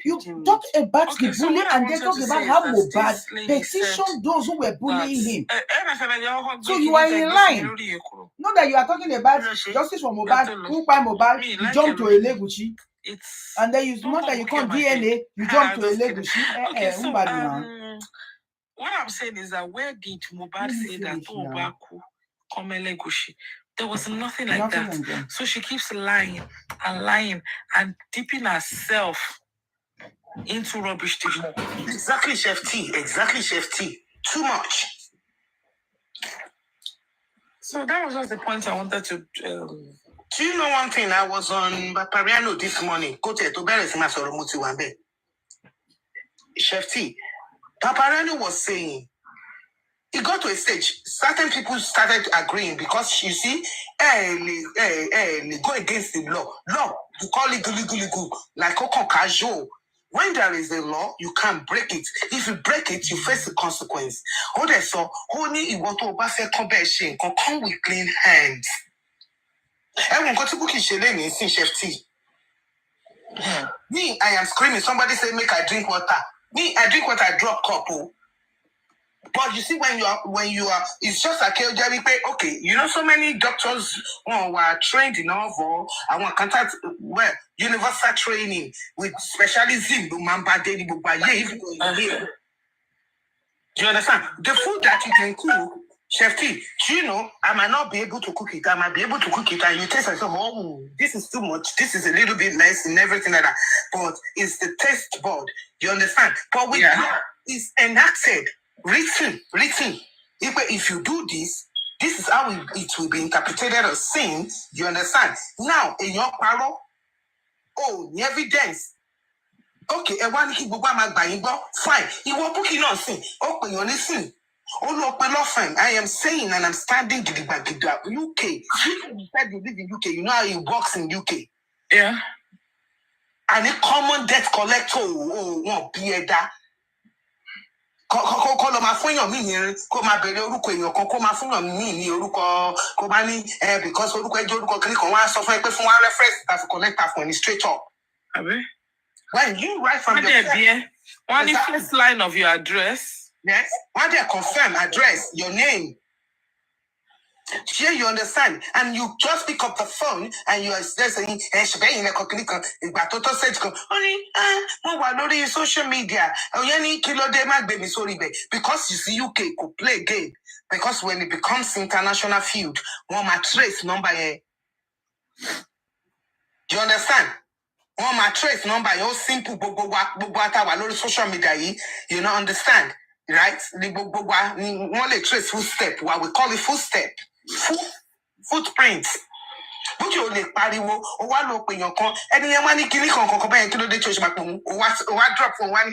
You talk about the bully and then talk about how Mohbad petitioned those who were bullying him. So you are in line. Not that you are talking about justice for Mohbad, who by Mohbad, you jump to Elegushi. And then you not that you can't DNA, you jump to Elegushi. What I'm saying is that where did Mohbad say that Obaku come Elegushi? There was nothing like that. So she keeps lying and dipping herself into rubbish to more. Exactly, Chef T. Exactly, Chef T. Too much. So that was just the point I wanted to. Do you know one thing? I was on Papariano this morning. Chef T. Papariano was saying, it got to a stage. Certain people started agreeing because you see, go against the law. Law, you call it legal, like casual. When there is a law, you can't break it. If you break it, you face the consequence. So, only you want to come with clean hands. Everyone got to book his Chef T. Me, I am screaming. Somebody say, make I drink water. Me, I drink water, I drop cup. But you see, when you are, it's just like okay, you know, so many doctors who are trained in all I want contact universal training with specialism. Do you understand? The food that you can cook, Chef T, do you know, I might not be able to cook it. I might be able to cook it, and you taste and say, oh, this is too much. This is a little bit less and everything like that. But it's the taste bud. You understand? But with God, it's enacted. Written. If you do this is how it will be interpreted as sin. You understand? Now, in your parole, the evidence. Okay, fine. You will book it on sin. Okay, you listen. I am saying, and I'm standing UK. You said you live in UK. You know how it works in UK. Yeah. And a common debt collector won't be that. Kọ́ lọ máa fún èèyàn míì ní kó máa bèrè orúkọ èèyàn kan kó máa fún èèyàn míì ní orúkọ kó bá ní because orúkọ ẹjọ́ orúkọ kìíní kan wọ́n á sọ fún ẹ pé fún wa reference that connect that for any straight up. When you write from your one is first line of your address. Yes. When they confirm address, your name. Here you understand, and you just pick up the phone and you are saying, only social media. Because you see UK could play game. Because when it becomes international field, one might trace number. You understand? One might trace number. You're simple social media. You don't understand, right? One trace footstep. What we call it footstep. Footprints. But you only pariwo o wa lo pe yan kan eni yen wa ni kini kan bayan kilo de church ma pe o wa drop for one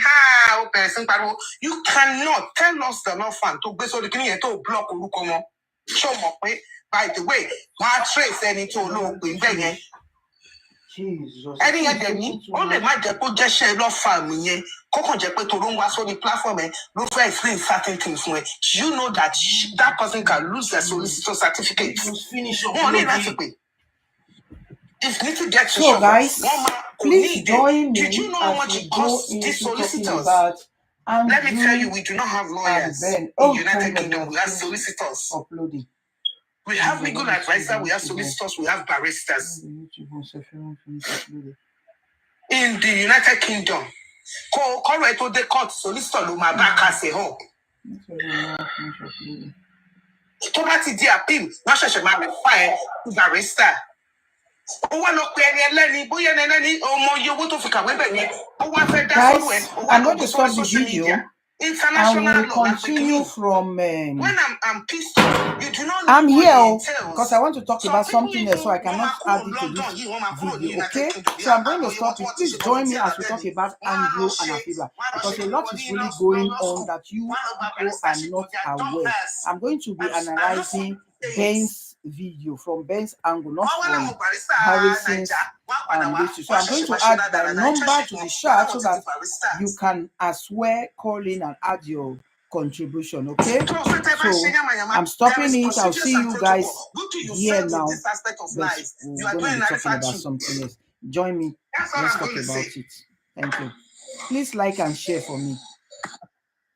o person pariwo. You cannot tell us the law fan to gbe so the kini yen to block oruko won. Show mo pe by the way ma trace eni to lo pe nbe yen. Jesus. Eni yen de ni o le ma je ko je se law fan yen kokon je pe to ro nwa so the platform no fair explain certain things fún ẹ. You know that that person can lose their solicitor certificate. If need to get so guys, please join me. Did you know how much it costs these solicitors? Let me tell you, we do not have lawyers in the United Kingdom. We have solicitors. Uploading. We have legal advisors, we have solicitors, we have barristers. In the United Kingdom, correct to the court, solicitor no ma back as a whole. Tomati di appeal, na ṣẹ̀ṣẹ̀ ma refer to barrister. Guys, I'm going to stop the video. I will continue from. When I'm pissed off, you do not know I'm here because I want to talk about something else, so I cannot add it to this video. Okay, so I'm going to stop it. Please join me as we talk about Anglo and Afiba, because a lot is really going on that you people are not aware. I'm going to be analyzing Ben's video from Ben's angle, not from Harrison's and this. So I'm going to add the number to the chat so that you can as well call in and add your contribution. Okay, so I'm stopping it. I'll see you guys here now. But we're going to be talking about something else. Join me. Let's talk about it. Thank you. Please like and share for me.